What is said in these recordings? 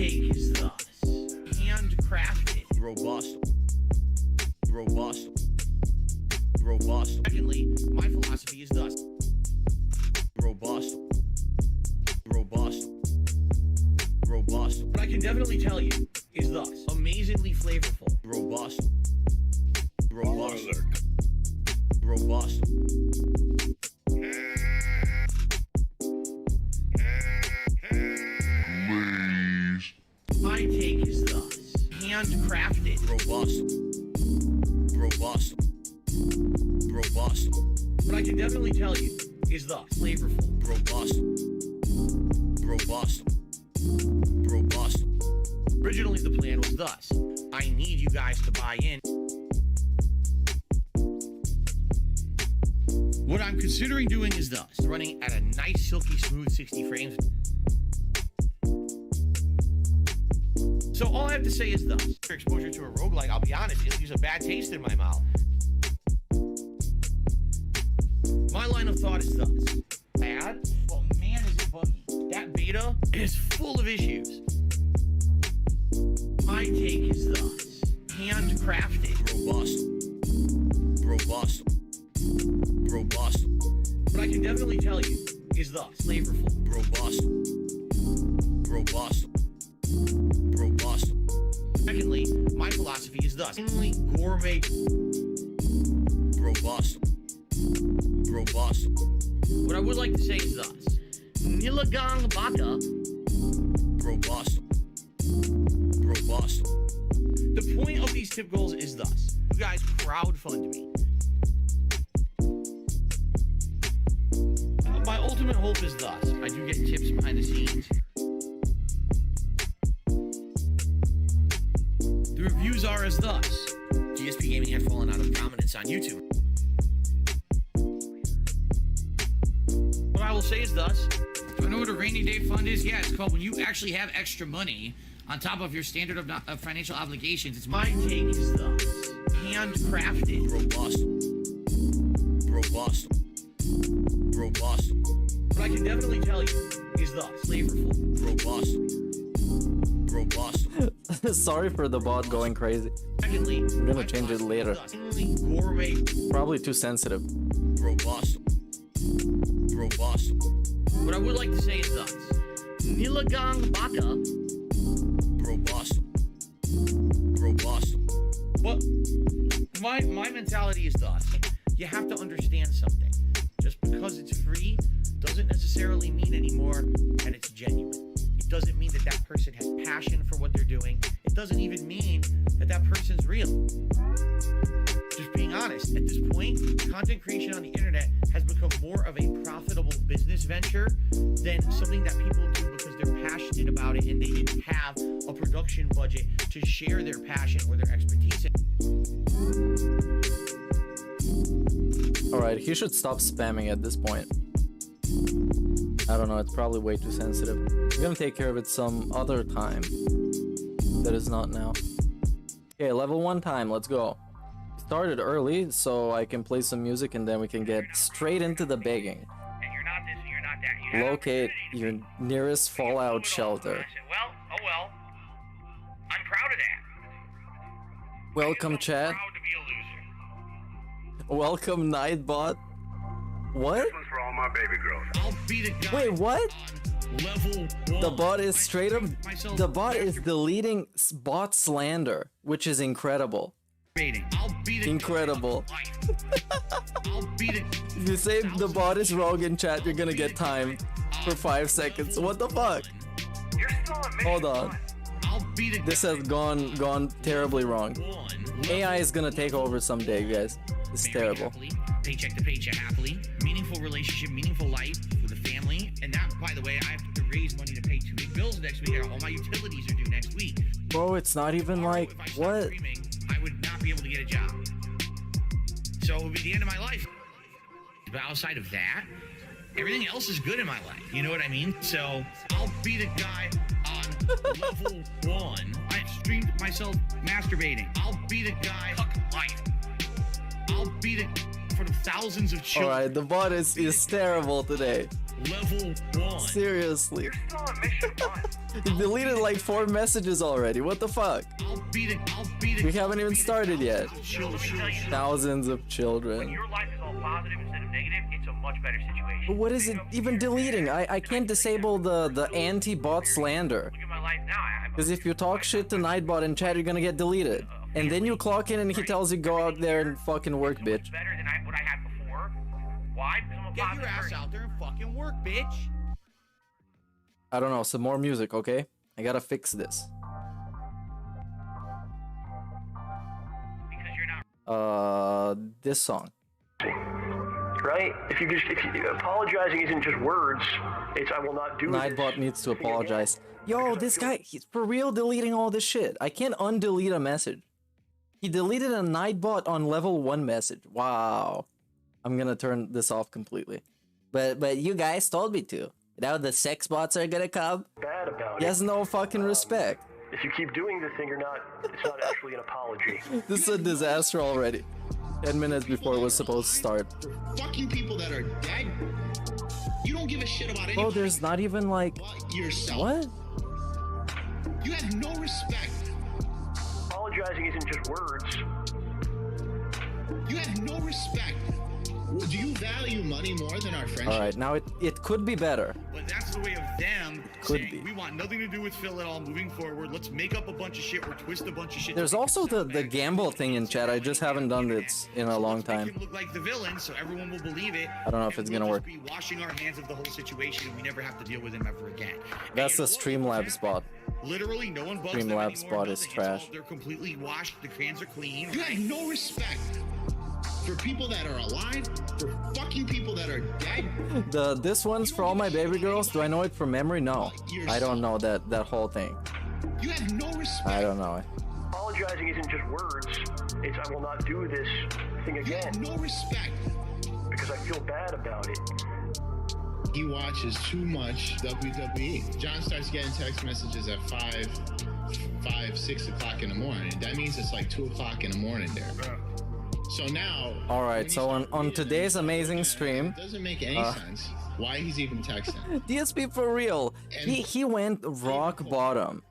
take is thus: handcrafted, robust, robust, robust. Secondly, my philosophy is thus: robust, robust, robust. what I can definitely tell you is thus: amazingly flavorful, robust, robust, robust. my take is thus: handcrafted, Robust, robust, robust, what I can definitely tell you is thus: flavorful, robust, robust, robust. Originally, the plan was thus: I need you guys to buy in. What I'm considering doing is thus: running at a nice, silky, smooth 60 frames. So all I have to say is thus: your exposure to a roguelike, I'll be honest, it leaves a bad taste in my mouth. My line of thought is thus: bad, but man is it buggy. That beta is full of issues. My take is thus: handcrafted, Robust, robust, robust, what I can definitely tell you is thus: flavorful, robust, robust, robust. Secondly, my philosophy is thus: only gourmet. Robust, robust, What I would like to say is thus: Nilagang Baka. robust, robust, The point of these tip goals is thus: you guys crowdfund me. My ultimate hope is thus: I do get tips behind the scenes. The reviews are as thus: DSP Gaming had fallen out of prominence on YouTube. What I will say is thus: do I know what a rainy day fund is? Yeah, it's called when you actually have extra money on top of your standard of financial obligations. It's my take is thus: handcrafted, robust, robust, robust, what I can definitely tell you is thus: flavorful, robust, robust, Sorry for the bot going crazy. Secondly, I'm gonna my change it philosophy is later. thus: only gourmet. Probably too sensitive. robust, robust, What I would like to say is thus: Nilagang Baka. robust, robust, But my mentality is thus: you have to understand something. Just because it's free doesn't necessarily mean anymore that it's genuine. It doesn't mean that that person has passion for what they're doing. It doesn't even mean that that person's real. Just being honest, at this point, content creation on the internet has become more of a profitable business venture than something that people do because they're passionate about it and they didn't have a production budget to share their passion or their expertise in. Alright, he should stop spamming at this point. I don't know, it's probably way too sensitive. We're gonna take care of it some other time. That is not now. Okay, level 1 time, let's go. Started early, so I can play some music and then we can get straight into the begging. And you're not this and you're not that. You have Locate your nearest fallout I shelter. said, well, oh well. I'm proud of that. Welcome, I'm chat. proud to be a loser. Welcome, Nightbot. What? This one's for all my baby girls. I'll be the guy. Wait, what? On level 1. The bot is straight up. Myself The bot is deleting bot slander, which is incredible. masturbating. I'll be the Incredible. guy on life. I'll be the. If you say the bot is wrong in chat, you're gonna get timed for 5 seconds. What the fuck? You're still on mission Hold on. one. I'll be the. This has gone terribly wrong. One. AI is gonna take over someday, guys. It's Married terrible. happily, paycheck to paycheck happily, meaningful relationship, meaningful life with a family, and that, by the way, I have to raise money to pay 2 big bills next week. All my utilities are due next week. Bro, it's not even Tomorrow, like, if I stopped what? streaming, I would not be able to get a job. So it would be the end of my life. But outside of that, everything else is good in my life. You know what I mean? So I'll be the guy on level 1. I streamed myself masturbating. I'll be the guy. Fuck life. I'll be the front of thousands of children. Alright, the bot is terrible today. Level 1. Seriously. You're still on mission 1. He deleted like 4 messages already. What the fuck? I'll beat it. We haven't even started yet. Children. Thousands of children. Your life is all positive instead of negative. It's a much better situation. But what is it even deleting? I can't disable the anti-bot slander. Look at my life now. Because if you talk shit to Nightbot in chat, you're gonna get deleted. And then you clock in and he tells you go out there and fucking work, bitch. Better than what I had before. Why? Because I'm a Get positive your ass person. out there and fucking work, bitch. I don't know, some more music, okay? I gotta fix this. Because you're not. This song. Right? If you apologizing isn't just words, it's I will not do Nightbot this. needs to apologize. Yo, this guy, he's for real deleting all this shit. I can't undelete a message. He deleted a Nightbot on level 1 message. Wow. I'm gonna turn this off completely. But you guys told me to. Now the sex bots are gonna come. Bad about He it. has no fucking respect. If you keep doing the thing, it's not actually an apology. This is a disaster already. 10 minutes before it was supposed to start. Fucking people that are dead. You don't give a shit about anything Oh, there's not even like... but yourself. What? You have no respect. Apologizing isn't just words. You have no respect. Well, do you value money more than our friendship? Alright, now it could be better. But that's the way of them Could saying, be. we want nothing to do with Phil at all moving forward. Let's make up a bunch of shit or twist a bunch of shit. There's to make also it sound the bad. gamble thing in chat. I just haven't done this in a long Let's make time. him look like the villain, so everyone will believe it. I don't know if and it's we'll gonna just work. Be washing our hands of the whole situation, and we never have to deal with him ever again. And That's you the know what? Streamlabs bot. Literally, no one bugs them Streamlabs anymore, bot is nothing. It's trash. all- they're completely washed. The hands are clean. You have no respect for people that are alive, for fucking people that are dead. This one's for all my baby girls. Do I know it from memory? No. I don't know that whole thing. You have no respect. I don't know it. Apologizing isn't just words. It's I will not do this thing You again have no respect. because I feel bad about it. He watches too much WWE. John starts getting text messages at 6 o'clock in the morning. That means it's like 2 o'clock in the morning there. So now... Alright, so on today's amazing stream, It doesn't make any sense why he's even texting. DSP for real, he went rock bottom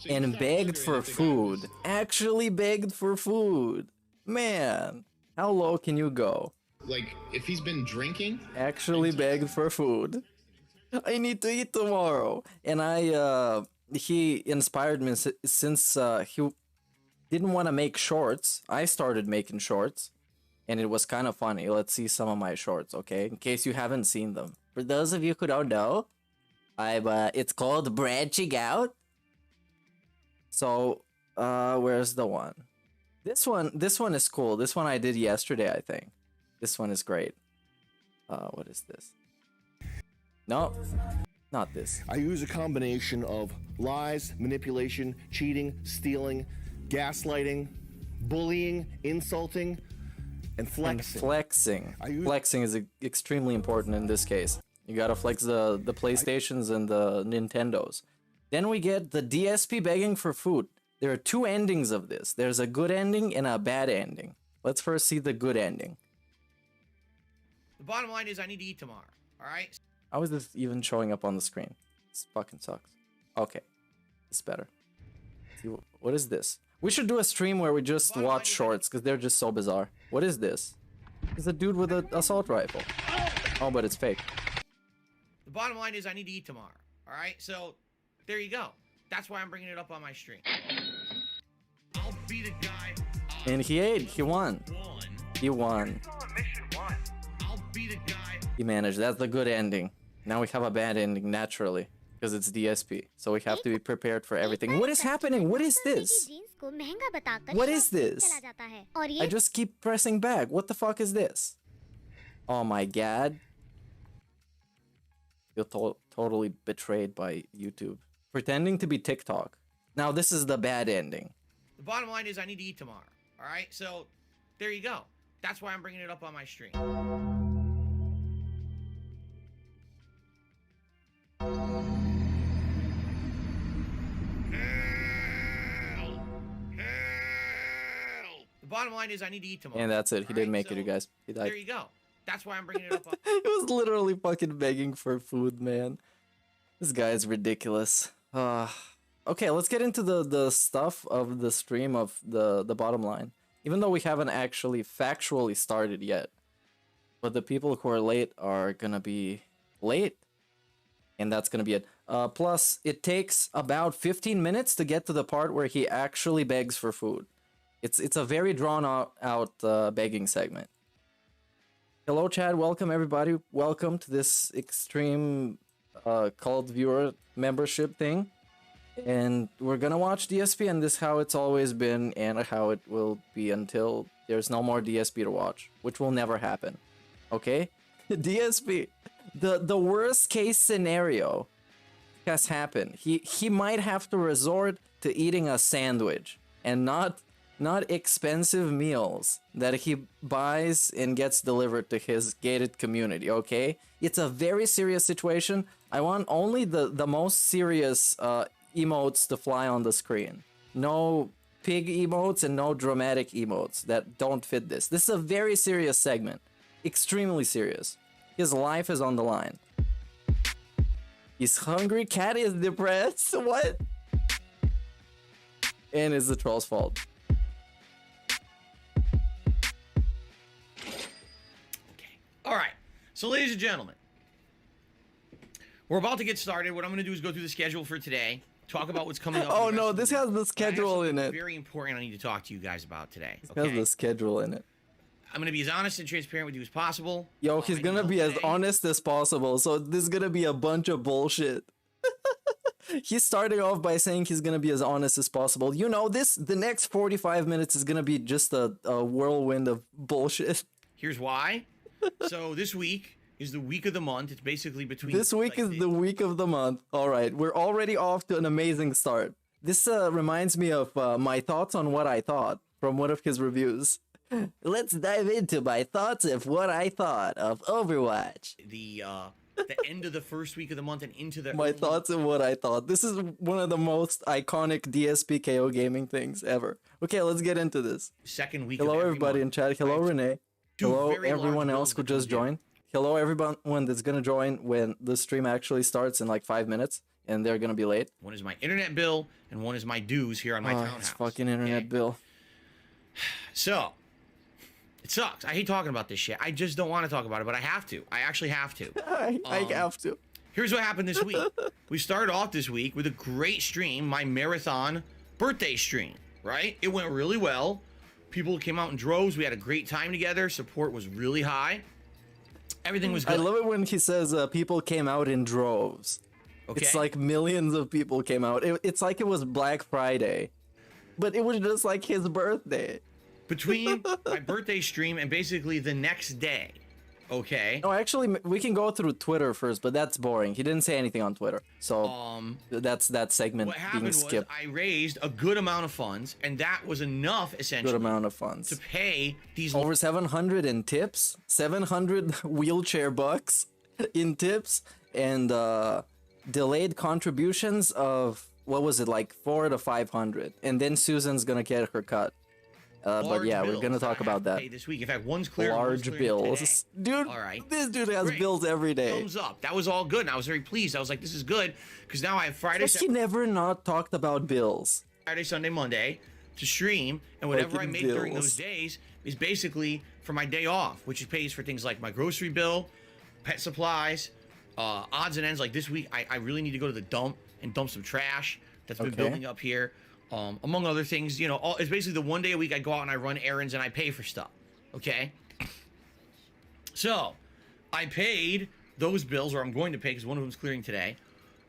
and begged for food. Actually begged for food. Man, how low can you go? Like, if he's been drinking... Actually begged for food. I need to eat tomorrow. And he inspired me since he didn't want to make shorts. I started making shorts. And it was kind of funny. Let's see some of my shorts, okay? In case you haven't seen them. For those of you who don't know, it's called branching out. So, where's the one? This one is cool. This one I did yesterday, I think. This one is great. What is this? No, not this. I use a combination of lies, manipulation, cheating, stealing, gaslighting, bullying, insulting, and And flexing. flexing. I use- Flexing is extremely important in this case. You gotta flex the PlayStations and the Nintendos. Then we get the DSP begging for food. There are 2 endings of this. There's a good ending and a bad ending. Let's first see the good ending. The bottom line is I need to eat tomorrow. All right. How is this even showing up on the screen? This fucking sucks. Okay, it's better. See, what is this? We should do a stream where we just watch shorts because they're just so bizarre. What is this? It's a dude with an assault rifle. Oh, but it's fake. The bottom line is I need to eat tomorrow. All right. So there you go. That's why I'm bringing it up on my stream. I'll be the guy. And he ate. He won. He won. Still on mission 1. I'll be the guy. He managed. That's the good ending. Now we have a bad ending naturally because it's DSP. So we have to be prepared for everything. What is happening? What is this? What is this? I just keep pressing back. What the fuck is this? Oh my god. Feel totally betrayed by YouTube. Pretending to be TikTok. Now this is the bad ending. The bottom line is I need to eat tomorrow. All right. So there you go. That's why I'm bringing it up on my stream. bottom line is I need to eat tomorrow. And that's it. He All didn't right, make it, so you guys. He died. There you go. That's why I'm bringing it up. He was literally fucking begging for food, man. This guy is ridiculous. Okay, let's get into the stuff of the stream of the bottom line. Even though we haven't actually factually started yet. But the people who are late are gonna be late. And that's gonna be it. Plus, it takes about 15 minutes to get to the part where he actually begs for food. It's a very drawn out begging segment. Hello, Chad. Welcome, everybody. Welcome to this extreme cult viewer membership thing. And we're gonna watch DSP, and this is how it's always been, and how it will be until there's no more DSP to watch, which will never happen. Okay? DSP. The worst case scenario has happened. He might have to resort to eating a sandwich and not expensive meals that he buys and gets delivered to his gated community, okay? It's a very serious situation. I want only the most serious emotes to fly on the screen. No pig emotes and no dramatic emotes that don't fit this. This is a very serious segment. Extremely serious. His life is on the line. He's hungry, Cat is depressed. What? And it's the troll's fault. All right. So, ladies and gentlemen, we're about to get started. What I'm going to do is go through the schedule for today, talk about what's coming up. Oh no, this has the schedule in it. Very important I need to talk to you guys about today. It has the schedule in it. I'm going to be as honest and transparent with you as possible. Yo, he's going to be as honest as possible, so this is going to be a bunch of bullshit. He's starting off by saying he's going to be as honest as possible. You know, the next 45 minutes is going to be just a whirlwind of bullshit. Here's why. So this week is the week of the month. It's basically between... This week is the week of the month. All right, we're already off to an amazing start. This reminds me of my thoughts on what I thought from one of his reviews. Let's dive into my thoughts of what I thought of Overwatch. The end of the first week of the month and into the... My thoughts of what I thought. This is one of the most iconic DSP KO gaming things ever. Okay, let's get into this. Second week. Hello, of everybody in chat. Hello, Renee. Hello, everyone else who just joined. Hello, everyone that's gonna join when the stream actually starts in like 5 minutes, and they're gonna be late. One is my internet bill, and one is my dues here on my townhouse. It's fucking internet bill. So, it sucks. I hate talking about this shit. I just don't want to talk about it, but I have to. I actually have to. I have to. Here's what happened this week. We started off this week with a great stream, my marathon birthday stream, right? It went really well. People came out in droves. We had a great time together. Support was really high. Everything was good. I love it when he says people came out in droves. Okay. It's like millions of people came out. It's like it was Black Friday, but it was just like his birthday. Between my birthday stream and basically the next day, okay? No, actually, we can go through Twitter first, but that's boring. He didn't say anything on Twitter, so that's that segment what happened being skipped. was I raised a good amount of funds, and that was enough, essentially, good amount of funds to pay these... Over 700 in tips, 700 wheelchair bucks in tips, and delayed contributions of, what was it, like 400 to 500, and then Susan's gonna get her cut. But yeah, we're gonna talk about that. This week, in fact, one's clear. Large bills, dude. All right, this dude has bills every day. Thumbs up. That was all good, and I was very pleased. I was like, "This is good," because now I have Friday. Has he never not talked about bills? Friday, Sunday, Monday to stream, and whatever I make during those days is basically for my day off, which pays for things like my grocery bill, pet supplies, odds and ends. Like this week, I really need to go to the dump and dump some trash that's been building up here. Among other things, you know, it's basically the one day a week I go out and I run errands and I pay for stuff. Okay. So I paid those bills, or I'm going to pay because one of them's clearing today,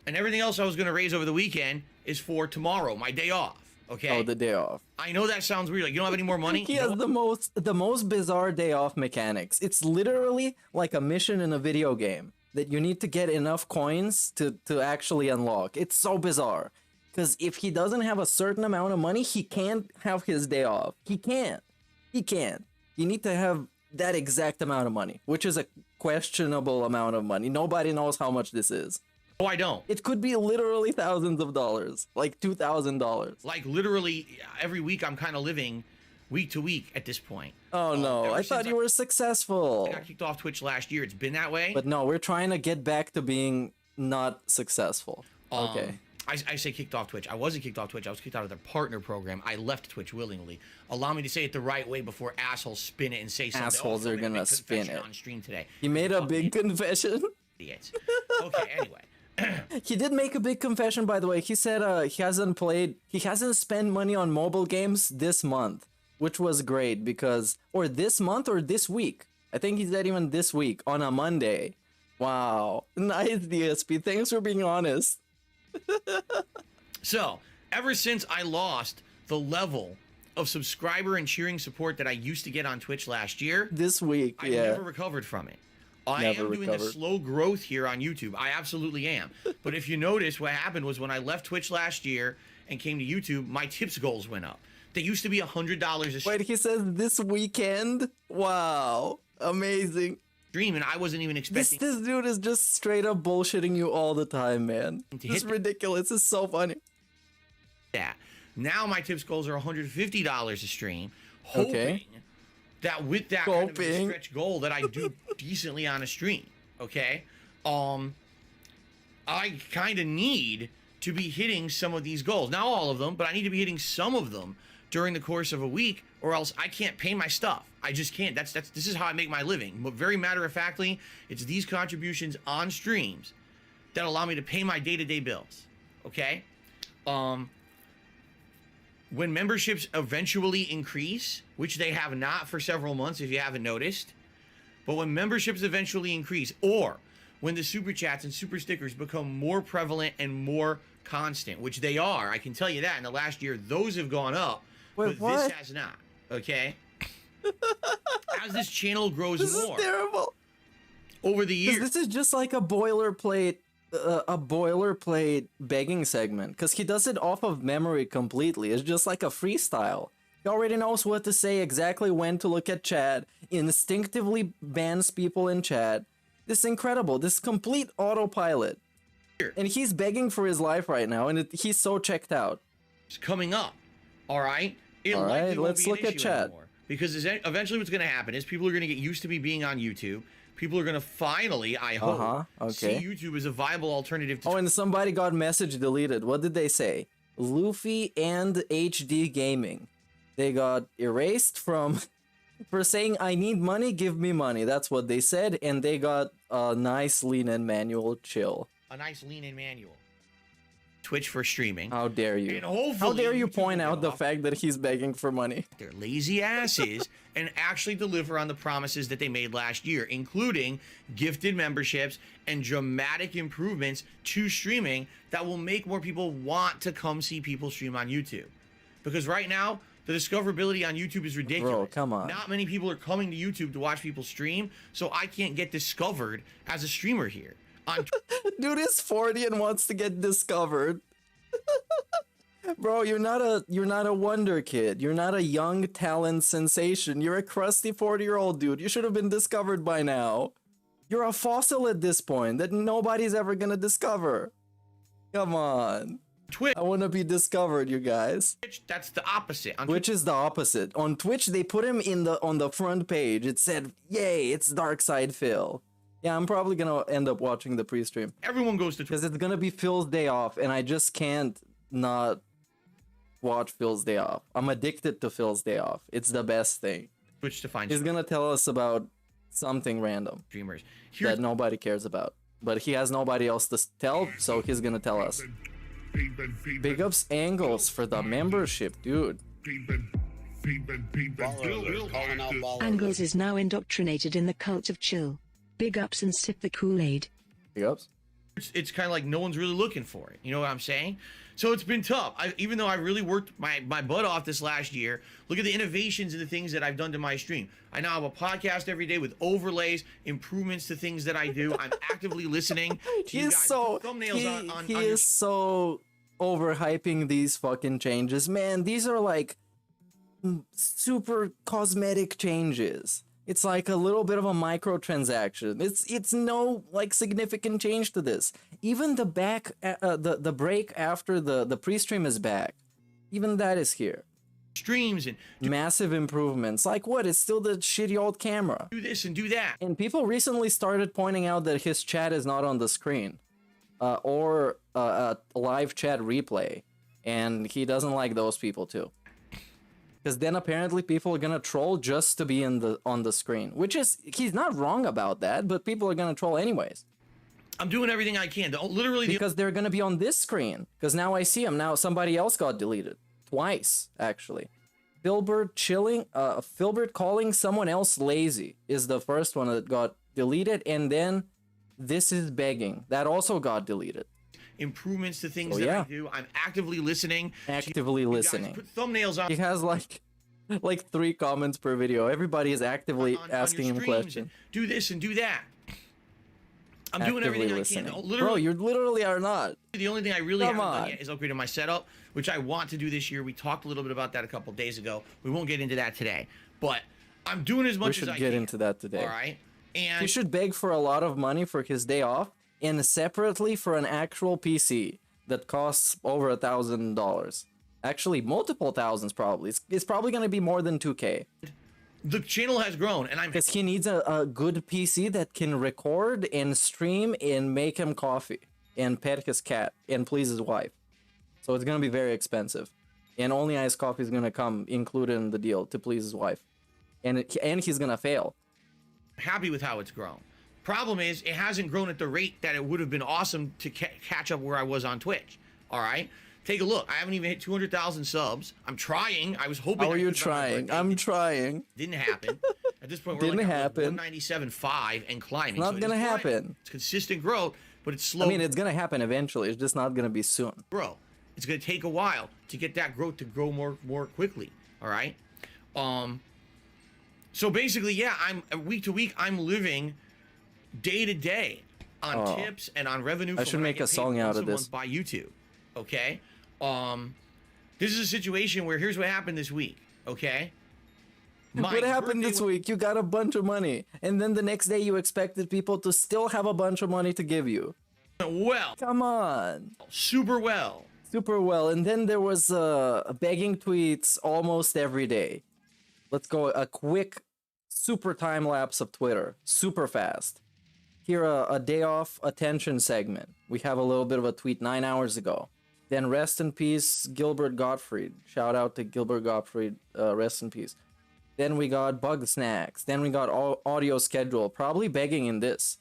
and everything else I was going to raise over the weekend is for tomorrow, my day off. Okay. Oh, the day off. I know that sounds weird. Like you don't have any more money. He has the most bizarre day off mechanics. It's literally like a mission in a video game that you need to get enough coins to actually unlock. It's so bizarre. Because if he doesn't have a certain amount of money, he can't have his day off. He can't. He can't. You need to have that exact amount of money, which is a questionable amount of money. Nobody knows how much this is. Oh, I don't. It could be literally thousands of dollars, like $2,000. Like literally every week I'm kind of living week to week at this point. Oh no, ever I thought since you were successful. I got kicked off Twitch last year. It's been that way. But no, we're trying to get back to being not successful. Okay. I say kicked off Twitch. I wasn't kicked off Twitch. I was kicked out of their partner program. I left Twitch willingly. Allow me to say it the right way before assholes spin it and say something. Assholes are gonna spin it on stream today. He made a big confession. Idiots. Okay, anyway. He did make a big confession, by the way. He said he hasn't spent money on mobile games this month, which was great because, or this month or this week. I think he said even this week on a Monday. Wow. Nice, DSP. Thanks for being honest. So, ever since I lost the level of subscriber and cheering support that I used to get on Twitch last year, this week, I never recovered from it. I am doing a slow growth here on YouTube. I absolutely am. But if you notice, what happened was when I left Twitch last year and came to YouTube, my tips goals went up. They used to be $100 a stream. Wait, he says this weekend? Wow. Amazing. And I wasn't even expecting this dude is just straight up bullshitting you all the time, man. It's ridiculous. It's so funny. that. Now my tips goals are $150 a stream, hoping that with that kind of a stretch goal that I do decently on a stream. Okay, I kind of need to be hitting some of these goals. Not all of them, but I need to be hitting some of them during the course of a week, or else I can't pay my stuff. I just can't. This is how I make my living. But very matter-of-factly, it's these contributions on streams that allow me to pay my day-to-day bills. Okay? When memberships eventually increase, which they have not for several months if you haven't noticed, but when memberships eventually increase, or when the super chats and super stickers become more prevalent and more constant, which they are, I can tell you that in the last year, those have gone up. Wait, but this has not. Okay? As this channel grows this more. Is terrible. Over the years. This is just like a boilerplate begging segment, because he does it off of memory completely. It's just like a freestyle. He already knows what to say, exactly when to look at chat, instinctively bans people in chat. This is incredible. This is complete autopilot. And he's begging for his life right now, and he's so checked out. It's coming up. All right? All right, let's look at chat. Anymore. Because eventually what's going to happen is people are going to get used to me being on YouTube. People are going to finally, I hope, see YouTube as a viable alternative to... Oh, and somebody got message deleted. What did they say? Luffy and HD Gaming. They got erased from... for saying, I need money, give me money. That's what they said, and they got a nice lean-in manual chill. A nice lean-in manual. Twitch for streaming. How dare you? And hopefully how dare you point out the fact that he's begging for money? Their lazy asses and actually deliver on the promises that they made last year, including gifted memberships and dramatic improvements to streaming that will make more people want to come see people stream on YouTube. Because right now, the discoverability on YouTube is ridiculous. Bro, come on. Not many people are coming to YouTube to watch people stream, so I can't get discovered as a streamer here. Dude is 40 and wants to get discovered. Bro, you're not a wonder kid. You're not a young talent sensation. You're a crusty 40-year-old dude. You should have been discovered by now. You're a fossil at this point that nobody's ever gonna discover. Come on. Twitch. I want to be discovered, you guys. That's the opposite. On Twitch is the opposite. On Twitch, they put him on the front page. It said, "Yay, it's Dark Side Phil." Yeah, I'm probably gonna end up watching the pre-stream. Everyone goes to Twitch because it's gonna be Phil's day off, and I just can't not watch Phil's day off. I'm addicted to Phil's day off. It's the best thing. Twitch to find. He's gonna tell us about something random streamers that nobody cares about, but he has nobody else to tell, so he's gonna tell us. Big ups Angles for the membership, dude. Angles is now indoctrinated in the cult of chill. Big ups and sip the Kool-Aid. Big ups. It's kind of like no one's really looking for it. You know what I'm saying? So it's been tough. Even though I really worked my butt off this last year, look at the innovations and the things that I've done to my stream. I now have a podcast every day with overlays, improvements to things that I do. I'm actively listening to you guys. Thumbnails he is so overhyping these fucking changes. Man, these are like super cosmetic changes. It's like a little bit of a microtransaction. It's no like significant change to this. Even the break after the pre-stream is back. Even that is here. streams and Massive improvements. Like what? It's still the shitty old camera. do this and do that. And people recently started pointing out that his chat is not on the screen, or a live chat replay, and he doesn't like those people too. Because then apparently people are gonna troll just to be on the screen, which is, he's not wrong about that, but people are gonna troll anyways. I'm doing everything I can. Literally, Because they're gonna be on this screen. Because now I see him. Now somebody else got deleted. Twice, actually. Filbert calling someone else lazy is the first one that got deleted, and then this is begging. That also got deleted. improvements to things that I do. I'm actively listening. Actively listening. Put thumbnails on. He has like 3 comments per video. Everybody is actively asking him questions. Do this and do that. I'm doing everything I can. Literally, bro, you literally are not. The only thing I really haven't done yet is upgrading my setup, which I want to do this year. We talked a little bit about that a couple days ago. We won't get into that today, but I'm doing as much as I can. We should get into that today. All right. And he should beg for a lot of money for his day off, and separately for an actual PC that costs over $1,000. Actually, multiple thousands probably. It's probably going to be more than 2K. The channel has grown, and because he needs a good PC that can record and stream and make him coffee and pet his cat and please his wife. So it's going to be very expensive, and only iced coffee is going to come included in the deal to please his wife, and he's going to fail. Happy with how it's grown. Problem is, it hasn't grown at the rate that it would have been awesome to catch up where I was on Twitch. All right. Take a look. I haven't even hit 200,000 subs. I'm trying. I was hoping. How are you trying? I'm trying. Didn't happen. At this point, we're like 197.5 and climbing. It's not gonna happen. It's consistent growth, but it's slow. I mean, it's gonna happen eventually. It's just not gonna be soon. Bro, it's gonna take a while to get that growth to grow more quickly. All right. So basically, yeah, I'm week to week. I'm living day to day on tips and on revenue. I should make a song out of this by YouTube. Okay. This is a situation where here's what happened this week. Okay. What happened this week? You got a bunch of money, and then the next day you expected people to still have a bunch of money to give you. Well, come on. Super well. Super well. And then there was begging tweets almost every day. Let's go a quick super time lapse of Twitter. Super fast. Here a day off attention segment. We have a little bit of a tweet 9 hours ago. Then rest in peace, Gilbert Gottfried. Shout out to Gilbert Gottfried. Rest in peace. Then we got bug snacks. Then we got audio schedule. Probably begging in this.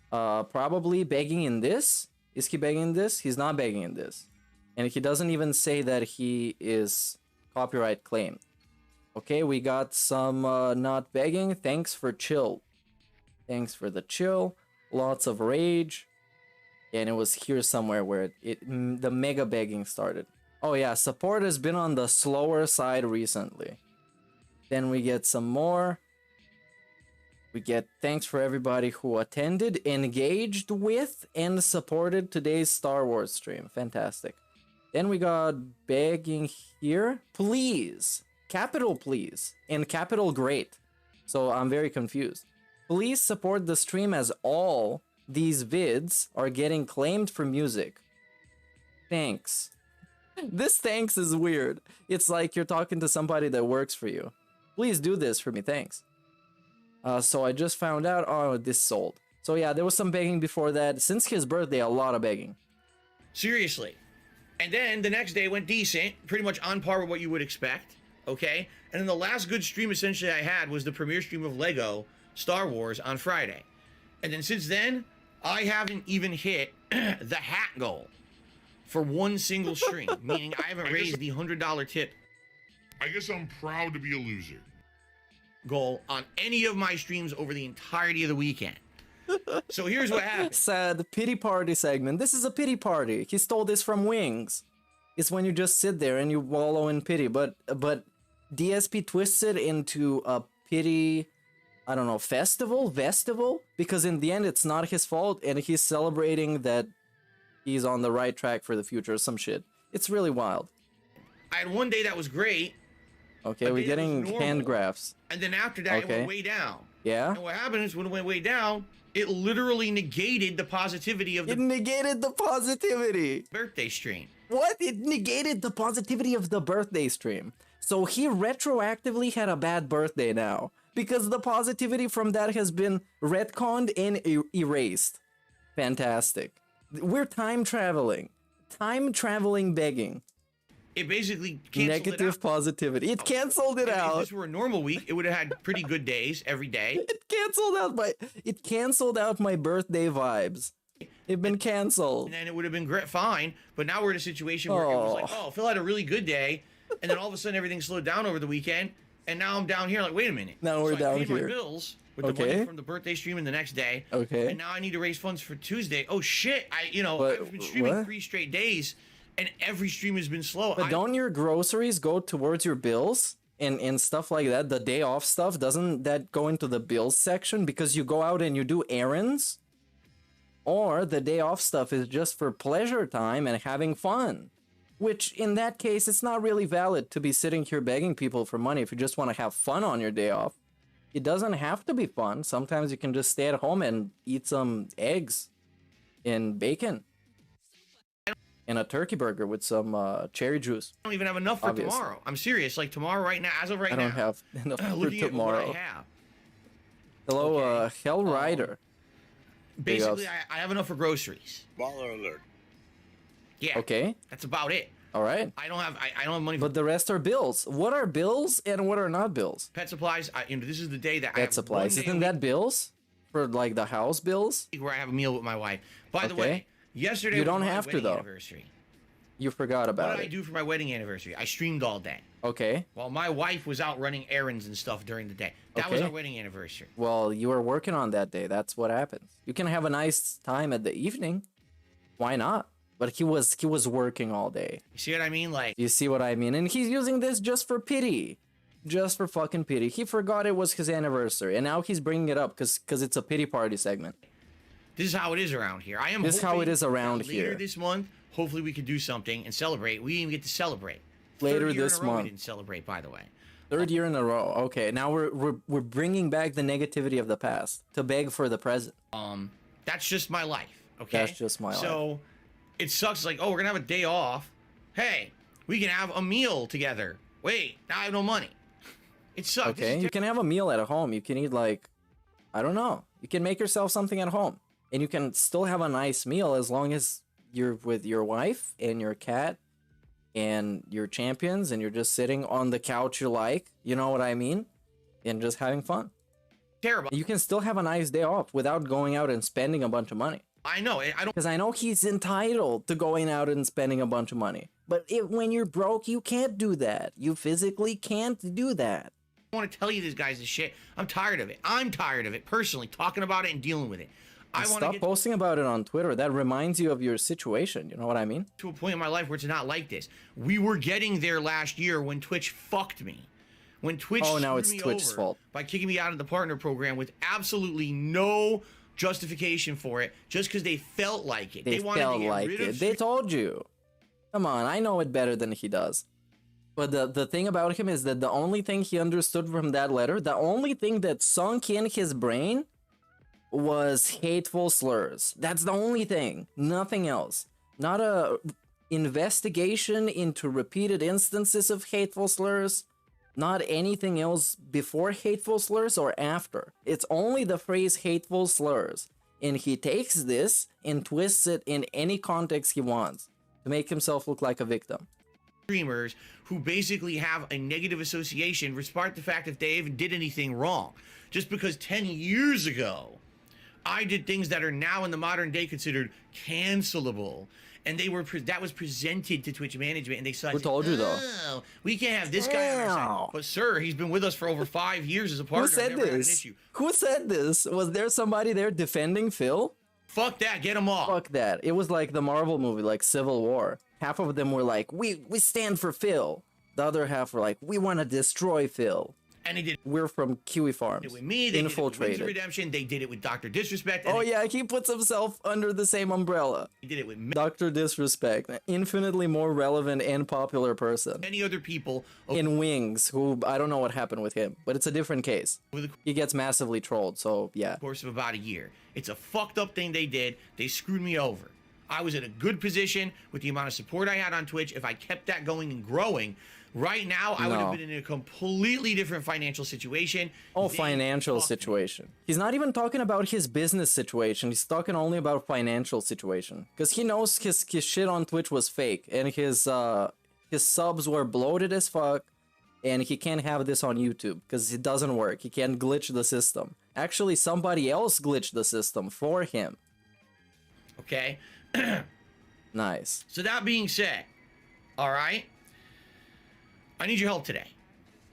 Probably begging in this. Is he begging in this? He's not begging in this. And he doesn't even say that he is copyright claimed. Okay, we got some not begging. Thanks for chill. Thanks for the chill. Lots of rage. And it was here somewhere where the mega begging started. Oh yeah, support has been on the slower side recently. Then we get some more. We get thanks for everybody who attended, engaged with, and supported today's Star Wars stream. Fantastic. Then we got begging here. Please. Capital please. And capital great. So I'm very confused. Please support the stream as all these vids are getting claimed for music. Thanks. This thanks is weird. It's like you're talking to somebody that works for you. Please do this for me, thanks. So I just found out, oh, this sold. So yeah, there was some begging before that. Since his birthday, a lot of begging. Seriously. And then the next day went decent, pretty much on par with what you would expect, okay? And then the last good stream essentially I had was the premiere stream of Lego Star Wars on Friday. And then since then, I haven't even hit the hat goal for one single stream, meaning I haven't raised the $100 tip. I guess I'm proud to be a loser. Goal on any of my streams over the entirety of the weekend. So here's what happened. Sad pity party segment. This is a pity party. He stole this from Wings. It's when you just sit there and you wallow in pity. But DSP twists it into a pity, I don't know, festival? Because in the end, it's not his fault, and he's celebrating that he's on the right track for the future or some shit. It's really wild. I had one day that was great. Okay, we're getting hand graphs. And then after that, it went way down. Yeah? And what happened is when it went way down, it literally negated the positivity of the... It negated the positivity! Birthday stream. What? It negated the positivity of the birthday stream. So he retroactively had a bad birthday now because the positivity from that has been retconned and erased. Fantastic. We're time traveling begging. It basically canceled Negative it out. positivity. It canceled it If out. this were a normal week, it would have had pretty good days every day. It canceled out my birthday vibes. It's been canceled. And then it would have been fine. But now we're in a situation where it was like, oh, Phil had a really good day. And then all of a sudden everything slowed down over the weekend. And now I'm down here like, wait a minute. Now we're I down paid here. my bills with the money from the birthday stream and the next day. Okay. And now I need to raise funds for Tuesday. Oh shit. I've been streaming 3 straight days and every stream has been slow. But don't your groceries go towards your bills and stuff like that? The day off stuff, doesn't that go into the bills section because you go out and you do errands? Or the day off stuff is just for pleasure time and having fun. Which, in that case, it's not really valid to be sitting here begging people for money if you just want to have fun on your day off. It doesn't have to be fun. Sometimes you can just stay at home and eat some eggs and bacon. And a turkey burger with some cherry juice. I don't even have enough for tomorrow. I'm serious. Like tomorrow, right now, as of right now. I don't have enough for looking tomorrow. At what I have. Hello, Hell Rider. Basically, I have enough for groceries. Baller alert. Yeah. Okay. That's about it. All right. I don't have money for But the rest are bills. What are bills and what are not bills? pet supplies. This is the day that I Pet have supplies. one day Isn't that bills? For like the house bills? where I have a meal with my wife. By the way, yesterday You was don't my have to, wedding though. anniversary. You forgot What about did I it. do for my wedding anniversary? I streamed all day. Okay. While my wife was out running errands and stuff during the day. That was Okay. our wedding anniversary. Well, you were working on that day. That's what happens. You can have a nice time at the evening. Why not? But he was working all day. You see what I mean? Like, You see what I mean? And he's using this just for pity. Just for fucking pity. He forgot it was his anniversary, and now he's bringing it up because it's a pity party segment. this is how it is around here. This is how it is around later here. this month, hopefully we could do something and celebrate. We didn't even get to celebrate. Later Third year this in a row month. We didn't celebrate, by the way. 3rd year in a row. Okay, now we're bringing back the negativity of the past to beg for the present. That's just my life. Okay. That's just my life. So it sucks. Like, oh, we're gonna have a day off. Hey, we can have a meal together. Wait, now I have no money. It sucks. Okay, you can have a meal at home. You can eat like, I don't know. You can make yourself something at home, and you can still have a nice meal as long as you're with your wife and your cat and your champions, and you're just sitting on the couch you like. You know what I mean? And just having fun. Terrible. You can still have a nice day off without going out and spending a bunch of money. I know. I don't Because I know he's entitled to going out and spending a bunch of money. But when you're broke, you can't do that. You physically can't do that. want to tell you this, guys, this shit. I'm tired of it. I'm tired of it, personally, talking about it and dealing with it. I want to Stop get posting about it on Twitter. That reminds you of your situation. You know what I mean? to a point in my life where it's not like this. We were getting there last year when Twitch fucked me. When Twitch Oh, now screwed it's me Twitch's over fault. by kicking me out of the partner program with absolutely no justification for it, just because they felt like it. They wanted felt to get like rid it. of They told you. Come on, I know it better than he does. But the thing about him is that the only thing he understood from that letter, the only thing that sunk in his brain was hateful slurs. That's the only thing. Nothing else. Not a investigation into repeated instances of hateful slurs. Not anything else before hateful slurs or after. It's only the phrase hateful slurs. And he takes this and twists it in any context he wants to make himself look like a victim. streamers who basically have a negative association despite the fact that they even did anything wrong. Just because 10 years ago, I did things that are now in the modern day considered cancelable. And they were that was presented to Twitch management, and they said, Who told you, though? "Oh, we can't have this guy on our side." Wow. But sir, he's been with us for over 5 years as a partner. Who said never had an this? issue. Who said this? Was there somebody there defending Phil? Fuck that, get him off. Fuck that. It was like the Marvel movie, like Civil War. Half of them were like, we stand for Phil. The other half were like, we want to destroy Phil. And they did We're from Kiwi it Farms. with me. They did it with Infiltrated. Windsor Redemption. They did it with Dr. Disrespect. And Oh yeah, he puts himself under the same umbrella. they did it with Dr. Disrespect, an infinitely more relevant and popular person. many other people. In Wings, who I don't know what happened with him, but it's a different case. Over the He gets massively trolled, so yeah. course of about a year. It's a fucked up thing they did. They screwed me over. I was in a good position with the amount of support I had on Twitch. If I kept that going and growing, Right now, I would have been in a completely different financial situation. Oh, financial situation. He's not even talking about his business situation. He's talking only about financial situation. Because he knows his shit on Twitch was fake. And his subs were bloated as fuck. And he can't have this on YouTube. Because it doesn't work. He can't glitch the system. Actually, somebody else glitched the system for him. Okay? Nice. So that being said, all right? I need your help today.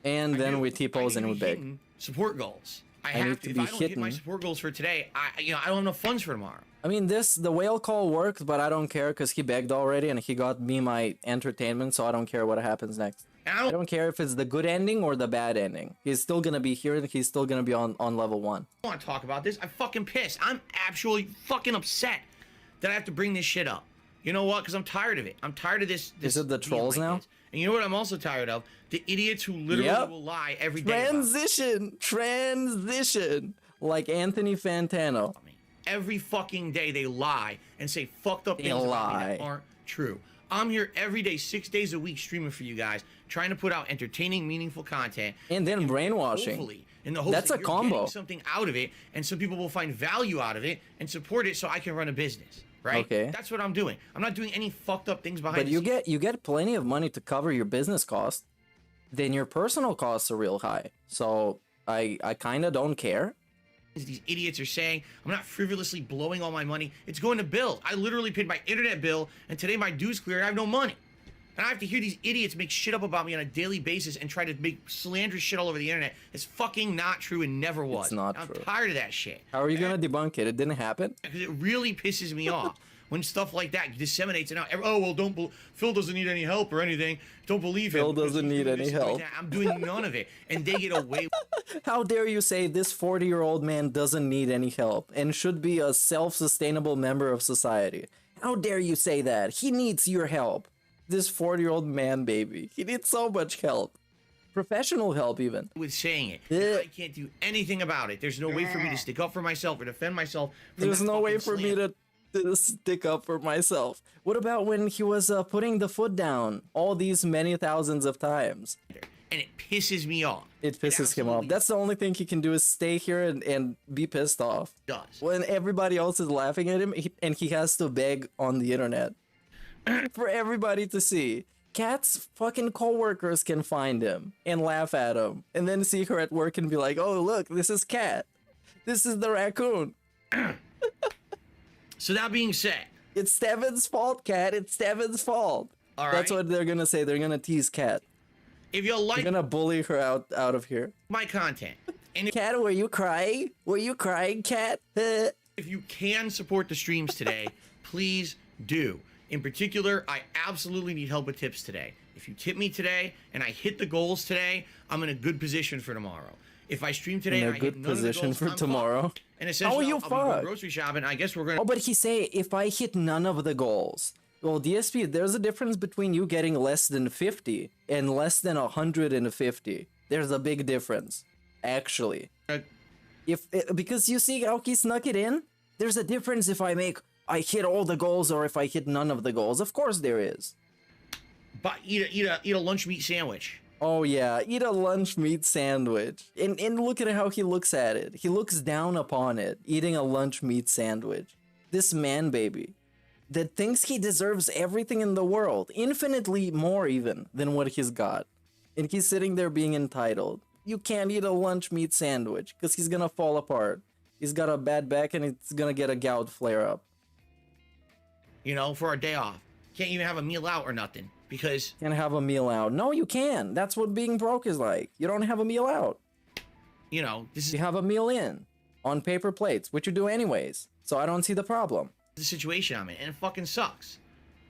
And then we T-pose and we beg. Support goals. I have to. If I don't hit my support goals for today, I don't have enough funds for tomorrow. I mean, the whale call worked, but I don't care because he begged already and he got me my entertainment, so I don't care what happens next. I don't care if it's the good ending or the bad ending. He's still gonna be here and he's still gonna be on level 1. I don't want to talk about this. I'm fucking pissed. I'm actually fucking upset that I have to bring this shit up. You know what? Because I'm tired of it. I'm tired of this. Is it the trolls now? And you know what I'm also tired of? The idiots who literally will lie every day. Transition. Like Anthony Fantano. Every fucking day they lie and say fucked up things about me that aren't true. I'm here every day, 6 days a week, streaming for you guys, trying to put out entertaining, meaningful content. And then brainwashing. Hopefully, in the hopes that's that a combo. Getting something out of it, and some people will find value out of it and support it so I can run a business. Right? Okay. That's what I'm doing. I'm not doing any fucked up things behind. But you get plenty of money to cover your business costs. Then your personal costs are real high. So I kind of don't care. These idiots are saying I'm not frivolously blowing all my money. It's going to bills. I literally paid my internet bill, and today my due's clear, and I have no money. And I have to hear these idiots make shit up about me on a daily basis and try to make slanderous shit all over the internet. It's fucking not true and never was. It's not true. I'm tired of that shit. How are you gonna debunk it? It didn't happen? Because it really pisses me off when stuff like that disseminates and now. Oh well, Phil doesn't need any help or anything. Don't believe him. Phil doesn't need any help. I'm doing none of it, and they get away. How dare you say this 40-year-old man doesn't need any help and should be a self-sustainable member of society? How dare you say that? He needs your help. This 40-year-old man, baby. He needs so much help. Professional help, even. With saying it. I can't do anything about it. There's no way for me to stick up for myself or defend myself. There's no way for me to stick up for myself. What about when he was putting the foot down all these many thousands of times? And it pisses me off. It pisses him off. That's the only thing he can do is stay here and be pissed off. Does. When everybody else is laughing at him and he has to beg on the internet. For everybody to see. Khet's fucking co-workers can find him and laugh at him and then see her at work and be like, oh look, this is Khet. This is the raccoon. So that being said, it's Steven's fault, Khet. It's Steven's fault. All right. That's what they're gonna say. They're gonna tease Khet. If you like, they're gonna bully her out of here. My content. And Khet, were you crying? Were you crying, Khet? If you can support the streams today, please do. In particular, I absolutely need help with tips today. If you tip me today and I hit the goals today, I'm in a good position for tomorrow. If I stream today and I hit none of the goals, for tomorrow. And essentially, I'll be going grocery shopping. I guess we're gonna. Oh, but he say if I hit none of the goals. Well, DSP, there's a difference between you getting less than 50 and less than 150. There's a big difference, actually. Because you see how he snuck it in. There's a difference if I hit all the goals or if I hit none of the goals. Of course there is. But eat a lunch meat sandwich. Oh yeah, eat a lunch meat sandwich. And look at how he looks at it. He looks down upon it, eating a lunch meat sandwich. This man baby that thinks he deserves everything in the world, infinitely more even than what he's got. And he's sitting there being entitled. You can't eat a lunch meat sandwich because he's gonna fall apart. He's got a bad back and it's gonna get a gout flare up. You know, for our day off. Can't even have a meal out or nothing because... Can't have a meal out. No, you can. That's what being broke is like. You don't have a meal out. You know, You have a meal in on paper plates, which you do anyways. So I don't see the problem. The situation I'm in, and it fucking sucks.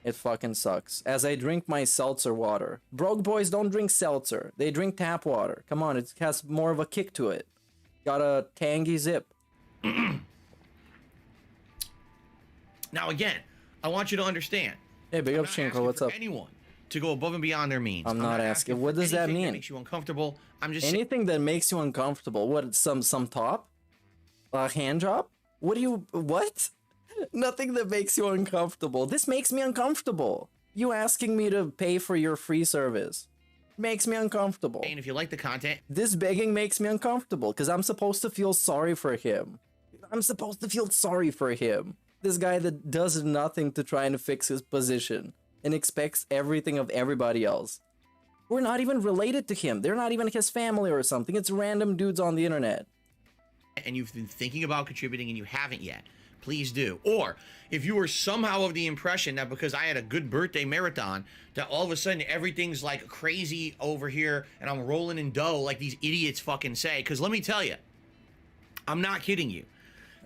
It fucking sucks. As I drink my seltzer water. Broke boys don't drink seltzer. They drink tap water. Come on, it has more of a kick to it. Got a tangy zip. Now again, I want you to understand. Hey, big up Shinko, what's up? Anyone to go above and beyond their means. I'm not asking. What does that mean? That makes you uncomfortable. I'm just anything that makes you uncomfortable. What? Some top? A hand job? What? Nothing that makes you uncomfortable. This makes me uncomfortable. You asking me to pay for your free service. makes me uncomfortable. And if you like the content, This begging makes me uncomfortable because I'm supposed to feel sorry for him. I'm supposed to feel sorry for him. This guy that does nothing to try and fix his position and expects everything of everybody else. We're not even related to him. They're not even his family or something. It's random dudes on the internet. and you've been thinking about contributing and you haven't yet, please do. Or if you were somehow of the impression that because I had a good birthday marathon, that all of a sudden everything's like crazy over here and I'm rolling in dough like these idiots fucking say. Because let me tell you, I'm not kidding you.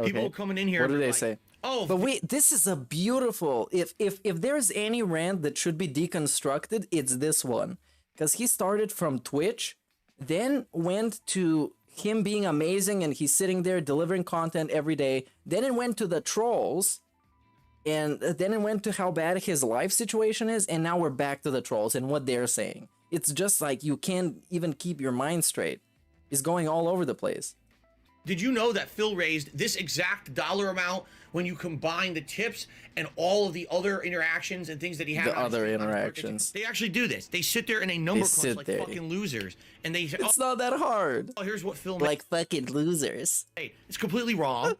People coming in here. What do they like, say? Oh, but wait, this is a beautiful. If there's any rant that should be deconstructed, it's this one, because he started from Twitch, then went to him being amazing and he's sitting there delivering content every day. Then it went to the trolls, and then it went to how bad his life situation is, and now we're back to the trolls and what they're saying. It's just like you can't even keep your mind straight. It's going all over the place. Did you know that Phil raised this exact dollar amount when you combine the tips and all of the other interactions and things that he had? The other interactions. They actually do this. They sit there and they number crunch like there. fucking losers. And they say, It's not that hard. oh, here's what Phil Like fucking losers. made. It's completely wrong.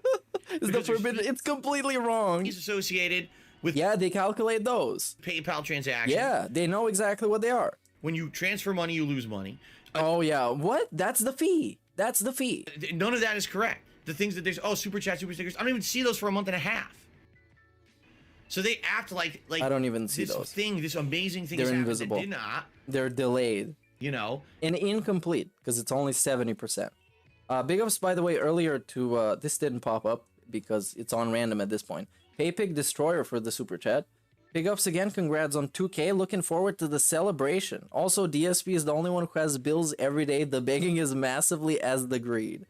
It's completely wrong. He's associated with Yeah, they calculate those. PayPal transactions. Yeah, they know exactly what they are. When you transfer money, you lose money. Oh yeah, what? That's the fee. That's the fee. None of that is correct. The things that there's, oh, super chat, super stickers. I don't even see those for a month and a half. So they act like I don't even see this those. thing, this amazing thing They're is happening invisible. that did not, They're delayed you know. and incomplete because it's only 70%. Big ups, by the way, earlier to this didn't pop up because it's on random at this point. Paypig Destroyer for the super chat. Big ups again, congrats on 2K. Looking forward to the celebration. Also, DSP is the only one who has bills every day. The begging is massively as the greed.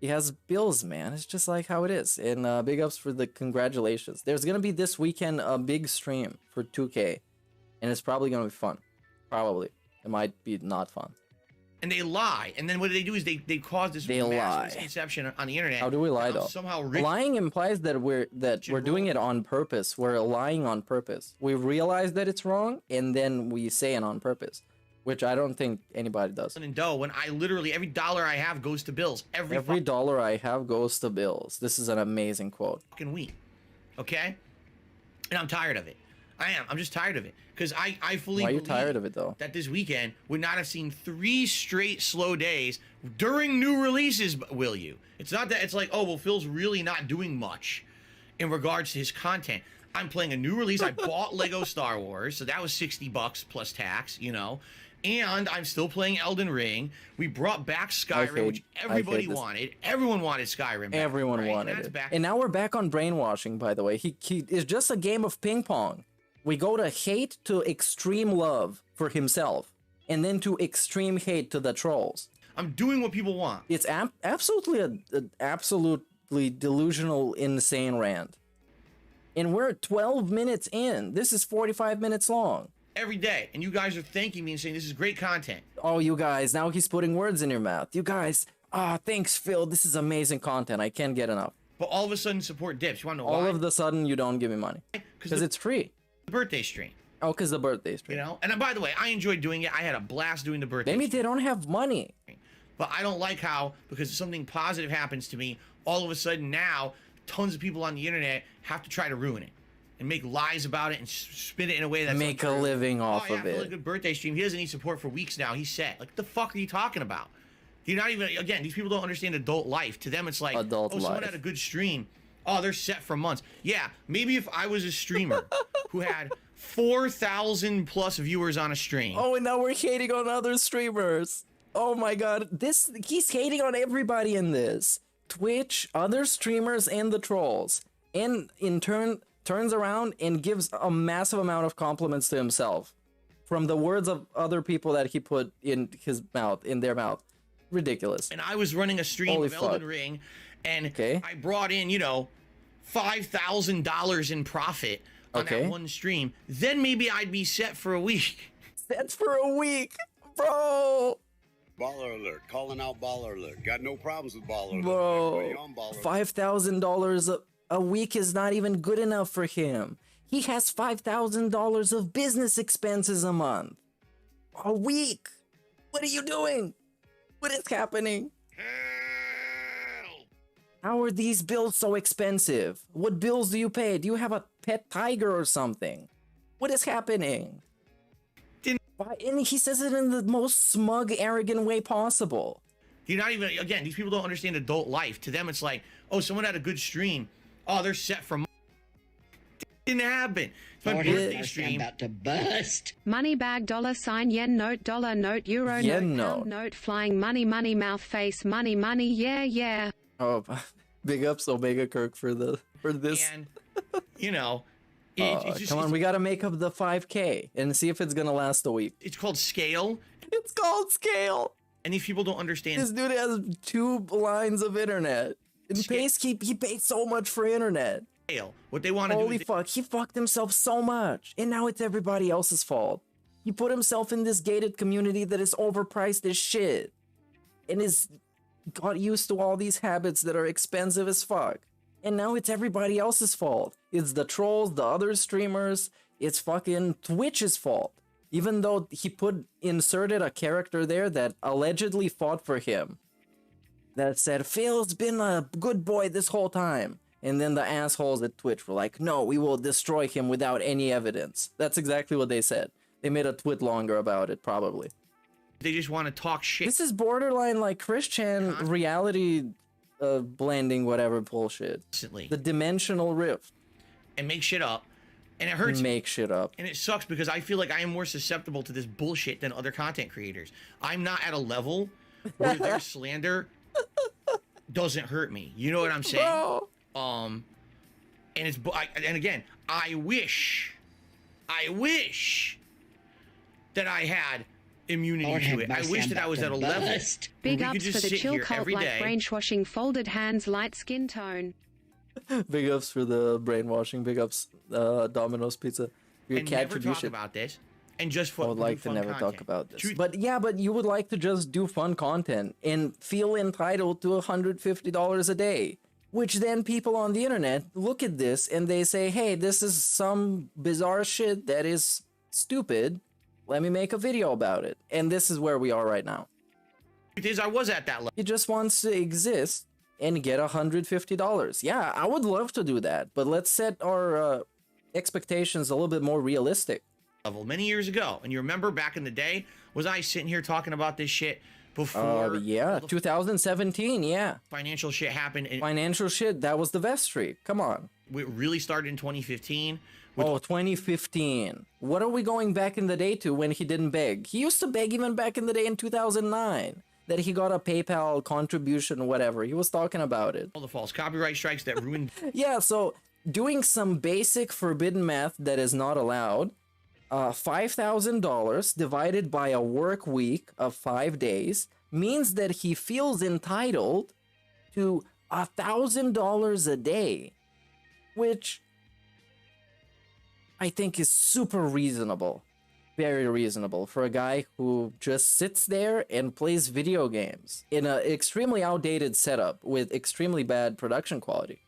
He has bills, man. It's just like how it is. And big ups for the congratulations. There's going to be this weekend a big stream for 2K. And it's probably going to be fun. Probably. It might be not fun. And they lie. And then what they do is they cause this mass misconception on the internet. How do we lie, though? Somehow rich. Lying implies that we're doing it on purpose. We're lying on purpose. We realize that it's wrong, and then we say it on purpose, which I don't think anybody does. And dough when I literally every dollar I have goes to bills. Every dollar I have goes to bills. This is an amazing quote. Fucking week. Okay? And I'm tired of it. I am. I'm just tired of it. Because I fully Why are you believe tired of it, though? that this weekend would not have seen 3 straight slow days during new releases, will you? It's not that it's like, oh, well, Phil's really not doing much in regards to his content. I'm playing a new release. I bought Lego Star Wars, so that was $60 plus tax, you know. And I'm still playing Elden Ring. We brought back Skyrim, which everybody wanted. Everyone wanted Skyrim back, Everyone right? wanted And that's it. back. And now we're back on brainwashing, by the way. It's just a game of ping pong. We go to hate to extreme love for himself, and then to extreme hate to the trolls. I'm doing what people want. It's absolutely an absolutely delusional, insane rant. And we're 12 minutes in. This is 45 minutes long. Every day. And you guys are thanking me and saying this is great content. Oh, you guys, now he's putting words in your mouth. You guys, thanks, Phil. This is amazing content. I can't get enough. But all of a sudden support dips. You want to know why? All of the sudden, you don't give me money. Because it's free. The birthday stream. Oh, because the birthday stream. You know? And by the way, I enjoyed doing it. I had a blast doing the birthday Maybe stream. they don't have money. But I don't like how, because something positive happens to me, all of a sudden now, tons of people on the internet have to try to ruin it. And make lies about it and spin it in a way that's Make a untrue. living off of Phil had a it. good birthday stream. He doesn't need support for weeks now. He's set. Like, what the fuck are you talking about? You're not even, again, these people don't understand adult life. To them, it's like, someone had a good stream. Oh, they're set for months. Yeah, maybe if I was a streamer who had 4,000 plus viewers on a stream. Oh, and now we're hating on other streamers. Oh my god, he's hating on everybody in this. Twitch, other streamers, and the trolls. And in turn, turns around and gives a massive amount of compliments to himself from the words of other people that he put in his mouth, in their mouth. Ridiculous. And I was running a stream Holy of fuck. Elden Ring, and I brought in, you know, $5,000 in profit on that one stream. Then maybe I'd be set for a week. Set for a week, bro. Baller alert, calling out baller alert. Got no problems with baller alert. Bro, Everybody on baller alert. $5,000 a week is not even good enough for him. He has $5,000 of business expenses a month. A week. What are you doing? What is happening? Hell! How are these bills so expensive? What bills do you pay? Do you have a pet tiger or something? What is happening? And he says it in the most smug, arrogant way possible. You're not even, again, these people don't understand adult life. To them, it's like, oh, someone had a good stream. Oh, they're set for money. Didn't happen. It's my birthday stream. About to burst. Money bag, dollar sign, yen note, dollar note, euro yen note, pound note, flying money, money, mouth face, money, money, yeah, yeah. Oh, big ups Omega Kirk for this. And, you know, it's just, come on, we gotta make up the 5K and see if it's gonna last a week. It's called scale. It's called scale. And these people don't understand. This dude has 2 lines of internet. And he paid so much for internet. What they want to do. Holy fuck, he fucked himself so much. And now it's everybody else's fault. He put himself in this gated community that is overpriced as shit. And got used to all these habits that are expensive as fuck. And now it's everybody else's fault. It's the trolls, the other streamers. It's fucking Twitch's fault. Even though he inserted a character there that allegedly fought for him. That said, Phil's been a good boy this whole time. And then the assholes at Twitch were like, no, we will destroy him without any evidence. That's exactly what they said. They made a twit longer about it, probably. They just want to talk shit. This is borderline like Christian reality blending whatever bullshit. Constantly. The dimensional rift. And make shit up. And it hurts. Make shit up. And it sucks because I feel like I am more susceptible to this bullshit than other content creators. I'm not at a level where their slander doesn't hurt me. You know what I'm saying? Bro. And again, I wish that I had immunity to it. I wish that I was at a level. Big ups for the chill cult like brainwashing, folded hands, light skin tone. Big ups for the brainwashing. Big ups, Domino's Pizza. Your and never talk about this. And just I would like to never talk about this. But yeah, but you would like to just do fun content and feel entitled to $150 a day. Which then people on the internet look at this and they say, hey, this is some bizarre shit that is stupid. Let me make a video about it. And this is where we are right now. It is, I was at that level. He just wants to exist and get $150. Yeah, I would love to do that. But let's set our expectations a little bit more realistic. Many years ago. And you remember back in the day, was I sitting here talking about this shit before? Yeah, 2017, yeah. Financial shit happened. Financial shit, that was the vestry. Come on. It really started in 2015. Oh, 2015. What are we going back in the day to when he didn't beg? He used to beg even back in the day in 2009. That he got a PayPal contribution, whatever. He was talking about it. All the false copyright strikes that ruined... Yeah, so doing some basic forbidden math that is not allowed. $5,000 divided by a work week of 5 days means that he feels entitled to $1,000 a day, which I think is super reasonable, very reasonable for a guy who just sits there and plays video games in an extremely outdated setup with extremely bad production quality.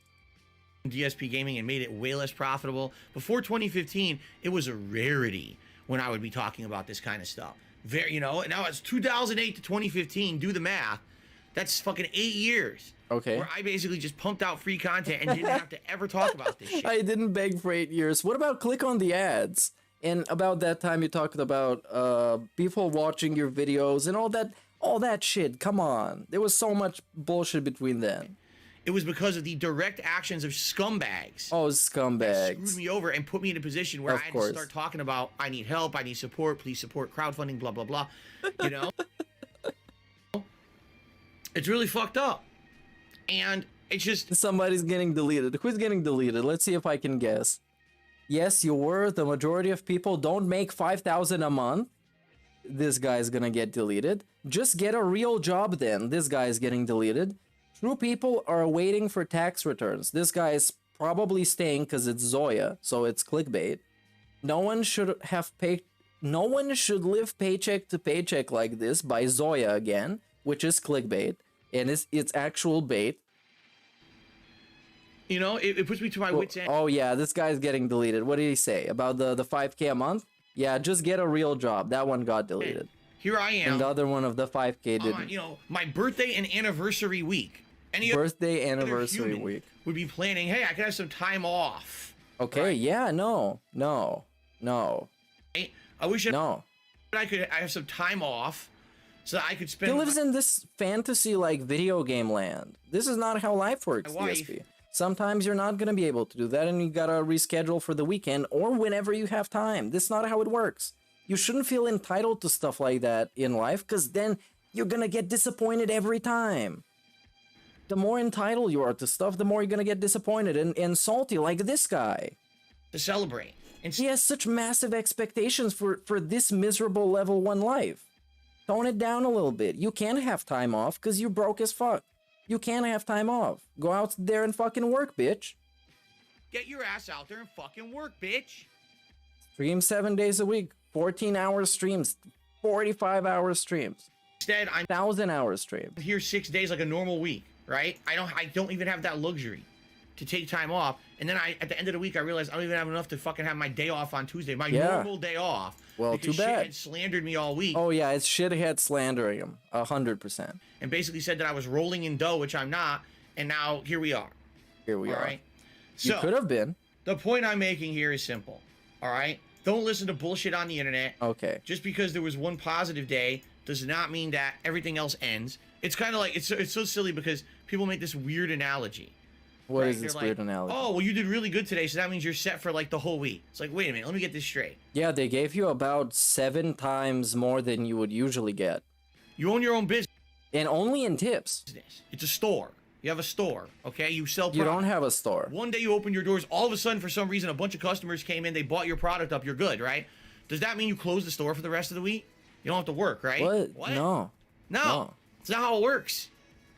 DSP Gaming and made it way less profitable. Before 2015, it was a rarity when I would be talking about this kind of stuff. Very, you know, now it's 2008 to 2015. Do the math. That's fucking 8 years. Okay. Where I basically just pumped out free content and didn't have to ever talk about this shit. I didn't beg for 8 years. What about click on the ads? And about that time you talked about people watching your videos and all that shit. Come on. There was so much bullshit between then. It was because of the direct actions of scumbags. Oh, scumbags. That screwed me over and put me in a position where I had to start talking about, I need help, I need support, please support crowdfunding, blah, blah, blah. You know? It's really fucked up. And it's just... Somebody's getting deleted. Who's getting deleted? Let's see if I can guess. Yes, you were. The majority of people don't make $5,000 a month. This guy's gonna get deleted. Just get a real job then. This guy's getting deleted. True people are waiting for tax returns. This guy is probably staying because it's Zoya, so it's clickbait. No one should live paycheck to paycheck like this by Zoya again, which is clickbait, and it's actual bait. You know, it puts me to my wits' end. Oh yeah, this guy's getting deleted. What did he say about the 5K a month? Yeah, just get a real job. That one got deleted. Here I am. And the other one of the 5K didn't. You know, my birthday and anniversary week. Any birthday anniversary week would be planning. Hey, I could have some time off. Okay. Right? Yeah. No. I wish I could. I have some time off, so that I could spend. He lives in this fantasy like video game land. This is not how life works, DSP. Sometimes you're not gonna be able to do that, and you gotta reschedule for the weekend or whenever you have time. This is not how it works. You shouldn't feel entitled to stuff like that in life, because then you're gonna get disappointed every time. The more entitled you are to stuff, the more you're gonna get disappointed and salty, like this guy. To celebrate. And he has such massive expectations for this miserable level 1 life. Tone it down a little bit. You can't have time off because you're broke as fuck. You can't have time off. Go out there and fucking work, bitch. Get your ass out there and fucking work, bitch. Stream 7 days a week, 14-hour streams, 45-hour streams. Instead, I'm 1,000-hour streams. Here 6 days like a normal week. Right? I don't even have that luxury to take time off. And then at the end of the week, I realized I don't even have enough to fucking have my day off on Tuesday. My normal day off. Well, too bad. Shithead slandered me all week. Oh yeah, it's shithead slandering him 100%. And basically said that I was rolling in dough, which I'm not. And now here we are. Here we are. Right? So, you could have been. The point I'm making here is simple. All right? Don't listen to bullshit on the internet. Okay. Just because there was one positive day does not mean that everything else ends. It's kind of like, it's so silly because people make this weird analogy. What is this weird analogy? Oh, well, you did really good today, so that means you're set for like the whole week. It's like, wait a minute, let me get this straight. Yeah, they gave you about 7 times more than you would usually get. You own your own business. And only in tips. It's a store. You have a store, okay? You sell product. You don't have a store. One day you open your doors, all of a sudden, for some reason, a bunch of customers came in, they bought your product up, you're good, right? Does that mean you close the store for the rest of the week? You don't have to work, right? What? No. It's not how it works.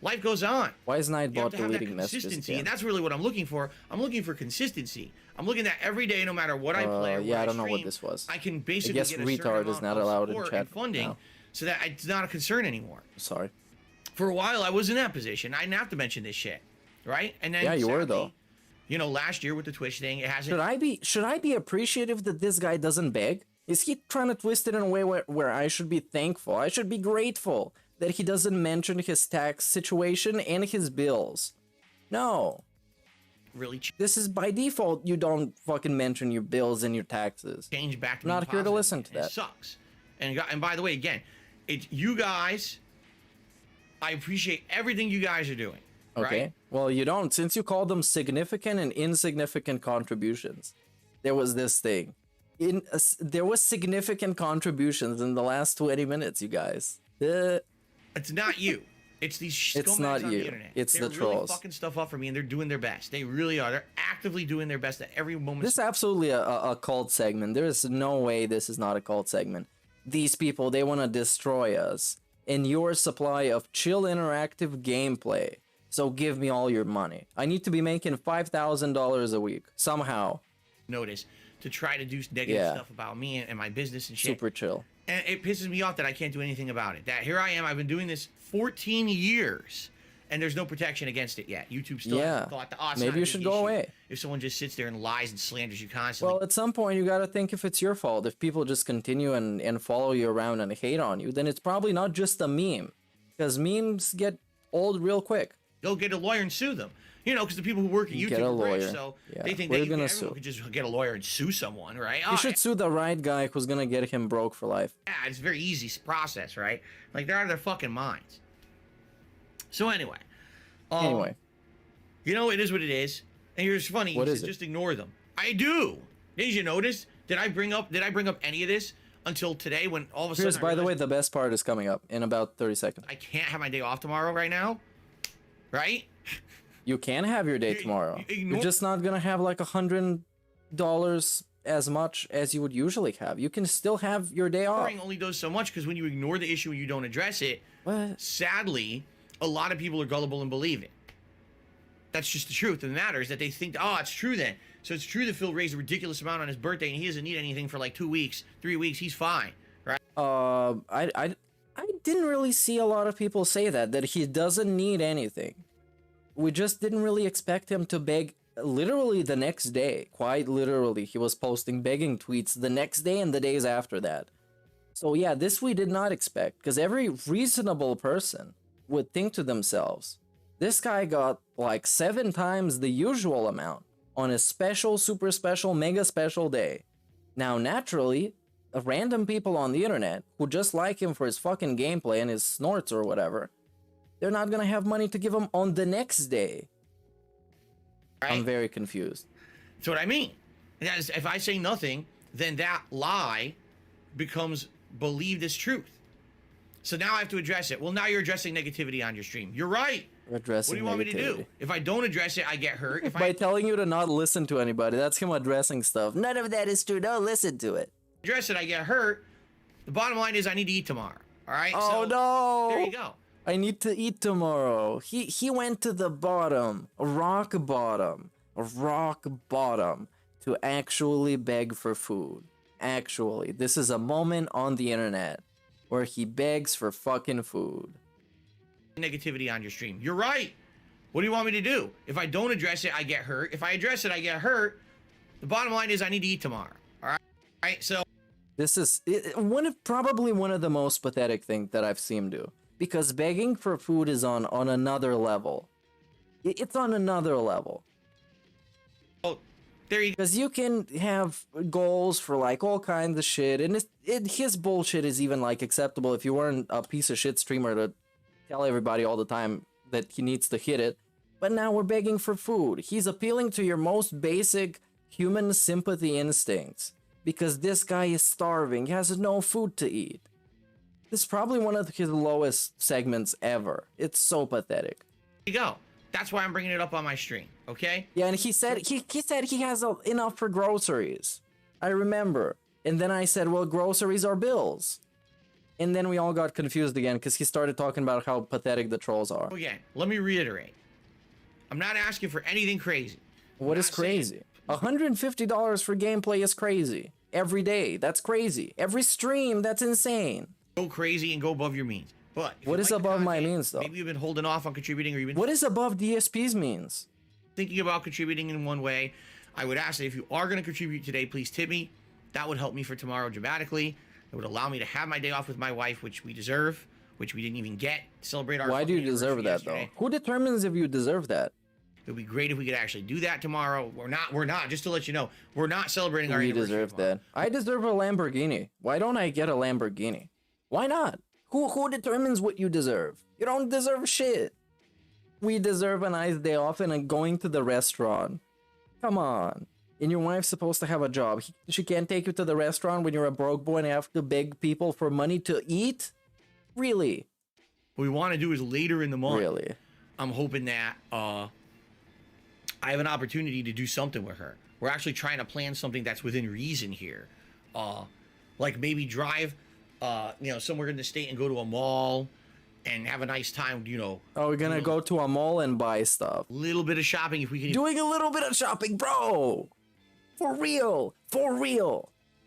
Life goes on. Why is Nightbot deleting messages? And that's really what I'm looking for. I'm looking for consistency. I'm looking at every day, no matter what I play or what I don't know what this was. I can basically get a retard is not allowed in chat and funding, now. So that it's not a concern anymore. Sorry. For a while, I was in that position. I didn't have to mention this shit, right? And then you were though. You know, last year with the Twitch thing, it hasn't. Should I be appreciative that this guy doesn't beg? Is he trying to twist it in a way where I should be thankful? I should be grateful that he doesn't mention his tax situation and his bills. No. Really? This is by default. You don't fucking mention your bills and your taxes. Change back to not here to listen to that. It sucks. And by the way, again, it's you guys. I appreciate everything you guys are doing. Okay. Right? Well, you don't, since you called them significant and insignificant contributions. There was this thing. There was significant contributions in the last 20 minutes, you guys. It's not you. It's these scumbags on the internet. It's they're the trolls. Really fucking stuff up for me, and they're doing their best. They really are. They're actively doing their best at every moment. This is absolutely a cult segment. There is no way this is not a cult segment. These people, they want to destroy us in your supply of chill interactive gameplay. So give me all your money. I need to be making $5,000 a week somehow. Notice to try to do negative stuff about me and my business and shit. Super chill. And it pisses me off that I can't do anything about it. That here I am, I've been doing this 14 years, and there's no protection against it yet. YouTube still hasn't thought that, maybe you should go away. If someone just sits there and lies and slanders you constantly. Well, at some point, you gotta think if it's your fault. If people just continue and follow you around and hate on you, then it's probably not just a meme. Because memes get old real quick. Go get a lawyer and sue them. You know, because the people who work at YouTube are rich, so they think that everyone could just get a lawyer and sue someone, right? You should sue the right guy who's gonna get him broke for life. Yeah, it's a very easy process, right? Like, they're out of their fucking minds. So anyway. You know, it is what it is. And here's funny, you should just ignore them. I do! Did you notice? Did I bring up any of this until today when all of a sudden by the way, the best part is coming up in about 30 seconds. I can't have my day off tomorrow right now? Right? You can have your day tomorrow. You're just not gonna have like $100 as much as you would usually have. You can still have your day off. Only does so much because when you ignore the issue and you don't address it, sadly, a lot of people are gullible and believe it. That's just the truth of the matter, is that they think, oh, it's true then. So it's true that Phil raised a ridiculous amount on his birthday and he doesn't need anything for like 2 weeks, 3 weeks, he's fine, right? I didn't really see a lot of people say that he doesn't need anything. We just didn't really expect him to beg literally the next day, quite literally, he was posting begging tweets the next day and the days after that. So yeah, this we did not expect, because every reasonable person would think to themselves, this guy got like 7 times the usual amount on a special, super special, mega special day. Now, naturally, random people on the internet who just like him for his fucking gameplay and his snorts or whatever, they're not gonna have money to give him on the next day. Right. I'm very confused. That's what I mean. If I say nothing, then that lie becomes believed as truth. So now I have to address it. Well, now you're addressing negativity on your stream. You're right. Addressing what do you want me to do? If I don't address it, I get hurt. By telling you to not listen to anybody, that's him addressing stuff. None of that is true. Don't listen to it. Address it, I get hurt. The bottom line is I need to eat tomorrow. All right? Oh, so, no. There you go. I need to eat tomorrow. He went to the bottom, rock bottom to actually beg for food. Actually, this is a moment on the internet where he begs for fucking food. Negativity on your stream. You're right. What do you want me to do? If I don't address it, I get hurt. If I address it, I get hurt. The bottom line is I need to eat tomorrow. All right? So this is probably one of the most pathetic things that I've seen him do, because begging for food is on another level. It's on another level. Oh, there you go. Because you can have goals for like all kinds of shit, and his bullshit is even like acceptable if you weren't a piece of shit streamer to tell everybody all the time that he needs to hit it. But now we're begging for food. He's appealing to your most basic human sympathy instincts, because this guy is starving. He has no food to eat. This is probably one of his lowest segments ever. It's so pathetic. There you go. That's why I'm bringing it up on my stream, okay? Yeah, and he said he has enough for groceries. I remember. And then I said, well, groceries are bills. And then we all got confused again because he started talking about how pathetic the trolls are. Again, let me reiterate. I'm not asking for anything crazy. What is crazy? $150 for gameplay is crazy. Every day, that's crazy. Every stream, that's insane. Go crazy and go above your means. But what is above my means, though? Maybe you've been holding off on contributing, or you've been... What is above DSP's means? Thinking about contributing in one way. I would ask that if you are going to contribute today, please tip me. That would help me for tomorrow dramatically. It would allow me to have my day off with my wife, which we deserve, which we didn't even get to celebrate our... Why do you deserve that, though? Who determines if you deserve that? It would be great if we could actually do that tomorrow. We're not, just to let you know, we're not celebrating our anniversary. We deserve that. I deserve a Lamborghini. Why don't I get a Lamborghini? Why not? Who determines what you deserve? You don't deserve shit. We deserve a nice day off and going to the restaurant. Come on. And your wife's supposed to have a job. She can't take you to the restaurant when you're a broke boy and have to beg people for money to eat? Really? What we want to do is later in the month. Really? I'm hoping that I have an opportunity to do something with her. We're actually trying to plan something that's within reason here. Like maybe drive somewhere in the state and go to a mall and have a nice time, Oh, we're gonna go to a mall and buy stuff. Little bit of shopping if we can. Doing a little bit of shopping, bro. For real.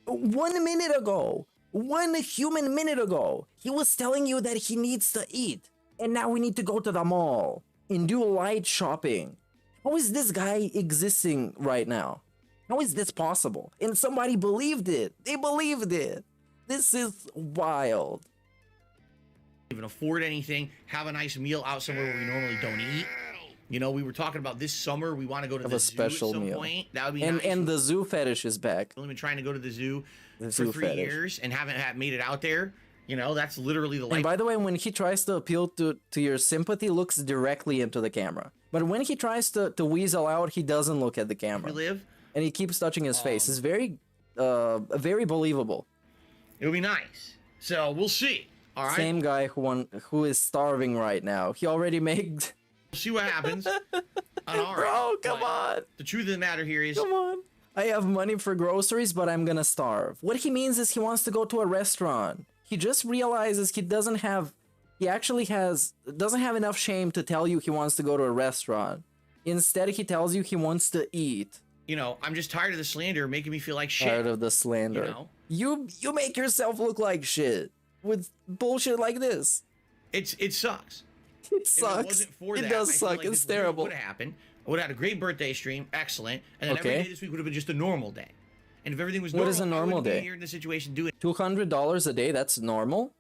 1 minute ago, 1 human minute ago, he was telling you that he needs to eat. And now we need to go to the mall and do light shopping. How is this guy existing right now? How is this possible? And somebody believed it. They believed it. This is wild. Even afford anything, have a nice meal out somewhere where we normally don't eat. We were talking about this summer. We want to go to the zoo at some point. That would be nice. And the zoo fetish is back. We've been trying to go to the zoo for 3 years and haven't made it out there. That's literally the life. And by the way, when he tries to appeal to your sympathy, looks directly into the camera. But when he tries to weasel out, he doesn't look at the camera. And he keeps touching his face. It's very believable. It would be nice. So we'll see. All right. Same guy who is starving right now. He already made. We'll see what happens. All right. Bro, come on. The truth of the matter here is. Come on. I have money for groceries, but I'm gonna starve. What he means is he wants to go to a restaurant. He just realizes he doesn't have enough shame to tell you he wants to go to a restaurant. Instead, he tells you he wants to eat. I'm just tired of the slander making me feel like shit. Tired of the slander. You make yourself look like shit with bullshit like this. It sucks. It sucks. It does suck. It's terrible. Would have happened, I would have had a great birthday stream, excellent, and then every day this week would have been just a normal day. And if everything was normal, what is a normal day? Here in this situation, doing $200 a day. That's normal.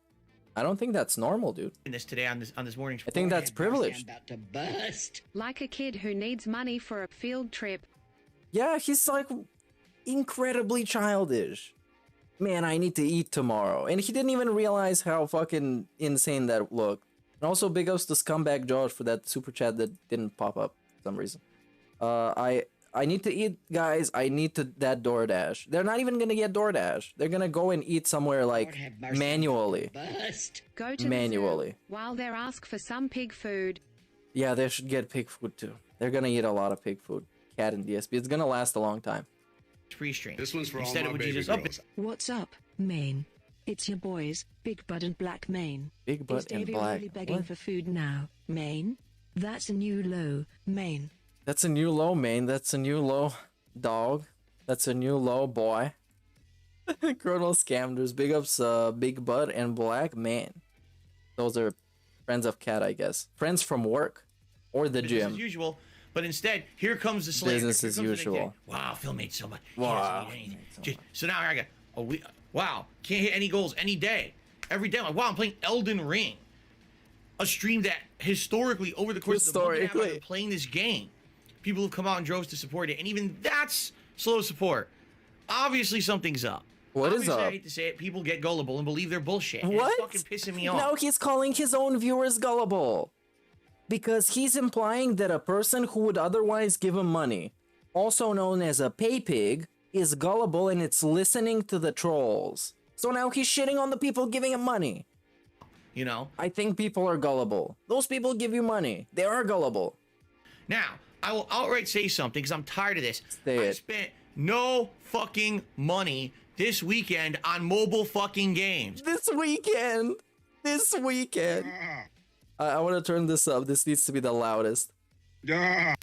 I don't think that's normal, dude. This today on this morning's. I think that's privileged. About to bust. Like a kid who needs money for a field trip. Yeah, he's like incredibly childish. Man, I need to eat tomorrow, and he didn't even realize how fucking insane that looked. And also, big ups to Scumbag George for that super chat that didn't pop up for some reason. I need to eat, guys. I need to that DoorDash. They're not even gonna get DoorDash. They're gonna go and eat somewhere like manually. Go to manually. The zoo while they're asked for some pig food. Yeah, they should get pig food too. They're gonna eat a lot of pig food. Cat and DSP. It's gonna last a long time. Free stream. This one's for Instead all my of baby girls. What's up, Maine? It's your boys, Big Bud and Black Maine. Big Bud Is Davey and Black. really begging for food now, Maine? That's a new low, Maine. That's a new low, man. That's a new low, dog. That's a new low, boy. Colonel Scamders. Big ups, Big Bud and Black Man. Those are friends of Cat, I guess. Friends from work or the gym. As usual. But instead, here comes the slander. Business as usual. Wow, Phil made so much. Wow. So now I got, wow, can't hit any goals any day. Every day, I'm like, wow, I'm playing Elden Ring. A stream that historically, over the course of the month and a half I've been playing this game, people have come out in droves to support it. And even that's slow support. Obviously, something's up. What is up? I hate to say it, people get gullible and believe they're bullshit. And What? it's fucking pissing me off. Now he's calling his own viewers gullible. Because he's implying that a person who would otherwise give him money, also known as a pay pig, is gullible and it's listening to the trolls. So now he's shitting on the people giving him money. You know? I think people are gullible. Those people give you money. They are gullible. Now, I will outright say something because I'm tired of this. Say I it. spent no fucking money this weekend on mobile fucking games. This weekend. I want to turn this up. This needs to be the loudest. Maine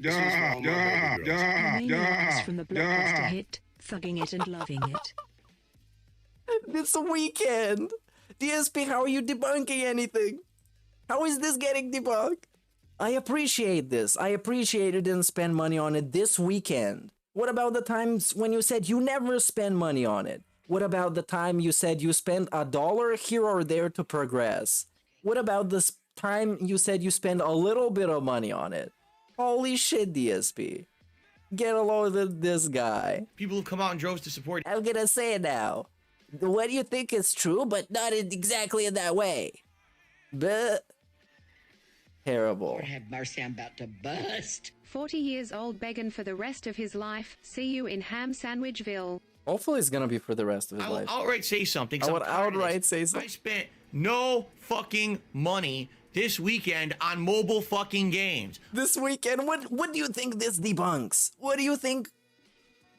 from the blockbuster hit, thugging it and loving it. This weekend. DSP, how are you debunking anything? How is this getting debunked? I appreciate this. I appreciate you didn't spend money on it this weekend. What about the times when you said you never spend money on it? What about the time you said you spent $1 here or there to progress? What about this time you said you spend a little bit of money on it? Holy shit, DSP. Get a load of this guy. People who come out in droves to support it. I'm gonna say it now. What do you think is true, but not exactly in that way? But terrible. Lord have mercy, I'm about to bust. 40 years old begging for the rest of his life. See you in Ham Sandwichville. Hopefully it's gonna be for the rest of his I will life. outright say something. 'Cause I I'm would tired of this. outright say something. I spent no fucking money this weekend on mobile fucking games. This weekend, what do you think this debunks? What do you think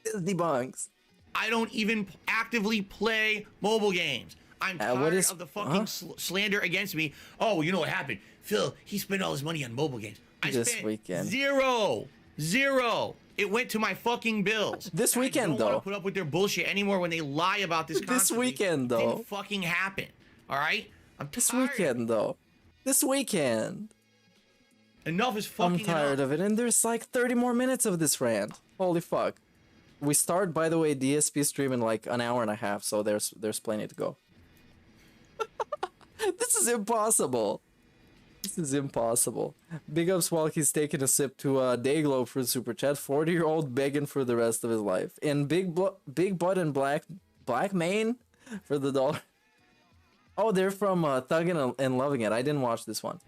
this debunks? I don't even actively play mobile games. I'm tired of the fucking slander against me. Oh, you know what happened? Phil, he spent all his money on mobile games. I spent zero. It went to my fucking bills. This weekend, I don't want to put up with their bullshit anymore when they lie about this constantly. This weekend, though. It didn't fucking happen. All right? I'm tired. This weekend, though. This weekend. Enough is fucking I'm tired enough. of it, and there's like 30 more minutes of this rant. Holy fuck. We start, by the way, DSP stream in like an hour and a half, so there's plenty to go. This is impossible. This is impossible. Big ups while he's taking a sip to Dayglow for the super chat. 40-year-old begging for the rest of his life. And Big Bud and Black Mane for the $1. Oh, they're from Thuggin' and Loving It. I didn't watch this one.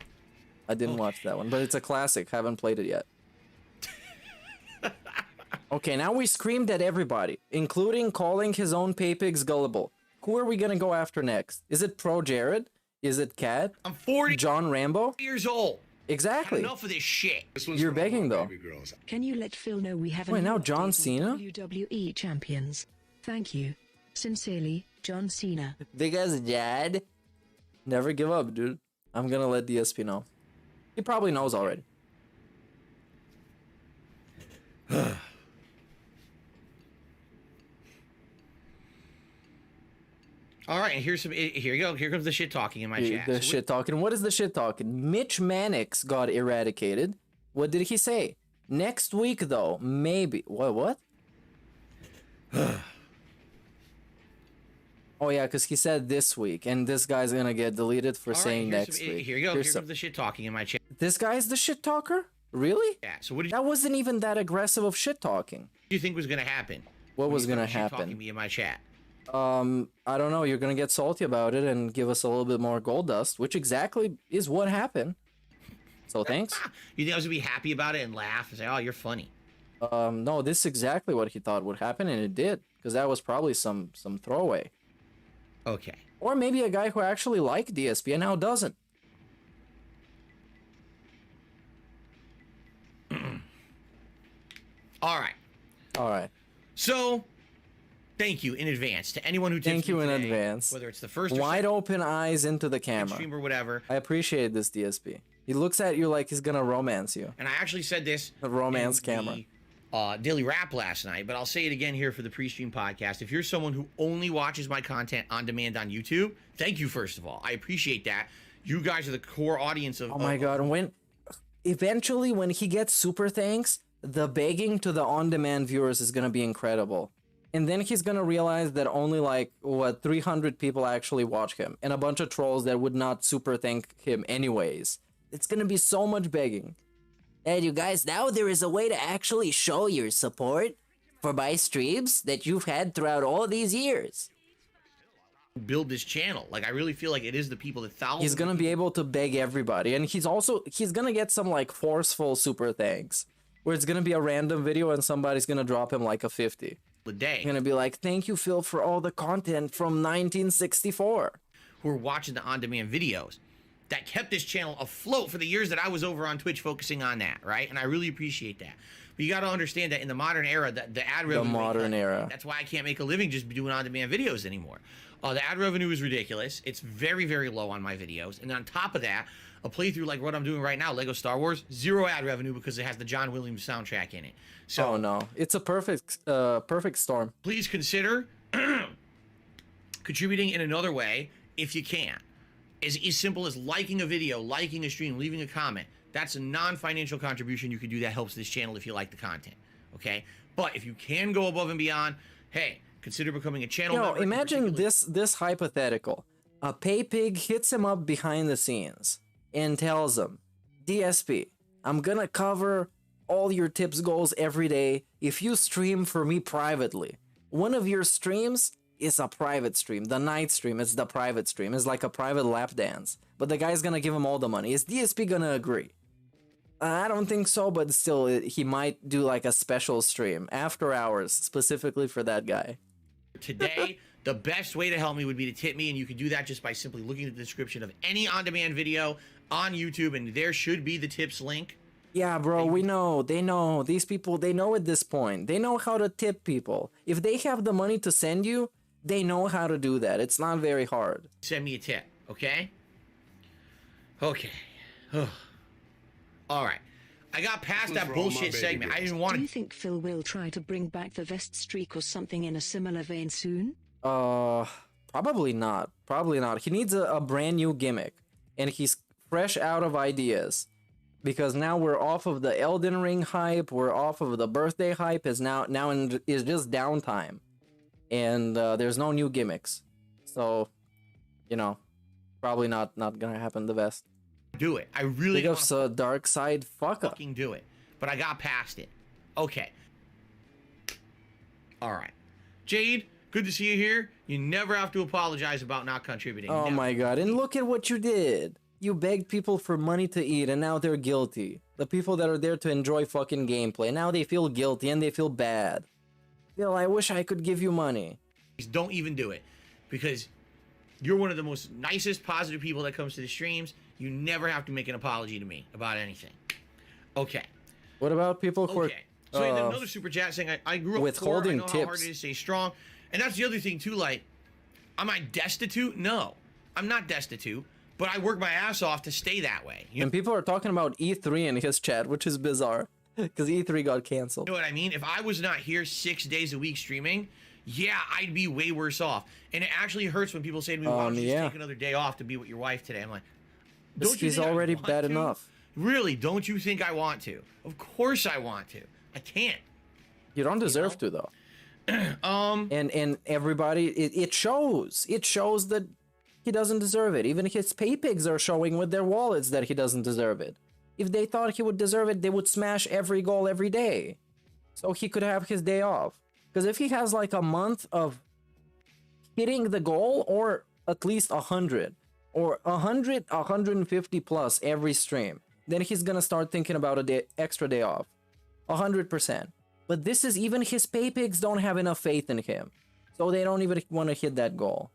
I didn't watch that one, but it's a classic. Haven't played it yet. Okay, now we screamed at everybody, including calling his own pay pigs gullible. Who are we gonna go after next? Is it Pro Jared? Is it Cat? I'm 40 John Rambo? years old. Exactly. Enough of this shit. You're begging though. Can you let Phil know we have Wait, now new John update on Cena? WWE champions? Thank you. Sincerely, John Cena. Big as Jad. Never give up, dude. I'm gonna let DSP know. He probably knows already. All right, here you go. Here comes the shit talking in my chat. The shit talking. What is the shit talking? Mitch Mannix got eradicated. What did he say? Next week, though, maybe. What? Oh, yeah, because he said this week, and this guy's gonna get deleted for saying next week. Here you go. Here's the shit talking in my chat. This guy's the shit talker? Really? Yeah, so what did you... That wasn't even that aggressive of shit talking. What do you think was gonna happen? What was gonna happen? Talking me in my chat. I don't know. You're gonna get salty about it and give us a little bit more gold dust, which exactly is what happened. So thanks. You think I was gonna be happy about it and laugh and say, "Oh, you're funny"? No, this is exactly what he thought would happen, and it did, because that was probably some throwaway. Okay. Or maybe a guy who actually liked DSP and now doesn't. All right. All right. So, thank you in advance to anyone who tips Thank you in today, advance. whether it's the first wide open eyes into the camera, stream or whatever. I appreciate this, DSP. He looks at you like he's gonna romance you. And I actually said this the romance in camera. The Daily Rap last night, but I'll say it again here for the pre-stream podcast. If you're someone who only watches my content on demand on YouTube, thank you first of all. I appreciate that. You guys are the core audience of. Oh my god! When eventually when he gets super thanks, the begging to the on-demand viewers is gonna be incredible. And then he's gonna realize that only like 300 people actually watch him, and a bunch of trolls that would not super thank him anyways. It's gonna be so much begging. And you guys, now there is a way to actually show your support for my streams that you've had throughout all these years. Build this channel. Like, I really feel like it is the people that thousands. He's gonna be able to beg everybody, and he's gonna get some like forceful super thanks, where it's gonna be a random video and somebody's gonna drop him like a 50. The day. He's gonna be like, "Thank you, Phil, for all the content from 1964." Who are watching the on-demand videos that kept this channel afloat for the years that I was over on Twitch focusing on that, right? And I really appreciate that. But you got to understand that in the modern era, the ad revenue... The modern era. That's why I can't make a living just doing on-demand videos anymore. The ad revenue is ridiculous. It's very, very low on my videos. And on top of that, a playthrough like what I'm doing right now, Lego Star Wars, 0 ad revenue because it has the John Williams soundtrack in it. So, oh no, it's a perfect storm. Please consider contributing in another way if you can. As simple as liking a video, liking a stream, leaving a comment. That's a non-financial contribution you can do that helps this channel if you like the content, okay? But if you can go above and beyond, hey, consider becoming a channel member. Imagine this hypothetical. A pay pig hits him up behind the scenes and tells him, "DSP, I'm gonna cover all your tips goals every day if you stream for me privately. One of your streams is a private stream. The night stream is the private stream. It's like a private lap dance. But the guy's gonna give him all the money. Is DSP gonna agree?" I don't think so, but still, he might do like a special stream after hours specifically for that guy. Today, the best way to help me would be to tip me, and you can do that just by simply looking at the description of any on-demand video on YouTube, and there should be the tips link. Yeah, bro, we know. They know. These people, they know at this point. They know how to tip people. If they have the money to send you, they know how to do that. It's not very hard. Send me a tip, okay? Okay. All right. I got past that bullshit segment. I didn't want to... Do you think Phil will try to bring back the vest streak or something in a similar vein soon? Probably not. Probably not. He needs a brand new gimmick. And he's fresh out of ideas. Because now we're off of the Elden Ring hype. We're off of the birthday hype. Is just downtime. And there's no new gimmicks. So, you know, probably not gonna happen the best. Do it. I really think of a dark side fucking do it. But I got past it. Okay. All right. Jade, good to see you here. You never have to apologize about not contributing. Oh never. My god. And look at what you did. You begged people for money to eat and now they're guilty. The people that are there to enjoy fucking gameplay. Now they feel guilty and they feel bad. Phil, I wish I could give you money. Don't even do it. Because you're one of the most nicest, positive people that comes to the streams. You never have to make an apology to me about anything. Okay. What about people who are... So another super chat saying, I grew up withholding poor, I know tips. how hard it is to stay strong. And that's the other thing too, like, am I destitute? No. I'm not destitute. But I work my ass off to stay that way. And people are talking about E3 in his chat, which is bizarre. Because E3 got canceled. You know what I mean? If I was not here 6 days a week streaming, yeah, I'd be way worse off. And it actually hurts when people say to me, why don't you just take another day off to be with your wife today? I'm like, He's already bad enough. Really, don't you think I want to? Of course I want to. I can't. You don't deserve to though. And everybody, it shows. It shows that he doesn't deserve it. Even his pay pigs are showing with their wallets that he doesn't deserve it. If they thought he would deserve it, they would smash every goal every day, so he could have his day off. Because if he has like a month of hitting the goal, or at least 100 or 100, 150 plus every stream, then he's gonna start thinking about a extra day off. 100%. But this is, even his pay pigs don't have enough faith in him, so they don't even want to hit that goal.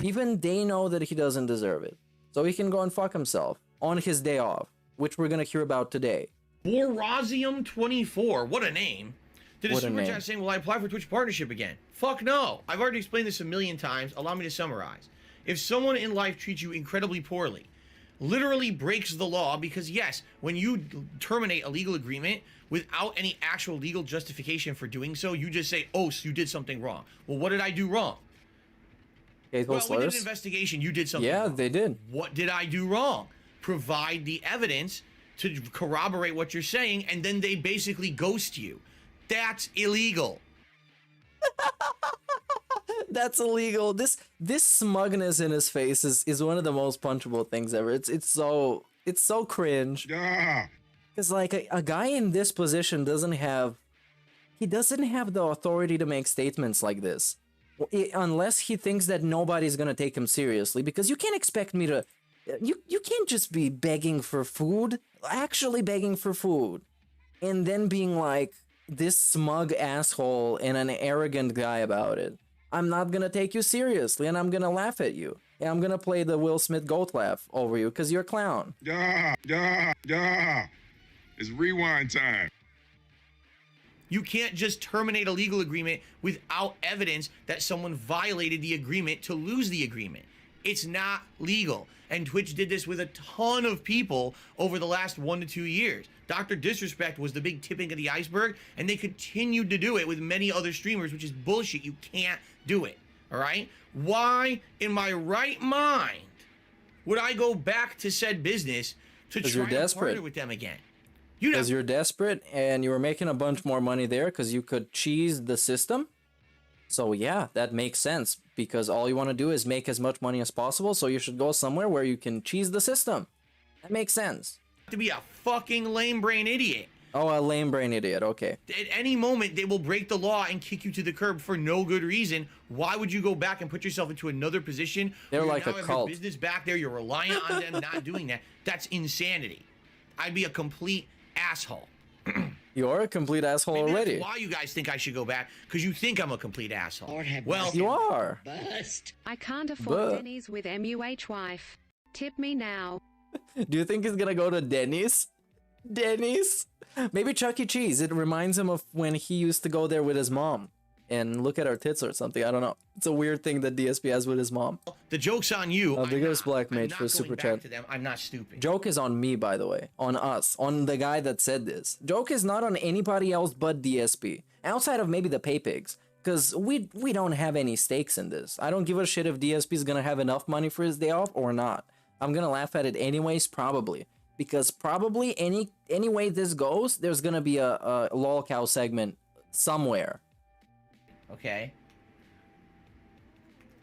Even they know that he doesn't deserve it, so he can go and fuck himself on his day off, which we're gonna hear about today. Borosium24, what a name. Did a super chat saying, will I apply for Twitch partnership again? Fuck no. I've already explained this a million times. Allow me to summarize. If someone in life treats you incredibly poorly, literally breaks the law, because yes, when you terminate a legal agreement without any actual legal justification for doing so, you just say, oh, so you did something wrong. Well, what did I do wrong? Well, we did an investigation. You did something wrong. They did. What did I do wrong? Provide the evidence to corroborate what you're saying, and then they basically ghost you. That's illegal. That's illegal. This smugness in his face is one of the most punchable things ever. It's so cringe. Yeah. Because like a guy in this position doesn't have the authority to make statements like this, unless he thinks that nobody's gonna take him seriously. Because you can't expect me to. You can't just be begging for food, actually begging for food, and then being like this smug asshole and an arrogant guy about it. I'm not gonna take you seriously, and I'm gonna laugh at you. And I'm gonna play the Will Smith goat laugh over you because you're a clown. Yeah. It's rewind time. You can't just terminate a legal agreement without evidence that someone violated the agreement to lose the agreement. It's not legal. And Twitch did this with a ton of people over the last 1 to 2 years. Dr. Disrespect was the big tipping of the iceberg, and they continued to do it with many other streamers, which is bullshit. You can't do it, all right? Why, in my right mind, would I go back to said business to try and partner with them again? Because you're desperate, and you were making a bunch more money there because you could cheese the system. So yeah, that makes sense, because all you want to do is make as much money as possible, so you should go somewhere where you can cheese the system. That makes sense. To be a fucking lame brain idiot. Oh, a lame brain idiot, okay. At any moment, they will break the law and kick you to the curb for no good reason. Why would you go back and put yourself into another position? They're where like you a now have cult. your business back there, you're reliant on them not doing that. That's insanity. I'd be a complete asshole. You're a complete asshole already. That's why you guys think I should go back, because you think I'm a complete asshole. Well, you are. I can't afford Denny's with MUH wife. Tip me now. Do you think he's gonna go to Denny's? Denny's? Maybe Chuck E. Cheese. It reminds him of when he used to go there with his mom and look at her tits or something. I don't know. It's a weird thing that DSP has with his mom. The joke's on you. Biggest black mage for super chat. I'm not stupid. Joke is on me, by the way. On us. On the guy that said this. Joke is not on anybody else but DSP. Outside of maybe the pay pigs. Because we don't have any stakes in this. I don't give a shit if DSP is gonna have enough money for his day off or not. I'm gonna laugh at it anyways, probably. Because probably any way this goes, there's gonna be a lol cow segment somewhere. Okay.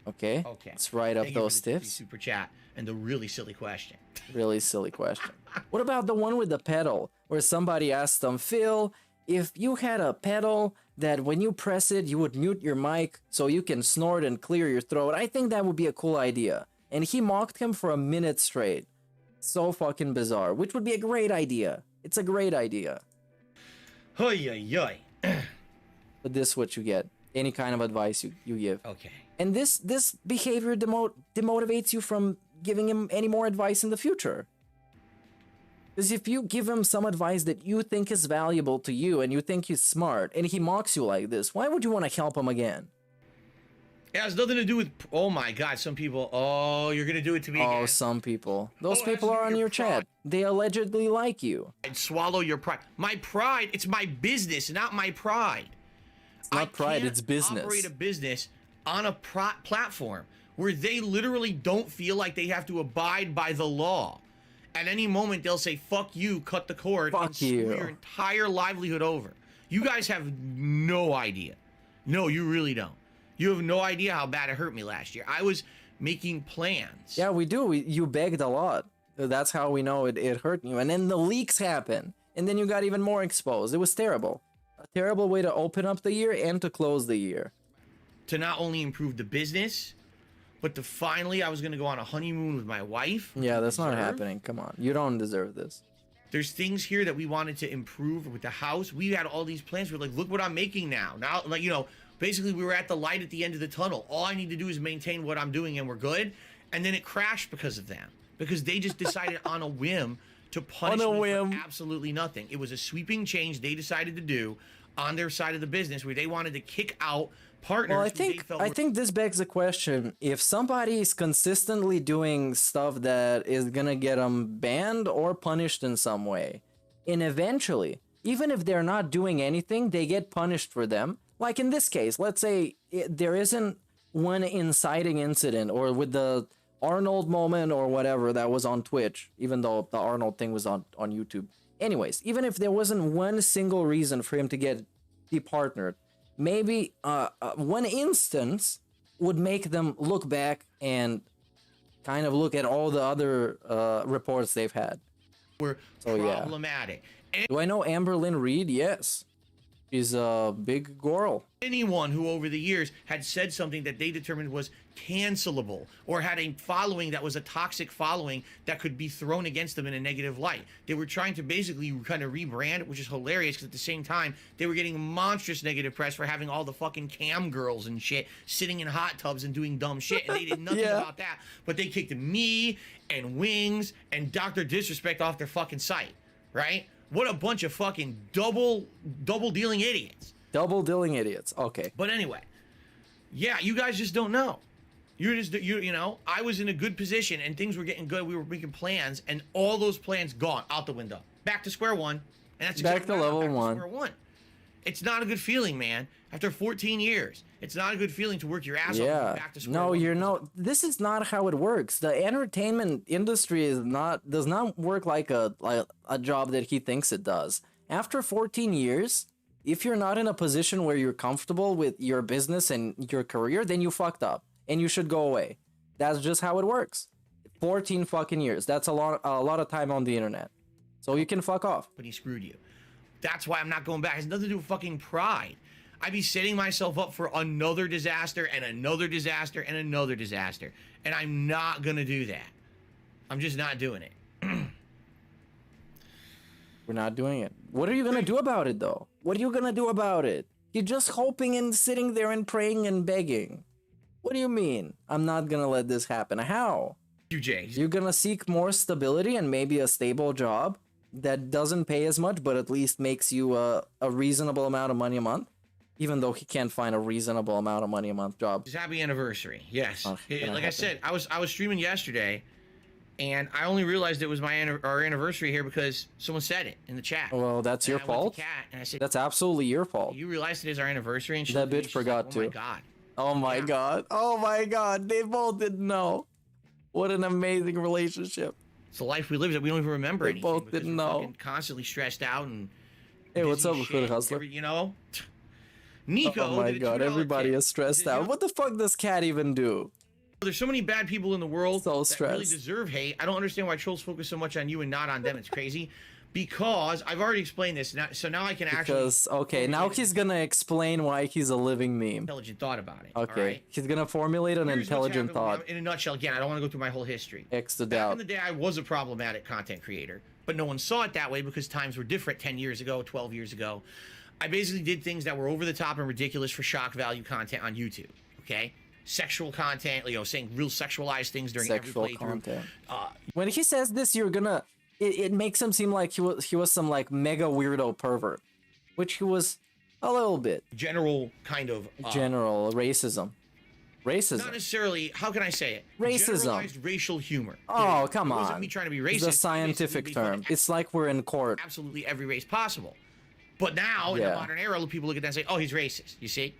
Let's write up those tips. Super chat and the really silly question. Really silly question. What about the one with the pedal, where somebody asked them, Phil, if you had a pedal that when you press it, you would mute your mic so you can snort and clear your throat? I think that would be a cool idea. And he mocked him for a minute straight. So fucking bizarre, which would be a great idea. It's a great idea. But this is what you get. Any kind of advice you give. Okay. And this behavior demotivates you from giving him any more advice in the future. Because if you give him some advice that you think is valuable to you and you think he's smart and he mocks you like this, why would you want to help him again? It has nothing to do with, oh my god, some people, oh, you're gonna do it to me again. Oh, some people. Those people are on your chat. They allegedly like you. And swallow your pride. My pride, it's my business, not my pride. It's not pride, it's business. Operate a business on a platform where they literally don't feel like they have to abide by the law. At any moment, they'll say, fuck you, cut the cord, and screw your entire livelihood over. You guys have no idea. No, you really don't. You have no idea how bad it hurt me last year. I was making plans. Yeah, we do. You begged a lot. That's how we know it hurt you. And then the leaks happen. And then you got even more exposed. It was terrible. A terrible way to open up the year and to close the year. To not only improve the business, but to finally, I was going to go on a honeymoon with my wife. Yeah, that's not happening. Come on. You don't deserve this. There's things here that we wanted to improve with the house. We had all these plans. We're like, look what I'm making now. Now, like, you know, basically we were at the light at the end of the tunnel. All I need to do is maintain what I'm doing and we're good. And then it crashed because of them. Because they just decided on a whim to punish me for absolutely nothing. It was a sweeping change they decided to do on their side of the business where they wanted to kick out partners. Well, I think this begs the question: if somebody is consistently doing stuff that is gonna get them banned or punished in some way, and eventually, even if they're not doing anything, they get punished for them. Like in this case, let's say there isn't one inciting incident, or with the Arnold moment or whatever that was on Twitch, even though the Arnold thing was on YouTube. Anyways, even if there wasn't one single reason for him to get departnered, maybe one instance would make them look back and kind of look at all the other reports they've had. Were problematic. Yeah. Do I know Amber Lynn Reed? Yes. She's a big girl. Anyone who over the years had said something that they determined was cancelable or had a following that was a toxic following that could be thrown against them in a negative light. They were trying to basically kind of rebrand, which is hilarious because at the same time, they were getting monstrous negative press for having all the fucking cam girls and shit sitting in hot tubs and doing dumb shit. And they did nothing about that. But they kicked me and Wings and Dr. Disrespect off their fucking site, right? What a bunch of fucking double dealing idiots. Double dealing idiots. Okay. But anyway, yeah, you guys just don't know. You know, I was in a good position and things were getting good. We were making plans and all those plans gone out the window. Back to square one. And that's back to level back one. To square one. It's not a good feeling, man. After 14 years, it's not a good feeling to work your ass off and back to square one. No, you're no. This is not how it works. The entertainment industry does not work like a job that he thinks it does. After 14 years, if you're not in a position where you're comfortable with your business and your career, then you fucked up and you should go away. That's just how it works. 14 fucking years. That's a lot of time on the internet. So you can fuck off. But he screwed you. That's why I'm not going back. It has nothing to do with fucking pride. I'd be setting myself up for another disaster and another disaster and another disaster. And I'm not going to do that. I'm just not doing it. We're not doing it. What are you going to do about it, though? What are you going to do about it? You're just hoping and sitting there and praying and begging. What do you mean? I'm not going to let this happen. How? You're going to seek more stability and maybe a stable job that doesn't pay as much, but at least makes you a reasonable amount of money a month? Even though he can't find a reasonable amount of money a month job. Happy anniversary. Yes. Like I said, I was streaming yesterday, and I only realized it was our anniversary here because someone said it in the chat. Well, that's your fault. Kat, and I said, that's absolutely your fault. You realized it is our anniversary, and that bitch forgot to. Oh my god. Oh my god. Oh my god. They both didn't know. What an amazing relationship. It's the life we live that we don't even remember anything. They both didn't know. Constantly stressed out and. Hey, what's up, Hood Hustler? You know. Nico. Oh my god, everybody is stressed out. What the fuck does Cat even do? There's so many bad people in the world that really deserve hate. I don't understand why trolls focus so much on you and not on them. It's crazy. Because I've already explained this, so now I can actually. Okay, now he's gonna explain why he's a living meme. Intelligent thought about it. Okay, right? He's gonna formulate an intelligent thought. In a nutshell, again, I don't want to go through my whole history. X the Back doubt. in the day, I was a problematic content creator, but no one saw it that way because times were different 10 years ago, 12 years ago. I basically did things that were over the top and ridiculous for shock value content on YouTube. Okay, sexual content, you know, saying real sexualized things during every playthrough. Content. When he says this, you're gonna. It makes him seem like he was some like mega weirdo pervert, which he was a little bit. General kind of general racism. Not necessarily. How can I say it? Racism. Generalized racial humor. Oh, come on. It wasn't me trying to be racist. It's a scientific term. It's like we're in court. Absolutely every race possible. But now, in the modern era, people look at that and say, oh, he's racist, you see?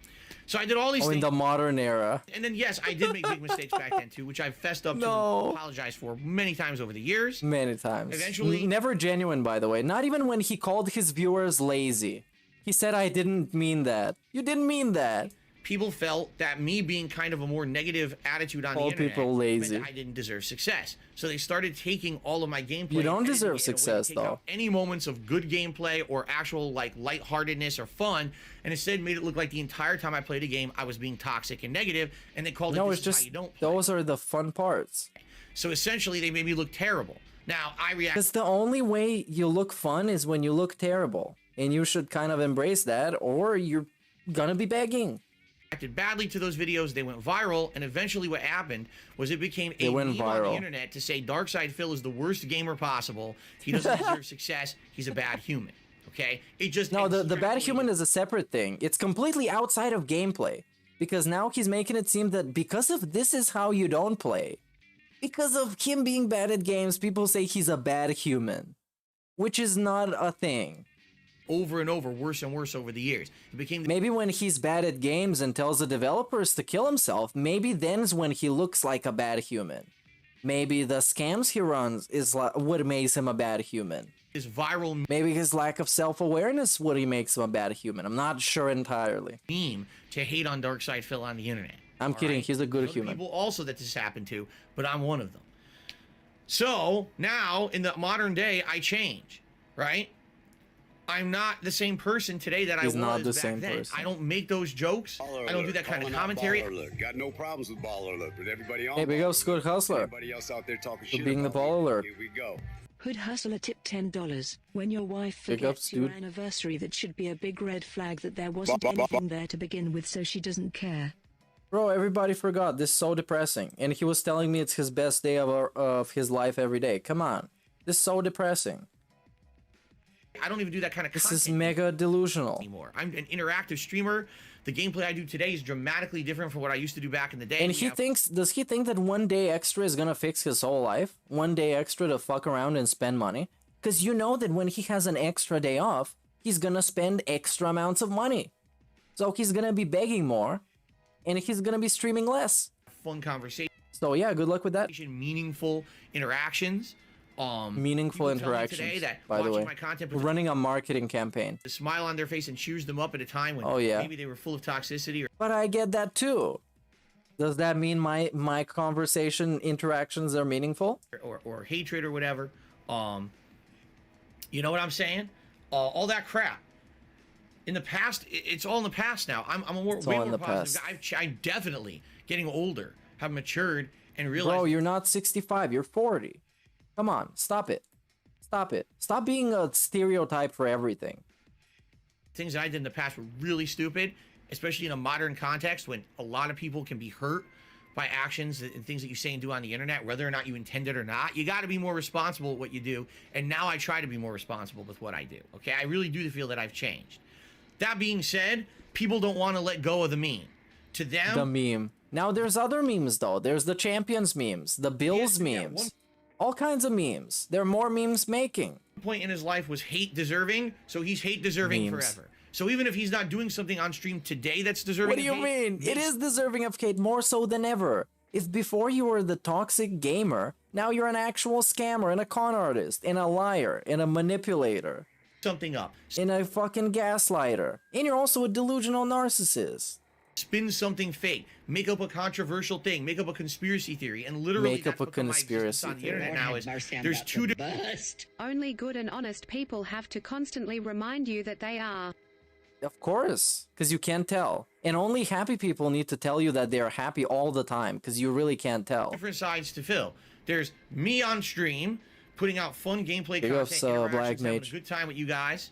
So I did all these in things. the modern era. And then, yes, I did make big mistakes back then, too, which I've fessed up to and apologized for many times over the years. Many times. Eventually. Never genuine, by the way. Not even when he called his viewers lazy. He said, I didn't mean that. You didn't mean that. People felt that me being kind of a more negative attitude on the internet people lazy. meant I didn't deserve success. So they started taking all of my gameplay. You don't and deserve editing it in a way to success, take though. out any moments of good gameplay or actual like lightheartedness or fun, and instead made it look like the entire time I played a game I was being toxic and negative, and they called it No, this it's is just how you don't play. those are the fun parts. So essentially, they made me look terrible. Now I react. Because the only way you look fun is when you look terrible, and you should kind of embrace that, or you're gonna be begging. Reacted badly to those videos. They went viral, and eventually what happened was it became a went meme on the viral. internet to say Darkside Phil is the worst gamer possible. He doesn't deserve success. He's a bad human. Okay? It just No, the bad extrapolated. human is a separate thing. It's completely outside of gameplay. Because now he's making it seem that because of this is how you don't play, because of him being bad at games, people say he's a bad human. Which is not a thing. Over and over, worse and worse over the years. It became Maybe when he's bad at games and tells the developers to kill himself, maybe then's when he looks like a bad human. Maybe the scams he runs is what makes him a bad human. this viral Maybe his lack of self-awareness what he makes him a bad human. I'm not sure entirely. meme to hate on Darkside Phil on the internet. I'm All kidding, right? he's a good There's other human. people also that this happened to, but I'm one of them. So now in the modern day, I change, right? I'm not the same person today that He's I was not the back same then. person. I don't make those jokes. Baller I don't do alert, that kind of calling out commentary. Baller alert. Got no problems with baller alert, but everybody on Hey, big Baller up Squid Alert. Hustler. Everybody else out there talking shit being the about baller me. alert. Here we go. Hood Hustler tip $10. When your wife Big forgets ups, your dude. anniversary, that should be a big red flag that there wasn't anything there to begin with, so she doesn't care. Bro, everybody forgot. This is so depressing. And he was telling me it's his best day of his life every day. Come on. This is so depressing. I don't even do that kind of This content is mega delusional. anymore. I'm an interactive streamer. The gameplay I do today is dramatically different from what I used to do back in the day. And We he have- thinks, does he think that one day extra is gonna fix his whole life? One day extra to fuck around and spend money? Because you know that when he has an extra day off, he's gonna spend extra amounts of money. So he's gonna be begging more, and he's gonna be streaming less. fun conversation, So yeah, good luck with that. meaningful interactions. Meaningful people tell me interactions, today that by the watching way. my content We're running a marketing campaign. a smile on their face and cheers them up at a time when Oh, yeah. maybe they were full of toxicity But I get that too. Does that mean my conversation interactions are meaningful? or hatred or whatever. You know what I'm saying? All that crap. In the past, it's all in the past now. I'm a more, It's way all in more the positive past. guy. I'm definitely getting older, have matured, and realized Bro, you're not 65, you're 40. Come on, stop it. Stop it. Stop being a stereotype for everything. things that I did in the past were really stupid, especially in a modern context when a lot of people can be hurt by actions and things that you say and do on the internet, whether or not you intend it or not. You got to be more responsible at what you do. And now I try to be more responsible with what I do. Okay, I really do feel that I've changed. That being said, people don't want to let go of the meme. To them, The meme. Now there's other memes though. There's the Champions memes, the Bills Yeah, memes. one- All kinds of memes. There are more memes making. point in his life was hate deserving, so he's hate deserving Memes. forever. So even if he's not doing something on stream today that's deserving, What do you of hate, mean? It is deserving of hate more so than ever. If before you were the toxic gamer, now you're an actual scammer and a con artist and a liar and a manipulator something up, and a fucking gaslighter. And you're also a delusional narcissist. spin something fake, make up a controversial thing, make up a conspiracy theory, and literally Make up that's a become my existence conspiracy on the theory. internet now. Is there's two different Only good and honest people have to constantly remind you that they are. Of course, because you can't tell. And only happy people need to tell you that they're happy all the time, because you really can't tell. sides to Phil. There's me on stream putting out fun gameplay Big content, ups, interactions, Black having a Mage. good time with you guys,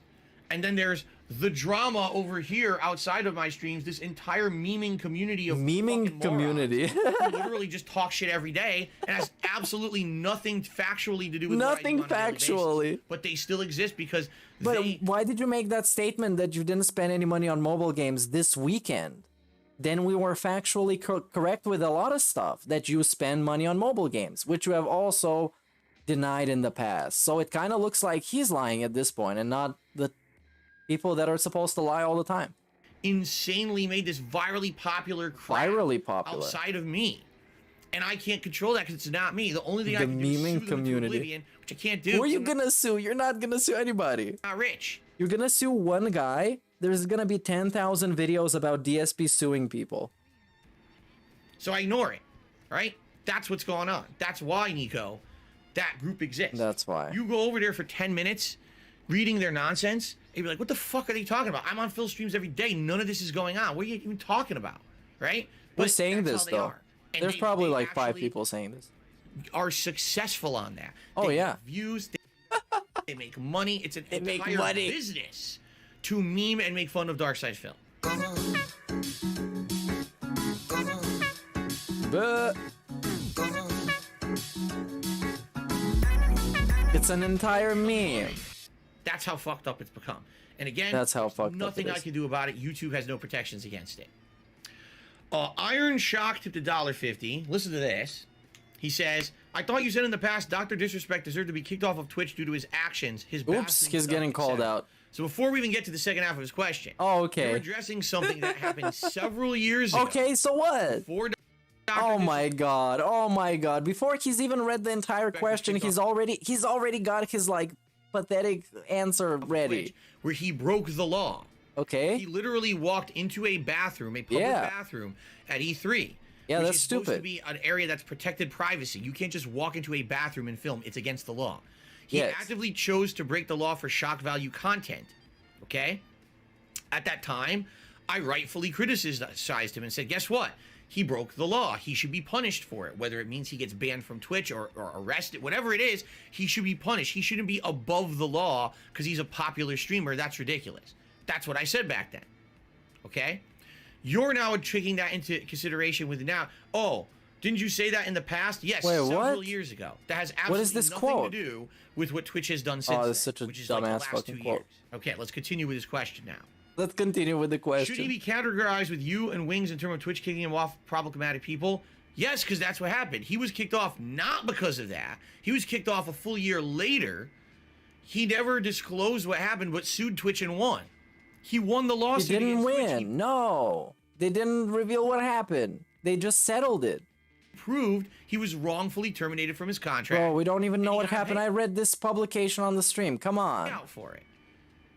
and then there's the drama over here outside of my streams. This entire memeing community of Memeing fucking morons community. who literally just talk shit every day and has absolutely nothing factually to do with Nothing what I do on a daily basis. factually. But they still exist because But they why did you make that statement that you didn't spend any money on mobile games this weekend? Then we were factually correct with a lot of stuff that you spend money on mobile games, which you have also denied in the past. So it kind of looks like he's lying at this point and not the people that are supposed to lie all the time. insanely made this virally popular crap outside of me. And I can't control that because it's not me. The only thing I can do is sue them into oblivion, which I can't do. Who are you gonna sue? You're not gonna sue anybody. Not rich. You're gonna sue one guy. There's gonna be 10,000 videos about DSP suing people. So I ignore it, right? That's what's going on. That's why, Nico, that group exists. That's why. You go over there for 10 minutes reading their nonsense, and you'd be like, what the fuck are they talking about? I'm on Phil streams every day. None of this is going on. What are you even talking about, right? We're saying this, though. There's probably like 5 people saying this. Are successful on that. Oh, they yeah. Make views. They make money. It's an entire business to meme and make fun of Darkside Phil. But it's an entire meme. That's how fucked up it's become. And again, that's how fucked up nothing I can do about it. YouTube has no protections against it. Iron Shock tipped $1.50. Listen to this. He says, I thought you said in the past Dr. Disrespect deserved to be kicked off of Twitch due to his actions. Oops, he's getting called out. So before we even get to the second half of his question. Oh, okay. You're addressing something that happened several years ago. Okay, so what? Before oh my god. Oh my god. Before he's even read the entire question, he's already got his like pathetic answer ready. Where he broke the law. Okay. He literally walked into a bathroom, a public bathroom at E3. Yeah, which that's is stupid. Supposed to be an area that's protected privacy. You can't just walk into a bathroom and film. It's against the law. He actively chose to break the law for shock value content. Okay? At that time, I rightfully criticized him and said, guess what? He broke the law. He should be punished for it. Whether it means he gets banned from Twitch or arrested, whatever it is, he should be punished. He shouldn't be above the law because he's a popular streamer. That's ridiculous. That's what I said back then. Okay? You're now taking that into consideration with now. Oh, didn't you say that in the past? Yes, several years ago. That has absolutely nothing to do with what Twitch has done since. Oh, that's such a dumbass fucking quote. Okay, let's continue with this question now. Let's continue with the question. Should he be categorized with you and Wings in terms of Twitch kicking him off problematic people? Yes, because that's what happened. He was kicked off not because of that. He was kicked off a full year later. He never disclosed what happened, but sued Twitch and won. He won the lawsuit. He didn't win. No. They didn't reveal what happened. They just settled it. Proved he was wrongfully terminated from his contract. Bro, we don't even know what happened. I read this publication on the stream. Come on. Out for it.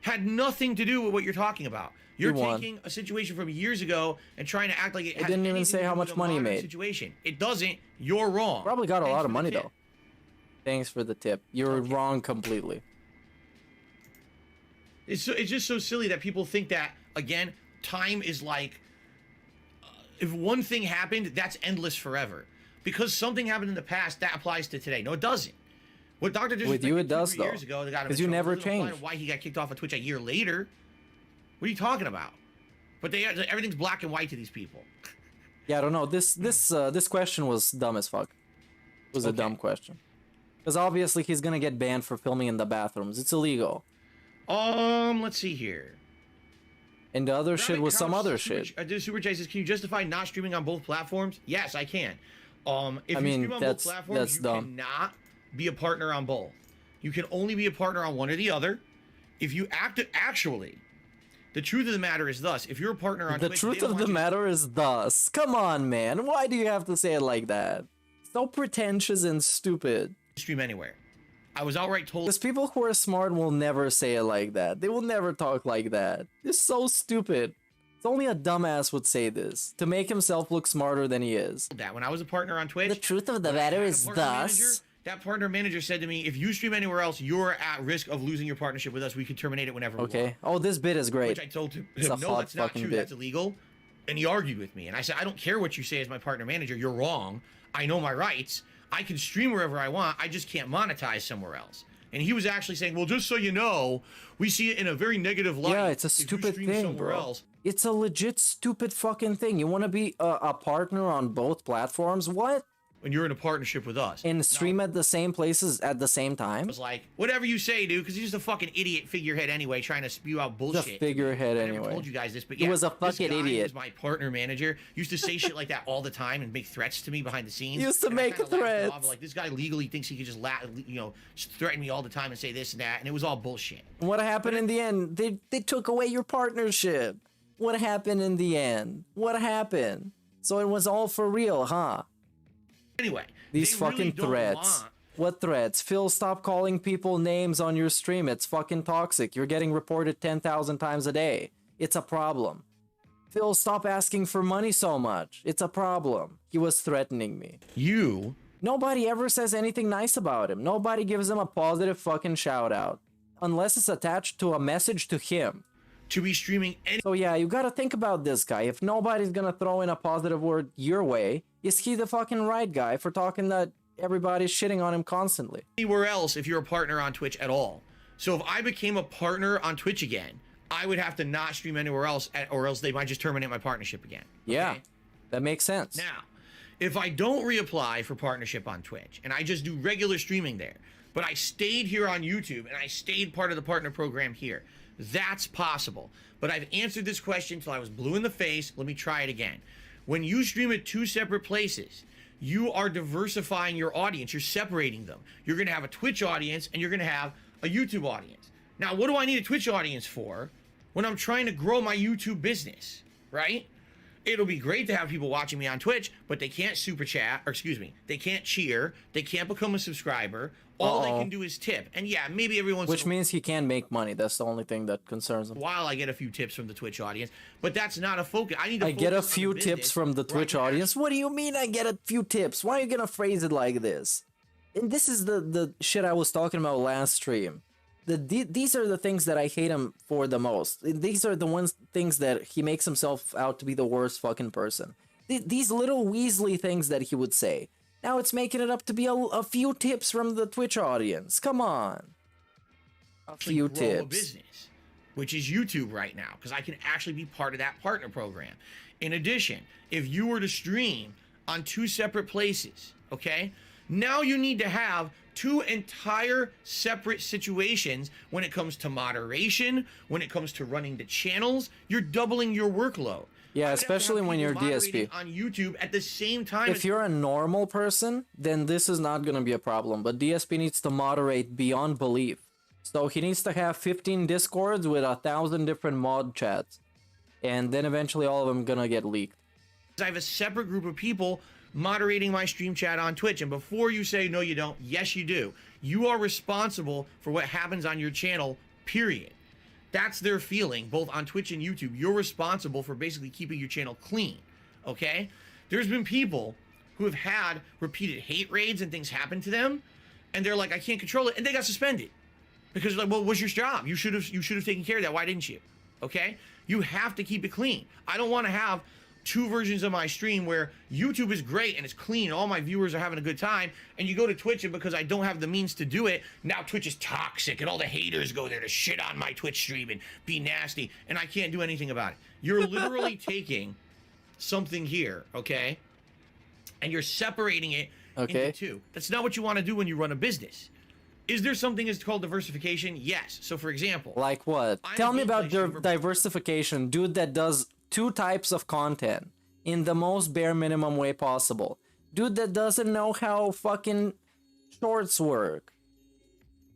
Had nothing to do with what you're talking about. You're taking a situation from years ago and trying to act like it didn't even say how much money he made. Situation. It doesn't. You're wrong. Probably got a lot of money though. Thanks for the tip. You're wrong completely. It's just so silly that people think that, again, time is like, if one thing happened, that's endless forever. Because something happened in the past, that applies to today. No, it doesn't. What Dr. Disrespect with you, it does, though. Years ago, because you never changed. Why he got kicked off of Twitch a year later? What are you talking about? But everything's black and white to these people. Yeah, I don't know. This question was dumb as fuck. It was a dumb question. Because obviously he's gonna get banned for filming in the bathrooms. It's illegal. Let's see here. And the other shit was some other shit. Super Chat says, can you justify not streaming on both platforms? Yes, I can. If you stream on both platforms, you cannot be a partner on both. You can only be a partner on one or the other. If you actually, the truth of the matter is thus, if you're a partner on Twitch... The truth of the matter is thus. Come on, man. Why do you have to say it like that? So pretentious and stupid. Stream anywhere. I was outright told... Because people who are smart will never say it like that. They will never talk like that. It's so stupid. It's only a dumbass would say this to make himself look smarter than he is. That when I was a partner on Twitch... The truth of the matter is thus... That partner manager said to me, if you stream anywhere else, you're at risk of losing your partnership with us. We could terminate it whenever we want. Oh, this bit is great. Which I told him, no, that's not true. That's illegal. And he argued with me. And I said, I don't care what you say as my partner manager. You're wrong. I know my rights. I can stream wherever I want. I just can't monetize somewhere else. And he was actually saying, well, just so you know, we see it in a very negative light. Yeah, it's a stupid thing, bro. It's a legit stupid fucking thing. You want to be a partner on both platforms? What? When you're in a partnership with us. And stream at the same places at the same time? I was like, whatever you say, dude, because he's just a fucking idiot figurehead anyway, trying to spew out bullshit. He's a figurehead anyway. I told you guys this, but yeah. He was a fucking idiot. Was my partner manager. Used to say shit like that all the time and make threats to me behind the scenes. He used to make threats. Like, this guy legally thinks he could just, just threaten me all the time and say this and that, and it was all bullshit. What happened in the end? They took away your partnership. What happened in the end? What happened? So it was all for real, huh? Anyway, these they fucking really don't threats. want- What threats? Phil, stop calling people names on your stream. It's fucking toxic. You're getting reported 10,000 times a day. It's a problem. Phil, stop asking for money so much. It's a problem. He was threatening me. You. Nobody ever says anything nice about him. Nobody gives him a positive fucking shout out. Unless it's attached to a message to him. To be streaming any. So yeah, you gotta think about this guy. If nobody's gonna throw in a positive word your way, is he the fucking right guy for talking that everybody's shitting on him constantly? Anywhere else if you're a partner on Twitch at all. So if I became a partner on Twitch again, I would have to not stream anywhere else, or else they might just terminate my partnership again. Okay? Yeah, that makes sense. Now, if I don't reapply for partnership on Twitch and I just do regular streaming there, but I stayed here on YouTube and I stayed part of the partner program here, that's possible. But I've answered this question till I was blue in the face. Let me try it again. When you stream at two separate places, you are diversifying your audience. You're separating them. You're going to have a Twitch audience and you're going to have a YouTube audience. Now, what do I need a Twitch audience for when I'm trying to grow my YouTube business, right? It'll be great to have people watching me on Twitch, but they can't super chat, or excuse me, they can't cheer, they can't become a subscriber. All they can do is tip. And yeah, maybe every once Which means he can make money. That's the only thing that concerns him. while I get a few tips from the Twitch audience, but that's not a focus. I need to I get a focus on few the tips business from the where I Twitch can audience. What do you mean I get a few tips? Why are you gonna phrase it like this? And this is the shit I was talking about last stream. These are the things that I hate him for the most. These are the things that he makes himself out to be the worst fucking person. These little Weasley things that he would say. Now it's making it up to be a few tips from the Twitch audience. Come on. A few grow a tips. business, which is YouTube right now, because I can actually be part of that partner program. In addition, if you were to stream on two separate places, okay, now you need to have two entire separate situations when it comes to moderation, when it comes to running the channels. You're doubling your workload. Yeah, especially when you're People DSP. moderating on YouTube at the same time. If you're a normal person, then this is not going to be a problem. But DSP needs to moderate beyond belief. So he needs to have 15 Discords with 1,000 different mod chats. And then eventually all of them going to get leaked. I have a separate group of people moderating my stream chat on Twitch. And before you say, no, you don't, yes, you do. You are responsible for what happens on your channel, period. That's their feeling, both on Twitch and YouTube. You're responsible for basically keeping your channel clean, okay? There's been people who have had repeated hate raids and things happen to them, and they're like, I can't control it, and they got suspended. Because they're like, well, what's your job? You should have taken care of that. Why didn't you? Okay? You have to keep it clean. I don't want to have two versions of my stream where YouTube is great and it's clean, all my viewers are having a good time, and you go to Twitch and because I don't have the means to do it, now Twitch is toxic and all the haters go there to shit on my Twitch stream and be nasty, and I can't do anything about it. You're literally taking something here, okay, and you're separating it into two. That's not what you want to do when you run a business. Is there something that's called diversification? Yes. So for example, like what? Tell me about diversification, dude that does two types of content in the most bare minimum way possible. Dude that doesn't know how fucking shorts work.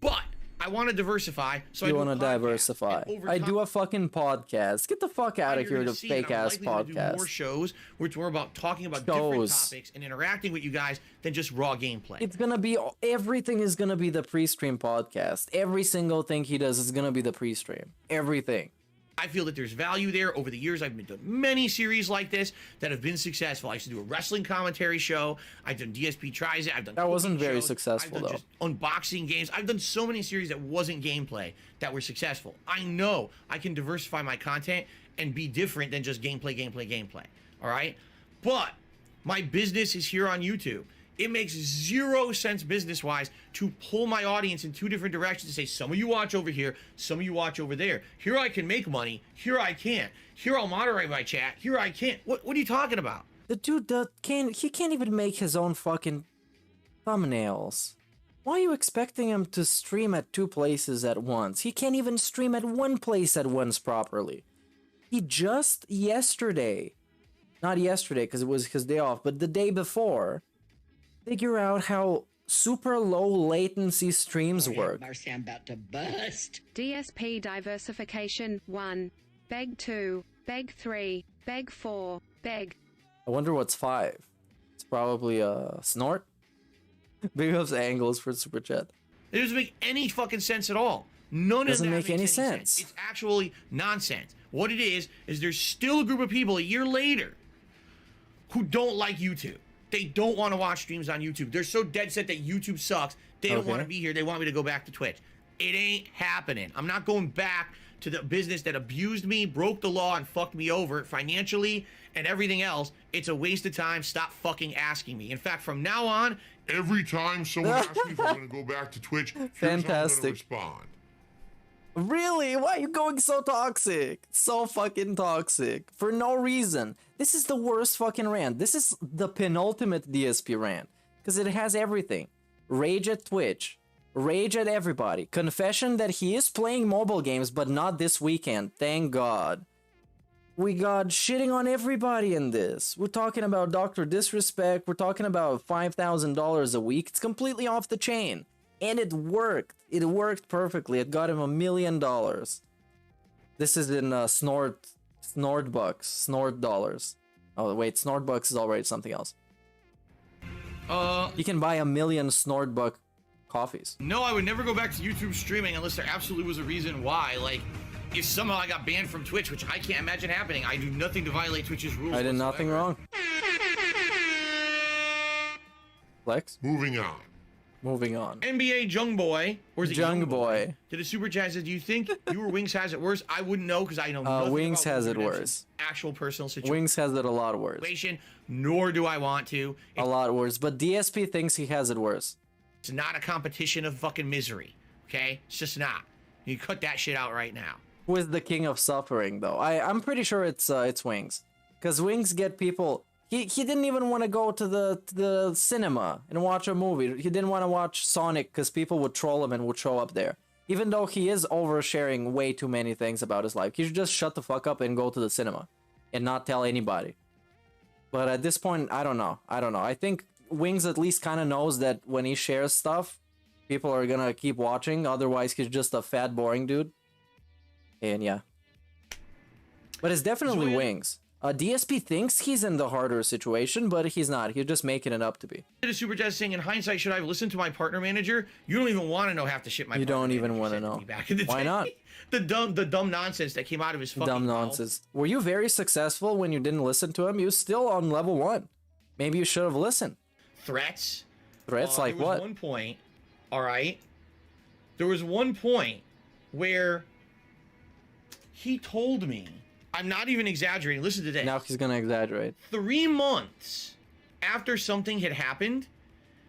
But I want to diversify, so you want to diversify. I do a fucking podcast. Get the fuck out of here, the fake ass podcast. Do more shows which were about talking about different topics and interacting with you guys than just raw gameplay. It's gonna be everything is gonna be the pre-stream podcast. Every single thing he does is gonna be the pre-stream. Everything. I feel that there's value there. Over the years, I've been doing many series like this that have been successful. I used to do a wrestling commentary show. I've done DSP Tries It. I've done that wasn't very shows. successful I've done though. Just unboxing games. I've done so many series that wasn't gameplay that were successful. I know I can diversify my content and be different than just gameplay. All right, but my business is here on YouTube. It makes zero sense business-wise to pull my audience in two different directions and say, some of you watch over here, some of you watch over there. Here I can make money, here I can't. Here I'll moderate my chat, here I can't. What are you talking about? The dude that he can't even make his own fucking thumbnails. Why are you expecting him to stream at two places at once? He can't even stream at one place at once properly. He just yesterday, not yesterday because it was his day off, but the day before, figure out how super low latency streams work. DSP diversification 1. Beg 2. Beg 3, Beg 4, Beg. I wonder what's 5. It's probably a snort. Big ups Angles for super chat. It doesn't make any fucking sense at all. None Doesn't of that make makes any sense. It's actually nonsense. What it is there's still a group of people a year later who don't like YouTube. They don't want to watch streams on YouTube. They're so dead set that YouTube sucks. They don't want to be here. They want me to go back to Twitch. It ain't happening. I'm not going back to the business that abused me, broke the law, and fucked me over financially and everything else. It's a waste of time. Stop fucking asking me. In fact, from now on, every time someone asks me if I'm going to go back to Twitch, here's how I'm going to respond. Really? Why are you going so toxic? So fucking toxic. For no reason. This is the worst fucking rant. This is the penultimate DSP rant. Because it has everything. Rage at Twitch. Rage at everybody. Confession that he is playing mobile games, but not this weekend. Thank God. We got shitting on everybody in this. We're talking about Dr. Disrespect. We're talking about $5,000 a week. It's completely off the chain. And it worked. It worked perfectly. It got him $1 million. This is in snort bucks, snort dollars. Oh wait, snort bucks is already something else. You can buy 1 million snort buck coffees. No, I would never go back to YouTube streaming unless there absolutely was a reason why. Like, if somehow I got banned from Twitch, which I can't imagine happening. I do nothing to violate Twitch's rules. I did nothing wrong. Flex. Moving on. Moving on. NBA Jung Boy, or is it Jung Boy? Did a super chat says, do you think you or Wings has it worse? I wouldn't know because I know nothing Wings about has Wings it worse. Actual personal situation. Wings has it a lot worse. Nor do I want to. A lot worse. But DSP thinks he has it worse. It's not a competition of fucking misery. Okay? It's just not. You cut that shit out right now. Who is the king of suffering, though? I'm pretty sure it's Wings. Because Wings get people... He didn't even want to go to the cinema and watch a movie. He didn't want to watch Sonic because people would troll him and would show up there. Even though he is oversharing way too many things about his life. He should just shut the fuck up and go to the cinema. And not tell anybody. But at this point, I don't know. I think Wings at least kind of knows that when he shares stuff, people are gonna keep watching. Otherwise, he's just a fat, boring dude. And yeah. But it's definitely Wings. DSP thinks he's in the harder situation, but he's not. He's just making it up to be. Did a super chat saying, in hindsight, should I have listened to my partner manager? You don't even want to know half the shit my You partner don't even manager want to said know. me back in the Why day. not? The dumb nonsense that came out of his fucking Dumb mouth. nonsense. Were you very successful when you didn't listen to him? You was still on level 1. Maybe you should have listened. Threats. Threats like there was what? one point, all right? There was one point where he told me, I'm not even exaggerating, listen to this. Now he's gonna exaggerate. 3 months after something had happened,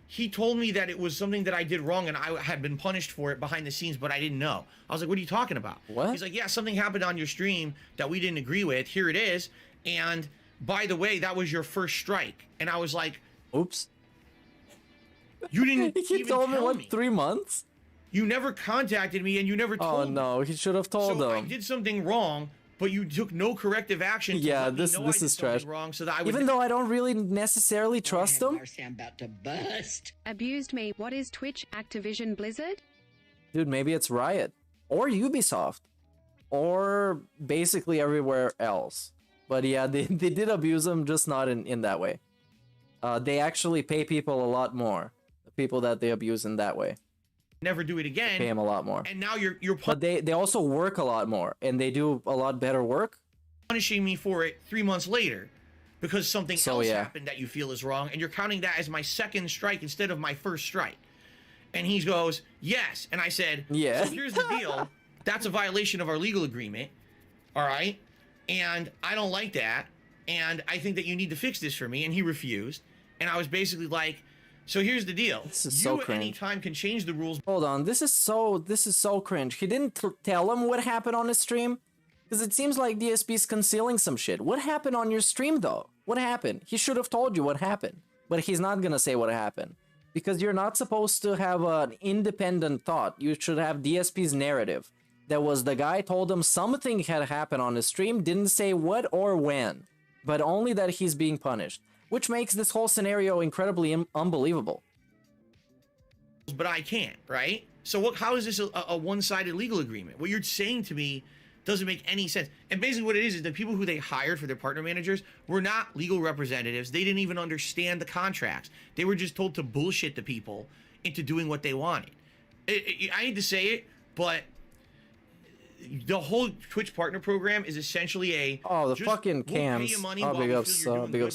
he told me that it was something that I did wrong and I had been punished for it behind the scenes, but I didn't know. I was like, what are you talking about? What? He's like, yeah, something happened on your stream that we didn't agree with. Here it is. And by the way, that was your first strike. And I was like, oops. You didn't He even told me, tell what, me. 3 months? You never contacted me and you never told me. Oh no, he should have told So I them. did something wrong, but you took no corrective action to Yeah, let me this know I this did is something trash. wrong so that I would Even though I don't really necessarily trust him. I'm about to bust. Abused me. What is Twitch? Activision Blizzard? Dude, maybe it's Riot. Or Ubisoft. Or basically everywhere else. But yeah, they did abuse him, just not in that way. They actually pay people a lot more. The people that they abuse in that way. never do it again. Pay them a lot more. And now you're But they also work a lot more. And they do a lot better work. punishing me for it 3 months later because something else yeah. happened that you feel is wrong, and you're counting that as my second strike instead of my first strike. And he goes, yes. And I said, yeah. So here's the deal. That's a violation of our legal agreement. All right. And I don't like that. And I think that you need to fix this for me. And he refused. And I was basically like, so here's the deal. This is you so at cringe. any time can change the rules. Hold on. This is so cringe. He didn't tell him what happened on his stream. Because it seems like DSP's concealing some shit. What happened on your stream, though? What happened? He should have told you what happened. But he's not gonna say what happened. Because you're not supposed to have an independent thought. You should have DSP's narrative. That was the guy told him something had happened on his stream, didn't say what or when. But only that he's being punished. Which makes this whole scenario incredibly unbelievable. But I can't, right? So how is this a one-sided legal agreement? What you're saying to me Doesn't make any sense. And basically what it is the people who they hired for their partner managers were not legal representatives. They didn't even understand the contracts. They were just told to bullshit the people into doing what they wanted. I hate to say it, but the whole Twitch partner program is essentially a fucking cams. Big ups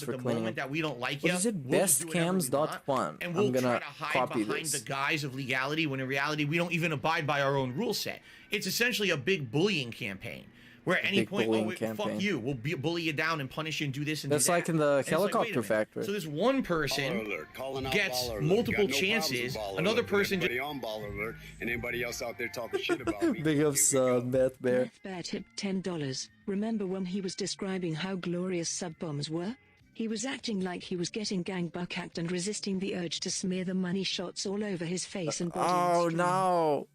for cleaning up. That we don't like what is it? Bestcams.fun. And we'll I'm gonna try to hide behind the guise of legality when in reality we don't even abide by our own rule set. It's essentially a big bullying campaign. Where at any point, fuck you, we'll bully you down and punish you and do this and that's do that. Like in the helicopter factory. So this one person gets multiple chances. Another person just on Baller Alert, and anybody else out there talking shit about me. Big ups, Beth Bear. Beth Bear tipped $10. Remember when he was describing how glorious sub bombs were? He was acting like he was getting gang-buckhacked and resisting the urge to smear the money shots all over his face and body. Oh no!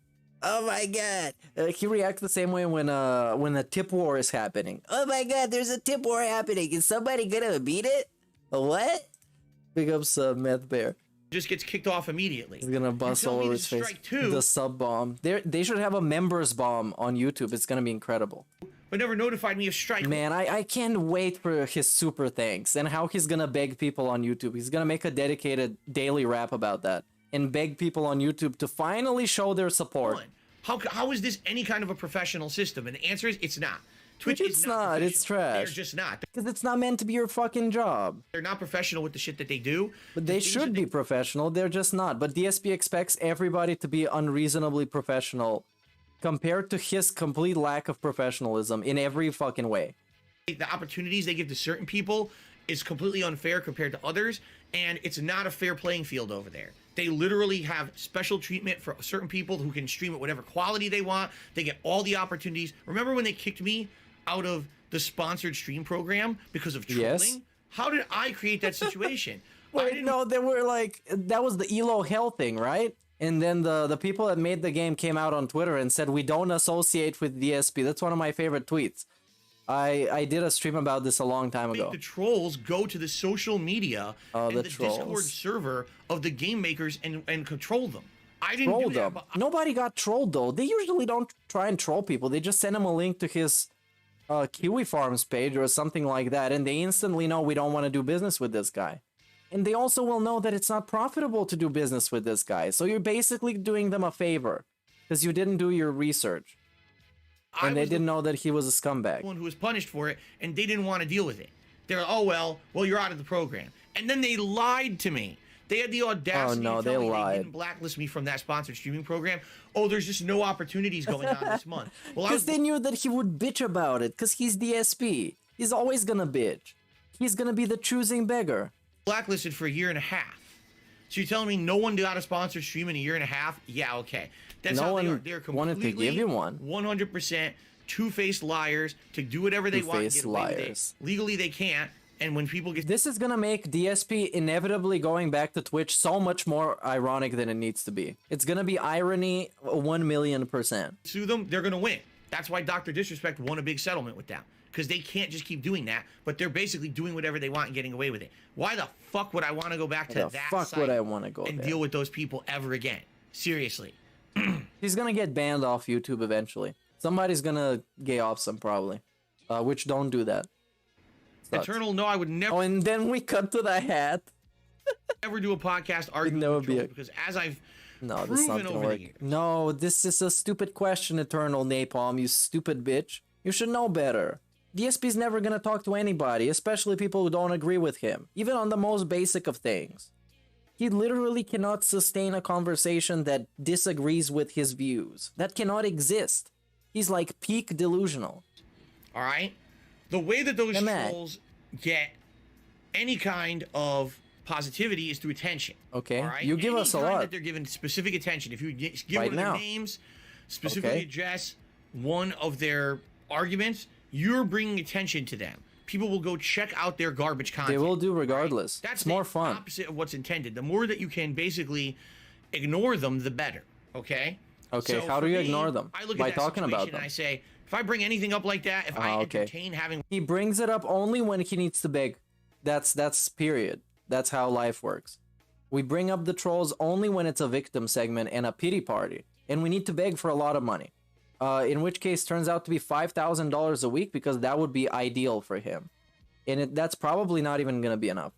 Oh my god! He reacts the same way when the tip war is happening. Oh my god, there's a tip war happening. Is somebody gonna beat it? What? Big ups, Meth Bear. Just gets kicked off immediately. He's gonna bust all over his face. The sub bomb. They should have a members bomb on YouTube. It's gonna be incredible. But never notified me of strike. Man, I can't wait for his super thanks and how he's gonna beg people on YouTube. He's gonna make a dedicated daily rap about that. And beg people on YouTube to finally show their support. How is this any kind of a professional system? And the answer is it's not. Twitch is not. It's trash. They're just not. Because it's not meant to be your fucking job. They're not professional with the shit that they do. But they should be professional. They're just not. But DSP expects everybody to be unreasonably professional compared to his complete lack of professionalism in every fucking way. The opportunities they give to certain people is completely unfair compared to others. And it's not a fair playing field over there. They literally have special treatment for certain people who can stream at whatever quality they want. They get all the opportunities. Remember when they kicked me out of the sponsored stream program because of trolling? Yes. How did I create that situation? Wait, no, they were like, that was the ELO Hell thing, right? And then the people that made the game came out on Twitter and said, we don't associate with DSP. That's one of my favorite tweets. I did a stream about this a long time ago. The trolls go to the social media and the Discord server of the game makers and control them. I didn't do that. But nobody got trolled though. They usually don't try and troll people. They just send them a link to his Kiwi Farms page or something like that, and they instantly know we don't want to do business with this guy. And they also will know that it's not profitable to do business with this guy. So you're basically doing them a favor because you didn't do your research. And they didn't know that he was a scumbag. One who was punished for it, and they didn't want to deal with it. They're like, oh, well, you're out of the program. And then they lied to me. They had the audacity to tell me they didn't blacklist me from that sponsored streaming program. Oh, there's just no opportunities going on this month. Well, because they knew that he would bitch about it, because he's DSP. He's always gonna bitch. He's gonna be the choosing beggar. Blacklisted for a year and a half. So you're telling me no one got a sponsored stream in a year and a half? Yeah, okay. That's no how one they are. They're completely wanted to give you one. 100% two-faced liars to do whatever they want and get away with it. Legally, they can't. And when people get... This is gonna make DSP inevitably going back to Twitch so much more ironic than it needs to be. It's gonna be irony 1,000,000%. Sue them, they're gonna win. That's why Dr. Disrespect won a big settlement with them. Because they can't just keep doing that, but they're basically doing whatever they want and getting away with it. Why the fuck would I want to go back to that site and deal with those people ever again? Seriously. He's gonna get banned off YouTube eventually. Somebody's gonna gay off some probably. Which don't do that. Sucks. Eternal, no, I would never. Oh, and then we cut to the hat. Never do a podcast arguing with trolls because as I've proven over the years. No, this is a stupid question, Eternal Napalm, you stupid bitch. You should know better. DSP's never gonna talk to anybody, especially people who don't agree with him, even on the most basic of things. He literally cannot sustain a conversation that disagrees with his views. That cannot exist. He's like peak delusional. All right? The way that those trolls get any kind of positivity is through attention. Okay, all right? You give us a lot. That they're given specific attention. If you give one of their names, specifically address one of their arguments, you're bringing attention to them. People will go check out their garbage content. They will do regardless. Right? That's more fun. Opposite of what's intended. The more that you can basically ignore them, the better. Okay. Okay. So how do you ignore them? I look by at that talking about them. And I say, if I bring anything up like that, if I entertain having, he brings it up only when he needs to beg. That's period. That's how life works. We bring up the trolls only when it's a victim segment and a pity party, and we need to beg for a lot of money. In which case turns out to be $5,000 a week, because that would be ideal for him. And that's probably not even going to be enough.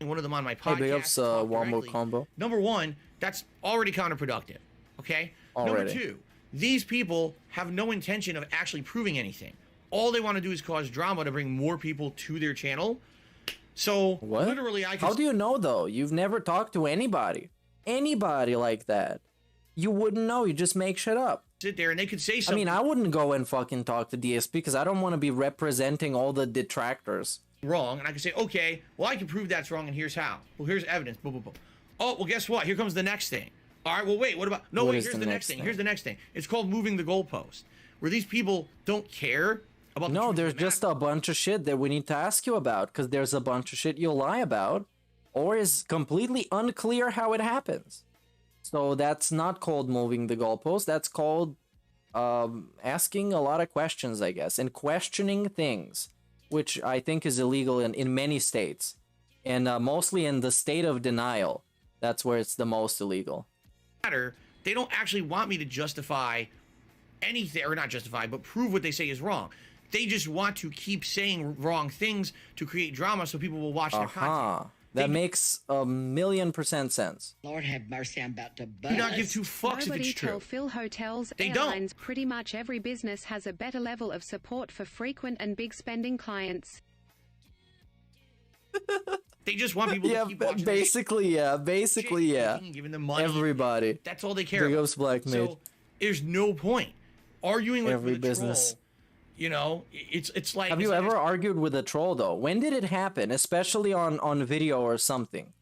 One of them on my podcast. Hey, big ups, Wombo Combo. Number one, that's already counterproductive. Okay? Already. Number two, these people have no intention of actually proving anything. All they want to do is cause drama to bring more people to their channel. So, what? Literally, I can... How do you know, though? You've never talked to anybody. Anybody like that. You wouldn't know. You just make shit up. Sit there and they could say something. I mean, I wouldn't go and fucking talk to DSP because I don't want to be representing all the detractors. Wrong, and I can say, okay, well, I can prove that's wrong, and here's how. Well, here's evidence. Boom, boom, boom. Oh, well, guess what? Here comes the next thing. All right, well, wait, what about... No, wait, here's the next thing. Here's the next thing. It's called moving the goalpost, where these people don't care about... No, there's just a bunch of shit that we need to ask you about, because there's a bunch of shit you'll lie about, or is completely unclear how it happens. So that's not called moving the goalpost. That's called asking a lot of questions, I guess, and questioning things, which I think is illegal in many states, and mostly in the state of denial. That's where it's the most illegal. They don't actually want me to justify anything, or not justify, but prove what they say is wrong. They just want to keep saying wrong things to create drama so people will watch their content. That makes 1,000,000% sense. Lord have mercy, I'm about to bust. Do not give two fucks if it's true. Nobody fill hotels, they airlines, pretty much every business has a better level of support for frequent and big spending clients. They just want people to keep watching. Basically, yeah. Giving them money. Everybody. That's all they care Big about. ups, Black Mage. So there's no point arguing with every the business. Troll. You know, it's like... Have you ever argued with a troll, though? When did it happen? Especially on video or something.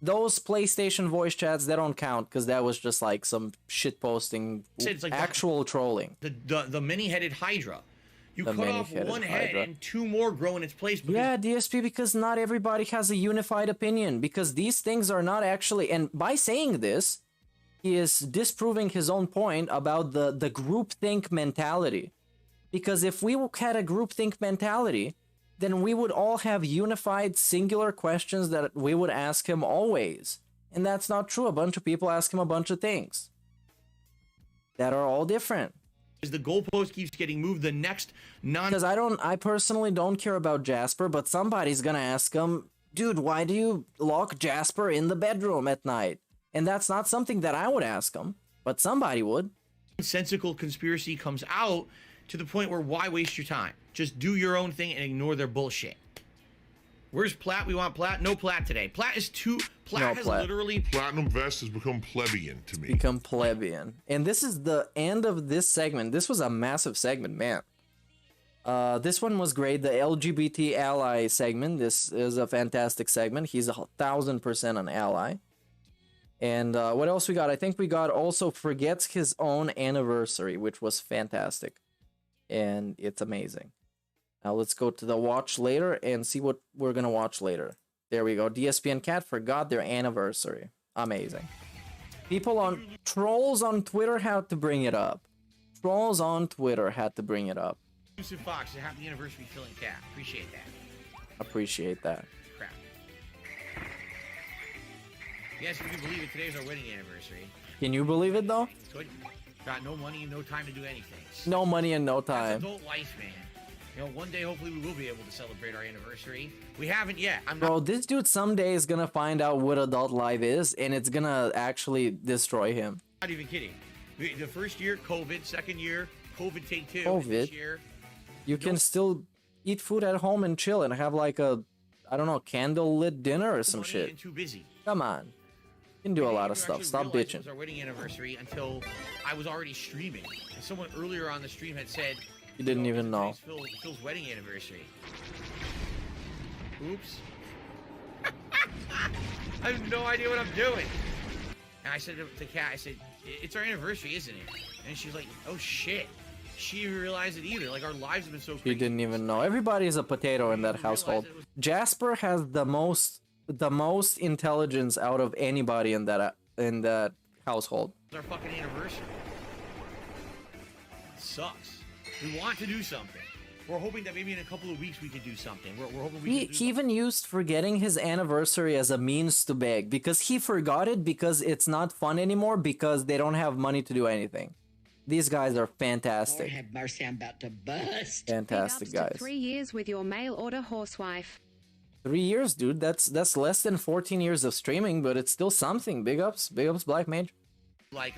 Those PlayStation voice chats, they don't count, because that was just like some shit posting, like actual trolling. The many-headed Hydra. You cut off one head and two more grow in its place. Yeah, DSP, because not everybody has a unified opinion, because these things are not actually... And by saying this, he is disproving his own point about the groupthink mentality. Because if we had a groupthink mentality, then we would all have unified, singular questions that we would ask him always. And that's not true. A bunch of people ask him a bunch of things that are all different. As the goalpost keeps getting moved, the next Because I personally don't care about Jasper, but somebody's gonna ask him, dude, why do you lock Jasper in the bedroom at night? And that's not something that I would ask him, but somebody would. Nonsensical conspiracy comes out to the point where why waste your time? Just do your own thing and ignore their bullshit. Where's Plat? We want Plat. No Plat today. Plat is too... Plat has literally... Platinum Vest has become plebeian to me. Become plebeian. And this is the end of this segment. This was a massive segment, man. This one was great. The LGBT ally segment. This is a fantastic segment. He's 1,000% an ally. And what else we got? I think we got also forgets his own anniversary, which was fantastic. And it's amazing. Now let's go to the watch later and see what we're gonna watch later. There we go. DSP and Khet forgot their anniversary. Amazing. Trolls on Twitter had to bring it up. Trolls on Twitter had to bring it up. Yusuf Fox, happy anniversary, Phil and Cat. Appreciate that. Appreciate that. Crap. Yes, if you can believe it, today's our wedding anniversary. Can you believe it though? Couldn't. Got no money and no time to do anything. No money and no time. That's adult life, man. You know, one day hopefully we will be able to celebrate our anniversary. We haven't yet. Bro, this dude someday is gonna find out what adult life is, and it's gonna actually destroy him. Not even kidding. The first year, COVID. Second year, COVID take two. COVID. This year, you can still eat food at home and chill and have like a, I don't know, candle-lit dinner or some shit. And too busy. Come on. You can do a lot of stuff. Stop bitching. It was our wedding anniversary until I was already streaming. And someone earlier on the stream had said, you didn't even know. Phil's wedding anniversary. Oops. I have no idea what I'm doing. And I said to Kat, I said, it's our anniversary, isn't it? And she's like, oh shit. She didn't realize it either. Like, our lives have been so crazy. She didn't even know. Everybody's a potato in that household. Jasper has the most intelligence out of anybody in that household. It's our fucking anniversary. It sucks. We want to do something. We're hoping that maybe in a couple of weeks we can do something. We're hoping he even used forgetting his anniversary as a means to beg, because he forgot it because it's not fun anymore because they don't have money to do anything. These guys are Lord fantastic. have mercy, I'm about to bust. Fantastic Big ups guys. to 3 years with your mail order horsewife. 3 years, dude. That's less than 14 years of streaming, but it's still something. Big ups, Black Mage. Like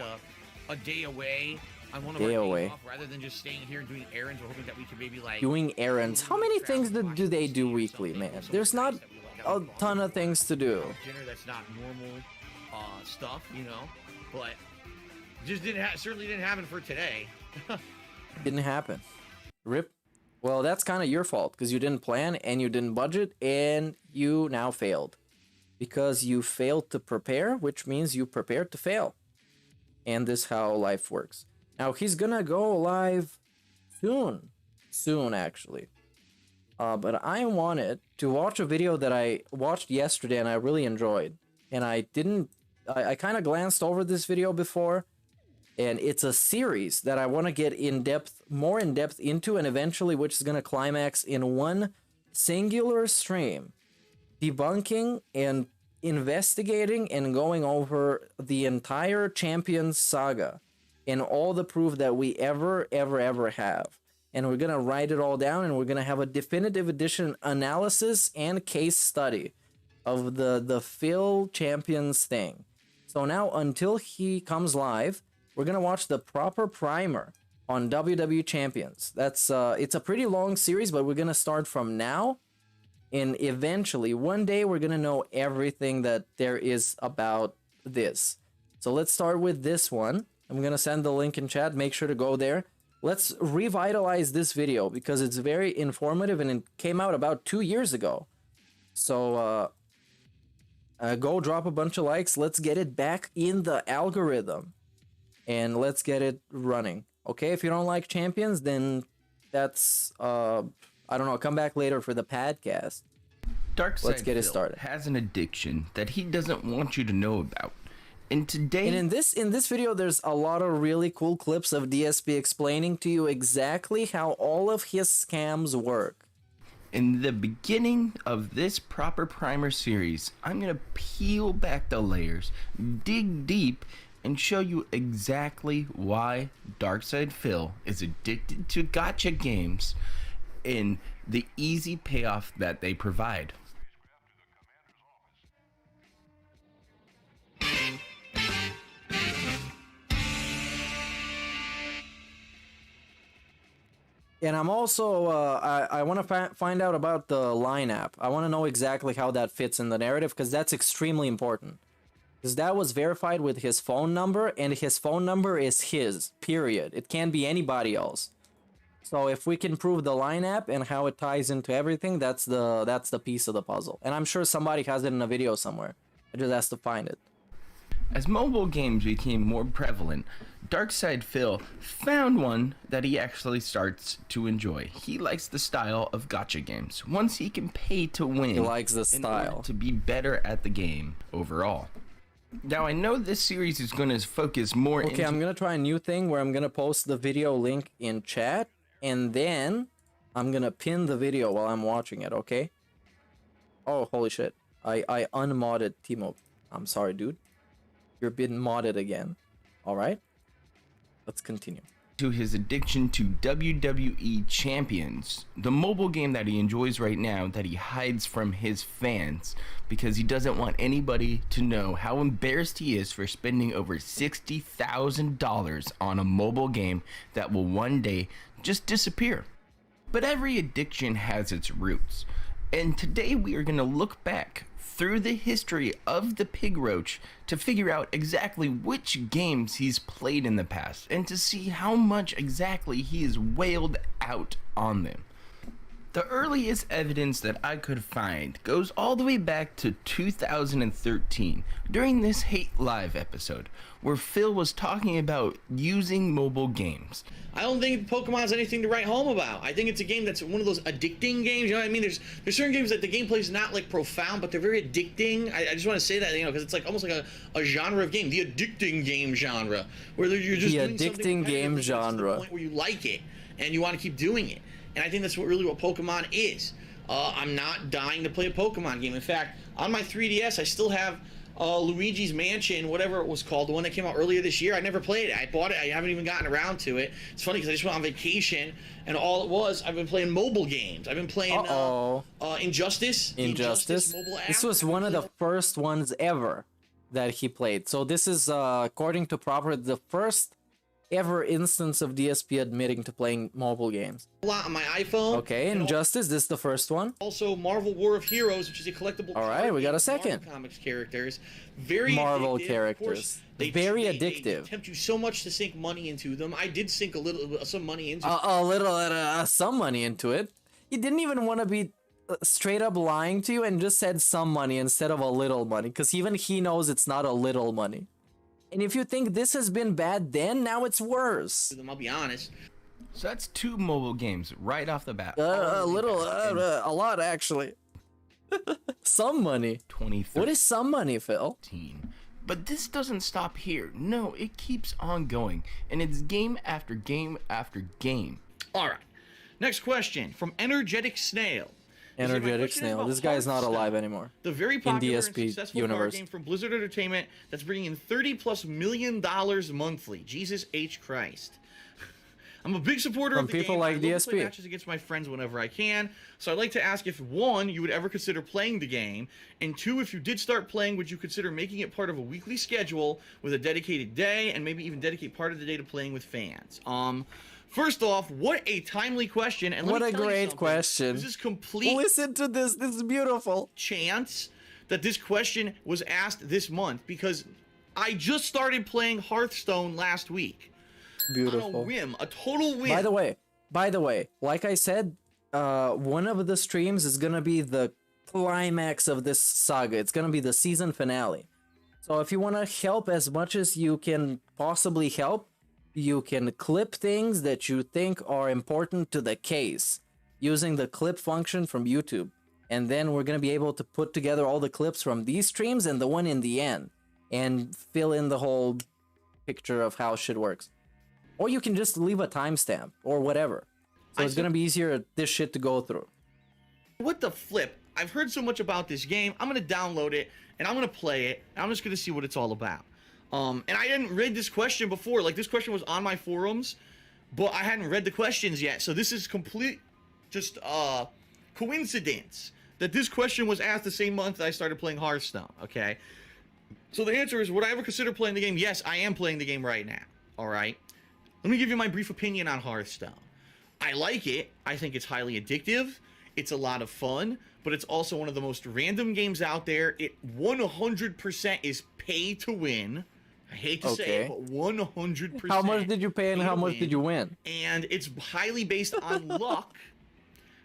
a day away on one of Day our away. days off, rather than just staying here and doing errands. We're hoping that we could maybe like Doing errands. How many things do they do weekly, man? There's not a ton of things to do. dinner that's not normal stuff, you know, but just certainly didn't happen for today. Didn't happen. Rip. Well, that's kind of your fault because you didn't plan and you didn't budget and you now failed. Because you failed to prepare, which means you prepared to fail. And this is how life works. Now, he's gonna go live soon. Soon, actually. But I wanted to watch a video that I watched yesterday and I really enjoyed. And I kind of glanced over this video before. And it's a series that I want to get more in depth into, and eventually which is going to climax in one singular stream, debunking and investigating and going over the entire Champions saga and all the proof that we ever have. And we're going to write it all down, and we're going to have a definitive edition analysis and case study of the Phil Champions thing. So now, until he comes live, we're gonna watch the proper primer on WWE Champions. That's it's a pretty long series, but we're gonna start from now, and eventually one day we're gonna know everything that there is about this. So let's start with this one. I'm gonna send the link in chat. Make sure to go there. Let's revitalize this video because it's very informative and it came out about 2 years ago. So go drop a bunch of likes. Let's get it back in the algorithm. And let's get it running. Okay, if you don't like Champions, then that's, I don't know, come back later for the podcast. Let's get it started. Has an addiction that he doesn't want you to know about. And today... And in this video, there's a lot of really cool clips of DSP explaining to you exactly how all of his scams work. In the beginning of this proper primer series, I'm going to peel back the layers, dig deep, and show you exactly why Darkside Phil is addicted to gacha games and the easy payoff that they provide. And I'm also, I want to find out about the line app. I want to know exactly how that fits in the narrative because that's extremely important. Because that was verified with his phone number, and his phone number is his, period. It can't be anybody else. So if we can prove the line app and how it ties into everything, that's the piece of the puzzle. And I'm sure somebody has it in a video somewhere. I just has to find it. As mobile games became more prevalent, Darkside Phil found one that he actually starts to enjoy. He likes the style of gacha games. Once he can pay to win, he likes the style in order to be better at the game overall. Now I know this series is going to focus more Okay, I'm going to try a new thing where I'm going to post the video link in chat, and then I'm going to pin the video while I'm watching it, okay? Oh, holy shit. I unmodded Timo. I'm sorry, dude. You're being modded again. Alright? Let's continue. To his addiction to WWE Champions, the mobile game that he enjoys right now that he hides from his fans because he doesn't want anybody to know how embarrassed he is for spending over $60,000 on a mobile game that will one day just disappear. But every addiction has its roots, and today we are going to look back through the history of the Pig Roach to figure out exactly which games he's played in the past and to see how much exactly he has wailed out on them. The earliest evidence that I could find goes all the way back to 2013 during this Hate Live episode where Phil was talking about using mobile games. I don't think Pokemon's anything to write home about. I think it's a game that's one of those addicting games. You know what I mean? There's certain games that the gameplay is not like profound, but they're very addicting. I just want to say that, you know, because it's like almost like a genre of game, the addicting game genre, where you're just the doing addicting game genre, to the point where you like it and you want to keep doing it. And I think that's what Pokemon is. I'm not dying to play a Pokemon game. In fact, on my 3DS, I still have Luigi's Mansion, whatever it was called, the one that came out earlier this year. I never played it. I bought it. I haven't even gotten around to it. It's funny because I just went on vacation, and all it was, I've been playing mobile games. I've been playing Injustice. Injustice. Mobile app. This was one of the first ones ever that he played. So this is, according to Proper, the first ever instance of DSP admitting to playing mobile games. A lot on my iPhone. Okay, Injustice, this is the first one. Also, Marvel War of Heroes, which is a collectible. All right, we got a second. Marvel Comics characters, very Marvel addictive. characters, They addictive. tempt you so much to sink money into them. I did sink some money into. Some money into it. He didn't even want to be straight up lying to you and just said some money instead of a little money, because even he knows it's not a little money. And if you think this has been bad then, now it's worse. I'll be honest. So that's 2 mobile games right off the bat. A lot actually. Some money. 2013. What is some money, Phil? But this doesn't stop here. No, it keeps on going. And it's game after game after game. All right. Next question from Energetic Snail. Energetic Snail. This guy is not alive anymore. The very popular in DSP and successful universe. card game from Blizzard Entertainment that's bringing in $30+ million monthly. Jesus H. Christ. I'm a big supporter of the people game. like I love to DSP. play matches against my friends whenever I can. So I'd like to ask if 1, you would ever consider playing the game, and 2, if you did start playing, would you consider making it part of a weekly schedule with a dedicated day, and maybe even dedicate part of the day to playing with fans? First off, what a timely question, and what a great question. This is complete. Listen to this. This is beautiful. Chance that this question was asked this month, because I just started playing Hearthstone last week. Beautiful. On a whim, a total whim. By the way, like I said, one of the streams is gonna be the climax of this saga. It's gonna be the season finale. So if you want to help as much as you can possibly help, you can clip things that you think are important to the case using the clip function from YouTube. And then we're going to be able to put together all the clips from these streams and the one in the end and fill in the whole picture of how shit works. Or you can just leave a timestamp or whatever. So it's going to be easier this shit to go through. What the flip? I've heard so much about this game. I'm going to download it and I'm going to play it. And I'm just going to see what it's all about. And I hadn't read this question before. Like, this question was on my forums, but I hadn't read the questions yet. So this is complete just coincidence that this question was asked the same month that I started playing Hearthstone, okay? So the answer is, would I ever consider playing the game? Yes, I am playing the game right now, all right? Let me give you my brief opinion on Hearthstone. I like it. I think it's highly addictive. It's a lot of fun, but it's also one of the most random games out there. It 100% is pay to win. I hate to say it, but 100%. How much did you pay and how much did you win? And it's highly based on luck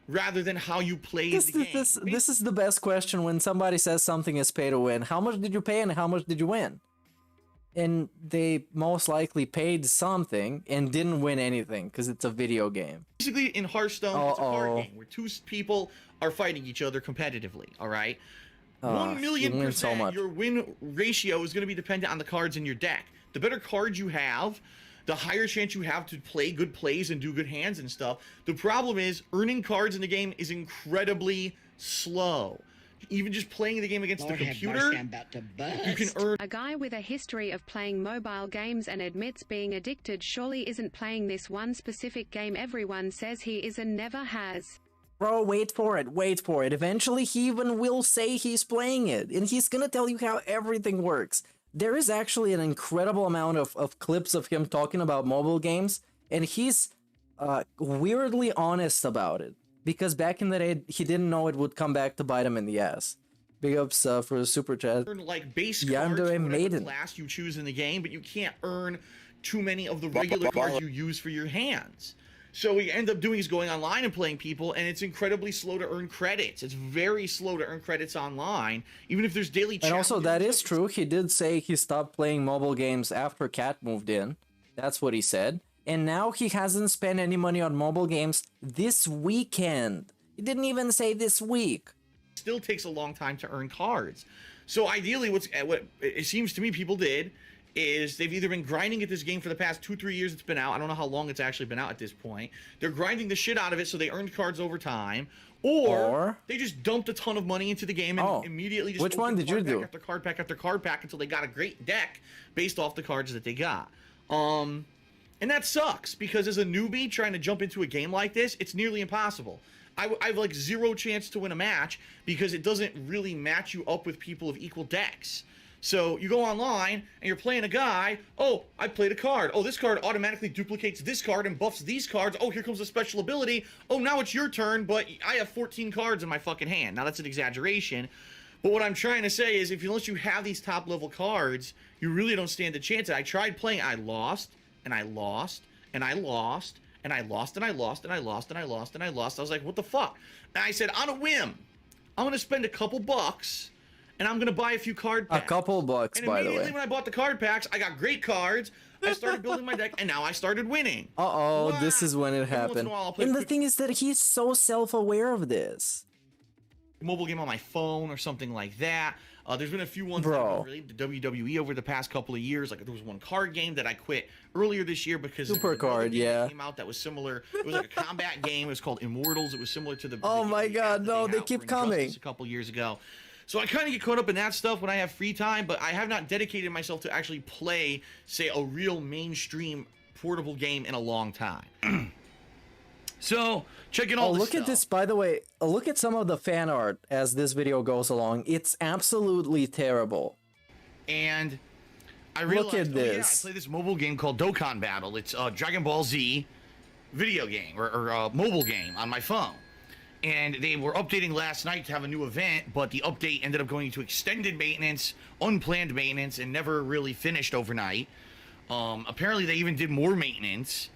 rather than how you play the game. This is the best question when somebody says something is pay to win. How much did you pay and how much did you win? And they most likely paid something and didn't win anything because it's a video game. Basically, in Hearthstone, it's a card game where 2 people are fighting each other competitively, all right? 1,000,000% your win ratio is going to be dependent on the cards in your deck. The better cards you have, the higher chance you have to play good plays and do good hands and stuff. The problem is, earning cards in the game is incredibly slow. Even just playing the game against the computer, you can earn. A guy with a history of playing mobile games and admits being addicted surely isn't playing this one specific game everyone says he is and never has. Bro, wait for it. Eventually, he even will say he's playing it, and he's gonna tell you how everything works. There is actually an incredible amount of clips of him talking about mobile games, and he's weirdly honest about it. Because back in the day, he didn't know it would come back to bite him in the ass. Big ups for the super chat. Earn like base cards for whatever class you choose in the game, but you can't earn too many of the regular cards you use for your hands. So what you end up doing is going online and playing people, and it's incredibly slow to earn credits. It's very slow to earn credits online, even if there's daily challenges. And also, that is true. He did say he stopped playing mobile games after Cat moved in. That's what he said. And now he hasn't spent any money on mobile games this weekend. He didn't even say this week. Still takes a long time to earn cards. So ideally, what it seems to me people did is they've either been grinding at this game for the past 2-3 years it's been out. I don't know how long it's actually been out at this point. They're grinding the shit out of it so they earned cards over time. Or they just dumped a ton of money into the game and immediately just which one did you do? After card pack after card pack until they got a great deck based off the cards that they got. And that sucks because as a newbie trying to jump into a game like this, it's nearly impossible. I have like zero chance to win a match because it doesn't really match you up with people of equal decks. So you go online and you're playing a guy. Oh, I played a card. Oh, this card automatically duplicates this card and buffs these cards. Oh, here comes a special ability. Oh, now it's your turn, but I have 14 cards in my fucking hand. Now that's an exaggeration. But what I'm trying to say is unless you have these top level cards, you really don't stand a chance. I tried playing. I lost and I lost and I lost and I lost and I lost and I lost and I lost and I lost. I was like, what the fuck? And I said, on a whim, I'm going to spend a couple bucks and I'm going to buy a few card packs. A couple bucks, by the way. And immediately when I bought the card packs, I got great cards. I started building my deck, and now I started winning. Uh-oh, this is when it happened. And the thing is that he's so self-aware of this. Mobile game on my phone or something like that. There's been a few ones that have related to WWE over the past couple of years. Like there was one card game that I quit earlier this year because Super Card, yeah, came out that was similar. It was like a combat game. It was called Immortals. It was similar to the. Oh my God, no! They keep coming. A couple years ago. So I kind of get caught up in that stuff when I have free time, but I have not dedicated myself to actually play, say, a real mainstream portable game in a long time. So, checking all this look stuff. At this, by the way. Look at some of the fan art as this video goes along. It's absolutely terrible. And I realized, look at this. I play this mobile game called Dokkan Battle. It's a Dragon Ball Z video game or mobile game on my phone. And they were updating last night to have a new event, but the update ended up going into extended maintenance, unplanned maintenance, and never really finished overnight. Apparently, they even did more maintenance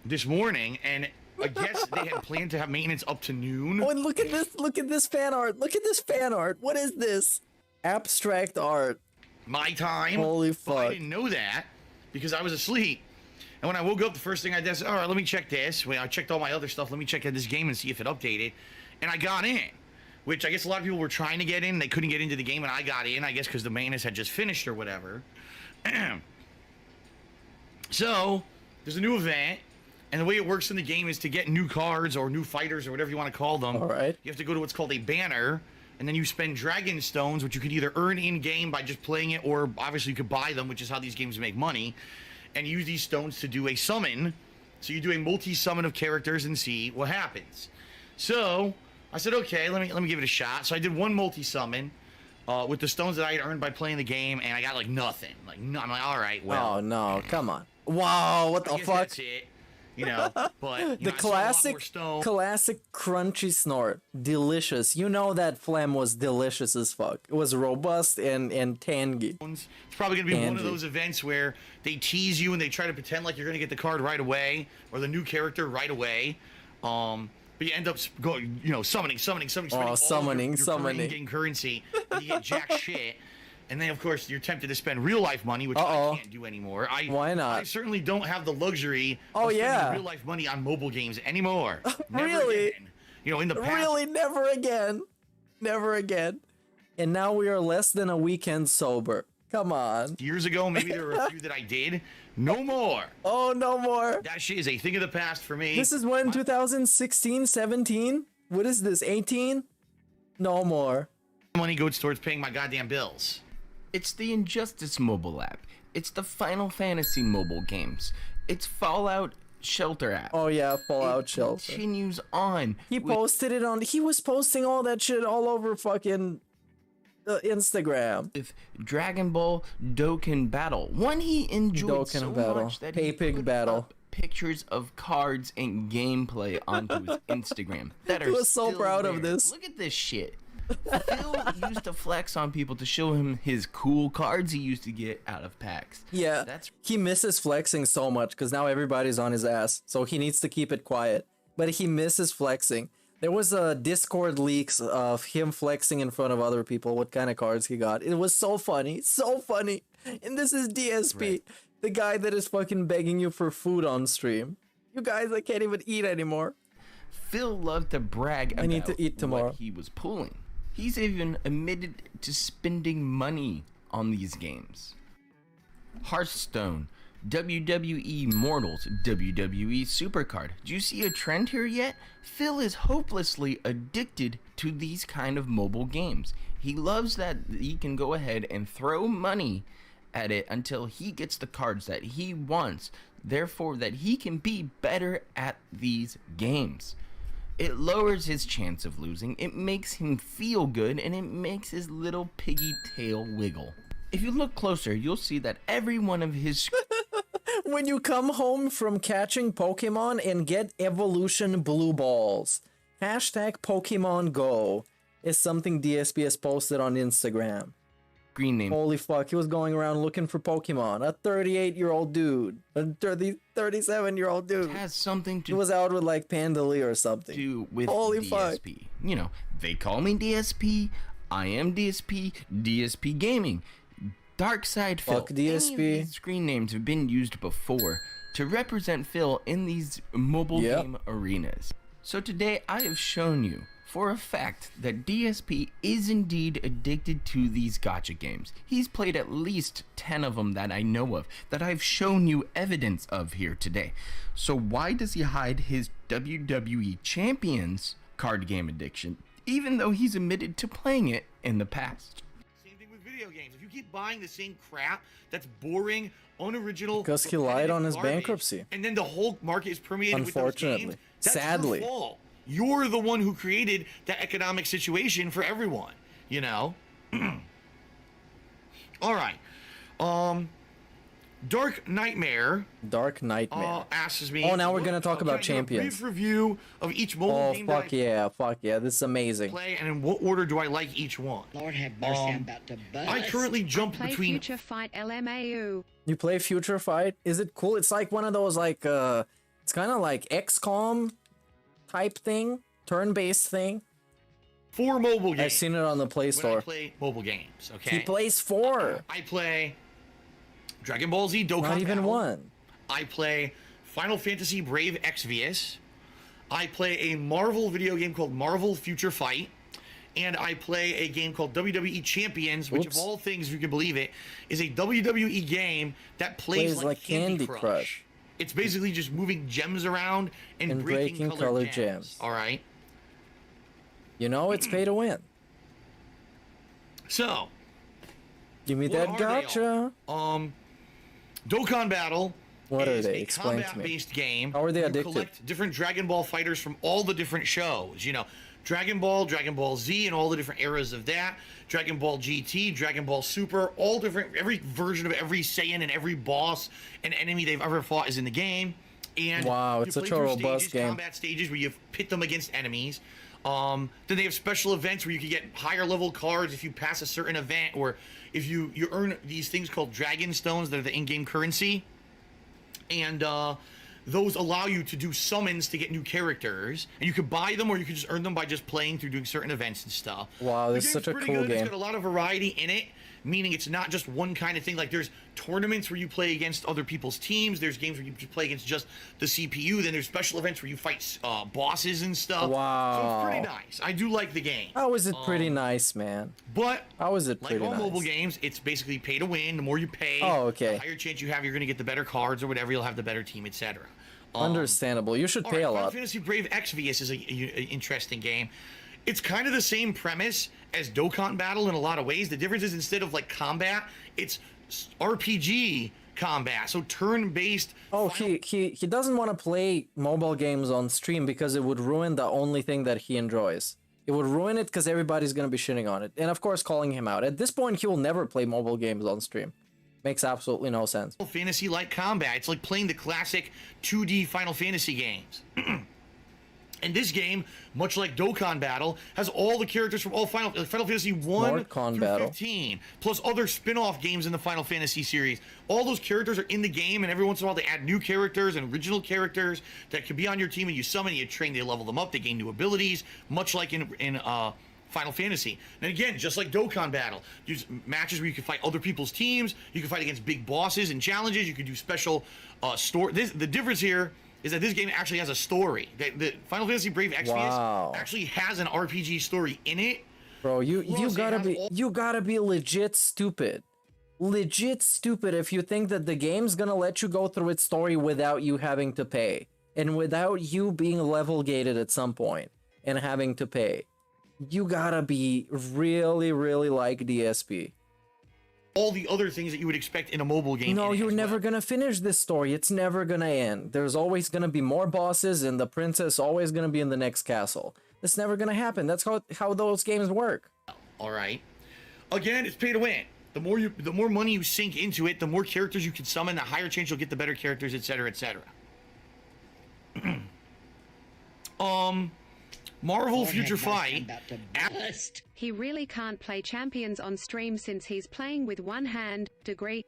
this morning, and I guess they had planned to have maintenance up to noon. Oh, and look at this! Look at this fan art! Look at this fan art! What is this? Abstract art. My time. Holy fuck! But I didn't know that because I was asleep. And when I woke up, the first thing I did, all right, let me check this. When I checked all my other stuff, let me check out this game and see if it updated. And I got in, which I guess a lot of people were trying to get in. They couldn't get into the game, and I got in, I guess, because the maintenance had just finished or whatever. So, there's a new event, and the way it works in the game is to get new cards or new fighters or whatever you want to call them. All right. You have to go to what's called a banner, and then you spend dragon stones, which you can either earn in-game by just playing it, or obviously you could buy them, which is how these games make money. And use these stones to do a summon. So you do a multi-summon of characters and see what happens. So I said, okay, let me give it a shot. So I did one multi-summon with the stones that I had earned by playing the game, and I got like nothing. I'm like, all right, well. Oh no, come on! Wow, what the fuck? That's it. You know, but the classic crunchy snort, delicious. You know that phlegm was delicious as fuck. It was robust and tangy. It's probably gonna be one of those events where they tease you and they try to pretend like you're gonna get the card right away or the new character right away. But you end up going, summoning, getting currency, and you get jack shit. And then, of course, you're tempted to spend real-life money, which I can't do anymore. Why not? I certainly don't have the luxury of spending real-life money on mobile games anymore. Really? Again. In the past. Really, never again. Never again. And now we are less than a weekend sober. Come on. Years ago, maybe there were a few that I did. No more. Oh, no more. That shit is a thing of the past for me. This is when, 2016, 17? What is this, 18? No more. Money goes towards paying my goddamn bills. It's the Injustice mobile app. It's the Final Fantasy mobile games. It's Fallout Shelter app. Oh yeah, Fallout Shelter. Continues on. He posted it on. He was posting all that shit all over fucking Instagram. With Dragon Ball Dokkan Battle, one he enjoyed so much that he put up pictures of cards and gameplay onto his Instagram. That he was so proud of this. Look at this shit. Phil used to flex on people to show him his cool cards he used to get out of packs. Yeah, he misses flexing so much because now everybody's on his ass, so he needs to keep it quiet. But he misses flexing. There was a Discord leaks of him flexing in front of other people what kind of cards he got. It was so funny, so funny. And this is DSP, the guy that is fucking begging you for food on stream. You guys, I can't even eat anymore. Phil loved to brag about need to eat tomorrow. What he was pulling. He's even admitted to spending money on these games. Hearthstone, WWE Mortals, WWE Supercard. Do you see a trend here yet? Phil is hopelessly addicted to these kind of mobile games. He loves that he can go ahead and throw money at it until he gets the cards that he wants, therefore that he can be better at these games. It lowers his chance of losing, it makes him feel good, and it makes his little piggy tail wiggle. If you look closer, you'll see that every one of his when you come home from catching Pokemon and get evolution blue balls, hashtag Pokemon Go is something DSP has posted on Instagram. Green name. Holy fuck, he was going around looking for Pokemon. A 38-year-old dude. A 37-year-old dude. It has something to He was out with like Panhandling or something. do with Holy DSP. fuck. You know, they call me DSP. I am DSP. DSP Gaming. Dark Side Phil. Fuck DSP. Any of these screen names have been used before to represent Phil in these mobile game arenas. So today I have shown you for a fact that DSP is indeed addicted to these gacha games. He's played at least 10 of them that I know of, that I've shown you evidence of here today. So why does he hide his WWE Champions card game addiction, even though he's admitted to playing it in the past? Same thing with video games. If you keep buying the same crap that's boring, unoriginal, Because he lied on his garbage, bankruptcy. and then the whole market is permeated with those Unfortunately. games, that's Sadly. your fault. You're the one who created that economic situation for everyone, you know? All right. Dark Nightmare asks me. Oh, now we're gonna talk about champions. A brief review of each mobile game. Fuck yeah, this is amazing. Play, and in what order do I like each one? Lord have mercy, I'm about to bust. I currently jump Play between. Future Fight LMAU. You play Future Fight? Is it cool? It's like one of those like it's kind of like XCOM type thing, turn-based thing. 4 mobile games. I've seen it on the Play Store. When I play mobile games, okay? He plays 4. I play Dragon Ball Z Dokkan Not even Battle. 1. I play Final Fantasy Brave Exvius. I play a Marvel video game called Marvel Future Fight. And I play a game called WWE Champions, which of all things, if you can believe it, is a WWE game that plays like Candy Crush. It's basically just moving gems around and breaking colored gems. All right. You know, it's pay to win. So, give me that gotcha. Dokkan Battle. What are is they? a Explain to me. combat-based game. How are they You addicted? collect different Dragon Ball fighters from all the different shows. You know, Dragon Ball Z, and all the different eras of that. Dragon Ball GT, Dragon Ball Super, all different. Every version of every Saiyan and every boss and enemy they've ever fought is in the game. And wow, you it's play such a through robust game. combat stages where you pit them against enemies. Then they have special events where you can get higher level cards if you pass a certain event, or if you earn these things called Dragon Stones that are the in-game currency. And those allow you to do summons to get new characters, and you could buy them or you could just earn them by just playing through doing certain events and stuff. Wow, this is The such a game's cool pretty good. game. It's got a lot of variety in it, meaning it's not just one kind of thing. Like there's tournaments where you play against other people's teams. There's games where you play against just the CPU. Then there's special events where you fight bosses and stuff. Wow. So it's pretty nice. I do like the game. How is it pretty nice, man? But how is it like pretty all nice? mobile games, it's basically pay to win. The more you pay, Oh, okay. the higher chance you have you're going to get the better cards or whatever. You'll have the better team, etc. Understandable. You should pay a Final lot. Fantasy Brave Exvius is an interesting game. It's kind of the same premise as Dokkan Battle in a lot of ways. The difference is instead of like combat, it's RPG combat. So turn-based. Oh, he doesn't want to play mobile games on stream because it would ruin the only thing that he enjoys. It would ruin it because everybody's going to be shitting on it. And of course, calling him out. At this point, he will never play mobile games on stream. Makes absolutely no sense. Fantasy-like combat. It's like playing the classic 2D Final Fantasy games. And this game, much like Dokkan Battle, has all the characters from all Final Fantasy 1 through 15, plus other spin-off games in the Final Fantasy series. All those characters are in the game, and every once in a while they add new characters and original characters that can be on your team, and you summon, you train, they level them up, they gain new abilities, much like in Final Fantasy. And again, just like Dokkan Battle, there's matches where you can fight other people's teams, you can fight against big bosses and challenges, you can do special story. The difference here is that this game actually has a story. The Final Fantasy Brave Exvius actually has an RPG story in it. Bro, you gotta be legit stupid. legit stupid if you think that the game's gonna let you go through its story without you having to pay. And without you being level gated at some point and having to pay. You gotta be really, really like DSP. All the other things that you would expect in a mobile game. No, you're never gonna finish this story. It's never gonna end. There's always gonna be more bosses and the princess always gonna be in the next castle. It's never gonna happen. That's how those games work. All right. Again, it's pay to win. The more money you sink into it, the more characters you can summon, the higher chance you'll get the better characters, etc., etc. Marvel Future Fight. He really can't play champions on stream since he's playing with one hand. Degree.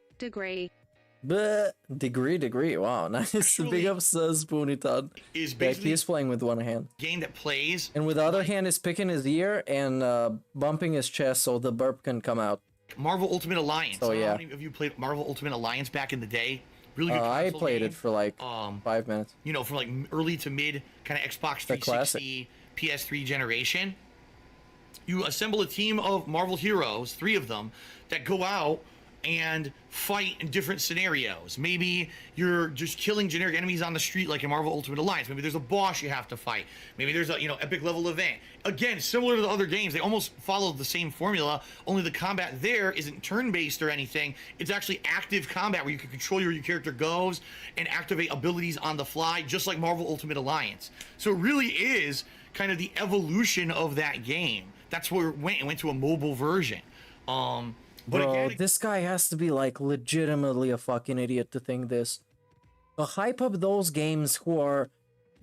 But degree. Wow, nice. Big up, Spoonyton. Is basically he's playing with one hand. Game that plays, and with the other hand is picking his ear and bumping his chest so the burp can come out. Marvel Ultimate Alliance. Oh yeah. How many of you played Marvel Ultimate Alliance back in the day? Really good I console played game. it for like 5 minutes. You know, from like early to mid kind of Xbox 360, PS3 generation. You assemble a team of Marvel heroes, 3 of them, that go out and fight in different scenarios. Maybe you're just killing generic enemies on the street like in Marvel Ultimate Alliance. Maybe there's a boss you have to fight. Maybe there's a, epic level event. Again, similar to the other games, they almost follow the same formula, only the combat there isn't turn-based or anything. It's actually active combat where you can control where your character goes and activate abilities on the fly, just like Marvel Ultimate Alliance. So it really is kind of the evolution of that game. That's where it went to a mobile version. But bro, again, this guy has to be like legitimately a fucking idiot to think this. To hype up those games who are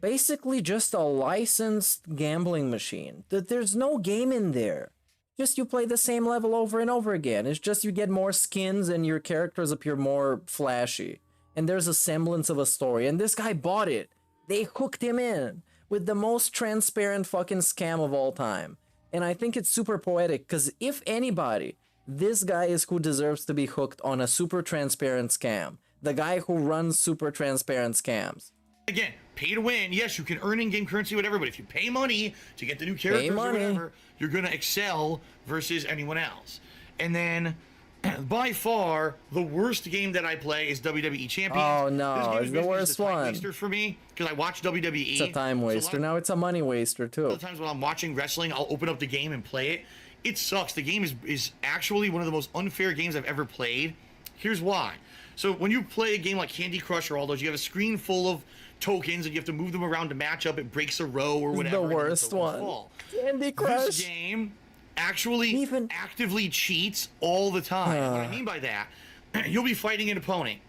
basically just a licensed gambling machine. There's no game in there. Just you play the same level over and over again. It's just you get more skins and your characters appear more flashy. And there's a semblance of a story. And this guy bought it. They hooked him in with the most transparent fucking scam of all time. And I think it's super poetic because if anybody, this guy is who deserves to be hooked on a super transparent scam. The guy who runs super transparent scams. Again, pay to win. Yes, you can earn in-game currency, whatever, but if you pay money to get the new characters or whatever, you're going to excel versus anyone else. And then, by far, the worst game that I play is WWE Champions. Oh no, it's the worst one. Waster for me, because I watch WWE. It's a time waster. Now it's a money waster, too. Sometimes when I'm watching wrestling, I'll open up the game and play it. It sucks. The game is actually one of the most unfair games I've ever played. Here's why. So when you play a game like Candy Crush or all those, you have a screen full of tokens and you have to move them around to match up. It breaks a row or whatever. The worst one. Candy Crush. This game actually actively cheats all the time. What I mean by that, you'll be fighting an opponent.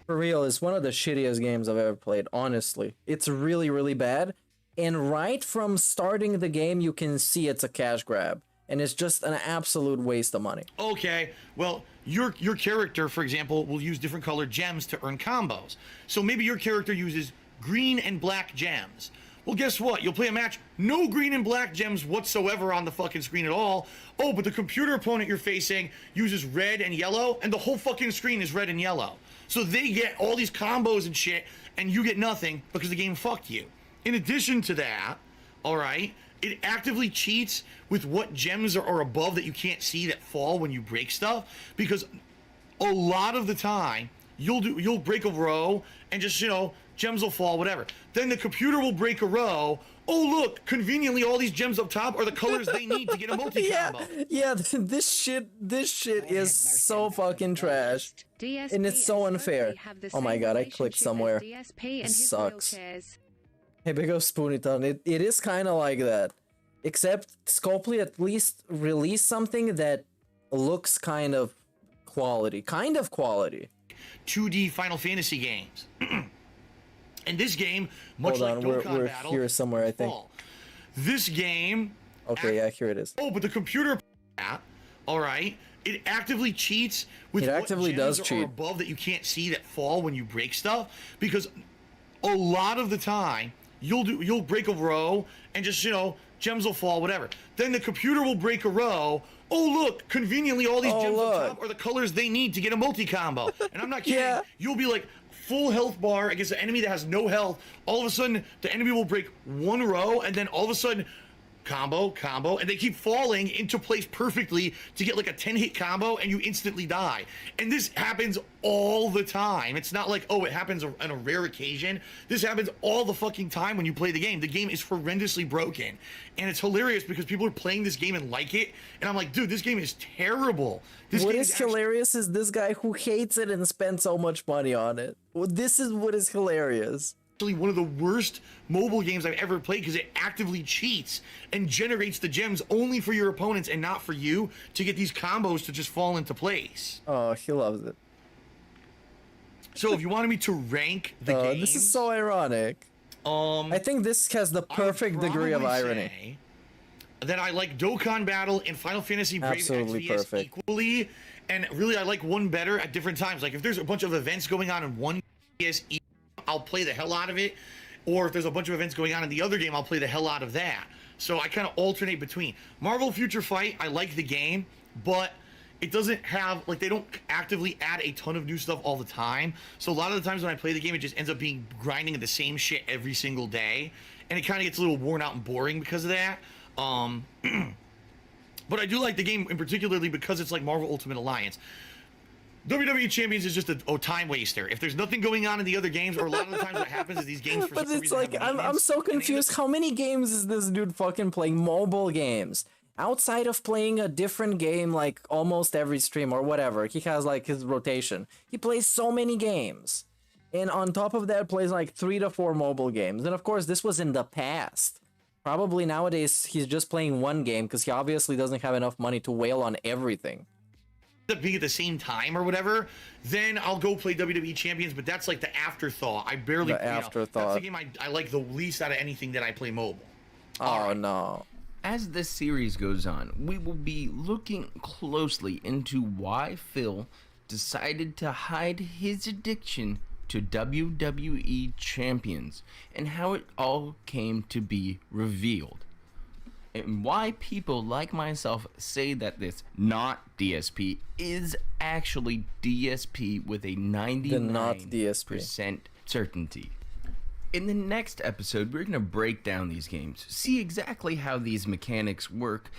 For real, it's one of the shittiest games I've ever played, honestly. It's really, really bad. And right from starting the game, you can see it's a cash grab. And it's just an absolute waste of money. Okay, well, your character, for example, will use different colored gems to earn combos. So maybe your character uses green and black gems. Well, guess what? You'll play a match, no green and black gems whatsoever on the fucking screen at all. Oh, but the computer opponent you're facing uses red and yellow, and the whole fucking screen is red and yellow. So they get all these combos and shit, and you get nothing because the game fucked you. In addition to that, all right, it actively cheats with what gems are above that you can't see that fall when you break stuff, because a lot of the time you'll break a row and just, gems will fall, whatever. Then the computer will break a row. Oh, look, conveniently all these gems up top are the colors they need to get a multi-combo. Yeah, this shit is so fucking trash. DSP and it's so unfair. Oh my god, I clicked somewhere. DSP and it his sucks. wheelchairs. Hey, big up Spoonyton. It is kind of like that. Except Scopely at least released something that looks kind of quality. 2D Final Fantasy games. And this game, much Hold on, like Dokkan we're Battle, here somewhere, I think. This game... Okay, yeah, here it is. Oh, but the computer... All right. It actively cheats with what gems are above that you can't see that fall when you break stuff, because a lot of the time you'll break a row and just gems will fall, whatever. Then the computer will break a row. Oh, look, conveniently all these gems up top are the colors they need to get a multi-combo. And I'm not kidding. You'll be like full health bar against an enemy that has no health. All of a sudden the enemy will break one row, and then all of a sudden combo, and they keep falling into place perfectly to get like a 10-hit combo, and you instantly die. And this happens all the time. It's not like, oh, it happens on a rare occasion. This happens all the fucking time when you play the game. The game is horrendously broken, and it's hilarious because people are playing this game and like it, and I'm like, dude, this game is terrible. What is hilarious is this guy who hates it and spent so much money on it. Well, this is what is hilarious. One of the worst mobile games I've ever played because it actively cheats and generates the gems only for your opponents and not for you to get these combos to just fall into place. Oh, he loves it. So if you wanted me to rank the game, this is so ironic. I think this has the perfect degree of irony. Then I like Dokkan Battle and Final Fantasy Brave XVS equally, and really I like one better at different times. Like if there's a bunch of events going on in one PSE, I'll play the hell out of it, or if there's a bunch of events going on in the other game, I'll play the hell out of that. So I kind of alternate between. Marvel Future Fight, I like the game, but it doesn't have, like, they don't actively add a ton of new stuff all the time. So a lot of the times when I play the game, it just ends up being grinding the same shit every single day, and it kind of gets a little worn out and boring because of that. But I do like the game in particularly because it's like Marvel Ultimate Alliance. WWE Champions is just a time waster. If there's nothing going on in the other games, or a lot of the times what happens is these games for but some it's reason like have I'm so confused. How many games is this dude fucking playing? Mobile games outside of playing a different game like almost every stream or whatever. He has like his rotation. He plays so many games, and on top of that plays like 3 to 4 mobile games. And of course this was in the past. Probably nowadays he's just playing one game because he obviously doesn't have enough money to whale on everything. Up being at the same time or whatever, then I'll go play WWE Champions, but that's like the afterthought. I barely that's the game I like the least out of anything that I play mobile. Oh no. As this series goes on, we will be looking closely into why Phil decided to hide his addiction to WWE Champions and how it all came to be revealed. And why people like myself say that this not DSP is actually DSP with a 99% certainty. In the next episode, we're going to break down these games, see exactly how these mechanics work,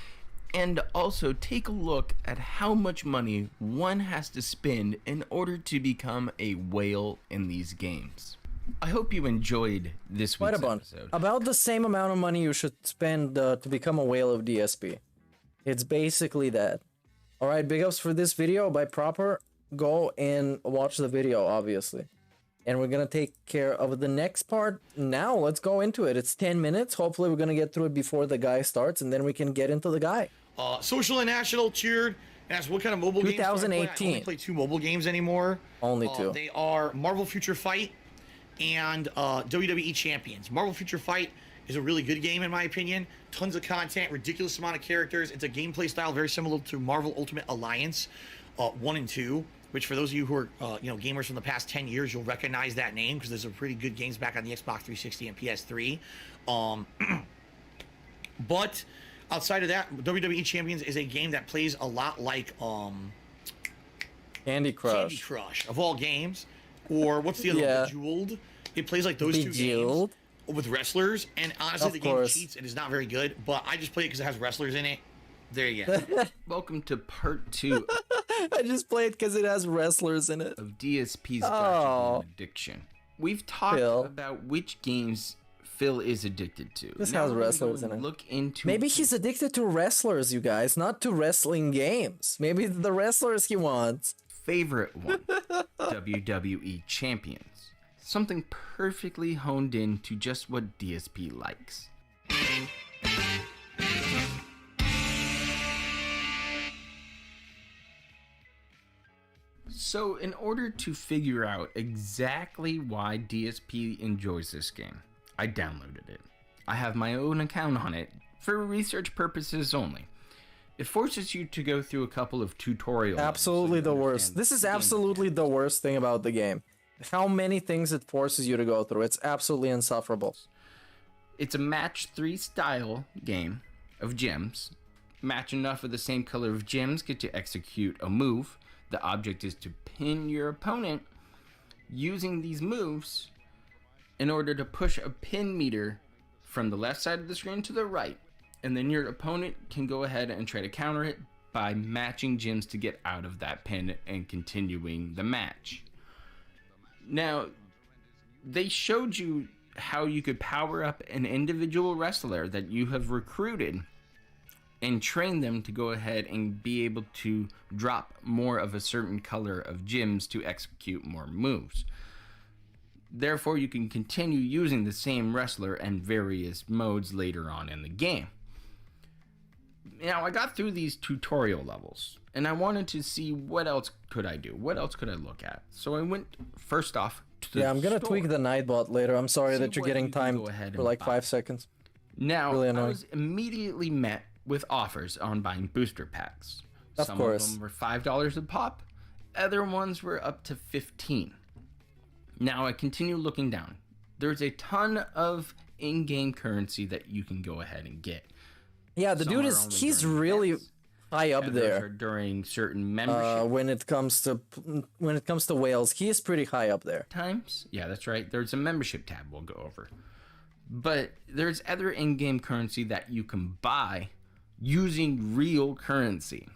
and also take a look at how much money one has to spend in order to become a whale in these games. I hope you enjoyed this week's episode. About the same amount of money you should spend to become a whale of DSP. It's basically that. Alright, big ups for this video. By proper, go and watch the video, obviously. And we're gonna take care of the next part now. Let's go into it. It's 10 minutes. Hopefully we're gonna get through it before the guy starts, and then we can get into the guy. Social and National cheered and asked what kind of mobile games do I play? I only play 2 mobile games anymore. Only 2. They are Marvel Future Fight and WWE Champions. Marvel Future Fight is a really good game in my opinion. Tons of content, ridiculous amount of characters. It's a gameplay style very similar to Marvel Ultimate Alliance 1 and 2, which for those of you who are gamers from the past 10 years, you'll recognize that name because there's some pretty good games back on the Xbox 360 and PS3. But outside of that, WWE Champions is a game that plays a lot like Candy Crush. Candy Crush of all games. Or what's the other one? Bejeweled. It plays like those 2 games with wrestlers, and honestly the game cheats and is not very good, but I just play it because it has wrestlers in it. There you go. Welcome to part 2. I just play it because it has wrestlers in it. Of DSP's gotcha addiction. We've talked about which games Phil is addicted to. This has wrestlers in it. Look into Maybe he's addicted to wrestlers, you guys, not to wrestling games. Maybe the wrestlers he wants. Favorite one, WWE Champions. Something perfectly honed in to just what DSP likes. So in order to figure out exactly why DSP enjoys this game, I downloaded it. I have my own account on it for research purposes only. It forces you to go through a couple of tutorials. Absolutely the worst. This is absolutely the worst thing about the game. How many things it forces you to go through. It's absolutely insufferable. It's a match 3 style game of gems. Match enough of the same color of gems get to execute a move. The object is to pin your opponent using these moves in order to push a pin meter from the left side of the screen to the right. and then your opponent can go ahead and try to counter it by matching gems to get out of that pin and continuing the match. Now, they showed you how you could power up an individual wrestler that you have recruited and train them to go ahead and be able to drop more of a certain color of gems to execute more moves. Therefore, you can continue using the same wrestler and various modes later on in the game. Now, I got through these tutorial levels, and I wanted to see what else could I do? What else could I look at? So I went, first off, to the I'm gonna store. tweak the Nightbot later. I'm sorry See that you're what getting you can timed go ahead for and like buy. 5 seconds. Now, Really I annoying. was immediately met with offers on buying booster packs. Of Some course. of them were $5 a pop. Other ones were up to $15. Now, I continue looking down. There's a ton of in-game currency that you can go ahead and get. Yeah, the Some dude are is, only he's during really events. high up Others there. are during certain membership When it comes to whales, he is pretty high up there. times. Yeah, that's right. There's a membership tab we'll go over. But there's other in-game currency that you can buy using real currency.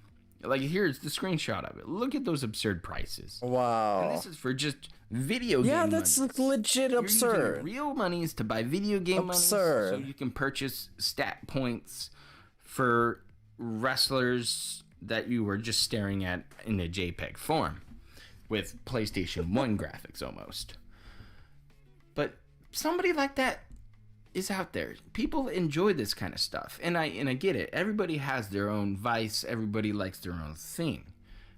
Like, here's the screenshot of it. Look at those absurd prices. Wow. And this is for just video game Yeah, that's monies. legit You're absurd. using real monies to buy video game Absurd. monies so you can purchase stat points for wrestlers that you were just staring at in a JPEG form with PlayStation 1 graphics almost. But somebody like that is out there. People enjoy this kind of stuff, and I get it. Everybody has their own vice. Everybody likes their own thing.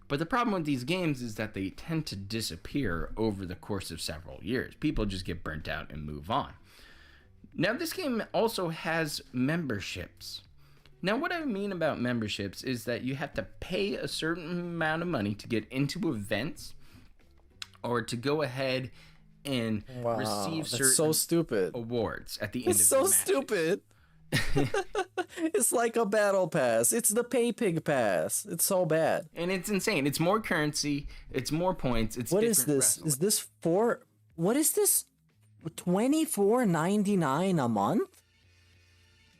But the problem with these games is that they tend to disappear over the course of several years. People just get burnt out and move on. Now, this game also has memberships. Now, what I mean about memberships is that you have to pay a certain amount of money to get into events or to go ahead and receive that's certain so stupid. awards at the end It's of so the matches. stupid. It's like a battle pass. It's the pay pig pass. It's so bad. And it's insane. It's more currency. It's more points. It's What is different this? wrestling. Is this for? What is this? $24.99 a month?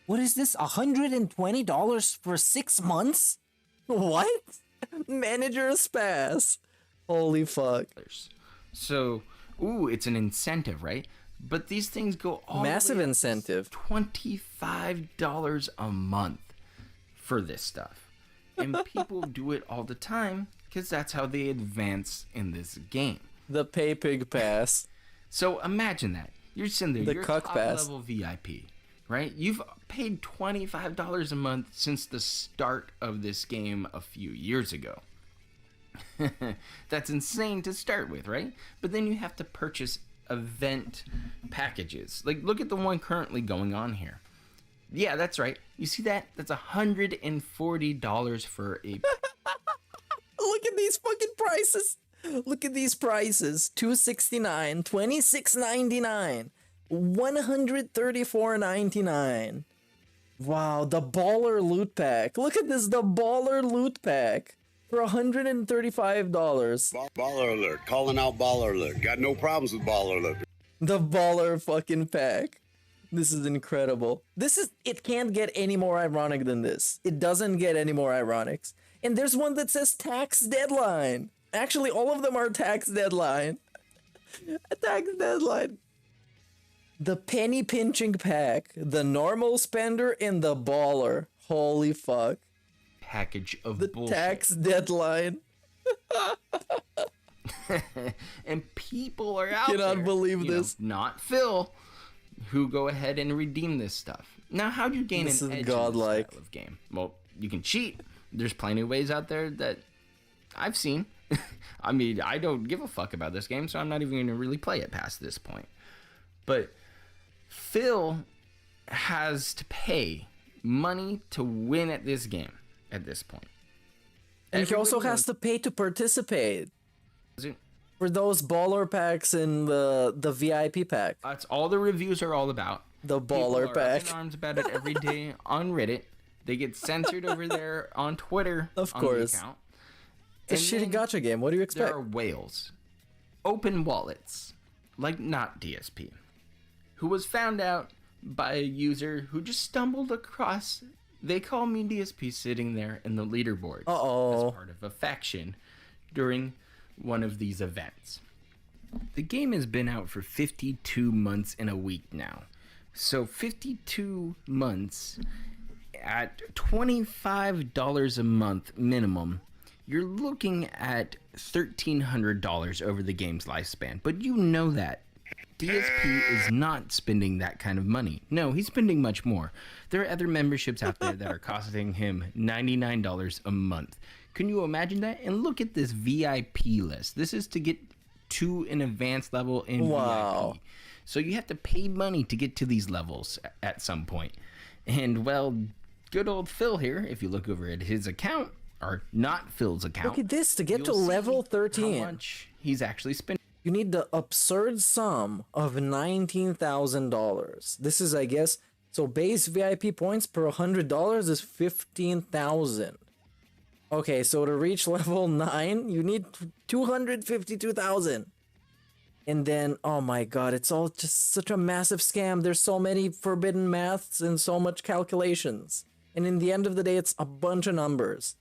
What is this? $120 for 6 months? What? Manager's pass. Holy fuck. So, ooh, it's an incentive, right? But these things go all Massive the way up to incentive. $25 a month for this stuff. And people do it all the time because that's how they advance in this game. The pay pig pass. So imagine that. You're sitting there, The you're cuck top pass. level VIP, right? You've paid $25 a month since the start of this game a few years ago. That's insane to start with, right? But then you have to purchase event packages. Like, look at the one currently going on here. Yeah, that's right. You see that? That's $140 for a... Look at these fucking prices. Look at these prices. $269, $26.99, $134.99. Wow, the baller loot pack. Look at this, the baller loot pack for $135. Baller alert. Calling out baller alert. Got no problems with baller alert. The baller fucking pack. This is incredible. It can't get any more ironic than this. It doesn't get any more ironic. And there's one that says tax deadline. Actually, all of them are tax deadline. A tax deadline. The penny pinching pack, the normal spender, and the baller. Holy fuck. package of The bullshit. tax deadline. And people are out Cannot there, believe you know, this. not Phil, who go ahead and redeem this stuff. Now, how do you gain This an is edge godlike. in this style of game? Well, you can cheat. There's plenty of ways out there that I've seen. I mean, I don't give a fuck about this game, so I'm not even going to really play it past this point. But Phil has to pay money to win at this game at this point. And he also Everybody has to pay to participate. knows it. For those baller packs and the VIP pack. That's all the reviews are all about. The People baller are pack. up in arms about it every day on Reddit. They get censored over there on Twitter. Of on course. The account. It's a shitty then gacha game. What do you expect? There are whales, open wallets, like not DSP, who was found out by a user who just stumbled across They Call Me DSP sitting there in the leaderboard as part of a faction during one of these events. The game has been out for 52 months and a week now. So 52 months at $25 a month minimum, you're looking at $1,300 over the game's lifespan. But you know that. DSP is not spending that kind of money. No, he's spending much more. There are other memberships out there that are costing him $99 a month. Can you imagine that? And look at this VIP list. This is to get to an advanced level in VIP. So you have to pay money to get to these levels at some point. And, well, good old Phil here, if you look over at his account, or not Phil's account. Look at this, to get to level 13. How much he's actually spending. You need the absurd sum of $19,000. This is, I guess, so base VIP points per $100 is 15,000. Okay, so to reach level 9, you need 252,000. And then, oh my god, it's all just such a massive scam. There's so many forbidden maths and so much calculations. And in the end of the day, it's a bunch of numbers.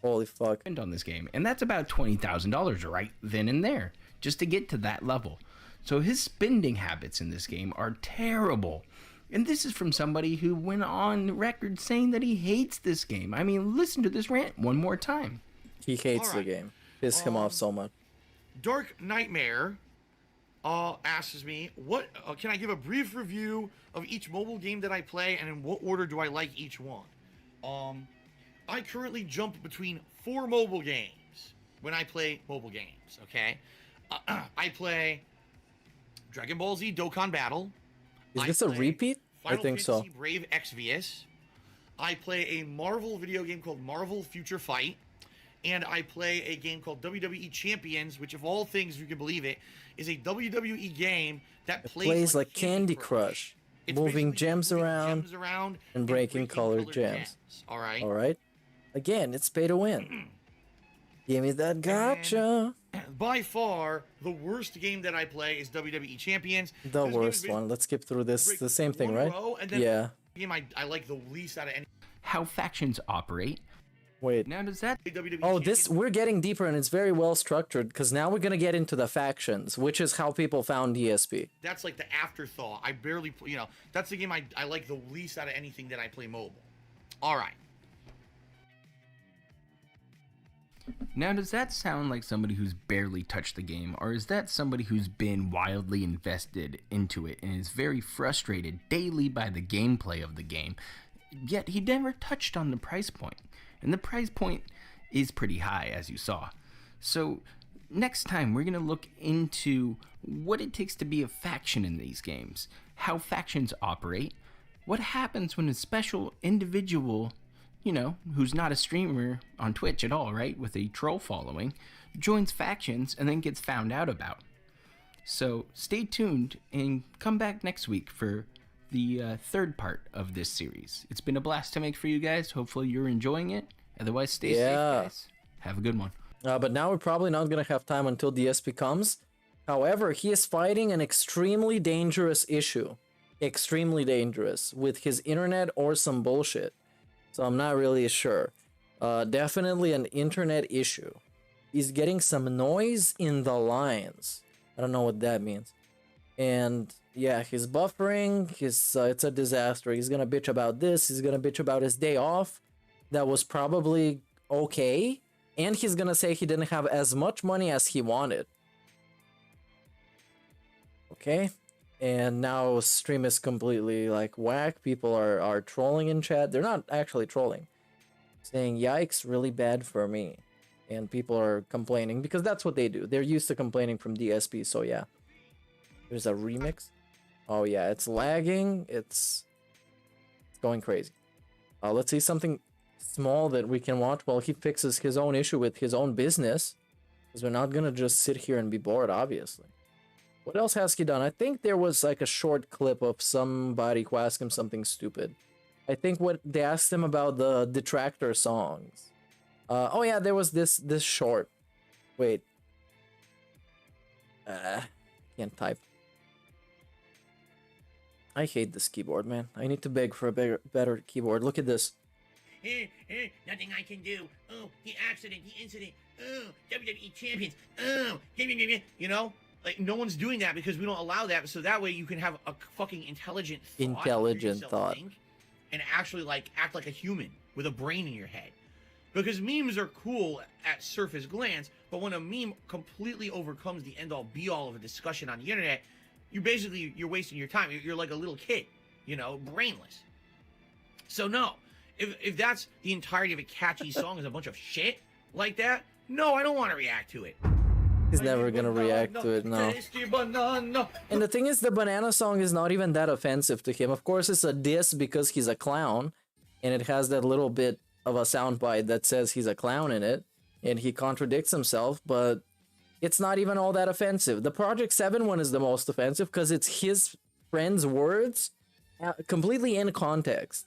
Holy fuck. On this game, and that's about $20,000 right then and there, just to get to that level. So his spending habits in this game are terrible. And this is from somebody who went on record saying that he hates this game. I mean, listen to this rant one more time. He hates the game. Pissed him off so much. Dark Nightmare asks me, what can I give a brief review of each mobile game that I play, and in what order do I like each one? I currently jump between 4 mobile games when I play mobile games, okay? I play Dragon Ball Z Dokkan Battle. Is this a repeat? Final I think Fantasy so. Brave Exvius. I play a Marvel video game called Marvel Future Fight. And I play a game called WWE Champions, which, of all things, you can believe it, is a WWE game that plays like Candy Crush. Moving gems around and breaking colored gems. All right. All right. Again, it's pay to win. Give me that gotcha. And by far, the worst game that I play is WWE Champions. The worst one. Let's skip through this. The same thing, right? Yeah. The game I like the least out of any. How factions operate. Wait. Now does that... Oh, we're getting deeper, and it's very well structured, because now we're going to get into the factions, which is how people found DSP. That's like the afterthought. I barely, that's the game I like the least out of anything that I play mobile. All right. Now, does that sound like somebody who's barely touched the game, or is that somebody who's been wildly invested into it and is very frustrated daily by the gameplay of the game, yet he never touched on the price point? And the price point is pretty high, as you saw. So, next time, we're going to look into what it takes to be a faction in these games, how factions operate, what happens when a special individual, who's not a streamer on Twitch at all, right, with a troll following, joins factions and then gets found out about. So stay tuned and come back next week for the third part of this series. It's been a blast to make for you guys. Hopefully you're enjoying it. Otherwise, stay safe, guys. Have a good one. But now we're probably not going to have time until DSP comes. However, he is fighting an extremely dangerous issue. Extremely dangerous. With his internet or some bullshit. So I'm not really sure. Definitely an internet issue. He's getting some noise in the lines. I don't know what that means. And yeah, he's buffering. It's a disaster. He's gonna bitch about this. He's gonna bitch about his day off. That was probably okay. And he's gonna say he didn't have as much money as he wanted. Okay. And now stream is completely like whack. People are trolling in chat. They're not actually trolling. Saying, yikes, really bad for me. And people are complaining because that's what they do. They're used to complaining from DSP, so yeah. There's a remix. Oh yeah, it's lagging. It's going crazy. Let's see something small that we can watch while he fixes his own issue with his own business. Because we're not gonna just sit here and be bored, obviously. What else has he done? I think there was like a short clip of somebody who asked him something stupid. I think what they asked him about the detractor songs. Oh yeah, there was this short. Wait. Can't type. I hate this keyboard, man. I need to beg for a better keyboard. Look at this. Nothing I can do. Oh, the accident, the incident. Oh, WWE champions. Oh, you know, like no one's doing that because we don't allow that. So that way you can have a fucking intelligent thought, and actually like act like a human with a brain in your head. Because memes are cool at surface glance, but when a meme completely overcomes the end-all be-all of a discussion on the internet, you're wasting your time. You're like a little kid, you know, brainless. So no, if that's the entirety of a catchy song is a bunch of shit like that, no, I don't want to react to it. He's never gonna react to it, no. And the thing is, the banana song is not even that offensive to him. Of course, it's a diss because he's a clown, and it has that little bit of a soundbite that says he's a clown in it, and he contradicts himself, but it's not even all that offensive. The Project 7 one is the most offensive because it's his friend's words completely in context,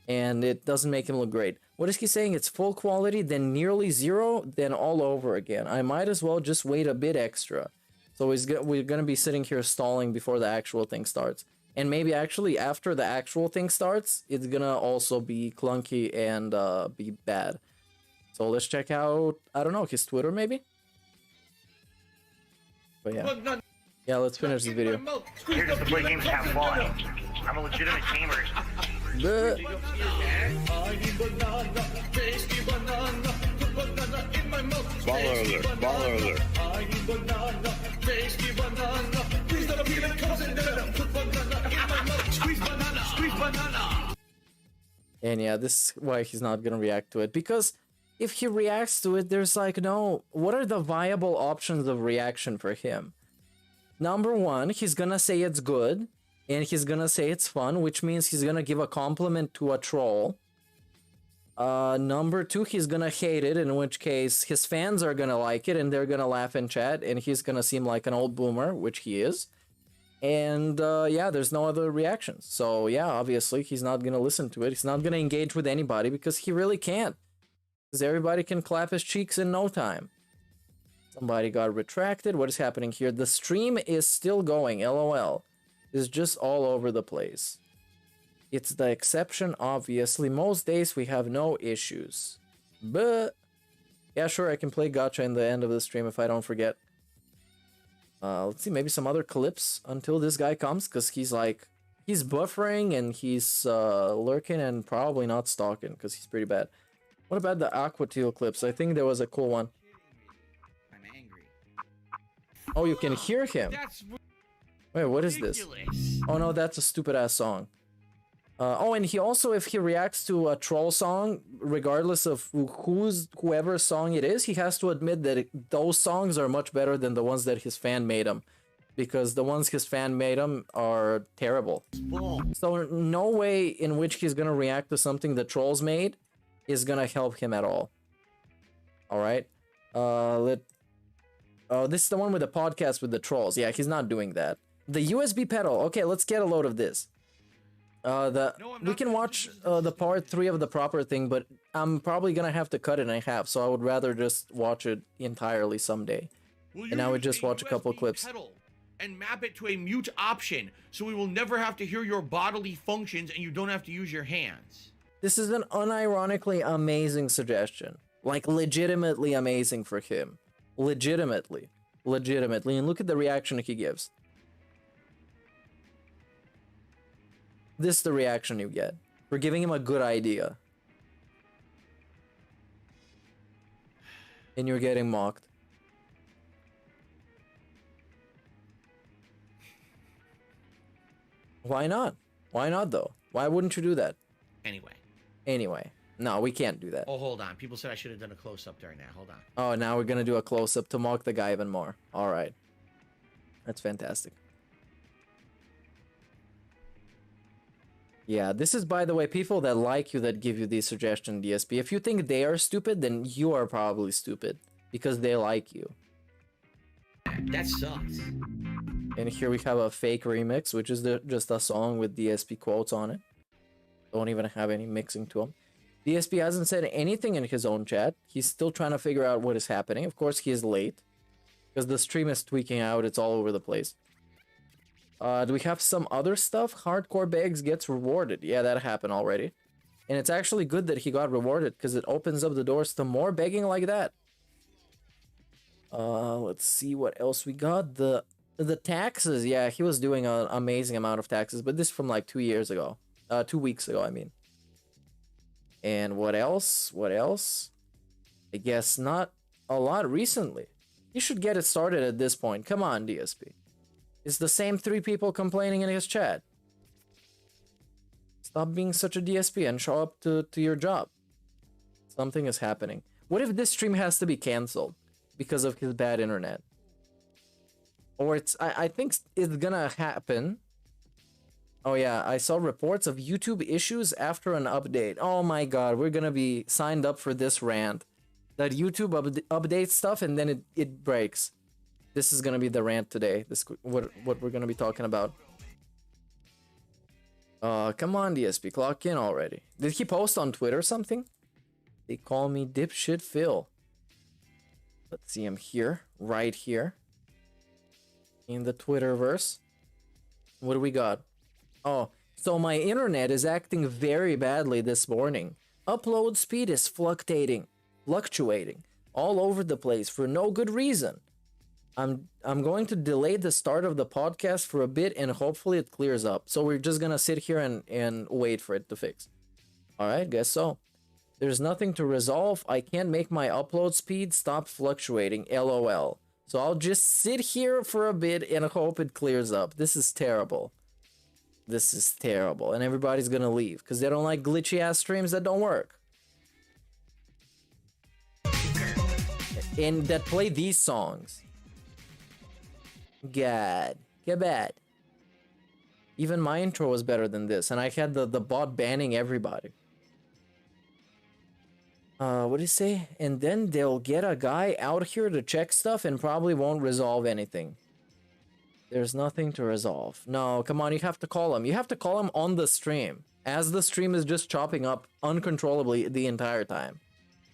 and it doesn't make him look great. What is he saying? It's full quality, then nearly zero, then all over again. I might as well just wait a bit extra. So we're going to be sitting here stalling before the actual thing starts. And maybe actually after the actual thing starts, it's going to also be clunky and be bad. So let's check out, I don't know, his Twitter maybe? But yeah. Yeah, let's finish the video. Here just to play games and have fun. I'm a legitimate gamer. Baller alert, baller alert. And yeah, this is why he's not gonna react to it, because if he reacts to it, there's like no, what are the viable options of reaction for him? Number one, he's gonna say it's good, and he's gonna say it's fun, which means he's gonna give a compliment to a troll. Number two, he's gonna hate it, in which case his fans are gonna like it, and they're gonna laugh in chat, and he's gonna seem like an old boomer, which he is. And yeah, there's no other reactions. So yeah, obviously he's not gonna listen to it. He's not gonna engage with anybody because he really can't. Because everybody can clap his cheeks in no time. Somebody got retracted. What is happening here? The stream is still going. LOL. It's just all over the place. It's the exception, obviously. Most days we have no issues. But yeah, sure, I can play gacha in the end of the stream if I don't forget. Let's see, maybe some other clips until this guy comes, because he's like, he's buffering and he's lurking and probably not stalking because he's pretty bad. What about the Aqua Teal clips? I think there was a cool one. I'm angry. Oh, you can hear him. Wait, what is this? Oh no, that's a stupid ass song. Oh, and he also, if he reacts to a troll song, regardless of whoever's song it is, he has to admit that those songs are much better than the ones that his fan made him. Because the ones his fan made him are terrible. So no way in which he's gonna react to something the trolls made is gonna help him at all. Alright? This is the one with the podcast with the trolls. Yeah, he's not doing that. The USB pedal. Okay, let's get a load of this. We can watch the part 3 of the proper thing, but I'm probably gonna have to cut it in half, so I would rather just watch it entirely someday. And now we just watch a couple clips. And map it to a mute option, so we will never have to hear your bodily functions and you don't have to use your hands. This is an unironically amazing suggestion. Like, legitimately amazing for him. Legitimately. And look at the reaction he gives. This is the reaction you get. We're giving him a good idea. And you're getting mocked. Why not? Why not, though? Why wouldn't you do that? Anyway. No, we can't do that. Oh, hold on. People said I should have done a close-up during that. Hold on. Oh, now we're gonna do a close-up to mock the guy even more. Alright. That's fantastic. Yeah, this is, by the way, people that like you that give you these suggestions, DSP. If you think they are stupid, then you are probably stupid. Because they like you. That sucks. And here we have a fake remix, which is just a song with DSP quotes on it. Don't even have any mixing to them. DSP hasn't said anything in his own chat. He's still trying to figure out what is happening. Of course, he is late. Because the stream is tweaking out. It's all over the place. Do we have some other stuff? Hardcore Bags gets rewarded. Yeah, that happened already. And it's actually good that he got rewarded because it opens up the doors to more begging like that. Let's see what else we got. The taxes. Yeah, he was doing an amazing amount of taxes, but this from like 2 years ago. 2 weeks ago, I mean. And what else? What else? I guess not a lot recently. You should get it started at this point. Come on, DSP. It's the same 3 people complaining in his chat. Stop being such a DSP and show up to your job. Something is happening. What if this stream has to be cancelled because of his bad internet? Or I think it's gonna happen. Oh yeah, I saw reports of YouTube issues after an update. Oh my god, we're gonna be signed up for this rant. That YouTube updates stuff and then it breaks. This is gonna be the rant today. This what we're gonna be talking about. Come on, DSP, clock in already. Did he post on Twitter something? They call me dipshit Phil. Let's see him here, right here. In the Twitterverse. What do we got? Oh, so my internet is acting very badly this morning. Upload speed is fluctuating all over the place for no good reason. I'm going to delay the start of the podcast for a bit and hopefully it clears up. So we're just gonna sit here and wait for it to fix. Alright, guess so. There's nothing to resolve. I can't make my upload speed stop fluctuating. LOL. So I'll just sit here for a bit and hope it clears up. This is terrible. This is terrible. And everybody's gonna leave because they don't like glitchy ass streams that don't work. And that play these songs. God. Get bad. Even my intro was better than this. And I had the bot banning everybody. What do you say? And then they'll get a guy out here to check stuff and probably won't resolve anything. There's nothing to resolve. No, come on, you have to call him. You have to call him on the stream. As the stream is just chopping up uncontrollably the entire time.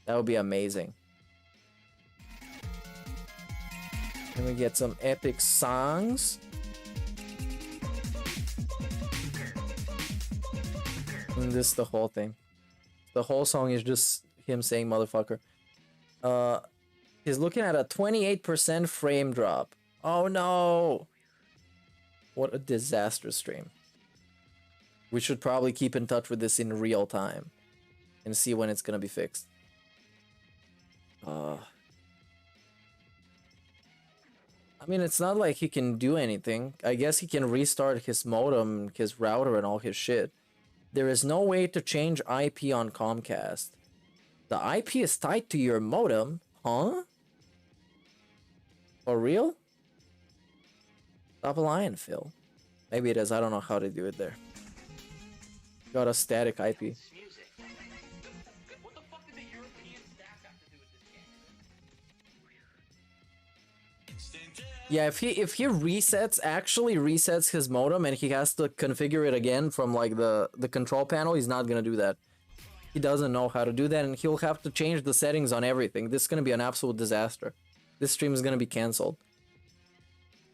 That would be amazing. Can we get some epic songs? And this is the whole thing. The whole song is just him saying motherfucker. He's looking at a 28% frame drop. Oh no! What a disaster stream. We should probably keep in touch with this in real time. And see when it's gonna be fixed. I mean, it's not like he can do anything. I guess he can restart his modem, his router, and all his shit. There is no way to change IP on Comcast. The IP is tied to your modem? Huh? For real? Stop lying, Phil. Maybe it is. I don't know how to do it there. Got a static IP. Yeah, if he actually resets his modem and he has to configure it again from like the control panel, he's not gonna do that. He doesn't know how to do that and he'll have to change the settings on everything. This is gonna be an absolute disaster. This stream is gonna be cancelled.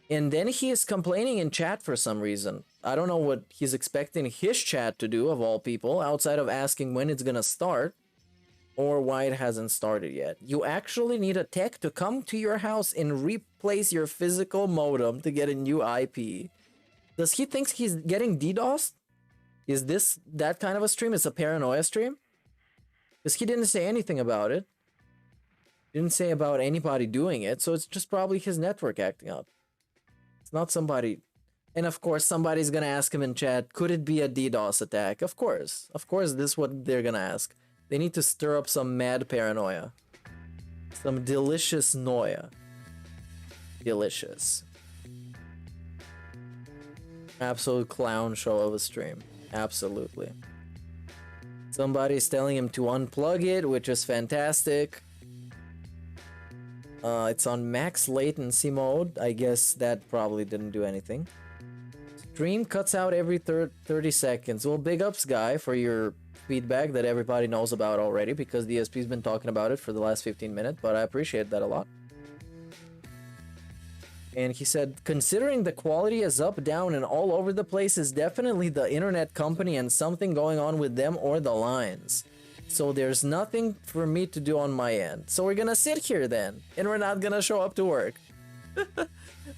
And then he is complaining in chat for some reason. I don't know what he's expecting his chat to do, of all people, outside of asking when it's gonna start. Or why it hasn't started yet. You actually need a tech to come to your house and replace your physical modem to get a new IP. Does he think he's getting DDoSed? Is this that kind of a stream? It's a paranoia stream? Because he didn't say anything about it. Didn't say about anybody doing it, so it's just probably his network acting up. It's not somebody... And of course, somebody's gonna ask him in chat, could it be a DDoS attack? Of course. Of course, this is what they're gonna ask. They need to stir up some mad paranoia. Some delicious noia. Delicious. Absolute clown show of a stream. Absolutely. Somebody's telling him to unplug it, which is fantastic. It's on max latency mode. I guess that probably didn't do anything. Stream cuts out every 30 seconds. Well, big ups, guy, for your feedback that everybody knows about already, because DSP's been talking about it for the last 15 minutes, but I appreciate that a lot. And he said, considering the quality is up, down, and all over the place, is definitely the internet company and something going on with them or the lines. So there's nothing for me to do on my end. So we're gonna sit here then, and we're not gonna show up to work.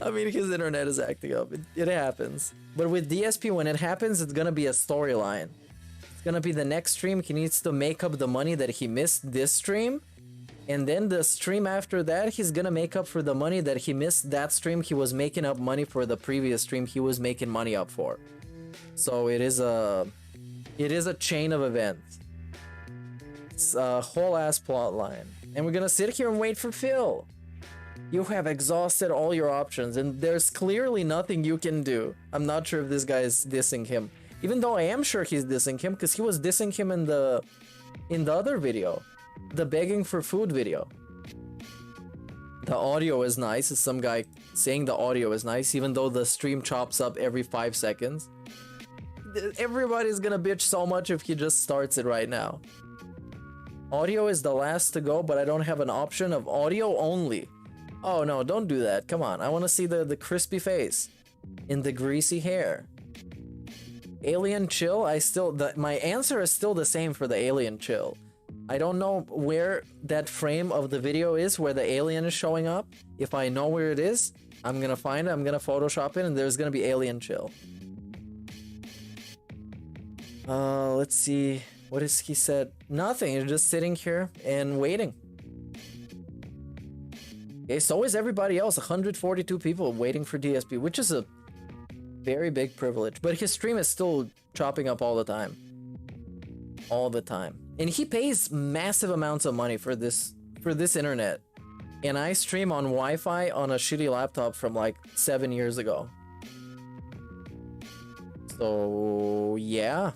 I mean, his internet is acting up. It happens. But with DSP, when it happens, it's gonna be a storyline. It's gonna be the next stream. He needs to make up the money that he missed this stream. And then the stream after that, he's gonna make up for the money that he missed that stream. He was making up money for the previous stream he was making money up for. So it is a chain of events. It's a whole ass plot line. And we're gonna sit here and wait for Phil. You have exhausted all your options and there's clearly nothing you can do. I'm not sure if this guy is dissing him. Even though I am sure he's dissing him because he was dissing him in the other video. The begging for food video. The audio is nice. It's some guy saying the audio is nice even though the stream chops up every 5 seconds. Everybody's gonna bitch so much if he just starts it right now. Audio is the last to go, but I don't have an option of audio only. Oh no, don't do that. Come on. I want to see the crispy face in the greasy hair. Alien chill. My answer is still the same for the alien chill. I don't know where that frame of the video is where the alien is showing up. If I know where it is, I'm gonna find it. I'm gonna Photoshop it and there's gonna be alien chill. Let's see. What is he said? Nothing. You're just sitting here and waiting. Okay, so is everybody else. 142 people waiting for DSP, which is a very big privilege. But his stream is still chopping up all the time. All the time. And he pays massive amounts of money for this internet. And I stream on Wi-Fi on a shitty laptop from like 7 years ago. So yeah.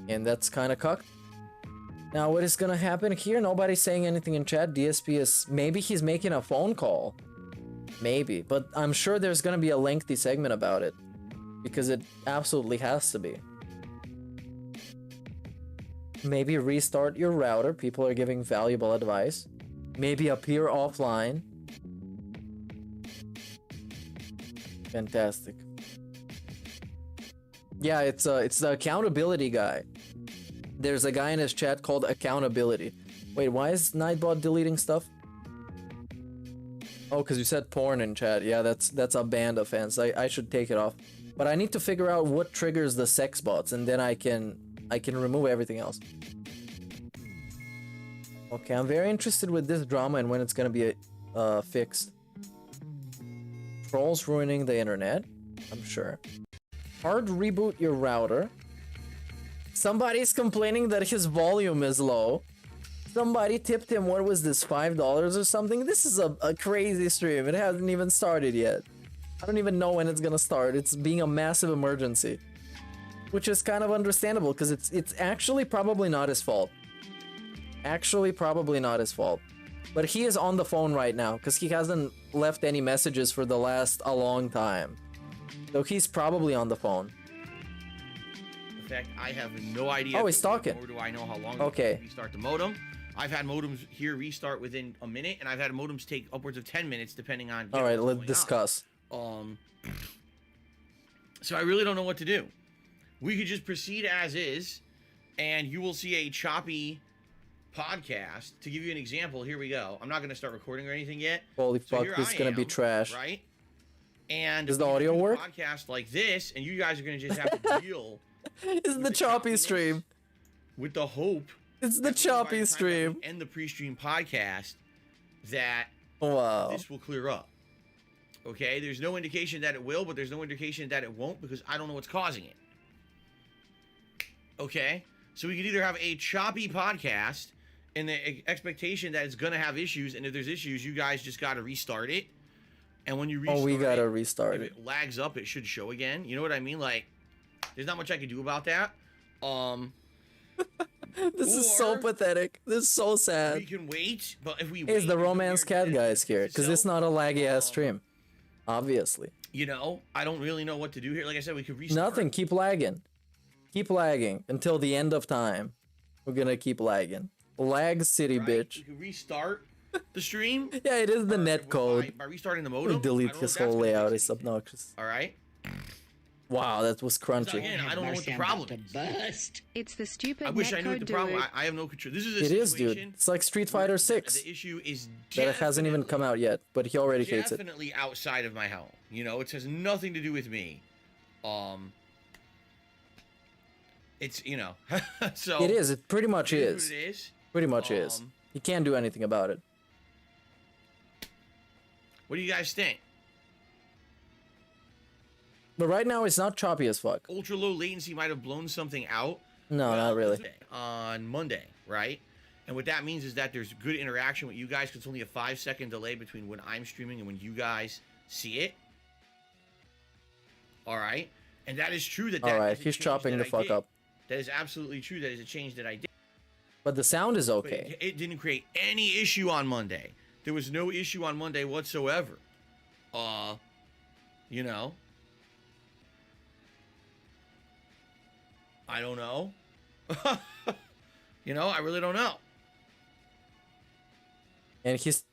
And that's kind of cucked. Now what is gonna happen here? Nobody's saying anything in chat. DSP is... maybe he's making a phone call. Maybe. But I'm sure there's gonna be a lengthy segment about it. Because it absolutely has to be. Maybe restart your router. People are giving valuable advice. Maybe appear offline. Fantastic. Yeah, it's the accountability guy. There's a guy in his chat called accountability. Wait, why is Nightbot deleting stuff? Oh, because you said porn in chat. Yeah, that's a banned offense. I should take it off. But I need to figure out what triggers the sex bots, and then I can remove everything else. Okay, I'm very interested with this drama and when it's gonna be fixed. Trolls ruining the internet, I'm sure. Hard reboot your router. Somebody's complaining that his volume is low. Somebody tipped him, what was this, $5 or something? This is a crazy stream. It hasn't even started yet. I don't even know when it's gonna start. It's being a massive emergency. Which is kind of understandable, because it's actually probably not his fault. Actually probably not his fault. But he is on the phone right now, because he hasn't left any messages for the last a long time. So he's probably on the phone. In fact, I have no idea. Oh, he's talking. Nor do I know how long okay. it will restart the modem. I've had modems here restart within a minute, and I've had modems take upwards of 10 minutes, depending on... All right, let's discuss. So I really don't know what to do. We could just proceed as is, and you will see a choppy podcast. To give you an example, here we go. I'm not going to start recording or anything yet. Holy fuck, this is going to be trash. Right? And does the audio work? Podcast like this, and you guys are going to just have to deal. It's the choppy stream. With the hope. It's the choppy stream. And the pre-stream podcast that wow. This will clear up. Okay? There's no indication that it will, but there's no indication that it won't because I don't know what's causing it. Okay? So we could either have a choppy podcast in the expectation that it's going to have issues, and if there's issues, you guys just got to restart it. And when you restart we got to restart it. If it lags up, it should show again. You know what I mean? Like, there's not much I can do about that. This is so pathetic. This is so sad. We can wait, but if we wait... It's the romance cat guys here, because it's not a laggy-ass stream. Obviously. You know, I don't really know what to do here. Like I said, we could restart. Nothing. Keep lagging. Keep lagging until the end of time. We're gonna keep lagging. Lag city, bitch. We could restart. the stream? Yeah, it is the net code. By restarting the modem. Delete his whole layout. It's obnoxious. All right. Wow, that was crunchy. Again, I don't know what the problem is. It's the stupid I wish I netcode knew what the problem. dude. I have no control. This is a It is, situation. dude. It's like Street Fighter 6. The issue is That hasn't even come out yet, but he already hates it. definitely outside of my home. You know, it has nothing to do with me. It's, you know, so It is. It pretty much is. It is. Pretty much is. You can't do anything about it. What do you guys think? But right now, it's not choppy as fuck. Ultra low latency might have blown something out. No, not really. On Monday, right? And what that means is that there's good interaction with you guys, because it's only a 5-second delay between when I'm streaming and when you guys see it. All right? And that is true that All right, he's chopping the fuck up. That is absolutely true. That is a change that I did. But the sound is But okay. it didn't create any issue on Monday. There was no issue on Monday whatsoever. You know. I don't know. You know, I really don't know. And he's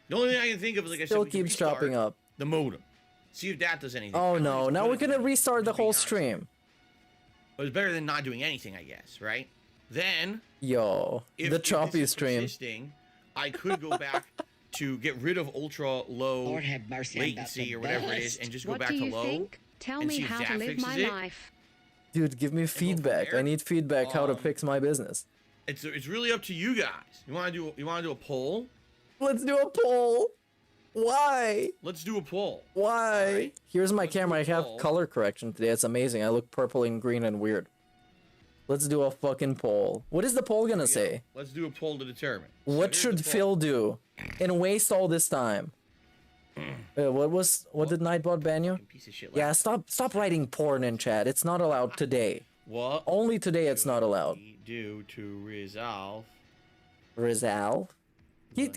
The only thing I can think of is, like I said, still we can keeps chopping restart up. the modem. See if that does anything. Oh I don't no, think now it's we're good gonna enough, restart the to be whole honest. stream. But it's better than not doing anything, I guess, right? Then, Yo, if the this choppy is stream. persisting, I could go back to get rid of ultra low Lord have mercy, I'm about latency to or whatever it is, burst. and just go What back do to you low. think? Tell and me see if how that to live fixes my it. life. Dude, give me feedback. I need feedback how to fix my business. It's really up to you guys. You want to do a poll? Let's do a poll. Why? Let's do a poll. Why? Right. Here's my Let's do camera. a I have poll. color correction today. It's amazing. I look purple and green and weird. Let's do a fucking poll. What is the poll gonna say? Let's do a poll to determine. What So here's should the poll. Phil do and waste all this time? What did Nightbot ban you? Piece of shit. Yeah, stop writing porn in chat. It's not allowed today. What Only today it's not allowed. we do to resolve? Rizal? He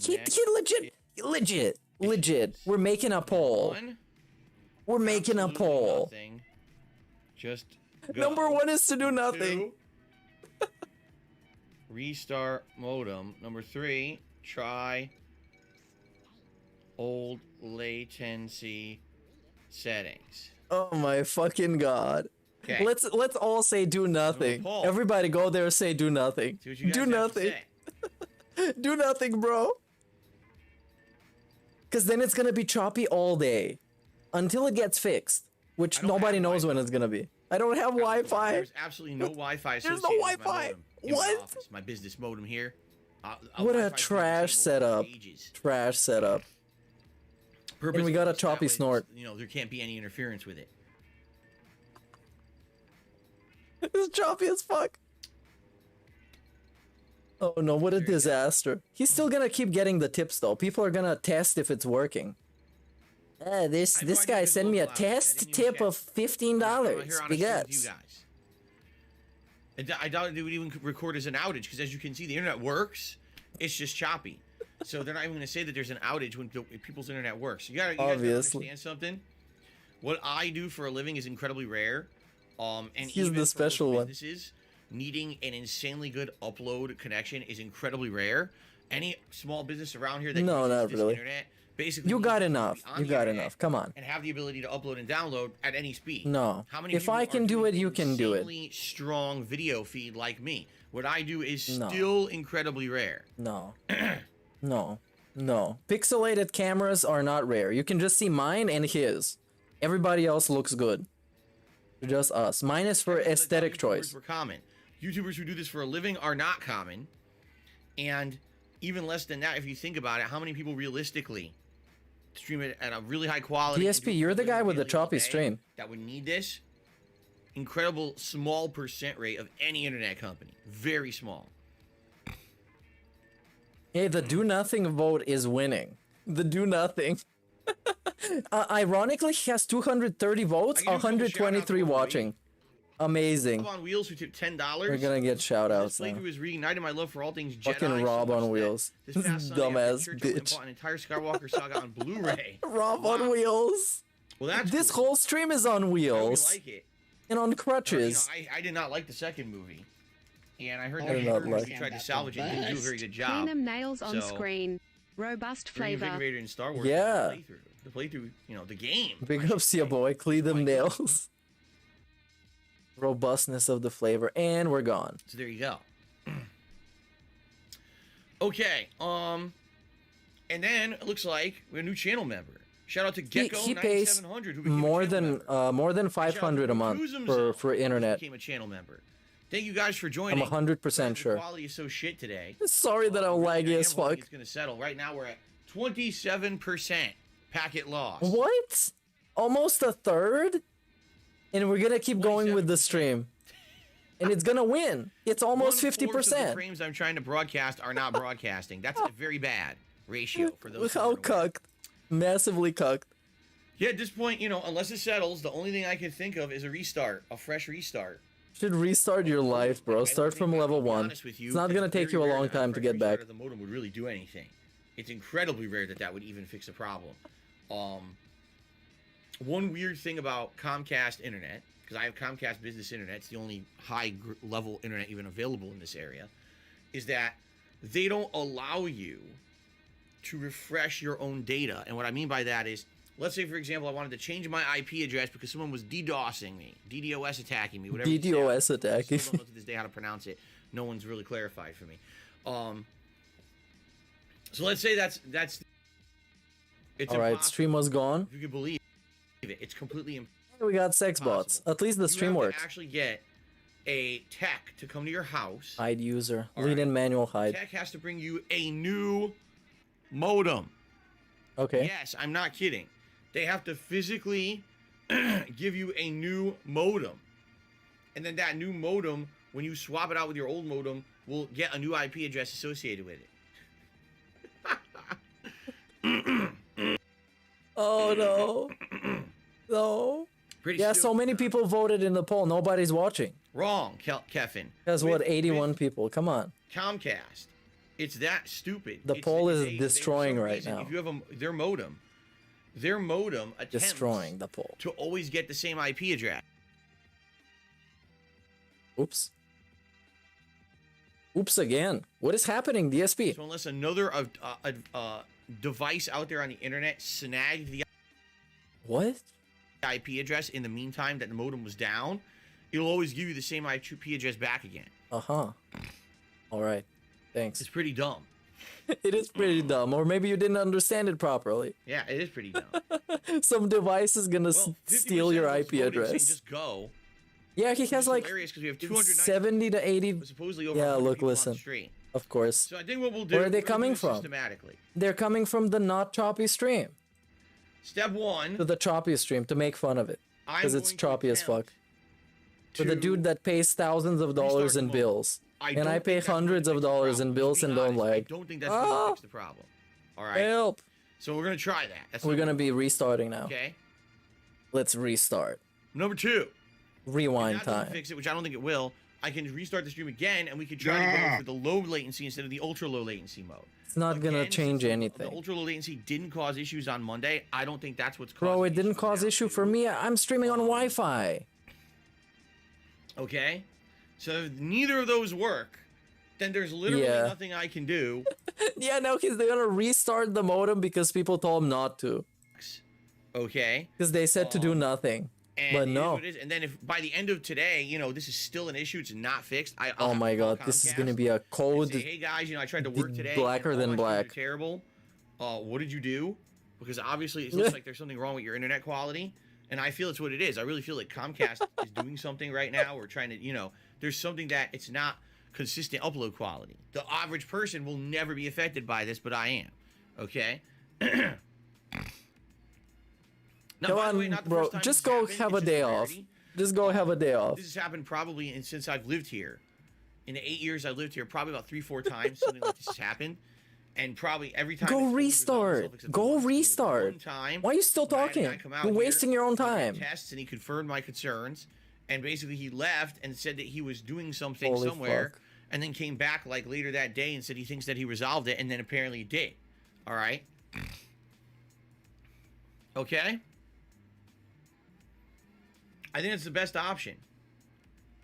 legit. We're making a poll. One. We're making a Absolutely poll. nothing. Just go. Number one is to do nothing. 2, restart modem. Number 3, try old latency settings. Oh my fucking god. Okay. Let's all say do nothing. poll. Everybody go there, say do nothing. See what you guys Do have to nothing. say. Do nothing, bro. Cause then it's gonna be choppy all day. Until it gets fixed. Which nobody knows when it's gonna be. I don't have Wi-Fi. There's absolutely no Wi-Fi There's associated no with my Wi-Fi. modem in What? my office. My business modem here. What a Wi-Fi trash frequency will setup. ages. Trash setup. And we got a Purpose- choppy that way, snort. You know, there can't be any interference with it. It's choppy as fuck. Oh no, what a disaster. He's still gonna keep getting the tips though. People are gonna test if it's working. This guy sent me a test tip of $15 Here on a stream with you because guys. I doubt they would even record as an outage, because as you can see, the internet works. It's just choppy. So they're not even going to say that there's an outage when people's internet works. You guys gotta Obviously. understand something. What I do for a living is incredibly rare. And He's even the for most special one. businesses, needing an insanely good upload connection is incredibly rare. Any small business around here that No, uses not this really. internet basically you needs got to be enough. on You the got internet enough. Come on. and have the ability to upload and download at any speed. No. How many If people I are can do doing it, you can do it. insanely strong video feed like me? What I do is No. still incredibly rare. No. No. Pixelated cameras are not rare. You can just see mine and his. Everybody else looks good. Just us. Mine is for aesthetic choice. Were common. YouTubers who do this for a living are not common, and even less than that, if you think about it, how many people realistically stream it at a really high quality? and do DSP, it you're for the a guy living with the daily all choppy day stream. that would need this? Incredible small percent rate of any internet company. Very small. Hey, the do nothing vote is winning. The do nothing. Ironically, he has 230 votes, I can do a couple 123 shout-outs watching. Amazing. Rob on Wheels, who took $10. We're gonna get shoutouts This now. playthrough is reignited my love for all things Jedi. Fucking so Rob much on that Wheels. This This past Sunday, I went dumbass to church and bitch. bought an entire Skywalker saga on Blu-ray. Rob on Wheels. Well, that's This cool. whole stream is on I really wheels like it. and on You know, crutches. I did not like the second movie, and I heard I that did not the like tried to salvage it and didn't do a very good job. Clean them nails on So, screen. Robust Bring flavor. Invigorator in Star Wars. Yeah. The playthrough, you know, the game. Big ups to your boy. Clean them nails. Robustness of the flavor, and we're gone. So there you go. Okay, and then it looks like we have a new channel member. Shout out to Gecko He pays 9700 who more than 500 a month for internet. Became a channel member. Thank you guys for joining. I'm 100% The sure. quality is so shit today. Sorry that I'm laggy as fuck. It's gonna settle. Right now we're at 27% packet loss. What? Almost a third? And we're gonna keep going with the stream. And it's gonna win. It's almost 50%. The frames I'm trying to broadcast are not broadcasting. That's a very bad ratio for those. How cucked. Massively cucked. Yeah, at this point, you know, unless it settles, the only thing I can think of is a restart, a fresh restart. Should restart your life, bro. Start from level 1. It's not gonna take you a long time to get back. The modem would really do anything. It's incredibly rare that that would even fix a problem. One weird thing about Comcast internet, because I have Comcast business internet, it's the only high-level internet even available in this area, is that they don't allow you to refresh your own data. And what I mean by that is, let's say, for example, I wanted to change my IP address because someone was DDoSing me, DDoS attacking me, whatever. DDoS attacking. I still don't know to this day how to pronounce it. No one's really clarified for me. So let's say that's it's all right. Stream was gone. If you can believe it, it's completely impossible. We got sex bots. At least the stream works. To actually get a tech to come to your house. Hide user. Lead in manual hide. Tech has to bring you a new modem. Okay. Yes, I'm not kidding. They have to physically give you a new modem. And then that new modem, when you swap it out with your old modem, will get a new IP address associated with it. Oh no. No. Pretty so many people voted in the poll. Nobody's watching. Wrong, Kevin. That's what, 81 people. Come on. Comcast. It's that stupid. The poll is destroying right now. If you have their modem attempts destroying the poll to always get the same IP address. Oops. Oops again. What is happening, DSP? So unless another device out there on the internet snagged the IP address in the meantime that the modem was down, it'll always give you the same IP address back again. All right. Thanks. It's pretty dumb. It is pretty dumb, or maybe you didn't understand it properly. Yeah, it is pretty dumb. Some device is gonna steal your IP address. Just go. Yeah, he has like 70 to 80. Supposedly over yeah, look, people listen. on the stream. Of course. So I think what we'll do. Where are they coming from? Systematically. They're coming from the not choppy stream. Step 1. To the choppy stream to make fun of it, because it's choppy as fuck. For the dude that pays thousands of dollars in bills, and I pay hundreds of dollars in bills and don't lag. I don't think that's gonna fix the problem. All right. Help. So we're gonna try that. We're gonna be restarting now. Okay. Let's restart. Number 2. Rewind if that doesn't time. Fix it, which I don't think it will. I can restart the stream again, and we can try to go for the low latency instead of the ultra low latency mode. It's not gonna change anything. The ultra low latency didn't cause issues on Monday. I don't think that's what's causing. Bro, it didn't cause issue for me. I'm streaming on Wi-Fi. Okay. So if neither of those work, then there's literally nothing I can do. Yeah, no, because they're gonna restart the modem because people told them not to. Okay. Because they said to do nothing. But no. And then if by the end of today, you know, this is still an issue, it's not fixed. Oh my god, this is gonna be a code. Say, hey guys, you know, I tried to work today. Blacker than black. Terrible. What did you do? Because obviously it looks like there's something wrong with your internet quality. And I feel it's what it is. I really feel like Comcast is doing something right now. We're trying to, you know, there's something that it's not consistent upload quality. The average person will never be affected by this, but I am. Okay? Now, come on, way, bro. Just go have a day off. Just go have a day off. This has happened probably since I've lived here. In the 8 years I've lived here, probably about 3-4 times something like this has happened. And probably every time. Go restart. Go restart. Why are you still talking? You're wasting your own time. Tests and he confirmed my concerns. And basically he left and said that he was doing something somewhere. And then came back like later that day and said he thinks that he resolved it. And then apparently he did. All right. Okay. I think it's the best option.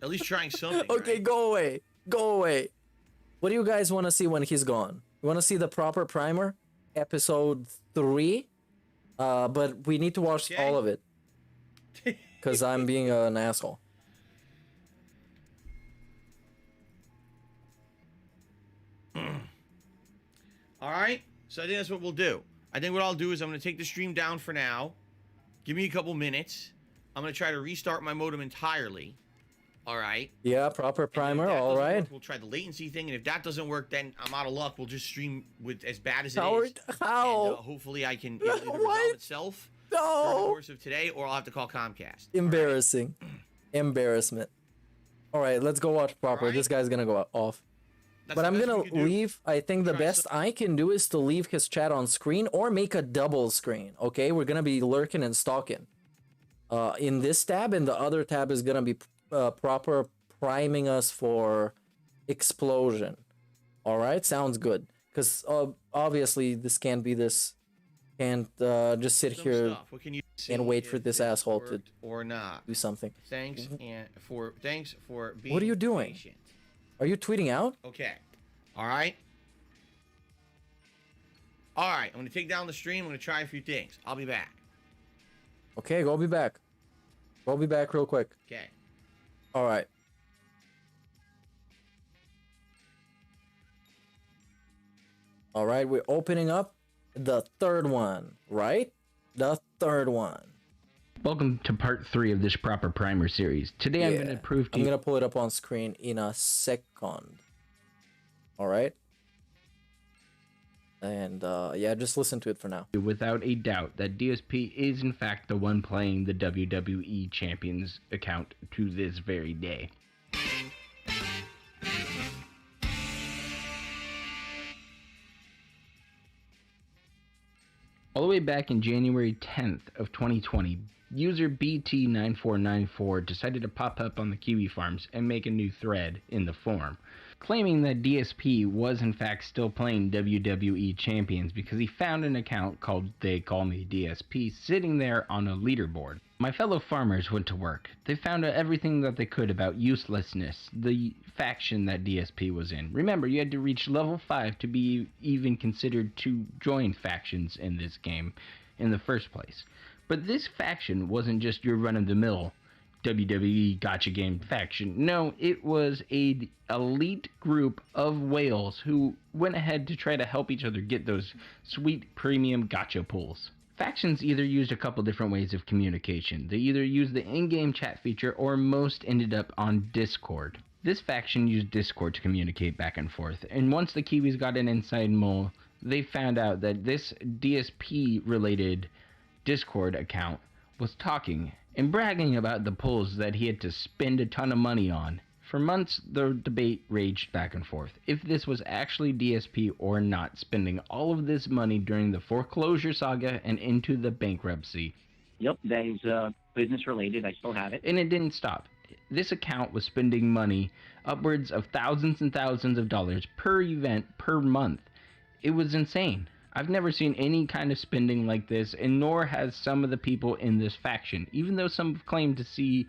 At least trying something. Okay, right? Go away. Go away. What do you guys want to see when he's gone? You want to see the proper primer? episode 3, but we need to watch all of it because I'm being an asshole. All right, so I think that's what we'll do. I think what I'll do is I'm going to take the stream down for now. Give me a couple minutes. I'm going to try to restart my modem entirely. All right. Yeah, proper primer. All right. Work, we'll try the latency thing, and if that doesn't work, then I'm out of luck. We'll just stream with as bad as it is. How? And, hopefully, I can either resolve itself during the course of today, or I'll have to call Comcast. Embarrassing. Embarrassment. All right, let's go watch proper. Right. This guy's gonna go off. But I'm gonna leave. I think the best I can do is to leave his chat on screen or make a double screen. Okay, we're gonna be lurking and stalking. In this tab, and the other tab is gonna be proper priming us for explosion. All right, sounds good. Because obviously this can't be this. Can't just sit here and wait for this asshole to or not do something. Thanks for being. What are you doing? Patient. Are you tweeting out? Okay. All right. All right. I'm gonna take down the stream. I'm gonna try a few things. I'll be back. Okay, go be back. Go be back real quick. Okay. All right. All right, we're opening up the third one, right? The third one. Welcome to part 3 of this proper primer series. Today I'm going to prove to you... I'm going to pull it up on screen in a second. All right? And yeah, just listen to it for now. Without a doubt that DSP is in fact the one playing the WWE Champions account to this very day. All the way back in January 10th of 2020, user BT9494 decided to pop up on the Kiwi Farms and make a new thread in the forum, claiming that DSP was in fact still playing WWE Champions because he found an account called They Call Me DSP sitting there on a leaderboard. My fellow farmers went to work. They found out everything that they could about uselessness, the faction that DSP was in. Remember, you had to reach level 5 to be even considered to join factions in this game in the first place. But this faction wasn't just your run-of-the-mill WWE gotcha game faction. No, it was an elite group of whales who went ahead to try to help each other get those sweet premium gotcha pulls. Factions either used a couple different ways of communication. They either used the in-game chat feature or most ended up on Discord. This faction used Discord to communicate back and forth, and once the Kiwis got an inside mole, they found out that this DSP-related Discord account was talking and bragging about the pulls that he had to spend a ton of money on. For months, the debate raged back and forth if this was actually DSP or not, spending all of this money during the foreclosure saga and into the bankruptcy. Yep, that is business related. I still have it. And it didn't stop. This account was spending money, upwards of thousands and thousands of dollars per event per month. It was insane. I've never seen any kind of spending like this, and nor has some of the people in this faction, even though some have claimed to see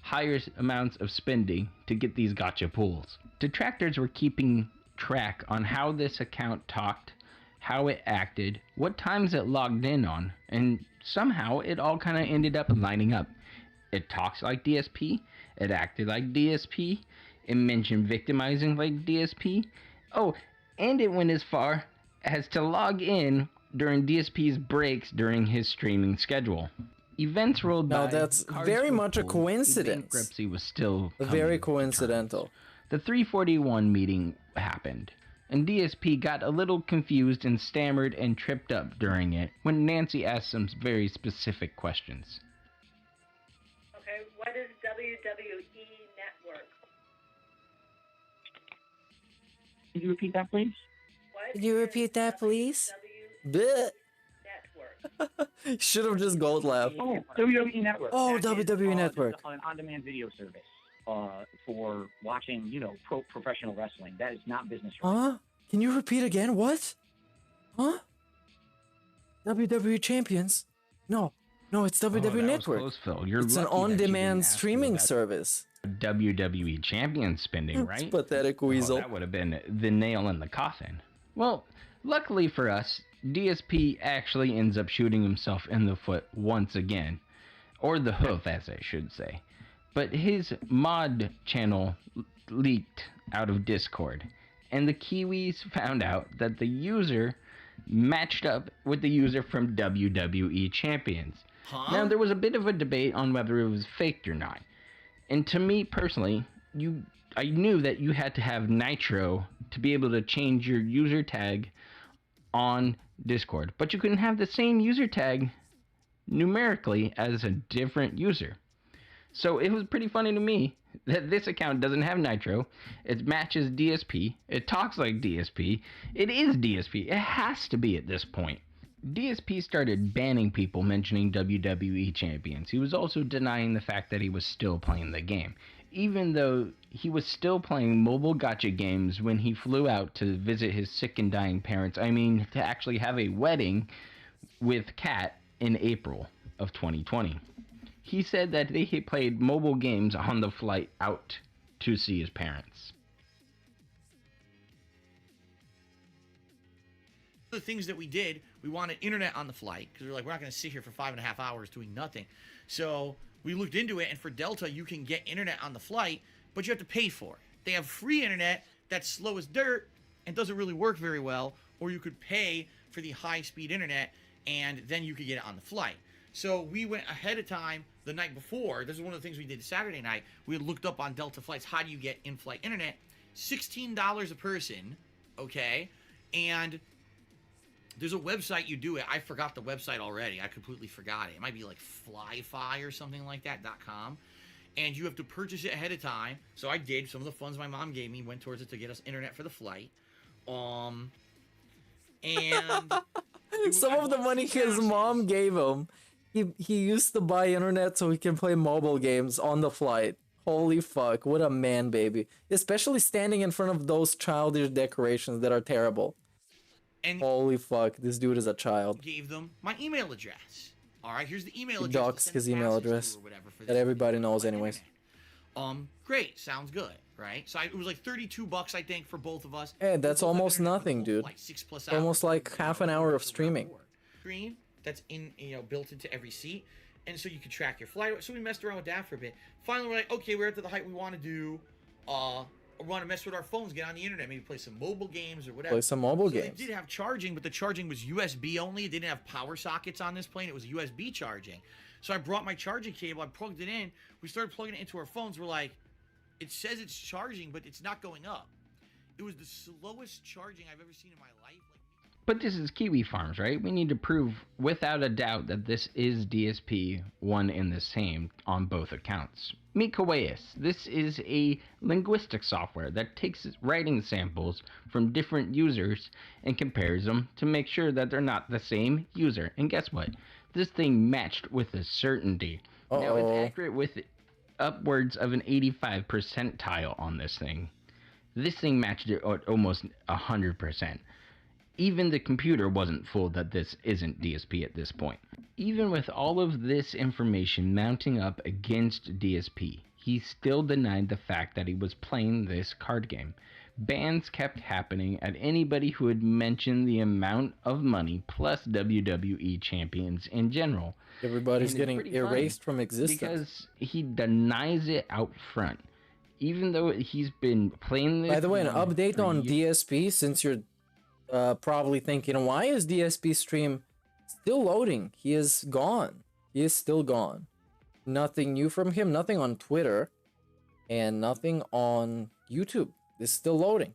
higher amounts of spending to get these gotcha pulls. Detractors were keeping track on how this account talked, how it acted, what times it logged in on, and somehow it all kind of ended up lining up. It talks like DSP, it acted like DSP, it mentioned victimizing like DSP. Oh, and it went as far as to log in during DSP's breaks during his streaming schedule. Events rolled by. Now that's very much a coincidence. Bankruptcy was still very coincidental. The 341 meeting happened, and DSP got a little confused and stammered and tripped up during it when Nancy asked some very specific questions. Okay, what is WWE Network? Can you repeat that, please? Can you repeat that, please? Bleh. Should have just gold laugh. Oh, WWE Network. Oh, WWE Network. An on-demand video service for watching, professional wrestling. That is not business. Huh? Can you repeat again? What? Huh? WWE Champions? No, it's WWE Network. Close, Phil. You're it's an on-demand streaming service. WWE Champions spending, right? Pathetic weasel. That would have been the nail in the coffin. Well, Luckily for us, DSP actually ends up shooting himself in the foot once again. Or the hoof, as I should say. But his mod channel leaked out of Discord, and the Kiwis found out that the user matched up with the user from WWE Champions. Now, there was a bit of a debate on whether it was faked or not. And to me personally, I knew that you had to have Nitro to be able to change your user tag on Discord, but you couldn't have the same user tag numerically as a different user. So it was pretty funny to me that this account doesn't have Nitro. It matches DSP. It talks like DSP. It is DSP. It has to be at this point. DSP started banning people mentioning WWE champions. He was also denying the fact that he was still playing the game, even though he was still playing mobile gacha games when he flew out to visit his sick and dying parents. I mean, to actually have a wedding with Khet in April of 2020. He said that he played mobile games on the flight out to see his parents. The things that we did, we wanted internet on the flight because we were like, we're not going to sit here for 5.5 hours doing nothing. So we looked into it, and for Delta, you can get internet on the flight, but you have to pay for it. They have free internet that's slow as dirt and doesn't really work very well, or you could pay for the high-speed internet, and then you could get it on the flight. So we went ahead of time the night before. This is one of the things we did Saturday night. We had looked up on Delta flights, how do you get in-flight internet? $16 a person, okay? And there's a website you do it. I forgot the website already. I completely forgot it. It might be like Flyfi or something like that, .com. And you have to purchase it ahead of time. So I did. Some of the funds my mom gave me went towards it to get us internet for the flight. And some of the money his mom gave him, he used to buy internet so he can play mobile games on the flight. Holy fuck, what a man, baby. Especially standing in front of those childish decorations that are terrible. And holy fuck, this dude is a child. Gave them my email address. All right, here's the email He address. doxed his email address that everybody knows anyways. Great, sounds good, right? So it was like $32, I think, for both of us. Hey, that's almost nothing, dude. Like 6+ hours. Almost like half an hour of streaming. Screen that's built into every seat, and so you can track your flight. So we messed around with that for a bit. Finally, we're like, okay, we're at the height we want to do. We want to mess with our phones, get on the internet, maybe play some mobile games or whatever. Play some mobile games. It did have charging, but the charging was USB only. It didn't have power sockets on this plane. It was USB charging. So I brought my charging cable. I plugged it in. We started plugging it into our phones. We're like, it says it's charging, but it's not going up. It was the slowest charging I've ever seen in my life. But this is Kiwi Farms, right? We need to prove without a doubt that this is DSP one and the same on both accounts. Meet Kaweus. This is a linguistic software that takes writing samples from different users and compares them to make sure that they're not the same user. And guess what? This thing matched with a certainty. Now it's accurate with upwards of an 85 percentile on this thing. This thing matched it at almost 100%. Even the computer wasn't fooled that this isn't DSP at this point. Even with all of this information mounting up against DSP, he still denied the fact that he was playing this card game. Bans kept happening at anybody who had mentioned the amount of money plus WWE champions in general. Everybody's getting erased from existence. Because he denies it out front. Even though he's been playing this. By the way, an update on DSP, since you're probably thinking, why is DSP stream still loading? He is gone. He is still gone. Nothing new from him, nothing on Twitter, and nothing on YouTube. It's still loading.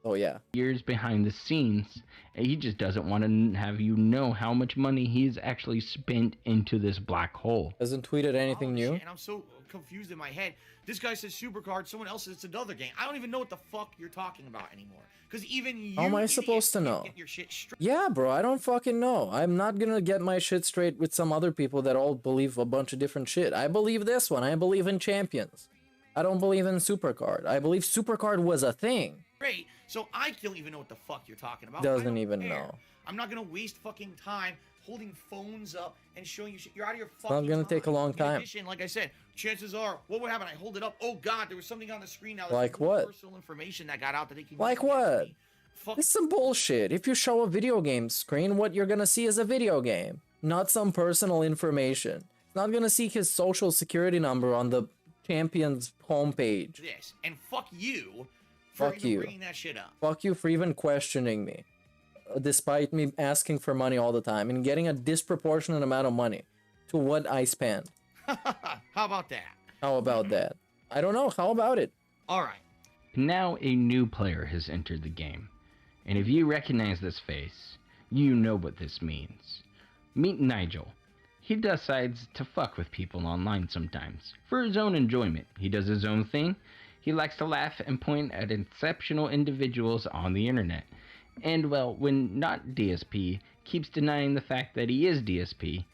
Oh yeah. Years behind the scenes, and he just doesn't want to have you know how much money he's actually spent into this black hole. Hasn't tweeted anything new. And I'm so confused in my head. This guy says Supercard, someone else says it's another game. I don't even know what the fuck you're talking about anymore. Because even you, how am I supposed to know? Get your shit straight. Yeah, bro, I don't fucking know. I'm not gonna get my shit straight with some other people that all believe a bunch of different shit. I believe this one. I believe in champions. I don't believe in Supercard. I believe Supercard was a thing. Great. So I don't even know what the fuck you're talking about. Doesn't even know. I'm not gonna waste fucking time holding phones up and showing you shit. You're out of your fucking It's not gonna take a long time. In addition, like I said, chances are, what would happen? I hold it up. Oh God, there was something on the screen now. Like what? Personal information that got out that they can. Like what? It's some bullshit. If you show a video game screen, what you're gonna see is a video game, not some personal information. It's not gonna see his social security number on the champion's homepage. This and fuck you for even bringing that shit up. Fuck you for even questioning me, despite me asking for money all the time and getting a disproportionate amount of money to what I spend. How about that? How about that? I don't know. How about it? All right. Now a new player has entered the game, and if you recognize this face, you know what this means. Meet Nigel. He decides to fuck with people online sometimes, for his own enjoyment. He does his own thing. He likes to laugh and point at exceptional individuals on the internet. And well, when not DSP keeps denying the fact that he is DSP,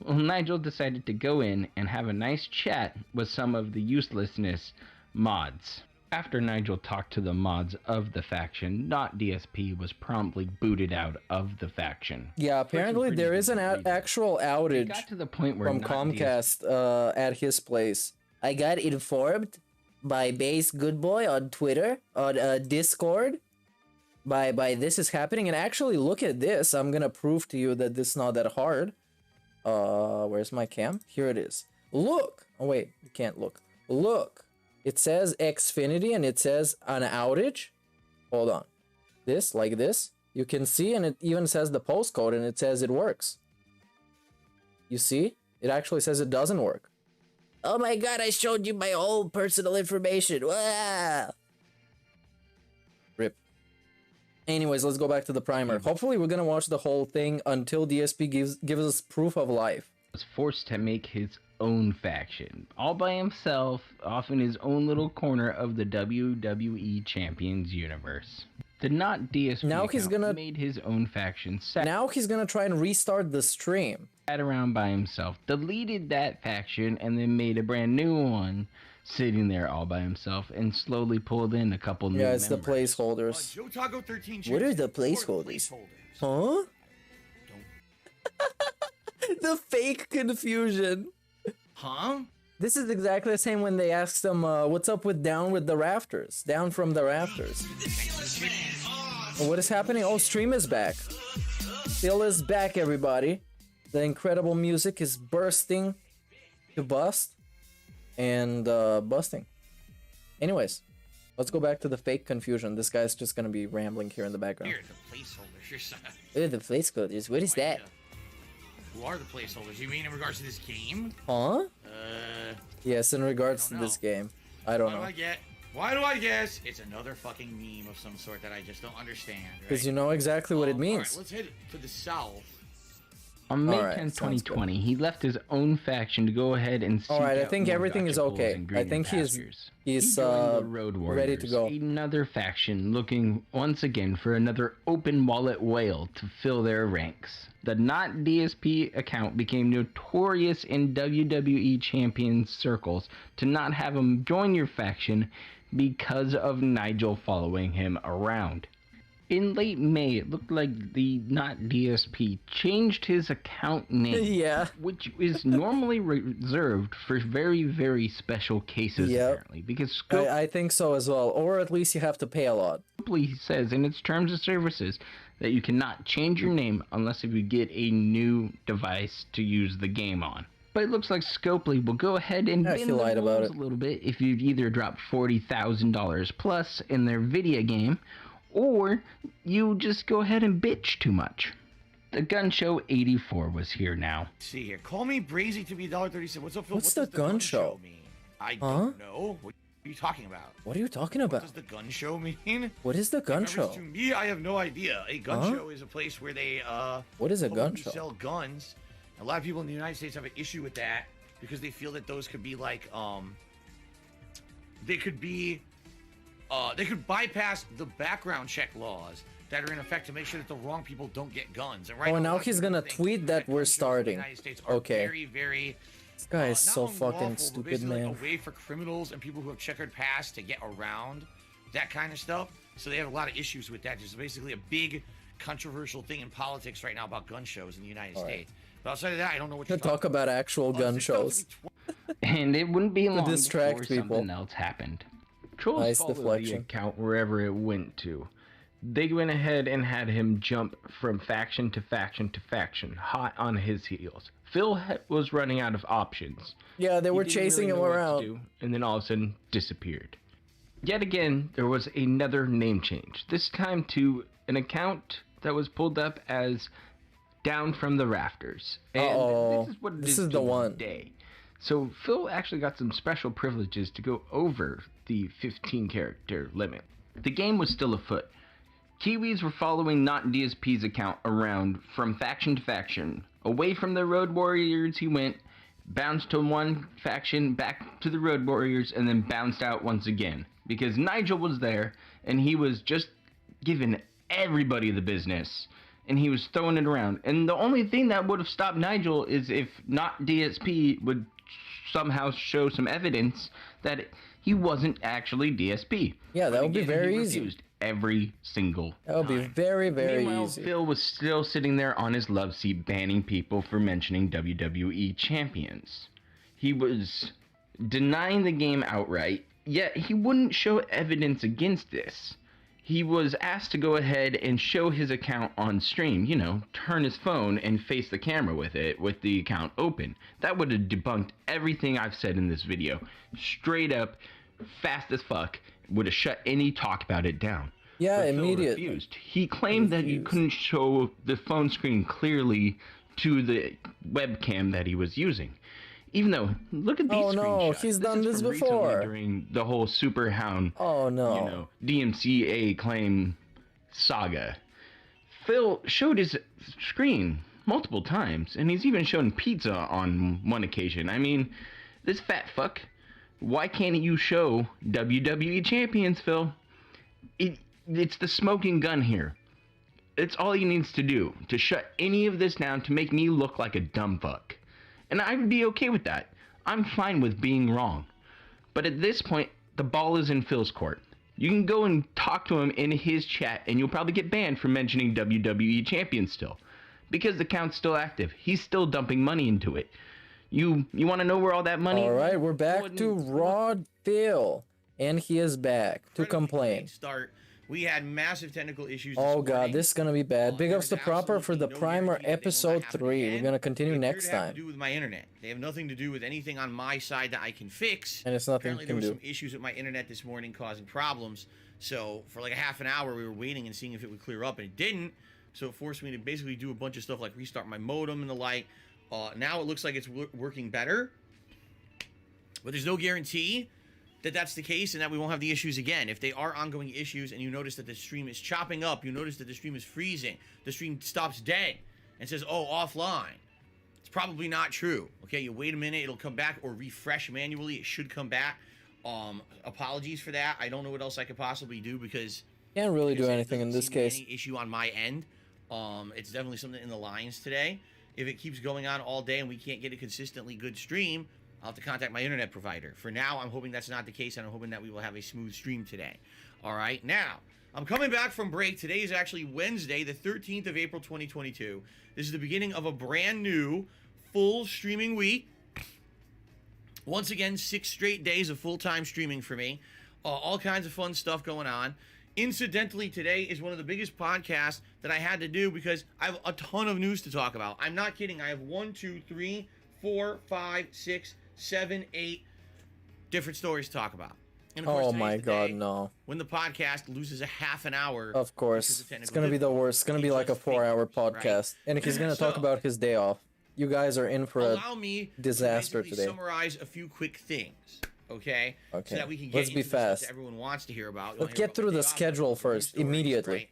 well, Nigel decided to go in and have a nice chat with some of the uselessness mods. After Nigel talked to the mods of the faction, not DSP was promptly booted out of the faction. Yeah, apparently there is an actual outage got to the point where from Comcast at his place. I got informed by Base Goodboy on Twitter, on Discord, by this is happening. And actually, look at this. I'm gonna prove to you that this is not that hard. Where's my cam? Here it is. Look! Oh wait, you can't look. Look! It says Xfinity and it says an outage. Hold on. This, like this. You can see, and it even says the postcode and it says it works. You see? It actually says it doesn't work. Oh my god, I showed you my whole personal information. Wow! Rip. Anyways, let's go back to the primer. Hopefully we're gonna watch the whole thing until DSP gives us proof of life. Was forced to make his own faction, all by himself, off in his own little corner of the WWE Champions universe. The not DSP now he's gonna made his own faction. Now he's gonna try and restart the stream. Sat around by himself, deleted that faction, and then made a brand new one, sitting there all by himself, and slowly pulled in a couple new members. members. The placeholders. Joe Taco 13. What are the placeholders? Huh? The fake confusion. Huh? This is exactly the same when they asked them, what's up with Down with the Rafters? Down from the Rafters. What is happening? Oh, Stream is back. Still is back, everybody. The incredible music is bursting to bust. And, busting. Anyways, let's go back to the fake confusion. This guy's just gonna be rambling here in the background. Here, the placeholders. What are the placeholders? What is that? Who are the placeholders? You mean in regards to this game? Huh? Yes, in regards to this game. I don't know. Why do I guess it's another fucking meme of some sort that I just don't understand? Because you know exactly what it means. Alright, let's head to the south. On May 10th, 2020, he left his own faction to go ahead and seek Alright, I out think more everything is okay. I think he's the Road Warriors, ready to go. Another faction looking once again for another open wallet whale to fill their ranks. The not DSP account became notorious in WWE Champions circles to not have him join your faction because of Nigel following him around. In late May, it looked like the not DSP changed his account name, yeah, which is normally reserved for very, very special cases, apparently. Because Scope, I think so as well, or at least you have to pay a lot. He says in its terms of services that you cannot change your name unless if you get a new device to use the game on. But it looks like Scopely will go ahead and bend the rules a little bit if you've either dropped $40,000 plus in their video game, or you just go ahead and bitch too much. The Gun Show 84 was here now. Let's see here. Call me Brazy to be $1.37. What's up, Phil? What's the Gun Show mean? I don't know. What are you talking about? What are you talking about? What does the Gun Show mean? What is the Gun Show? To me, I have no idea. A gun show is a place where they what is a gun show? Sell guns. A lot of people in the United States have an issue with that because they feel that those could be like they could bypass the background check laws that are in effect to make sure that the wrong people don't get guns. And right now he's gonna tweet that we're starting. Okay. Very, very. This guy is so fucking stupid, man. Like a way for criminals and people who have checkered past to get around that kind of stuff. So they have a lot of issues with that. Just basically a big controversial thing in politics right now about gun shows in the United States. But outside of that, I don't know what you're talk about actual gun shows. And it wouldn't be long distract before people. Something else happened. Trolls followed the account wherever it went to. they went ahead and had him jump from faction to faction to faction, hot on his heels. Phil was running out of options. Yeah, they were He didn't chasing really him know what to around. do, and then all of a sudden disappeared. Yet again, there was another name change, this time to an account that was pulled up as Down from the Rafters. And this is what it This is is the to one. Day. So Phil actually got some special privileges to go over the 15 character limit. The game was still afoot. Kiwis were following Not DSP's account around from faction to faction. Away from the Road Warriors he went, bounced to one faction, back to the Road Warriors, and then bounced out once again. Because Nigel was there, and he was just giving everybody the business. And he was throwing it around. And the only thing that would have stopped Nigel is if Not DSP would somehow show some evidence that he wasn't actually DSP. Yeah, that would be very easy. Refused every single That would be very, very Meanwhile, easy. Phil was still sitting there on his love seat banning people for mentioning WWE champions. He was denying the game outright, yet he wouldn't show evidence against this. He was asked to go ahead and show his account on stream, you know, turn his phone and face the camera with it, with the account open. That would have debunked everything I've said in this video. Straight up, fast as fuck, would have shut any talk about it down. Yeah, But Phil immediately. refused. He claimed that you couldn't show the phone screen clearly to the webcam that he was using. Even though, look at these Oh no, screenshots. he's done is this from recently before. during the whole Superhound, Oh no. you know, DMCA claim saga. Phil showed his screen multiple times, and he's even shown pizza on one occasion. I mean, this fat fuck, why can't you show WWE champions, Phil? It's the smoking gun here. It's all he needs to do to shut any of this down to make me look like a dumb fuck. And I would be okay with that. I'm fine with being wrong. But at this point, the ball is in Phil's court. You can go and talk to him in his chat, and you'll probably get banned for mentioning WWE champions still. Because the account's still active. He's still dumping money into it. You want to know where all that money... Alright, we're back to Rod Phil. And he is back to complain. Start. We had massive technical issues. Oh god, this is gonna be bad. Big ups to Proper for the primer episode 3. We're gonna continue next They have to time. do with my internet. They have nothing to do with anything on my side that I can fix. And it's nothing Apparently you can there were do. some issues with my internet this morning causing problems. So for like a half an hour we were waiting and seeing if it would clear up, and it didn't. So it forced me to basically do a bunch of stuff like restart my modem and the like. Now it looks like it's working better. But there's no guarantee that that's the case and that we won't have the issues again. If they are ongoing issues and you notice that the stream is chopping up, you notice that the stream is freezing, the stream stops dead and says, oh, offline, it's probably not true. Okay, you wait a minute, it'll come back, or refresh manually, it should come back. Apologies for that. I don't know what else I could possibly do because Can't really do anything in this case. any issue on my end. It's definitely something in the lines today. If it keeps going on all day and we can't get a consistently good stream, I'll have to contact my internet provider. For now, I'm hoping that's not the case, and I'm hoping that we will have a smooth stream today. All right, now, I'm coming back from break. Today is actually Wednesday, the 13th of April, 2022. This is the beginning of a brand new full streaming week. Once again, 6 straight days of full-time streaming for me. All kinds of fun stuff going on. Incidentally, today is one of the biggest podcasts that I had to do because I have a ton of news to talk about. I'm not kidding. I have 1, 2, 3, 4, 5, 6, 7, 8 different stories to talk about. And of course, Oh my god, no. when the podcast loses a half an hour. Of course. It's gonna be the worst. It's gonna be like a 4-hour podcast. And he's gonna talk about his day off. You guys are in for a Allow me disaster to today. summarize a few quick things, okay? Okay. So that we can get Let's into be the stuff fast. that everyone wants to hear about. Let's get through the schedule first, immediately.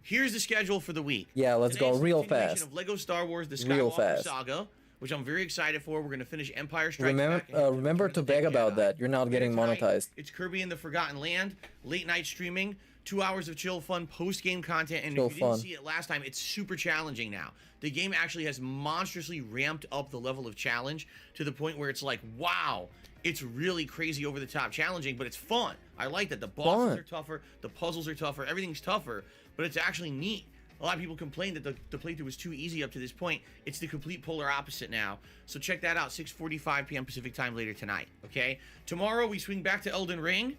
Here's the schedule for the week. Yeah, let's go Today's real continuation fast. Of Lego Star Wars: The Real Skywalker fast. Saga, which I'm very excited for. We're gonna finish Empire Strikes Remember, Back. remember to beg about that. You're not getting monetized. It's Kirby and the Forgotten Land, late night streaming, 2 hours of chill fun post-game content, and Chill if you didn't fun. see it last time, it's super challenging now. The game actually has monstrously ramped up the level of challenge to the point where it's like, wow, it's really crazy over the top challenging, but it's fun. I like that. The bosses Fun. are tougher, the puzzles are tougher, everything's tougher, but it's actually neat. A lot of people complained that the playthrough was too easy up to this point. It's the complete polar opposite now. So check that out, 6:45 p.m. Pacific time later tonight, okay? Tomorrow we swing back to Elden Ring.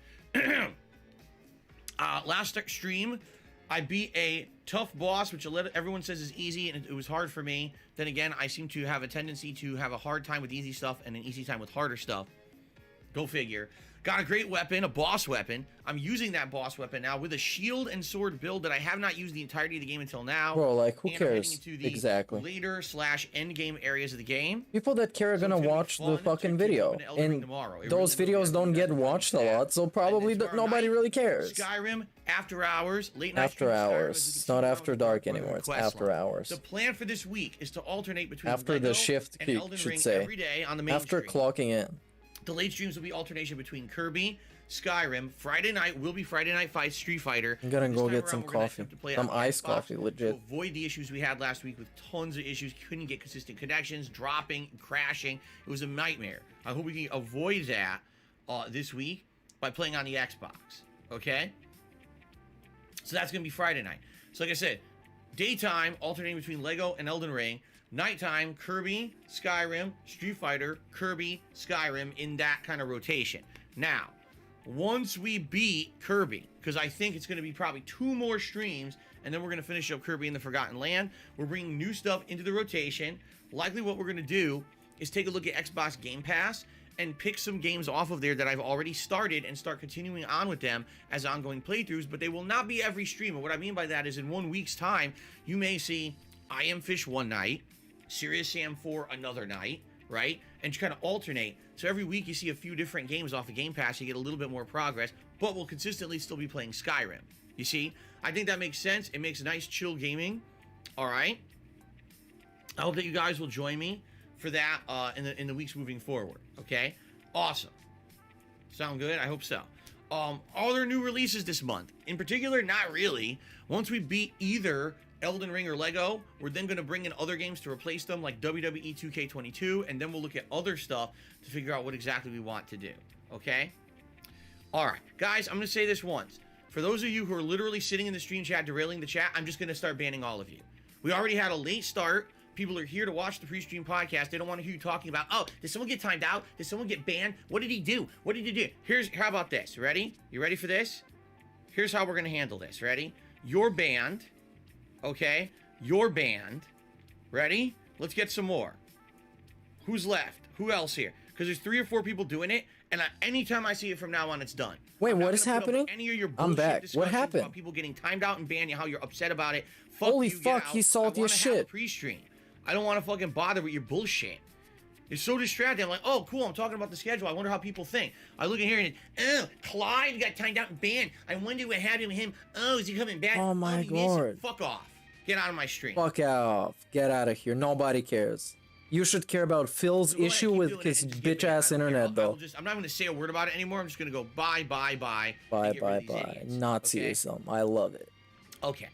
Last stream, I beat a tough boss, which everyone says is easy, and it was hard for me. Then again, I seem to have a tendency to have a hard time with easy stuff and an easy time with harder stuff. Go figure. Got a great weapon, a boss weapon. I'm using that boss weapon now with a shield and sword build that I have not used the entirety of the game until now. Bro, like, who and cares? I'm heading into the Exactly. later/end game areas of the game. People that care are gonna watch the fucking video, and those videos don't get watched a lot, so probably nobody really cares. Skyrim, after hours, late night. After hours. It's not after dark anymore. It's after hours. The plan for this week is to alternate between After Lego the shift, and you Elden should Ring say. every day on the main After stream. clocking in. The late streams will be alternation between Kirby, Skyrim. Friday night will be Friday Night Fight Street Fighter. I'm gonna This go time get around, some we're gonna coffee. attempt to play it Some on iced Xbox coffee, legit. To avoid the issues we had last week with tons of issues. Couldn't get consistent connections, dropping, crashing. It was a nightmare. I hope we can avoid that this week by playing on the Xbox. Okay? So that's gonna be Friday night. So like I said, daytime alternating between Lego and Elden Ring. Nighttime, Kirby, Skyrim, Street Fighter, Kirby, Skyrim, in that kind of rotation. Now, once we beat Kirby, because I think it's going to be probably 2 more streams, and then we're going to finish up Kirby in the Forgotten Land. We're bringing new stuff into the rotation. Likely what we're going to do is take a look at Xbox Game Pass and pick some games off of there that I've already started and start continuing on with them as ongoing playthroughs, but they will not be every stream. And what I mean by that is in 1 week's time, you may see I Am Fish one night, Serious Sam 4 another night, right? And you kind of alternate. So every week you see a few different games off of Game Pass, you get a little bit more progress, but we'll consistently still be playing Skyrim. You see? I think that makes sense. It makes nice chill gaming. All right? I hope that you guys will join me for that in the weeks moving forward. Okay? Awesome. Sound good? I hope so. Are there new releases this month? In particular, not really. Once we beat either Elden Ring or Lego, we're then going to bring in other games to replace them, like WWE 2K22, and then we'll look at other stuff to figure out what exactly we want to do. Okay? All right. Guys, I'm going to say this once. For those of you who are literally sitting in the stream chat, derailing the chat, I'm just going to start banning all of you. We already had a late start. People are here to watch the pre-stream podcast. They don't want to hear you talking about, oh, did someone get timed out? Did someone get banned? What did he do? What did he do? How about this? Ready? You ready for this? Here's how we're going to handle this. Ready? You're banned. Okay? You're banned. Ready? Let's get some more. Who's left? Who else here? Because there's 3 or 4 people doing it, and anytime I see it from now on, it's done. Wait, what is happening? Any of your I'm back. What happened? About people getting timed out and banned, how you're upset about it. Holy you, fuck, he's salty as shit. Pre-stream. I don't want to fucking bother with your bullshit. It's so distracting. I'm like, oh, cool, I'm talking about the schedule. I wonder how people think. I look in here and it's, oh, Clyde got timed out and banned. I wonder what happened with him. Oh, is he coming back? Oh my god. Fuck off. Get out of my stream. Fuck off. Get out of here. Nobody cares. You should care about Phil's issue with his bitch ass internet, though. I'm not going to say a word about it anymore. I'm just going to go bye, bye, bye. Bye, bye, bye. Nazism. I love it. Okay.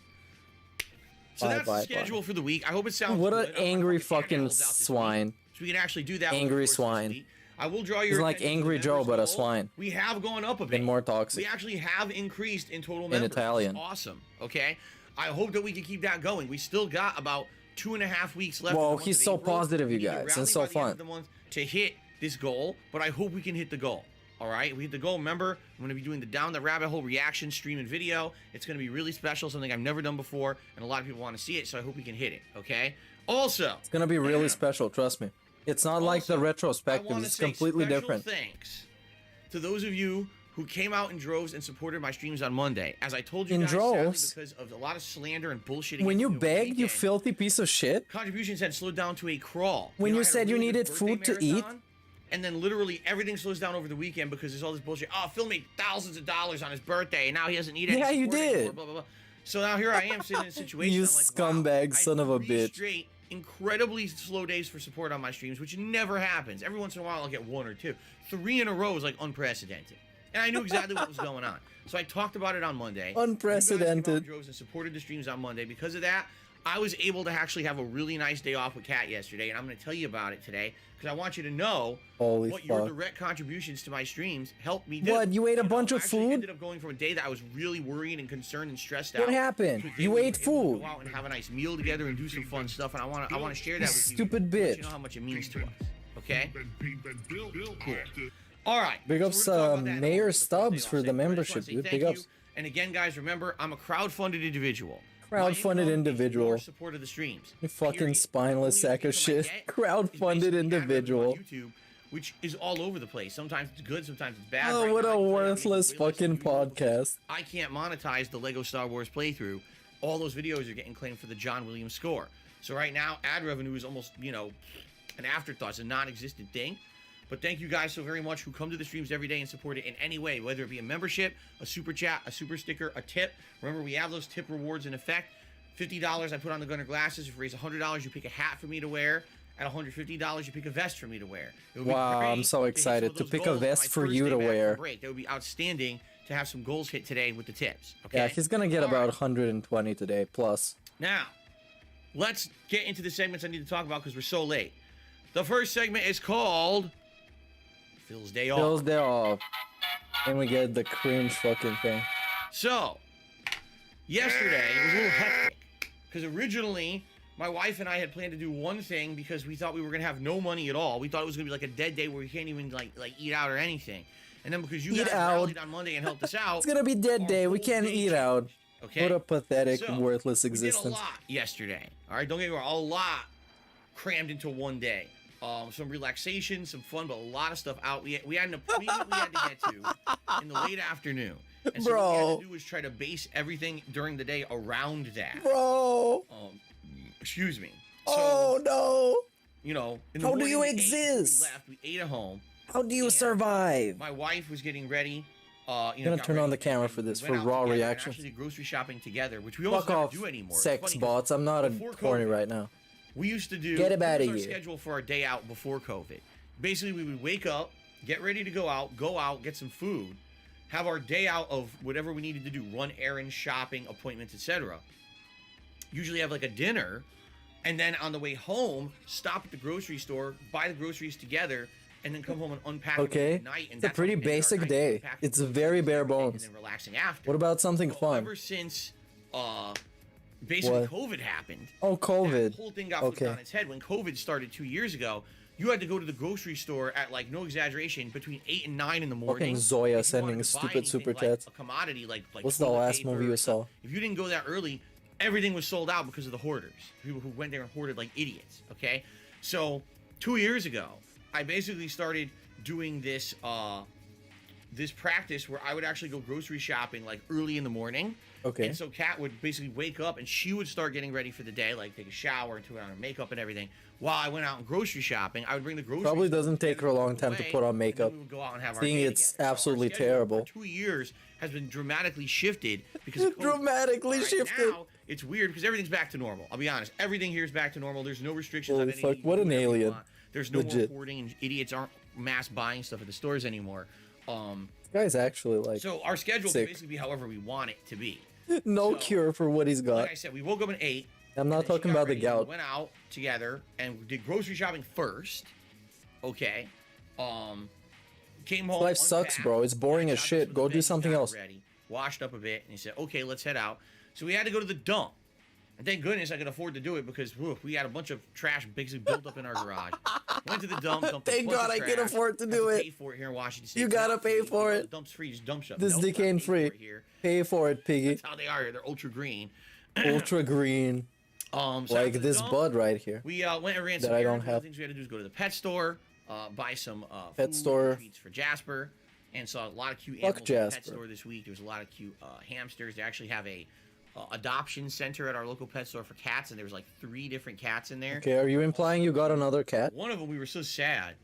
So that's the schedule for the week. I hope it sounds good. What an angry fucking swine. So we can actually do that. Angry swine. I will draw your He's like Angry Joe, but a swine. We have gone up a bit. And more toxic. We actually have increased in total members. In Italian. Awesome. Okay. I hope that we can keep that going. We still got about 2.5 weeks left. Whoa, he's so positive, you guys, and so fun. To hit this goal, but I hope we can hit the goal. All right, we hit the goal. Remember, I'm going to be doing the Down the Rabbit Hole reaction stream and video. It's going to be really special, something I've never done before, and a lot of people want to see it, so I hope we can hit it, okay? Also, it's going to be really special, trust me. It's not like the retrospective, it's completely different. Thanks to those of you who came out in droves and supported my streams on Monday. As I told you in guys, droves? because of a lot of slander and bullshit. When you begged, you filthy piece of shit? Contributions had slowed down to a crawl. When you said you needed food to eat? And then literally everything slows down over the weekend because there's all this bullshit. Oh, Phil made thousands of dollars on his birthday, and now he doesn't need any support you did. Anymore, blah, blah, blah. So now here I am sitting in a situation. You I'm like, scumbag son of a bitch. Straight, incredibly slow days for support on my streams, which never happens. Every once in a while I'll get 1 or 2. 3 in a row is like unprecedented. And I knew exactly what was going on. So I talked about it on Monday. Unprecedented. And supported the streams on Monday. Because of that, I was able to actually have a really nice day off with Kat yesterday, and I'm going to tell you about it today because I want you to know what your direct contributions to my streams helped me do. What, you ate a bunch of food? I ended up going from a day that I was really worried and concerned and stressed out. What happened? You ate food. Go out and have a nice meal together and do some fun stuff, and I want to share that with you. Stupid bitch. You know how much it means to us. Okay? Cool. All right. Big ups Mayor Stubbs for the membership, dude. Big ups. And again, guys, remember, I'm a crowd-funded individual. Crowd-funded individual. Your support of the streams. You fucking spineless sack of shit. Crowd-funded individual. YouTube, which is all over the place. Sometimes it's good, sometimes it's bad. Oh, what a worthless fucking podcast. I can't monetize the Lego Star Wars playthrough. All those videos are getting claimed for the John Williams score. So right now, ad revenue is almost, you know, an afterthought. It's a non-existent thing. But thank you guys so very much who come to the streams every day and support it in any way, whether it be a membership, a super chat, a super sticker, a tip. Remember, we have those tip rewards in effect. $50, I put on the Gunner glasses. If you raise $100, you pick a hat for me to wear. At $150, you pick a vest for me to wear. Wow, I'm so excited to pick a vest for you to wear. Break. That would be outstanding to have some goals hit today with the tips. Okay? Yeah, he's gonna get about 120 today, plus. Now, let's get into the segments I need to talk about because we're so late. The first segment is called Phil's Day Off. Phil's Day Off. And we get the cringe fucking thing. So, yesterday it was a little hectic because originally my wife and I had planned to do one thing because we thought we were gonna have no money at all. We thought it was gonna be like a dead day where we can't even like eat out or anything. And then because you guys rallied on Monday and helped us out, it's gonna be dead day. We can't eat out. Okay. What a pathetic, worthless existence. We did a lot yesterday. All right, don't get me wrong, a lot crammed into one day. Some relaxation, some fun, but a lot of stuff out. We had an appointment we had to get to in the late afternoon. And so what we had to do was try to base everything during the day around that. Bro. Excuse me. So, oh no. You know, how do you exist? We ate at home. How do you survive? My wife was getting ready. I'm gonna turn on the camera for this, for raw reaction. Actually, grocery shopping together, which we almost never do anymore. Sex bots. I'm not horny right now. We used to do. Get him out of here. Schedule for our day out before COVID. Basically, we would wake up, get ready to go out, get some food, have our day out of whatever we needed to do, run errands, shopping, appointments, etc. Usually have like a dinner, and then on the way home, stop at the grocery store, buy the groceries together, and then come home and unpack at night. And it's a pretty basic day. It's very bare bones. And then relaxing after. What about something fun? Ever since basically COVID happened. Oh, COVID. The whole thing got flipped on its head. When COVID started 2 years ago, you had to go to the grocery store at, like, no exaggeration, between 8 and 9 in the morning. Fucking Zoya sending stupid super chats. Like a commodity, like what's the last movie you saw? If you didn't go that early, everything was sold out because of the hoarders. People who went there and hoarded like idiots, okay? So, 2 years ago, I basically started doing this this practice where I would actually go grocery shopping like early in the morning. Okay. And so Kat would basically wake up and she would start getting ready for the day, like take a shower and put on her makeup and everything. While I went out and grocery shopping, I would bring the groceries. Probably doesn't take her a long time to put on makeup. We would go out and have Seeing it's absolutely terrible. For 2 years has been dramatically shifted because of COVID. Dramatically shifted. Now it's weird because everything's back to normal. I'll be honest. Everything here is back to normal. There's no restrictions on anything. Fuck, what an alien. There's no more hoarding and idiots aren't mass buying stuff at the stores anymore. This guy's actually like so our schedule can basically be however we want it to be. No cure for what he's got. Like I said, we woke up at 8. I'm not talking about the gout. We went out together and did grocery shopping first. Okay. Came home. Life sucks, bro. It's boring as shit. Go do something else. Ready, washed up a bit, and he said, "Okay, let's head out." So we had to go to the dump. And thank goodness I could afford to do it because we had a bunch of trash basically built up in our garage. Went to the dump. Thank God I can afford to do it. Pay for it here in Washington State. You gotta pay for it. Dump's free. Just dump stuff. This dick ain't free. Pay for it, piggy. That's how they are here. They're ultra green. Ultra green. So like this bud right here. We went and ran some errands. One of the things we had to do is go to the pet store, buy some food, treats for Jasper, and saw a lot of cute animals at the pet store this week. There was a lot of cute hamsters. They actually have a adoption center at our local pet store for cats, and there was like 3 different cats in there. Okay, are you implying you got another cat? One of them, we were so sad.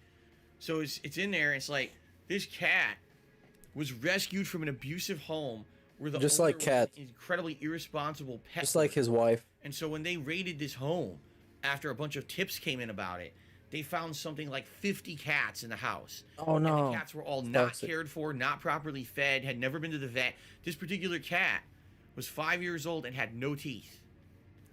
So it's in there. It's like this cat was rescued from an abusive home where the just owner like Cat, was an incredibly irresponsible pet. Just like his wife. And so when they raided this home, after a bunch of tips came in about it, they found something like 50 cats in the house. Oh no! And the cats were all not cared for, not properly fed, had never been to the vet. This particular cat was 5 years old and had no teeth.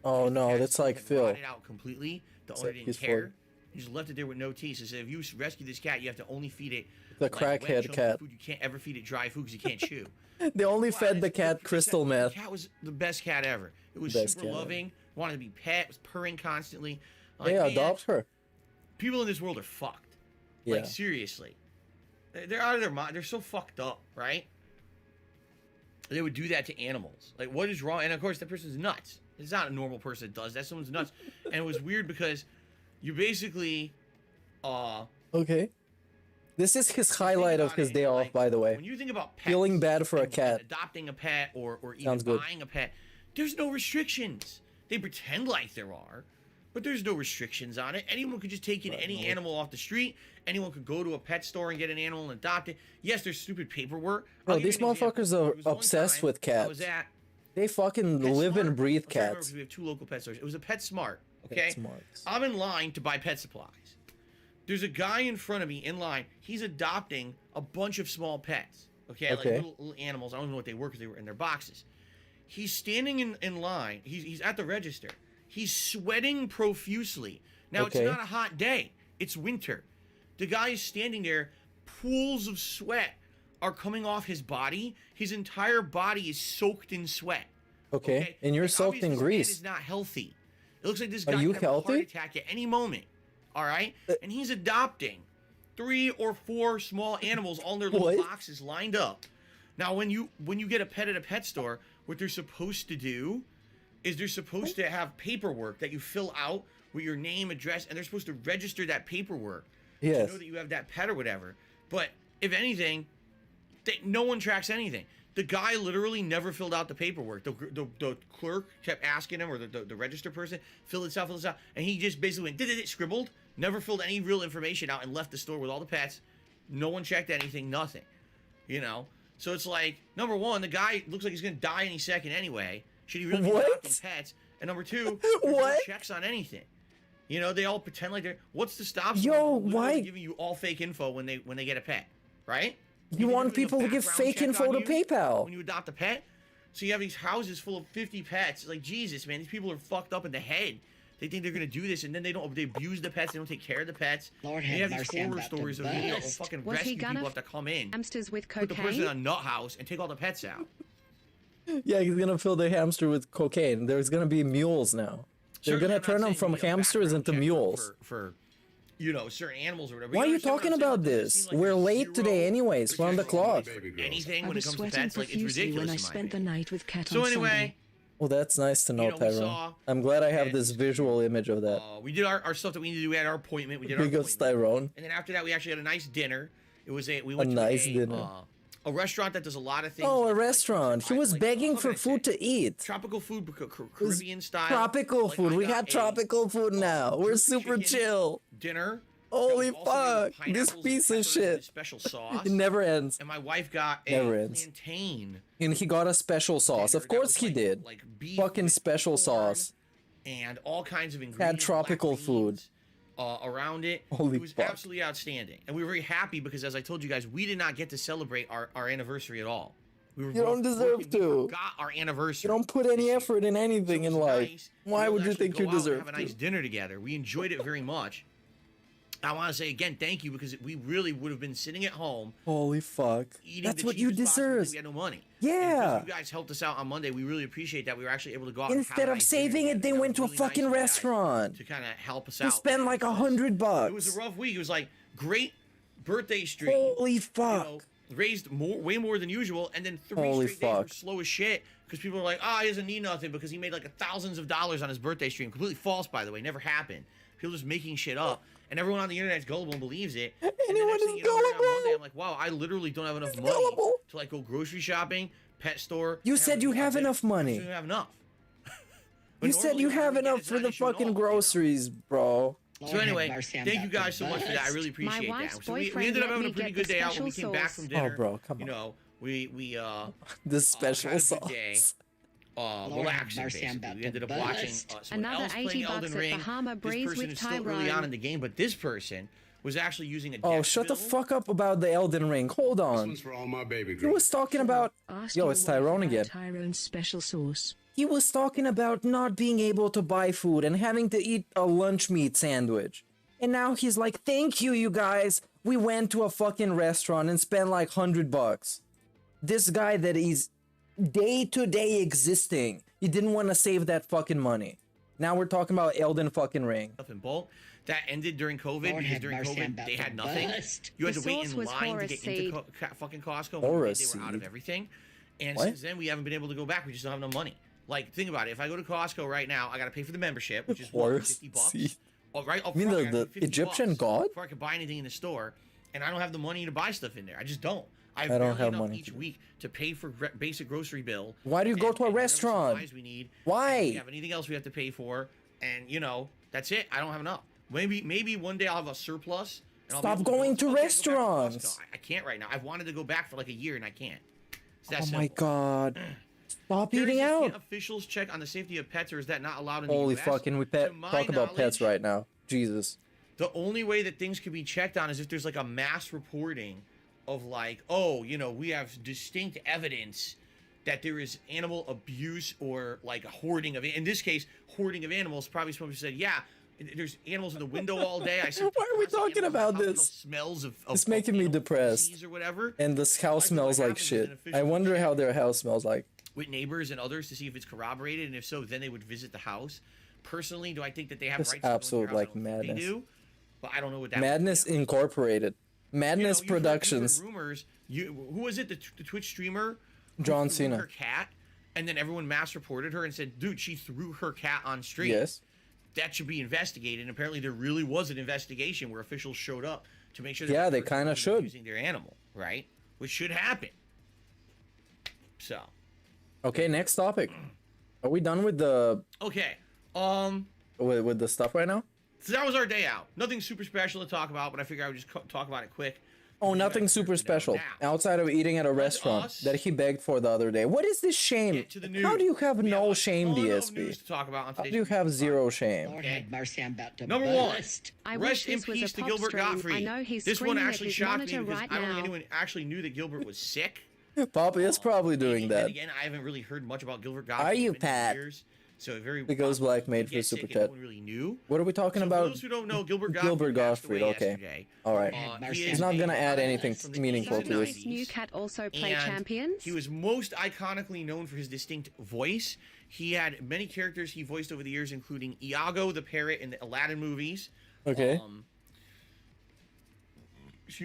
Oh no, that's like Phil. Rotted out completely. The owner didn't care. He just left it there with no teeth. So said, if you rescue this cat, you have to only feed it the crackhead cat. Food. You can't ever feed it dry food because you can't chew. They only fed the cat crystal meth. The cat was the best cat ever. It was super loving. Wanted to be pet. Was purring constantly. Like, yeah, adopt her. People in this world are fucked. Yeah. Like seriously, they're out of their mind. They're so fucked up, right? they would do that to animals. Like, what is wrong? And of course, that person's nuts. It's not a normal person that does that. Someone's nuts. And it was weird because you basically, okay. This is his highlight of his day off, by the way. When you think about pets, feeling bad for a cat, adopting a pet, or even buying a pet, there's no restrictions. They pretend like there are, but there's no restrictions on it. Anyone could just take in any animal off the street. Anyone could go to a pet store and get an animal and adopt it. Yes, there's stupid paperwork. Bro, these motherfuckers are obsessed with cats. They fucking live and breathe cats. We have 2 local pet stores. It was a PetSmart, okay? PetSmart. I'm in line to buy pet supplies. There's a guy in front of me in line. He's adopting a bunch of small pets, okay? Like little animals. I don't know what they were because they were in their boxes. He's standing in line. He's at the register. He's sweating profusely. Now, it's not a hot day. It's winter. The guy is standing there. Pools of sweat are coming off his body. His entire body is soaked in sweat. Okay, and you're soaked in grease. Is not healthy. It looks like this guy could have a heart attack at any moment. All right, and he's adopting 3 or 4 small animals, all in their little boxes lined up. Now, when you get a pet at a pet store, what they're supposed to do is they're supposed to have paperwork that you fill out with your name, address, and they're supposed to register that paperwork to know that you have that pet or whatever. But if anything, no one tracks anything. The guy literally never filled out the paperwork. The clerk kept asking him, or the register person, fill this out, and he just basically went, scribbled, never filled any real information out, and left the store with all the pets. No one checked anything, nothing. You know? So it's like, number one, the guy looks like he's going to die any second anyway. Should he really be adopting pets? And number two, no checks on anything. You know, they all pretend like they're... What's to stop someone from literally giving you all fake info when they get a pet, right? You want people to give fake info to PayPal. When you adopt a pet? So you have these houses full of 50 pets. Like, Jesus, man, these people are fucked up in the head. They think they're going to do this, and then they abuse the pets. They don't take care of the pets. Lord they have these horror stories of fucking rescue people have to come in, hamsters with cocaine? put the person in a nut house, and take all the pets out. Yeah, he's going to fill the hamster with cocaine. There's going to be mules now. They're going to turn them from hamsters into mules. For you know, certain animals or whatever. Why are you talking about this? Like we're late today anyways. We're on the clock. Anything when it comes to pets, like, it's ridiculous. When I spent the night with Cat so on anyway... Sunday. Well, that's nice to know, Tyrone. I'm glad I have this visual image of that. We did our stuff that we needed to do. We had our appointment. We did our appointment. Tyrone. And then after that, we actually had a nice dinner. It was we went to a restaurant that does a lot of things. Oh, a restaurant. He was begging for food to eat. Tropical food, Caribbean style. Tropical food. We got tropical food now. We're super chill. Dinner. Holy fuck! This piece of shit. Special sauce. It never ends. And my wife got a plantain. And he got a special sauce. Of course he did. Like beef, fucking special sauce. And all kinds of ingredients. Had tropical food. Around it. Holy it was absolutely outstanding. And we were very happy because, as I told you guys, we did not get to celebrate our anniversary at all. You don't deserve to. We forgot our anniversary. You don't put any effort in anything in life. Nice. Why would you think you deserve to? Have a nice dinner together. We enjoyed it very much. I want to say again, thank you, because we really would have been sitting at home. Holy fuck! That's what you deserve. We had no money. Yeah. You guys helped us out on Monday. We really appreciate that. We were actually able to go out. Instead of saving it, they went to a fucking restaurant to kind of help us out. To spend like $100. It was a rough week. It was like great birthday streak. Holy fuck! You know, raised way more than usual, and then 3 straight days were slow as shit because people were like, he doesn't need nothing because he made like thousands of dollars on his birthday stream. Completely false, by the way. Never happened. People just making shit up. And everyone on the internet is gullible and believes it. Anyone is gullible. Monday, I'm like, wow, I literally don't have enough money to like go grocery shopping, pet store. You said you have enough money. You have enough. You said you have enough for the fucking groceries, bro. So anyway, thank you guys so much for that. I really appreciate that. So we ended up having a pretty good day out when we came back from dinner. Oh, bro, come on. You know, we the special sauce. Relaxing, basically. We ended up watching someone else playing Elden Ring. This person is still early on in the game, but this person was actually using a Oh, shut the fuck up about the Elden Ring. Hold on. This one's for all my baby He was talking about... Yo, it's Tyrone again. Tyrone's special sauce. He was talking about not being able to buy food and having to eat a lunch meat sandwich. And now he's like, thank you, you guys. We went to a fucking restaurant and spent like $100. This guy that is day-to-day existing. He didn't want to save that fucking money. Now we're talking about Elden fucking Ring. In bulk. That ended during COVID because during COVID they had nothing. You had to wait in line to get into fucking Costco. They were out of everything. And What? since then, we haven't been able to go back. We just don't have no money. Like, think about it. If I go to Costco right now, I got to pay for the membership, which is what, $50. Oh, right? You mean the Egyptian god? Before I could buy anything in the store, and I don't have the money to buy stuff in there. I just don't. I don't barely have enough money each week to pay for basic grocery bill. Why do you go to a restaurant? Supplies we need. Why? And we have anything else we have to pay for, and you know that's it. I don't have enough. Maybe one day I'll have a surplus. And I'll be Stop able to going go, to "Okay, restaurants." go back to Costco." I can't right now. I've wanted to go back for like a year and I can't. It's that Oh simple. my god. Stop Curious eating if out. can't officials check on the safety of pets, or is that not allowed in the Holy US? fucking, we To my talk about pets knowledge, right now. Jesus. The only way that things can be checked on is if there's like a mass reporting of like, oh, you know, we have distinct evidence that there is animal abuse or like a hoarding of, in this case, hoarding of animals. Probably someone who said, yeah, there's animals in the window all day. I said, why are we talking about this? Smells of It's making me depressed. or whatever. And this house smells like shit. I wonder how their house smells like. With neighbors and others to see if it's corroborated, and if so, then they would visit the house. Personally, do I think that they have It's rights to go into your absolute house? like I don't think madness. They do, but I don't know what that Madness Incorporated. Madness you've heard Productions. rumors. Who was it? The Twitch streamer? who John threw Cena. Her cat, and then everyone mass reported her and said, "Dude, she threw her cat on stream." Yes. That should be investigated. And apparently, there really was an investigation where officials showed up to make sure. Yeah, that they kind of should. Using their animal, right? Which should happen. So. Okay, next topic. Are we done with the Okay. with the stuff right now? So that was our day out. Nothing super special to talk about, but I figured I would just talk about it quick. Oh, nothing super special outside of eating at a restaurant that he begged for the other day. What is this shame? How do you have no shame, DSP? To talk about on How do you have zero shame? Lord have mercy, I'm about to Number one, bust. I rest wish in this was a peace to pop Gilbert stream. Gottfried. I know he's This one screaming at actually his shocked me monitor because right I don't think now. anyone actually knew that Gilbert was sick. Poppy is probably doing And that. again, I haven't really heard much about Gilbert Gottfried. Are you, It's been Pat? years, so very Because Black made for get Super sick and Chat. no one really knew. What are we talking So about? For those who don't know, Gilbert Gottfried. Gottfried, okay. Yesterday. All right. He He's is not a gonna add model anything from the meaningful to this. 80s. New Cat also play And champions. He was most iconically known for his distinct voice. He had many characters he voiced over the years, including Iago the parrot in the Aladdin movies. Okay.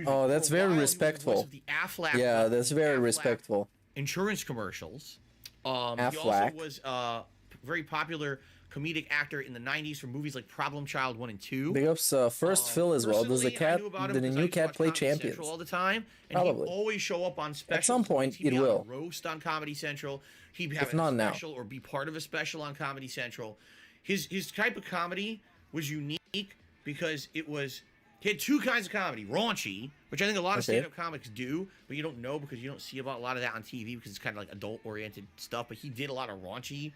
Oh, that's For a very while, he was the voice respectful. of the Aflac Yeah, that's very Aflac respectful. insurance commercials. He also Aflac. was a very popular comedic actor in the 90s for movies like Problem Child 1 and 2. Big ups, first Phil as well. Does the Personally, I cat, knew about him did the because I new used to cat watch play Comedy champions? Central all the time, and Probably. he'd always show up on specials. At some point, He'd be it on a will. roast on Comedy Central. He'd have If a not now. special or be part of a special on Comedy Central. His type of comedy was unique because he had two kinds of comedy. Raunchy, which I think a lot of Okay. stand-up comics do, but you don't know because you don't see about a lot of that on TV because it's kind of like adult-oriented stuff, but he did a lot of raunchy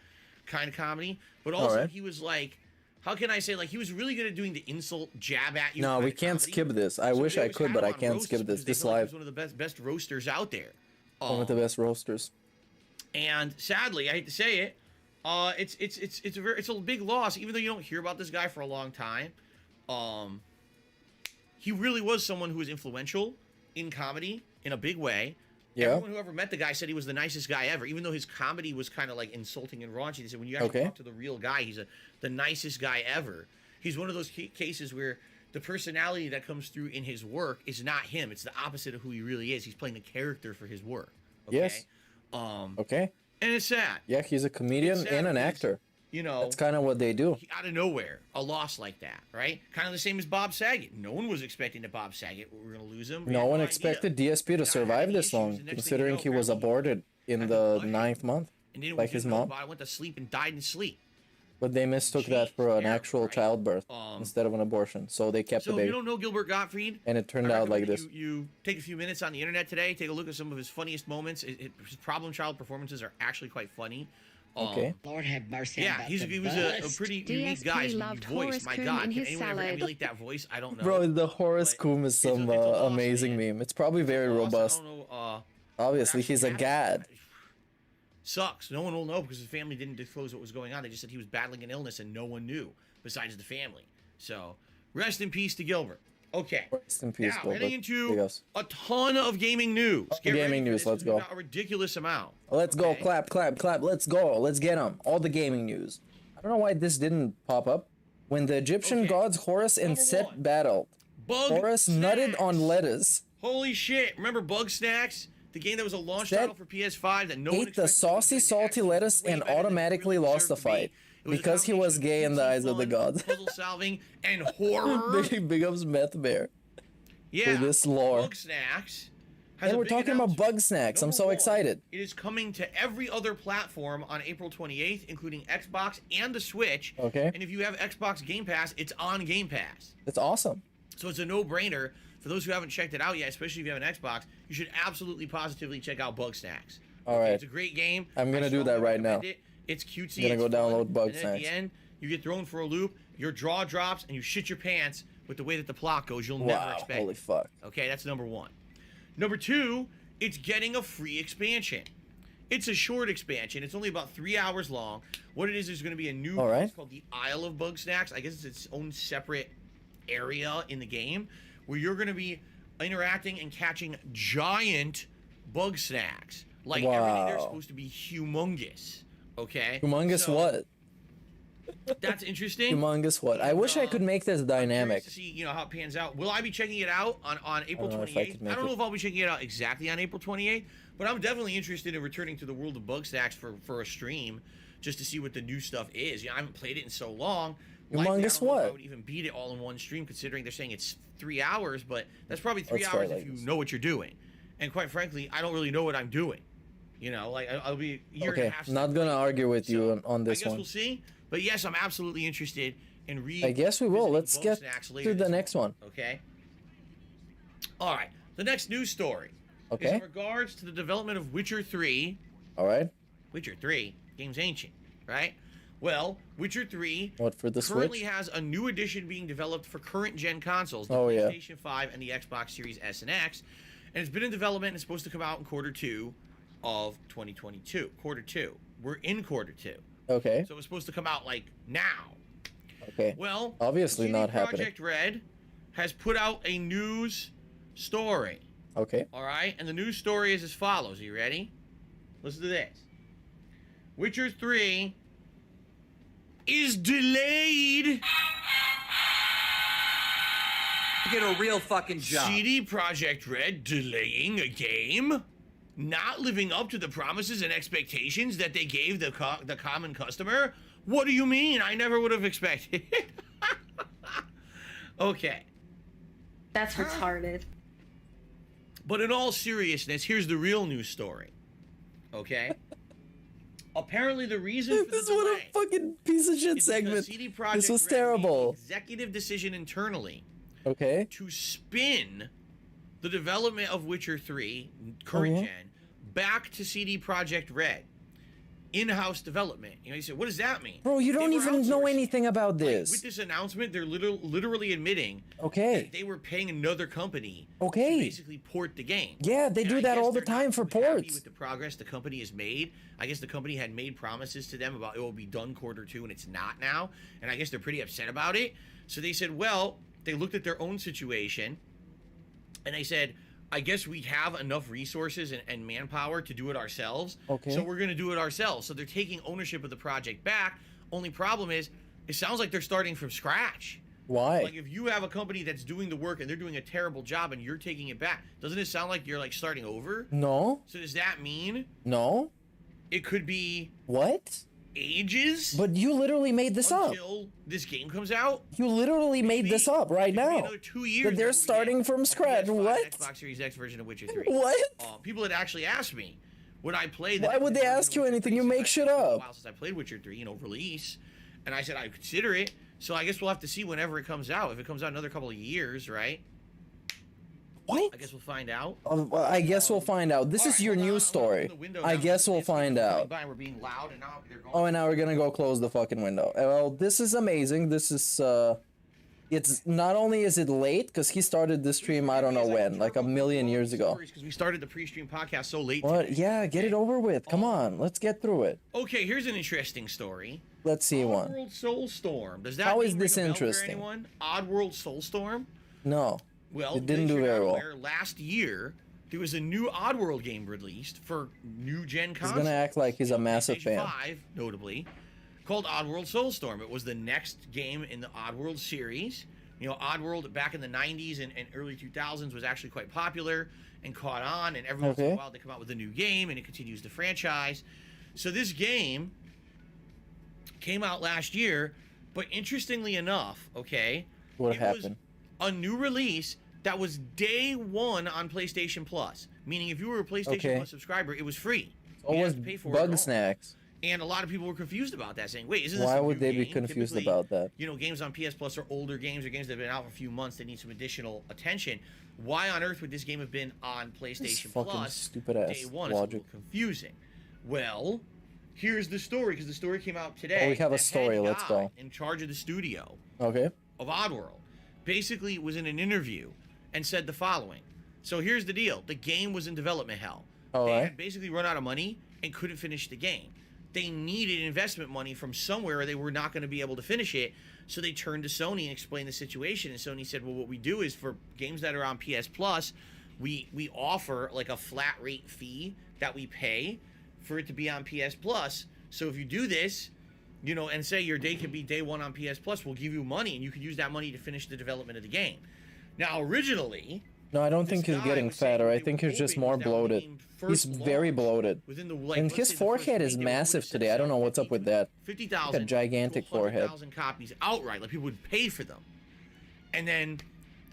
kind of comedy. But also, Alright. he was like, how can I say, like, he was really good at doing the insult, jab at you. No, kind we of can't comedy. skip this. I So wish they I always could, had but him I on can't roasts skip this. because they This felt like he live. was one of the best roasters out there. One of the best roasters. And sadly, I hate to say it, it's a big loss. Even though you don't hear about this guy for a long time, he really was someone who was influential in comedy in a big way. Yeah. Everyone who ever met the guy said he was the nicest guy ever. Even though his comedy was kind of like insulting and raunchy, they said when you actually Okay. talk to the real guy, he's the nicest guy ever. He's one of those cases where the personality that comes through in his work is not him. It's the opposite of who he really is. He's playing the character for his work. Okay? Yes. Okay. And it's sad. Yeah, he's a comedian It's sad and an because, actor. You know, That's kind of what they do. out of nowhere, a loss like that, right? Kind of the same as Bob Saget. No one was expecting that Bob Saget were going to lose him. We No had one idea. expected DSP to survive this long, and next thing you considering know, he was apparently aborted in the 9th month, And then like his mom. I went to sleep and died in sleep. But they mistook that for an actual childbirth instead of an abortion, so they kept So the if you baby. don't know Gilbert Gottfried, And it turned I out like recommend this. You take a few minutes on the internet today, take a look at some of his funniest moments. His Problem Child performances are actually quite funny. Okay. Lord have mercy. Yeah, he was a pretty unique guy. His loved voice, Horace my Coon God, in can his anyone ever salad. emulate that voice? I don't know. Bro, the Horace Coon is some amazing meme. It's probably very robust. I don't know. Obviously, he's a gad. Sucks. No one will know because his family didn't disclose what was going on. They just said he was battling an illness and no one knew besides the family. So, rest in peace to Gilbert. Okay. Rest in peace, now, Gilbert. heading into Yes. a ton of gaming news. Get ready Gaming for news, this, let's 'cause we've go. got a ridiculous amount. Let's go, clap, clap, clap. Let's go. Let's get them. All the gaming news. I don't know why this didn't pop up. When the Egyptian gods Horus and Set battled, Bug Horus nutted on lettuce. Holy shit. Remember Bug Snacks? The game that was a launch Said, title for PS5 that no one ate the saucy, salty lettuce and automatically lost the fight because he was gay in the eyes of the gods. Puzzle solving and horror. Big ups Meth Bear. Yeah. For this lore. Bug Snacks. Has And a we're big talking about announcement. Bug Snacks. I'm Number so one, excited. It is coming to every other platform on April 28th, including Xbox and the Switch. Okay. And if you have Xbox Game Pass, it's on Game Pass. It's awesome. So it's a no-brainer. For those who haven't checked it out yet, especially if you have an Xbox, you should absolutely positively check out Bug Snacks. All right. It's a great game. I'm gonna I do that strongly right now. recommend it. It's cutesy. I'm gonna go it's download fun, Bug and then at the Snacks. end, you get thrown for a loop, your jaw drops, and you shit your pants with the way that the plot goes. You'll never Wow, expect. holy fuck. Okay, that's number one. Number two, it's getting a free expansion. It's a short expansion. It's only about 3 hours long. What it is, there's going to be a new All right. place called the Isle of Bug Snacks. I guess it's its own separate area in the game where you're going to be interacting and catching giant bug snacks. Like everything they're Wow. supposed to be humongous. Okay? Humongous So, what? That's interesting. Humongous what? I wish I could make this dynamic. To see, how it pans out. Will I be checking it out on April I don't know if I 28th? could I make don't know it. if I'll be checking it out exactly on April 28th, but I'm definitely interested in returning to the world of Bug Snacks for a stream, just to see what the new stuff is. I haven't played it in so long. Likely, I Humongous don't know if I what? would even beat it all in one stream, considering they're saying it's 3 hours, but that's probably Let's 3 try hours like if you this. know what you're doing. And quite frankly, I don't really know what I'm doing. I'll be a year and a Okay, half. not gonna argue with you on I this guess one. we'll see. But yes, I'm absolutely interested in I guess we will. Let's Bug get Snacks later to the this next one. Okay. All right. The next news story is Okay. in regards to the development of Witcher 3. All right. Witcher 3, game's ancient, right? Well, Witcher 3 What, for the currently Switch? has a new edition being developed for current gen consoles, the Oh, yeah. PlayStation 5 and the Xbox Series S and X, and it's been in development and it's supposed to come out in quarter 2 of 2022. Quarter 2. We're in quarter 2. Okay. So it's supposed to come out like now. Okay. Well, obviously CD not happening. Projekt Red has put out a news story. Okay. All right, and the news story is as follows. Are you ready? Listen to this. Witcher 3 is delayed. Get a real fucking job. CD Projekt Red delaying a game, not living up to the promises and expectations that they gave the common customer. What do you mean? I never would have expected. Okay. That's retarded. But in all seriousness, here's the real news story. Okay? Apparently the reason for This the is what delay a fucking piece of shit is because segment. CD Projekt This was Red made terrible. the executive decision internally Okay. to spin the development of Witcher 3 current Mhm. gen back to CD Projekt Red. In-house development. You said, what does that mean? Bro, you don't They were even know outsourcing. anything about With this. this announcement, they're literally admitting Okay. that they were paying another company Okay. to basically port the game. Yeah, they And do I that guess all the they're not time for too happy ports. with the progress the company has made. I guess the company had made promises to them about it will be done quarter 2 and it's not now. And I guess they're pretty upset about it. So they said, well, they looked at their own situation and they said, I guess we have enough resources and manpower to do it ourselves. Okay. So we're going to do it ourselves. So they're taking ownership of the project back. Only problem is, it sounds like they're starting from scratch. Why? Like if you have a company that's doing the work and they're doing a terrible job and you're taking it back, doesn't it sound like you're like starting over? No. So does that mean No. it could be What? ages? But you literally made this up. Until this game comes out? You literally made this up right now. Another 2 years. That they're starting from scratch. What? Xbox Series X version of Witcher 3. What? People had actually asked me, would I play the Why would they ask you anything? You make shit up. while since I played Witcher 3, release. And I said I'd consider it. So I guess we'll have to see whenever it comes out. If it comes out another couple of years, right? What? I guess we'll find out. Well, I guess we'll find out. This is your news story. I guess we'll find out. We're being loud and now they're going. Oh, and now we're gonna go close the fucking window. Well, this is amazing. This is, it's not only is it late, because he started this stream, I don't know when, like a million years ago. Because we started the pre-stream podcast so late. What? Yeah, get it over with. Come on, let's get through it. Okay, here's an interesting story. Let's see one. Oddworld Soulstorm. Does that How name is this ring a bell for interesting? anyone? Oddworld Soulstorm? No. Well, it didn't do you're very not well. aware, last year, there was a new Oddworld game released for new gen He's consoles. gonna act like he's a massive PlayStation fan. 5, notably, called Oddworld Soulstorm. It was the next game in the Oddworld series, You know, Oddworld back in the 90s and early 2000s was actually quite popular and caught on, and every once in a while they come out with a new game and it continues the franchise. So this game came out last year, but interestingly enough, okay, what it happened? Was a new release that was day one on PlayStation Plus, meaning if you were a PlayStation Plus subscriber, it was free. Always bug snacks. And a lot of people were confused about that, saying, wait, isn't this Why a would new they game? be confused Typically, about that? You know, games on PS Plus are older games or games that have been out for a few months that need some additional attention. Why on earth would this game have been on PlayStation Plus stupid ass day one? logic. It's a little confusing. Well, here's the story, because the story came out today. Oh, we have a The story. head Let's guy go. in charge of the studio Okay. of Oddworld basically was in an interview and said the following. So here's the deal. The game was in development hell. They had basically run out of money and couldn't finish the game. They needed investment money from somewhere, or they were not going to be able to finish it. So they turned to Sony and explained the situation. And Sony said, well, what we do is for games that are on PS Plus, we offer like a flat rate fee that we pay for it to be on PS Plus. So if you do this, you know, and say your day could be day one on PS Plus, we'll give you money, and you could use that money to finish the development of the game. Now, originally... No, I don't think he's getting fatter. I think he's just more bloated. He's very bloated. And his forehead is massive today. I don't know what's up with that. 50,000 a gigantic forehead. 100,000 copies outright. Like, people would pay for them. And then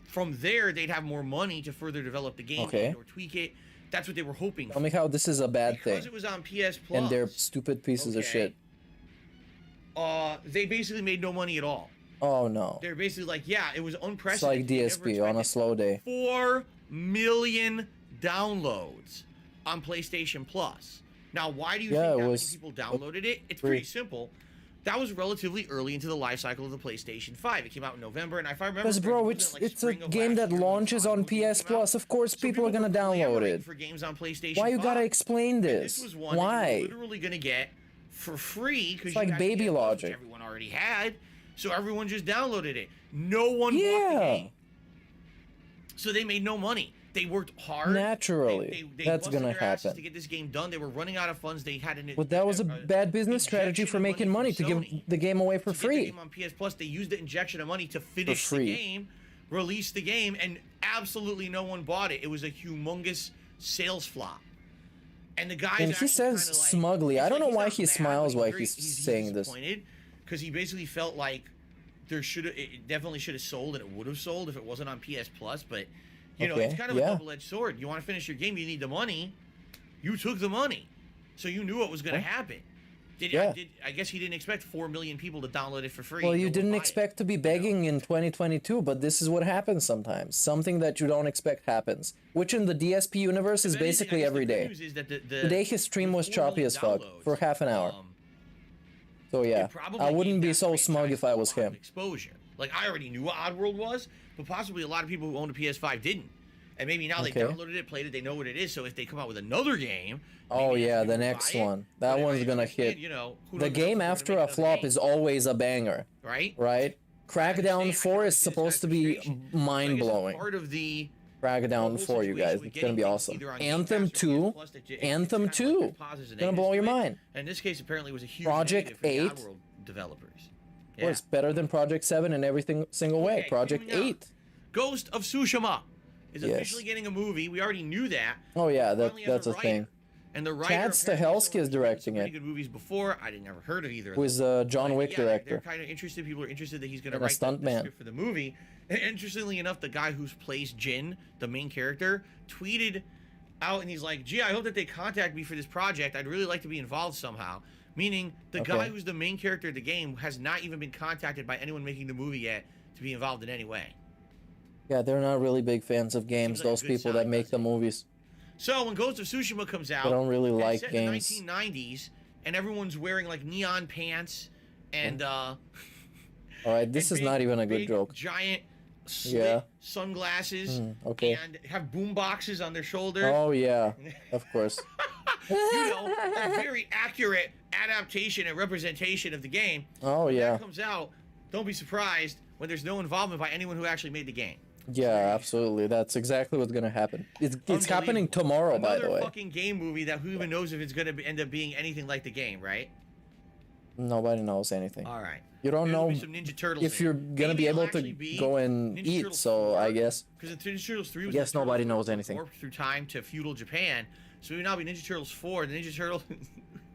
from there, they'd have more money to further develop the game or tweak it. That's what they were hoping for. Tell me how this is a bad thing. Because it was on PS Plus. And they're stupid pieces of shit. They basically made no money at all. Oh no. They're basically like, yeah, it was It's unprecedented. like DSP on a slow day. 4 million downloads on PlayStation Plus. Now, why do you think that many people downloaded it? It's pretty simple. That was relatively early into the life cycle of the PlayStation 5. It came out in November, and if I remember, Because bro, it's a game that launches on PS Plus. Of course, people are gonna download it. For games on PlayStation Why you 5. gotta explain this? This was one Why? that you were literally gonna get for free because It's like baby logic. everyone already had. So everyone just downloaded it. No one bought the game. So they made no money. They worked hard. Naturally, they that's busted gonna their asses happen. to get this game done. They were running out of funds. They had an. But that was a bad business strategy for making money to give the game away for to free. Get the game on PS Plus, they used the injection of money to finish the game, release the game, and absolutely no one bought it. It was a humongous sales flop. And the guy. And he says smugly. I don't know why he smiles while he's saying this. Because he basically felt like it definitely should have sold, and it would have sold if it wasn't on PS Plus. But you know, it's kind of a double-edged sword. You want to finish your game, you need the money. You took the money, so you knew what was going to happen. I guess he didn't expect 4 million people to download it for free. Well, you didn't expect to be begging in 2022, but this is what happens sometimes. Something that you don't expect happens, which in the DSP universe is basically every day. Today his stream was choppy as fuck for half an hour. So yeah, I wouldn't be so smug if I was him. Exposure. Like, I already knew what Oddworld was, but possibly a lot of people who owned a PS5 didn't. And maybe now they downloaded it, played it, they know what it is. So if they come out with another game... Oh yeah, the next one. That one's gonna hit. You know, the game after a flop is always a banger. Right? Right? Crackdown 4 is supposed to be mind-blowing. Part of the... Crackdown 4, you guys. It's gonna be awesome. Anthem 2. Anthem 2. Gonna blow your mind. In this case, apparently, it was a huge Project 8. Oddworld developers. Well, it's better than Project 7 in every single way. Project 8. Ghost of Tsushima is officially getting a movie. We already knew that. Oh yeah, that's a thing. And the writer, Chad Stahelski is directing it. Pretty good movies before. I didn't ever heard of either of them. Who is a John Wick director. They're kind of interested. People are interested that he's going to And a write the stuntman. script for the movie. And interestingly enough, the guy who plays Jin, the main character, tweeted out and he's like, "Gee, I hope that they contact me for this project. I'd really like to be involved somehow." Meaning the guy who's the main character of the game has not even been contacted by anyone making the movie yet to be involved in any way. Yeah, they're not really big fans of games, those people that make the movies. So when Ghost of Tsushima comes out, they don't really like set games. In the 1990s, and everyone's wearing like neon pants and All right, this is not even a good joke. Giant slit sunglasses and have boom boxes on their shoulders. Oh yeah, of course. You know, a very accurate adaptation and representation of the game. Oh when yeah. that comes out, don't be surprised when there's no involvement by anyone who actually made the game. Yeah, absolutely. That's exactly what's gonna happen. It's happening tomorrow, by the way. Fucking game movie that who even knows if it's gonna end up being anything like the game, right? Nobody knows anything. All right. You don't There'll know be some Ninja Turtles if in you're it. gonna Maybe be it'll able to actually be go and Ninja eat, Turtles so 4, I guess. Because Ninja Turtles 3 was Yes, the nobody Turtles knows anything. warped through time to feudal Japan. So it would now be Ninja Turtles 4. The Ninja Turtle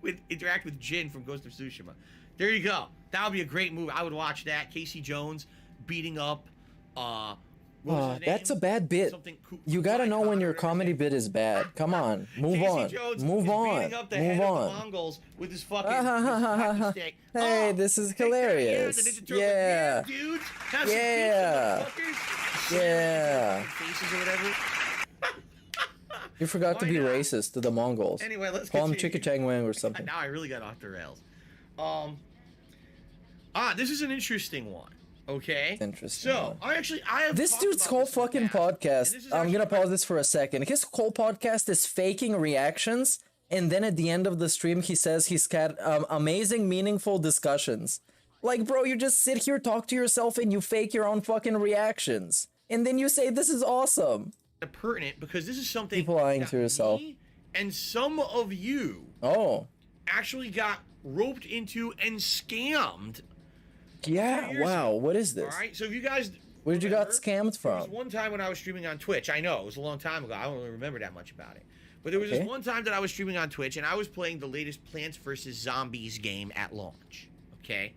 would interact with Jin from Ghost of Tsushima. There you go. That would be a great movie. I would watch that. Casey Jones beating up. What was his name? That's a bad bit. You gotta know when your comedy bit is bad. Come on, move Casey on, Jones move is on, beating up the move head of the on. Mongols with his fucking hockey stick. Hey, this is hilarious. Yeah, dude. Have some yeah, pizza, motherfuckers. yeah. Faces or whatever. You forgot to Why be not? racist to the Mongols. Anyway, let's call them continue. Chicka-Chang-Wang or something. Now I really got off the rails. This is an interesting one. Okay. Interesting. So I have This talked dude's about whole this in the fucking past. podcast. I'm gonna pause this for a second. His whole podcast is faking reactions, and then at the end of the stream, he says he's got amazing, meaningful discussions. Like, bro, you just sit here, talk to yourself, and you fake your own fucking reactions, and then you say this is awesome. Pertinent because this is something People lying that to yourself. me and some of you actually got roped into and scammed. Yeah. Wow. What is this? All right. So if you guys, Where did you got scammed there was from? one time when I was streaming on Twitch. I know it was a long time ago. I don't really remember that much about it. But there was Okay. this one time that I was streaming on Twitch and I was playing the latest Plants vs. Zombies game at launch. Okay.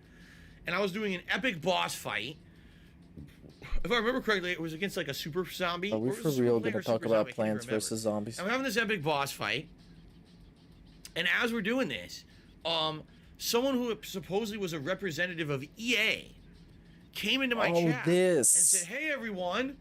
And I was doing an epic boss fight. If I remember correctly, it was against like a super zombie. Are we Or it for was a super real player gonna or talk super about zombie, I can't Plants remember. vs Zombies? I'm having this epic boss fight. And as we're doing this, someone who supposedly was a representative of EA came into my chat and said, "Hey everyone,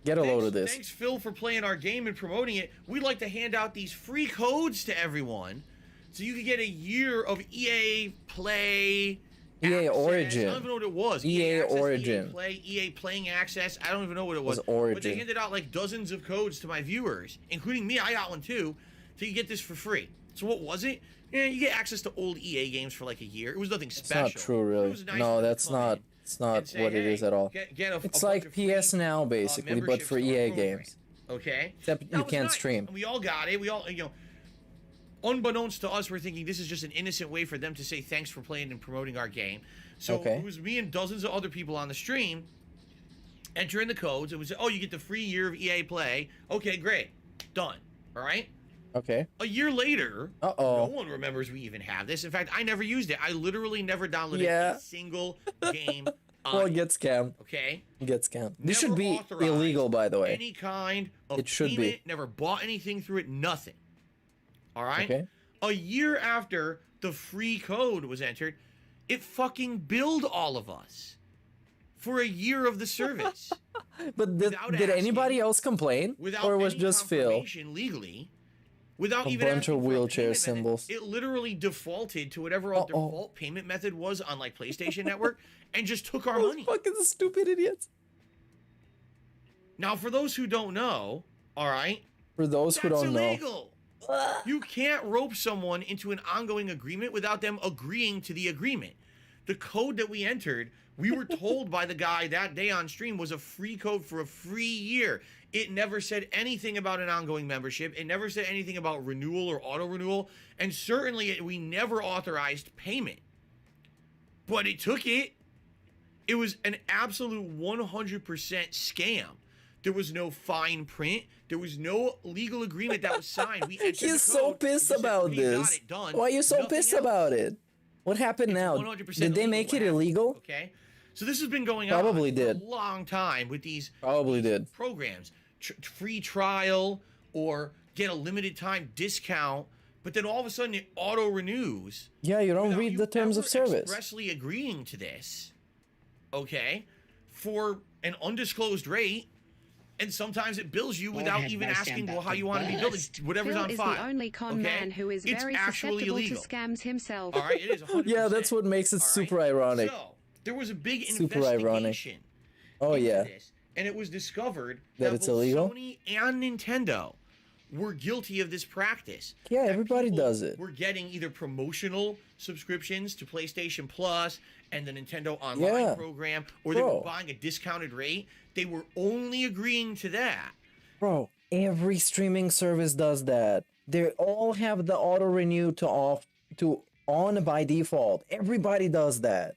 Get a load of this. thanks Phil for playing our game and promoting it. We'd like to hand out these free codes to everyone so you could get a year of EA Play." EA access. Origin. I don't even know what it was. EA Access, Origin. EA Play, EA Playing Access. I don't even know what it was. Was Origin. But they handed out like dozens of codes to my viewers, including me. I got one too. So you get this for free. So what was it? Yeah, you get access to old EA games for like a year. It was nothing It's special. not true, really. It was nice No, to that's come not. in It's not and say, what it "Hey, is at all. get a It's bunch like of free, PS Now, basically, but memberships for to our EA program." games. Okay. Except That you was can't nice. stream. And we all got it. We all, unbeknownst to us, we're thinking this is just an innocent way for them to say thanks for playing and promoting our game. So Okay. it was me and dozens of other people on the stream enter in the codes and we say, "Oh, you get the free year of EA Play." Okay, great. Done. All right? Okay. A year later, Uh-oh. no one remembers we even have this. In fact, I never used it. I literally never downloaded Yeah. a single game on Well, it. get scammed. Okay? Get scammed. This Never should be authorized illegal, by the way. Any kind of It should be. payment, never bought anything through it, nothing. All right? Okay. A year after the free code was entered, it fucking billed all of us for a year of the service. But did anybody else complain? Without Or was any just Phil? confirmation legally, without A even bunch asking of for a wheelchair payment method, symbols. it literally defaulted to whatever our default payment method was on like PlayStation Network and just took our money. Fucking stupid idiots. Now, for those who don't know, all right, For those who that's don't know. illegal. You can't rope someone into an ongoing agreement without them agreeing to the agreement. The code that we entered, we were told by the guy that day on stream was a free code for a free year. It never said anything about an ongoing membership. It never said anything about renewal or auto renewal. And certainly we never authorized payment. But it took it. It was an absolute 100% scam. There was no fine print. There was no legal agreement that was signed. We entered He's the so code. pissed We said, about "Okay, this. got it, done." Why are you so Nothing pissed else. about it? What happened now? 100% Did they illegal make what it happened, illegal? Okay. So this has been going Probably on did. for a long time with these Probably did. programs. Free trial or get a limited time discount, but then all of a sudden it auto renews. Yeah, you don't read the terms of service. Expressly agreeing to this, okay, for an undisclosed rate, and sometimes it bills you without even asking how you want to be billed. It's whatever's Phil on is file. the only con okay? man who is It's very actually susceptible illegal. to scams himself. All right, it is 100%. Yeah, that's what makes it super ironic. So there was a big Super investigation. ironic. Oh yeah. And it was discovered That it's both illegal? Sony and Nintendo were guilty of this practice. Yeah, everybody does it. We're getting either promotional subscriptions to PlayStation Plus and the Nintendo Online Yeah. program, or they were Bro. buying a discounted rate. They were only agreeing to that. Bro, every streaming service does that. They all have the auto renew to on by default. Everybody does that.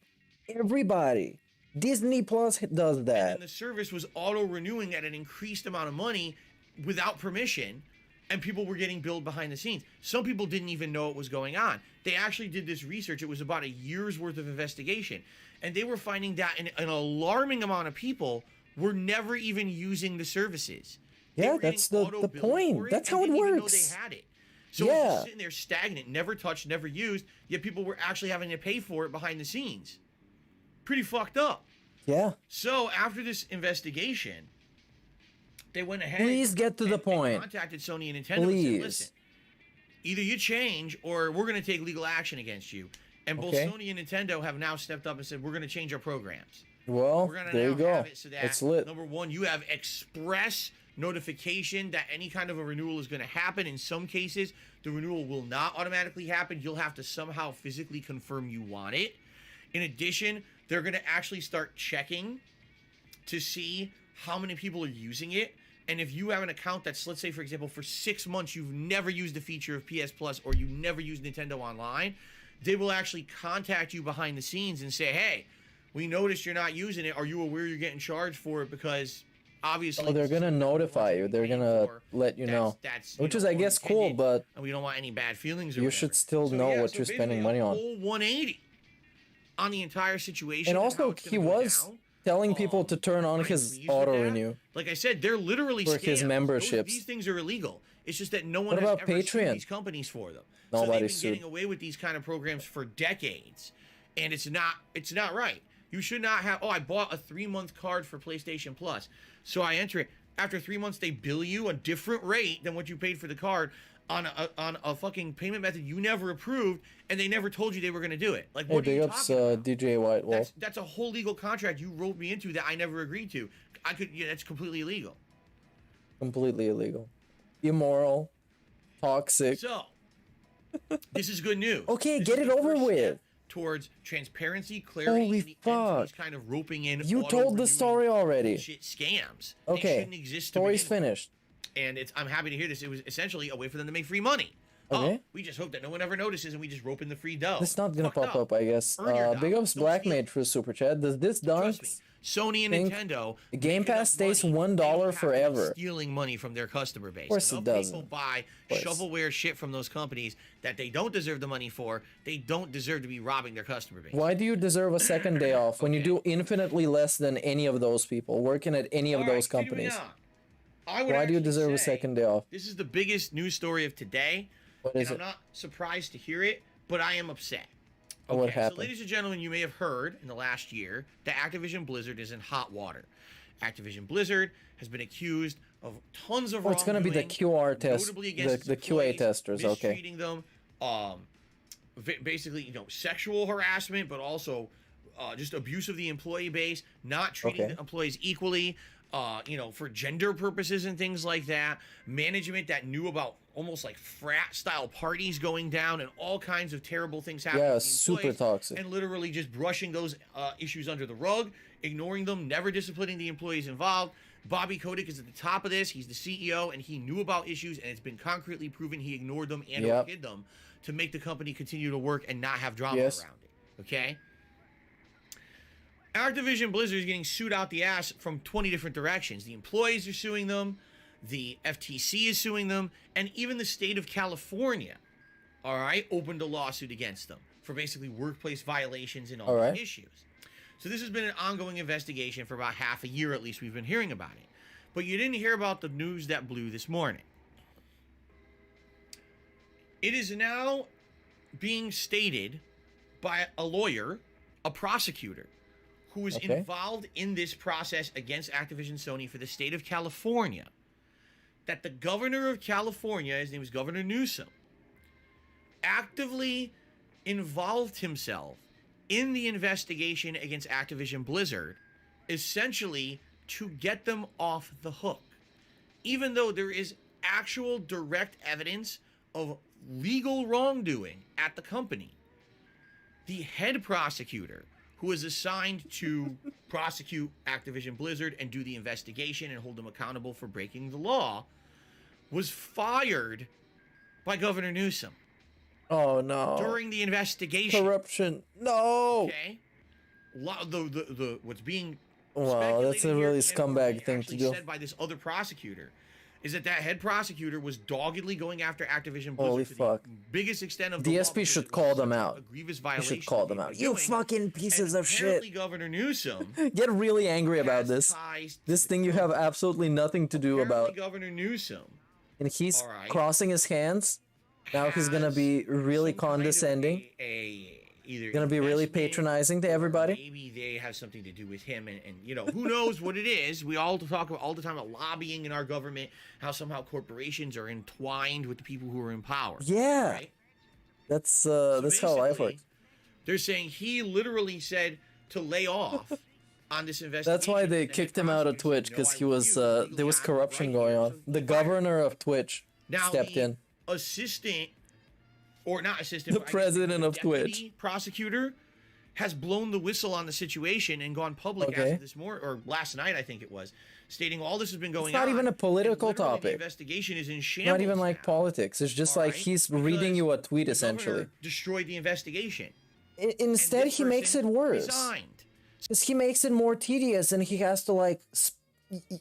Everybody. Disney Plus does that. And the service was auto-renewing at an increased amount of money without permission, and people were getting billed behind the scenes. Some people didn't even know what was going on. They actually did this research. It was about a year's worth of investigation, and they were finding that an alarming amount of people were never even using the services. Yeah, that's the point. That's how it works. They had it. So it was just sitting there stagnant, never touched, never used, yet people were actually having to pay for it behind the scenes. Pretty fucked up. Yeah. So after this investigation, they went ahead. Please get to the point. Contacted Sony and Nintendo and said, "Listen, either you change or we're going to take legal action against you." And both Sony and Nintendo have now stepped up and said, "We're going to change our programs." Well, we're gonna there now you go. Have it so that, it's lit. Number one, you have express notification that any kind of a renewal is going to happen. In some cases, the renewal will not automatically happen. You'll have to somehow physically confirm you want it. In addition, they're going to actually start checking to see how many people are using it. And if you have an account that's, let's say, for example, for 6 months, you've never used a feature of PS Plus or you never used Nintendo Online, they will actually contact you behind the scenes and say, "Hey, we noticed you're not using it. Are you aware you're getting charged for it?" Because obviously... Oh, they're going to notify you. They're going to let you know. Which is, I guess, cool, but... And we don't want any bad feelings or you whatever. should still know what you're spending money on. Whole 180 on the entire situation. And also, he was telling people to turn on his auto-renew. Like I said, they're literally for his memberships. These things are illegal. It's just that no one What has about ever Patreon? sued these companies for them. Nobody's so they've been getting away with these kind of programs for decades, and it's not right. You should not have. Oh, I bought a 3-month card for PlayStation Plus, so I enter it. After 3 months, they bill you a different rate than what you paid for the card on a fucking payment method you never approved, and they never told you they were going to do it. Like, what are you talking about? DJ White Wolf. That's a whole legal contract you wrote me into that I never agreed to. That's completely illegal. Completely illegal. Immoral. Toxic. So, this is good news. Okay, get it over with. Towards transparency, clarity, Holy and the fuck. entities kind of roping in. You told the story already. Shit scams. Okay. They shouldn't exist. Story's finished. And I'm happy to hear this. It was essentially a way for them to make free money. Okay. We just hope that no one ever notices and we just rope in the free dough. It's not gonna pop up, I guess. Big ups Blackmate for Super Chat. Does this dance? Sony and Nintendo. Game Pass stays $1 forever. Stealing money from their customer base. Of course it doesn't. People buy shovelware shit from those companies that they don't deserve the money for. They don't deserve to be robbing their customer base. Why do you deserve a second day off when you do infinitely less than any of those people working at any of those companies? Why do you deserve a second day off? This is the biggest news story of today. What is and I'm not surprised to hear it, but I am upset. Okay, what happened? So, ladies and gentlemen, you may have heard in the last year that Activision Blizzard is in hot water. Activision Blizzard has been accused of tons of wrongdoing. It's going to be the QR test, the QA testers, okay. Mistreating them, basically, sexual harassment, but also just abuse of the employee base, not treating the employees equally, for gender purposes and things like that. Management that knew about almost like frat-style parties going down and all kinds of terrible things happening. Yeah, super toxic. And literally just brushing those issues under the rug, ignoring them, never disciplining the employees involved. Bobby Kotick is at the top of this. He's the CEO, and he knew about issues, and it's been concretely proven he ignored them and or hid them to make the company continue to work and not have drama around it. Okay? Activision Blizzard is getting sued out the ass from 20 different directions. The employees are suing them, the FTC is suing them, and even the state of California, opened a lawsuit against them for basically workplace violations and all these issues. So this has been an ongoing investigation for about half a year, at least we've been hearing about it. But you didn't hear about the news that blew this morning. It is now being stated by a lawyer, a prosecutor, who is involved in this process against Activision Sony for the state of California, that the governor of California, his name is Governor Newsom, actively involved himself in the investigation against Activision Blizzard, essentially to get them off the hook. Even though there is actual direct evidence of legal wrongdoing at the company, the head prosecutor, who is assigned to prosecute Activision Blizzard and do the investigation and hold them accountable for breaking the law, was fired by Governor Newsom. Oh no. During the investigation. Corruption. No. Okay. What's being Wow, that's a really scumbag thing to do. Said by this other prosecutor is that head prosecutor was doggedly going after Activision Blizzard Holy to fuck. the biggest extent of the law DSP should call them out. He violation should call them out. You fucking pieces of shit. Governor Newsom Get really angry about this. This thing you have absolutely nothing to do about. Governor Newsom. And he's crossing his hands. Now he's gonna be really condescending. Either gonna be really patronizing to everybody. Maybe they have something to do with him, and you know, who knows what it is. We all talk all the time about lobbying in our government, how somehow corporations are entwined with the people who are in power. Yeah, right? That's how life works. They're saying he literally said to lay off on this investigation. That's why they kicked him out of Twitch, because he was there was corruption going on. The governor of Twitch stepped in. Assistant, or not assistant, the president of Twitch, prosecutor, has blown the whistle on the situation and gone public after this or last night I think it was, stating all this has been going on. It's not even a political The topic. investigation is in shambles. Not even like politics. It's just like he's reading you a tweet essentially. Destroyed the investigation. Instead, he makes it worse. Because he makes it more tedious, and he has to like.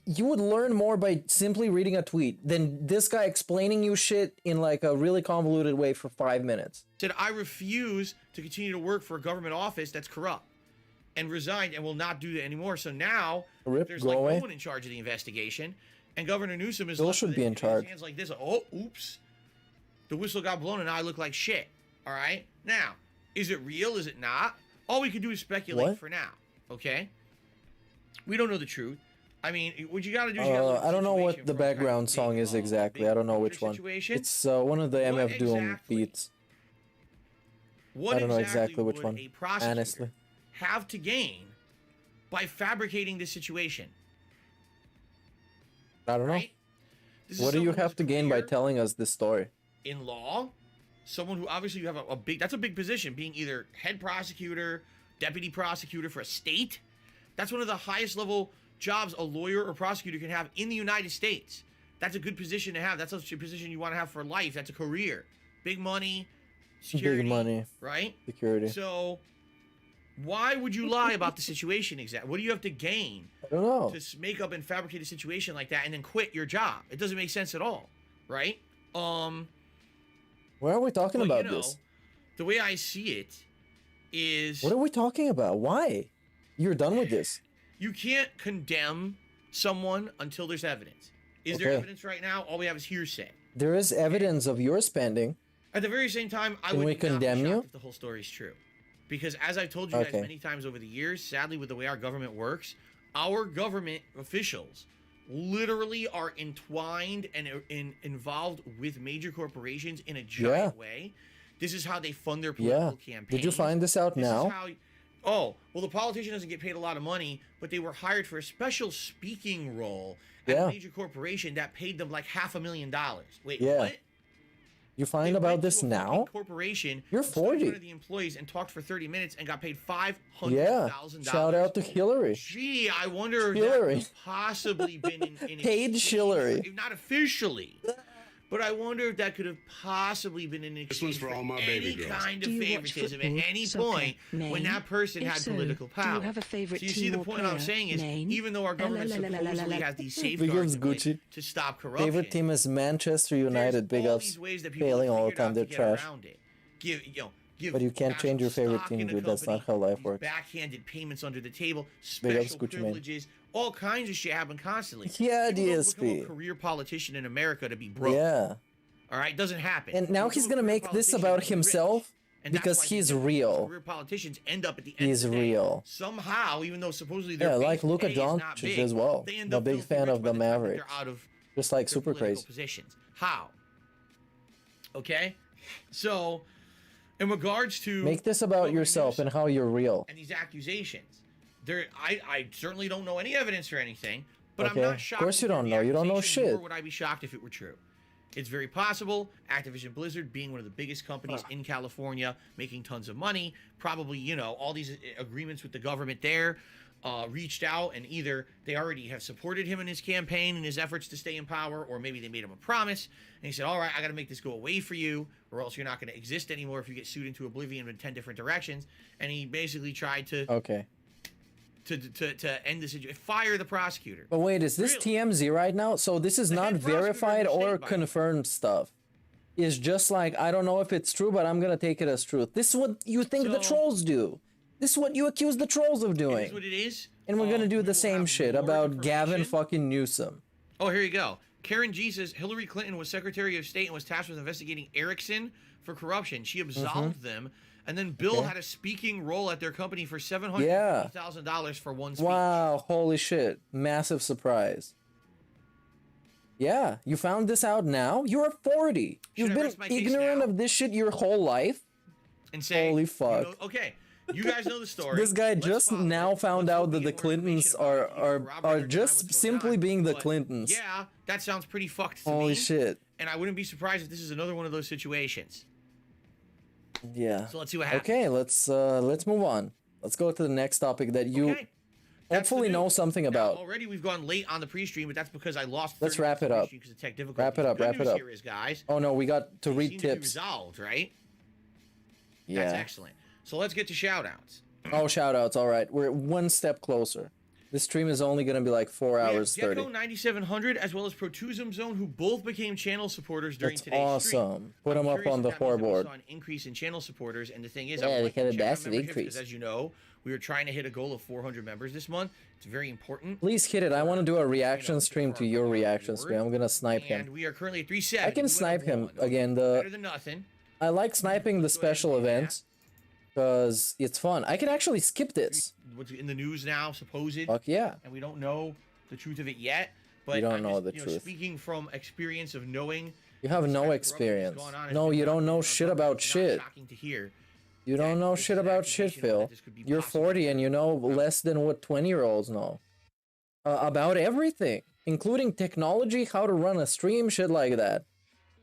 You would learn more by simply reading a tweet than this guy explaining you shit in like a really convoluted way for 5 minutes. Said, I refuse to continue to work for a government office that's corrupt, and resigned and will not do that anymore. So now there's like no one in charge of the investigation, and Governor Newsom is should be in charge. Hands like this. Oh, oops, the whistle got blown, and now I look like shit. All right, now is it real? Is it not? All we can do is speculate for now. Okay, we don't know the truth. I mean, what you gotta do is I don't know what the background song is exactly. I don't know which one. It's one of the MF Doom beats. I don't know exactly which one, honestly. Have to gain by fabricating this situation? I don't know. What do you have to gain by telling us this story? In law, someone who obviously you have that's a big position, being either head prosecutor, deputy prosecutor for a state. That's one of the highest level jobs a lawyer or prosecutor can have in the United States. That's a good position to have. That's a position you want to have for life. That's a career. Big money, security. Big money. Right? Security. So why would you lie about the situation exactly? What do you have to gain? I don't know. To make up and fabricate a situation like that and then quit your job? It doesn't make sense at all. Right? Why are we talking about this? The way I see it is... What are we talking about? Why? You're done with this. You can't condemn someone until there's evidence. Is there evidence right now? All we have is hearsay. There is evidence of your spending. At the very same time, I would not be shocked if the whole story is true. Because as I've told you guys many times over the years, sadly with the way our government works, our government officials literally are entwined and involved with major corporations in a giant way. This is how they fund their political campaigns. Did you find this out now? Oh, well, the politician doesn't get paid a lot of money, but they were hired for a special speaking role at a major corporation that paid them like $500,000. Wait, what? You find about this now? Corporation. You're 40. One of the employees and talked for 30 minutes and got paid $500,000. Yeah. Shout out to Hillary. Gee, I wonder if that could possibly been in paid Hillary. If not officially. But I wonder if that could have possibly been an exchange for any kind of favoritism at any point when that person had political power. So you see, the point I'm saying is, even though our government supposedly has these safeguards to stop corruption, favorite team is Manchester United. Big ups. Failing all the time. They're trash. But you can't change your favorite team, dude. That's not how life works. Backhanded payments under the table, special privileges. All kinds of shit happen constantly. Yeah, People DSP. don't become a career politician in America to be broke. Yeah. All right, doesn't happen. And now he's gonna make this about himself because he's real. Career politicians end up at the end. He's real. somehow, even though supposedly they're like Luka Doncic as well. I'm a big fan of the Mavericks. Just like super crazy. Positions. How? Okay, so in regards to make this about yourself and how you're real. And these accusations. I certainly don't know any evidence or anything, but I'm not shocked. Of course you don't know. You don't know shit. Nor would I be shocked if it were true. It's very possible. Activision Blizzard, being one of the biggest companies in California, making tons of money, probably, all these agreements with the government there. reached out, and either they already have supported him in his campaign and his efforts to stay in power, or maybe they made him a promise, and he said, all right, I got to make this go away for you, or else you're not going to exist anymore if you get sued into oblivion in 10 different directions. And he basically tried to to end the situation, fire the prosecutor. But wait, is this TMZ right now? So this is not verified or confirmed stuff. It's just like, I don't know if it's true, but I'm gonna take it as truth. This is what you think the trolls do. This is what you accuse the trolls of doing. It is what it is. And we're gonna do the same shit about Gavin fucking Newsom. Oh, here you go. Karen G says Hillary Clinton was Secretary of State and was tasked with investigating Ericsson for corruption. She absolved them, and then Bill had a speaking role at their company for $750,000 for one speech. Wow, holy shit. Massive surprise. Yeah, you found this out now? You're 40. You've been ignorant of this shit your whole life? And say, holy fuck. You know, okay, you guys know the story. This guy just now found out that the Clintons are just simply being the Clintons. Yeah, that sounds pretty fucked to me. Holy shit. And I wouldn't be surprised if this is another one of those situations. Yeah. So let's see what happens. Okay, let's move on. Let's go to the next topic that you hopefully know something about. Already we've gone late on the pre-stream, but that's because I lost. Let's wrap it up. Because of tech difficulties. Wrap it up. Good Wrap it news up. Here is, guys, oh no, we got to read seem tips. To be resolved, right? Yeah. That's excellent. So let's get to shoutouts. Oh, shoutouts. All right, we're one step closer. This stream is only gonna be like 4 hours 30. Gecko 9700 as well as Protusum Zone, who both became channel supporters during today's awesome. stream. Put them up on the foreboard. We saw an increase in channel supporters, and the thing is, Yeah, I would they like had to a check our massive memberships, increase. because as you know, we were trying to hit a goal of 400 members this month. It's very important. Please hit it. I want to do a reaction stream to your reaction stream. I'm gonna snipe him. And we are currently at 370. I can snipe him again. Better than nothing. I like sniping the special events because it's fun. I can actually skip this. What's in the news now, supposed. Fuck yeah. And we don't know the truth of it yet. But You don't I'm know just, the truth. Speaking from experience of knowing. You have no experience. No, you don't know shit about shit. Shocking to hear. You don't know shit about shit, Phil. You're 40 and you know less than what 20-year-olds know. About everything, including technology, how to run a stream, shit like that.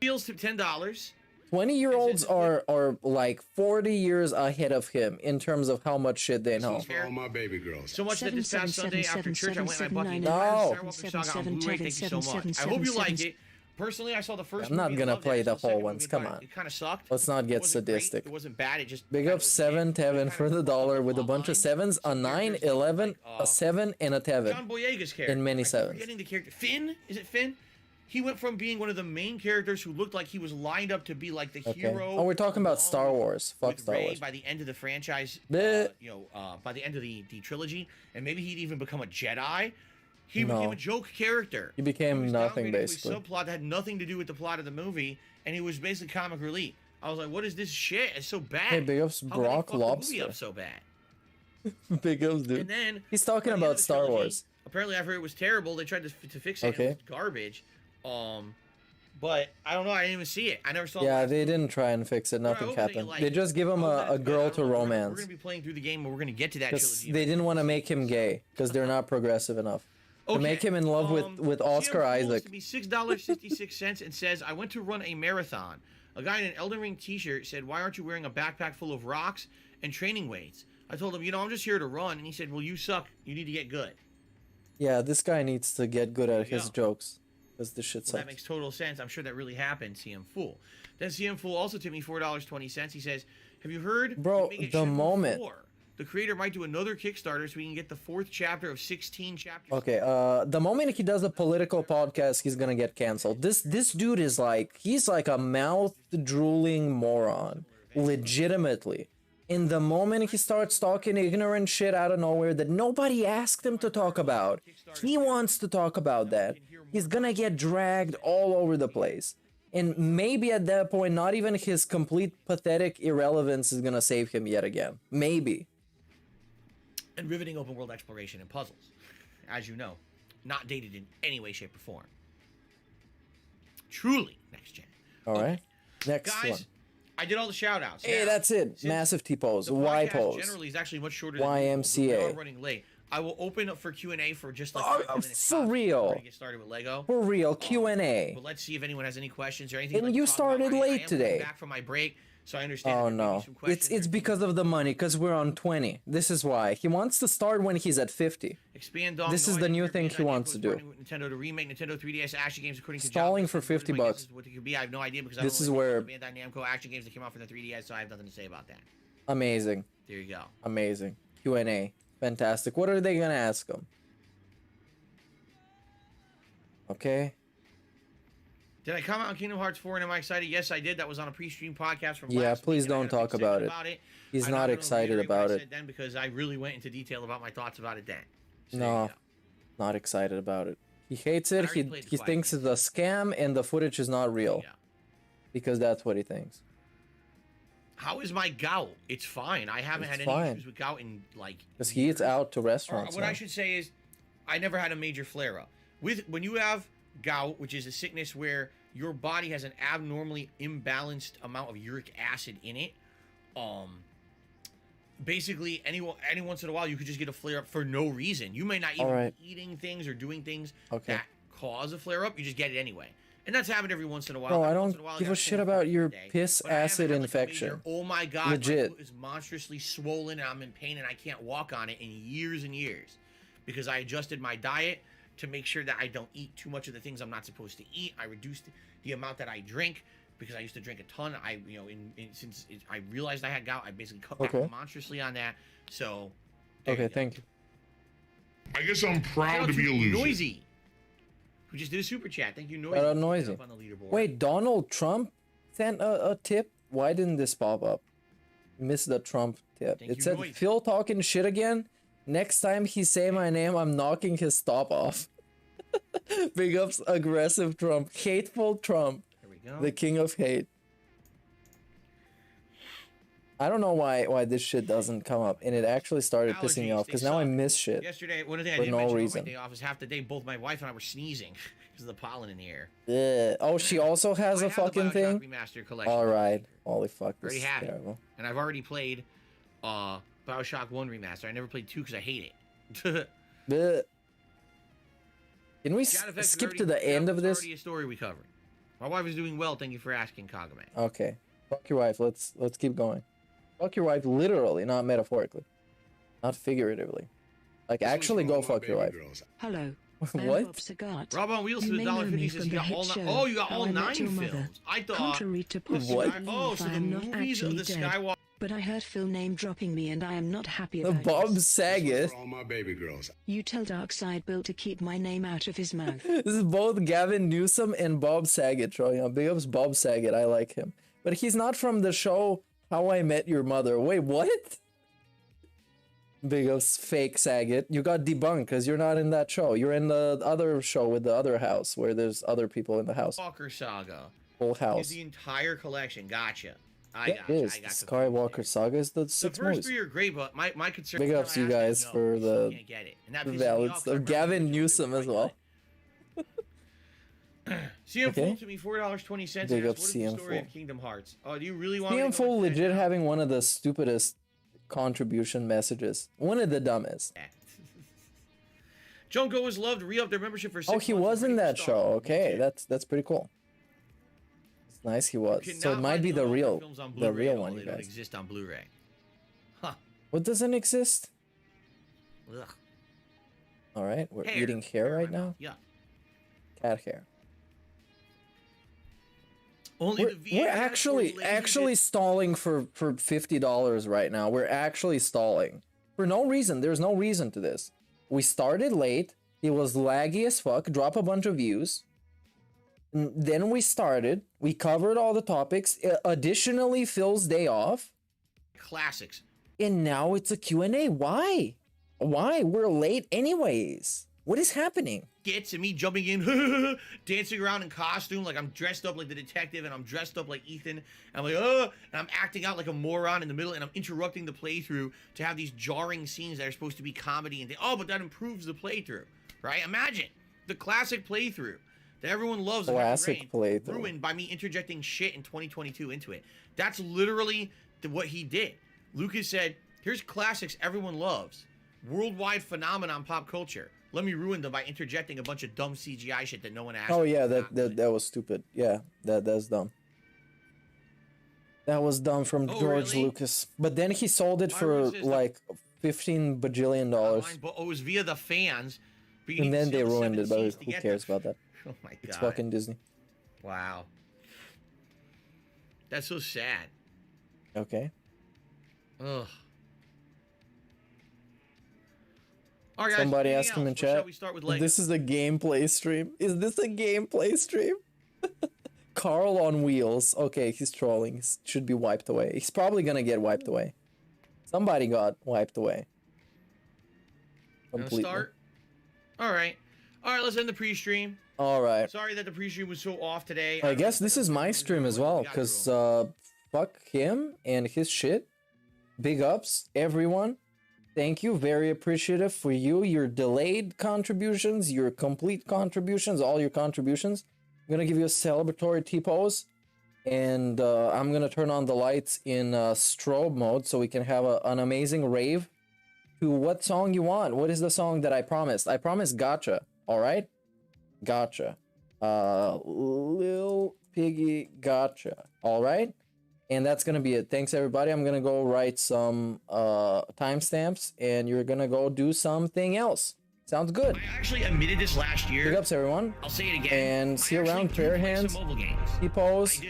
Feels to $10. 20-year-olds are like 40 years ahead of him in terms of how much shit they know. For all my baby girls. So much that this past Sunday after church, I went and I bought the No. Saga on Blu-ray. Thank you so much. I hope you liked it. Personally, I saw the first I'm not movie, gonna loved it. play I saw the whole second ones. movie, Come but on. It kind of sucked. Let's not get It wasn't great. sadistic. It wasn't bad. It just Big up 7 Tevin for the dollar with a bunch of 7s, a 9, 11, a 7, and a John Tevin. Boyega's character. And many I keep 7s. forgetting the character. Finn? Is it Finn? He went from being one of the main characters who looked like he was lined up to be like the hero. Oh, we're talking about Star Wars. Fuck with Star Rey Wars. by the end of the franchise, Bleh. by the end of the trilogy, and maybe he'd even become a Jedi. He No. became a joke character. He became nothing, downgraded basically. to a subplot that had nothing to do with the plot of the movie, and he was basically comic relief. I was like, what is this shit? It's so bad. Hey, big ups How can they Brock fuck the movie Lobster. up so bad? Big ups, dude. And then He's talking by the end of about the Star trilogy, Wars. Apparently, after it was terrible, they tried to fix it. Okay. And it was garbage. But I don't know. I didn't even see it. I never saw. Yeah, it. they didn't try and fix it. Nothing hoping they happened. like They it. just give him a girl to We're romance. gonna be playing through the game, and we're gonna get to that Because trilogy. they didn't want to make him gay. Because they're not progressive enough. To make him in love with Oscar CM Isaac. To be $6.66 and says, I went to run a marathon. A guy in an Elden Ring t-shirt said, why aren't you wearing a backpack full of rocks and training weights? I told him, I'm just here to run. And he said, well, you suck. You need to get good. Yeah, this guy needs to get good at his jokes. Because this shit Well, sucks. that makes total sense. I'm sure that really happened, CM Fool. Then CM Fool also tipped me $4.20. He says, have you heard? Bro, Make It the Shinko moment. 4. The creator might do another Kickstarter so we can get the 4th chapter of 16 chapters. Okay, the moment he does a political podcast, he's gonna get canceled. This dude is like, he's like a mouth-drooling moron. Legitimately. In the moment he starts talking ignorant shit out of nowhere that nobody asked him to talk about, he wants to talk about that. He's gonna get dragged all over the place. And maybe at that point, not even his complete pathetic irrelevance is gonna save him yet again. Maybe. And riveting open world exploration and puzzles. As you know, not dated in any way, shape, or form. Truly next gen. Alright. Next Guys, one. I did all the shout outs. Hey, that's it. Massive T-pose. The Y podcast pose. generally is actually much shorter than YMCA. usual, but we are running late. I will open up for Q&A for just like 5 minutes. For real. We're gonna get started with Lego. For real. Q&A. But let's see if anyone has any questions or anything. And you started late I am today. Back from my break. So I understand. Oh no, it's because of the money, because we're on 20. This is why he wants to start when he's at 50. Expand on. This is the new thing he wants to do. Nintendo to remake Nintendo 3DS action games according to Stalling for 50 bucks. What it could be, I have no idea because this I is don't where Bandai Namco action games that came out for the 3DS, so I have nothing to say about that. Amazing. There you go. Amazing. Q&A. Fantastic. What are they gonna ask him? Okay. Did I comment on Kingdom Hearts 4 and am I excited? Yes, I did. That was on a pre-stream podcast from Yeah, last please week, don't talk about it. He's not excited about it. Then because I really went into detail about my thoughts about it then. So no, not excited about it. He hates it. He thinks it's a scam and the footage is not real. Because that's what he thinks. How is my gout? It's fine. I haven't had any issues with gout in like. Because he eats out to restaurants. What I should say is, I never had a major flare up. When you have gout, which is a sickness where your body has an abnormally imbalanced amount of uric acid in it, basically any once in a while you could just get a flare up for no reason. You may not even be eating things or doing things that cause a flare up. You just get it anyway. And that's happened every once in a while. No, I don't give a shit about your piss acid infection. Oh my god, legit. my foot is monstrously swollen and I'm in pain and I can't walk on it in years and years. Because I adjusted my diet to make sure that I don't eat too much of the things I'm not supposed to eat. I reduced the amount that I drink because I used to drink a ton. Since I realized I had gout, I basically cut back monstrously on that. So, okay, thank you. I guess I'm proud to be a loser. Noisy, who just did a super chat. Thank you, Noisy. Shout out Noisy. Wait, Donald Trump sent a tip? Why didn't this pop up? Missed the Trump tip. It said, Noisy. Phil talking shit again. Next time he say my name, I'm knocking his top off. Big ups, aggressive Trump. Hateful Trump. There we go. The king of hate. I don't know why this shit doesn't come up, and it actually started pissing me off because now I miss shit. Yesterday, one of the things I didn't mention on my day off is half the day both my wife and I were sneezing because of the pollen in the air. Yeah. Oh, she also has a fucking thing. Remastered collection. All right. Holy fuck. This already is have terrible. it, and I've already played BioShock 1 remaster. I never played 2 because I hate it. Can we skip to the end of this? Already a story we covered. My wife is doing well. Thank you for asking, Kagame. Okay. Fuck your wife. Let's keep going. Fuck your wife literally, not metaphorically. Not figuratively. Like, actually go fuck your wife. Hello. What? Rob on Wheels for $1.50 says you got all oh, you got all 9 films. I thought. Contrary to what? Oh, so the movies of the Skywalker. But I heard Phil name dropping me and I am not happy The about Bob this. Saget. All my baby girls. You tell Darkseid Bill to keep my name out of his mouth. This is both Gavin Newsom and Bob Saget showing up. Big ups Bob Saget. I like him. But he's not from the show How I Met Your Mother. Wait, what? Big ups fake Saget. You got debunked because you're not in that show. You're in the other show with the other house where there's other people in the house. Skywalker Saga. Full house. The entire collection. Gotcha. It is. The Skywalker Saga is the 6 The first 3 are great, but my concern. Big ups you guys for the valid stuff. Gavin Newsom as well. CM Full to me $4.20. Big up what is CM the story Full. of Kingdom Hearts? Oh, do you really want CM Full legit having one of the stupidest contribution messages. One of the dumbest. Junko was loved. Re-up their membership for 6 months. Oh, he was in that show. Okay, that's pretty cool. It's nice he was. So it might be the real one, you They don't guys. exist on Blu-ray. Huh. What doesn't exist? Ugh. All right, we're Hair. eating hair right now. Yeah. Cat hair. Only We're actually stalling for $50 right now. We're actually stalling for no reason. There's no reason to this. We started late. It was laggy as fuck. Drop a bunch of views. And then we started. We covered all the topics. Additionally, Phil's day off. Classics. And now it's a Q&A. Why? Why? We're late anyways. What is happening? Gets and me jumping in, dancing around in costume, like I'm dressed up like the detective and I'm dressed up like Ethan. And I'm like, and I'm acting out like a moron in the middle and I'm interrupting the playthrough to have these jarring scenes that are supposed to be comedy and but that improves the playthrough, right? Imagine the classic playthrough that everyone loves. Classic playthrough. Ruined by me interjecting shit in 2022 into it. That's literally what he did. Lucas said, here's classics everyone loves. Worldwide phenomenon pop culture. Let me ruin them by interjecting a bunch of dumb CGI shit that no one asked. Oh yeah, that was stupid. Yeah, that's dumb. That was done from George really? Lucas. But then he sold it for like $15 bajillion. But it was via the fans. But you And need then to they sell ruined it, 7 but Cs to who get cares them. about that? Oh my god. It's fucking Disney. Wow. That's so sad. Okay. Ugh. All right, guys, Somebody anything asked him in else? Or shall chat, we start with if Lego? this is a gameplay stream. Is this a gameplay stream? Carl on wheels. Okay, he's trolling. He should be wiped away. He's probably gonna get wiped away. Somebody got wiped away. Gonna Completely. start? All right, let's end the pre-stream. All right. Sorry that the pre-stream was so off today. I guess this is my stream as well, because fuck him and his shit. Big ups, everyone. Thank you, very appreciative for you, your delayed contributions, your complete contributions, all your contributions. I'm gonna give you a celebratory T-pose, and I'm gonna turn on the lights in strobe mode so we can have an amazing rave. To what song you want? What is the song that I promised? I promised Gotcha, alright? Gotcha. Lil Piggy Gotcha, alright? And that's gonna be it. Thanks everybody. I'm gonna go write some timestamps, and you're gonna go do something else. Sounds good. I actually admitted this last year. Big ups everyone. I'll say it again. And see you around. Prayer hands. T-pose.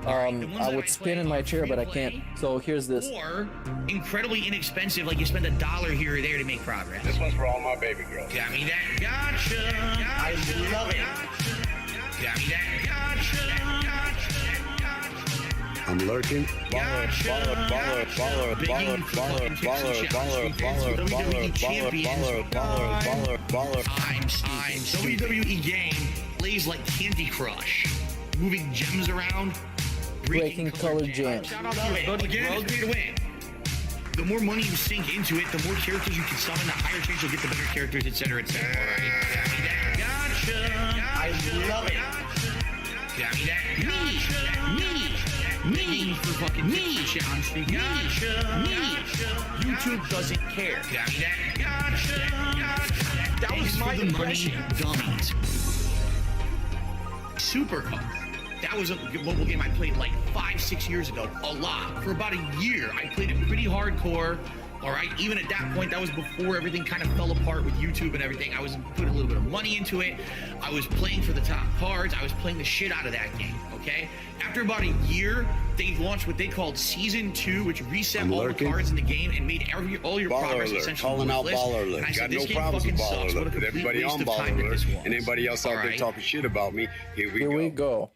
I would spin in my chair, but I can't. So here's this. Or incredibly inexpensive, like you spend $1 here or there to make progress. This one's for all my baby girls. Got me that gotcha. I love it. Got me that gotcha. I'm lurking. Baller, baller, baller, baller, baller, baller, baller, baller, baller, baller, baller, baller. I'm WWE game plays like Candy Crush, moving gems around, breaking color jam. Shout out to your buddy Grug to win. The more money you sink into it, the more characters you can summon, the higher chance you'll get the better characters, etc., etc. Alright, got me that gotcha. I love it. Got me that me. Me for fucking me. Gotcha. YouTube doesn't care. Got me that gotcha. That was my impression. Dummies. Super Cup. That was a mobile game I played like 5-6 years ago. A lot. For about a year. I played it pretty hardcore. Alright, even at that point, that was before everything kind of fell apart with YouTube and everything. I was putting a little bit of money into it. I was playing for the top cards. I was playing the shit out of that game, okay? After about a year, they launched what they called Season 2, which reset all the cards in the game and made all your progress essentially calling out worthless. Baller And Alert. I said, Got this no game problems with fucking Baller sucks. What a Alert. complete Everybody waste on of time Baller that this Alert was. and anybody else out there Alright. talking shit about me, here we Here go. we go.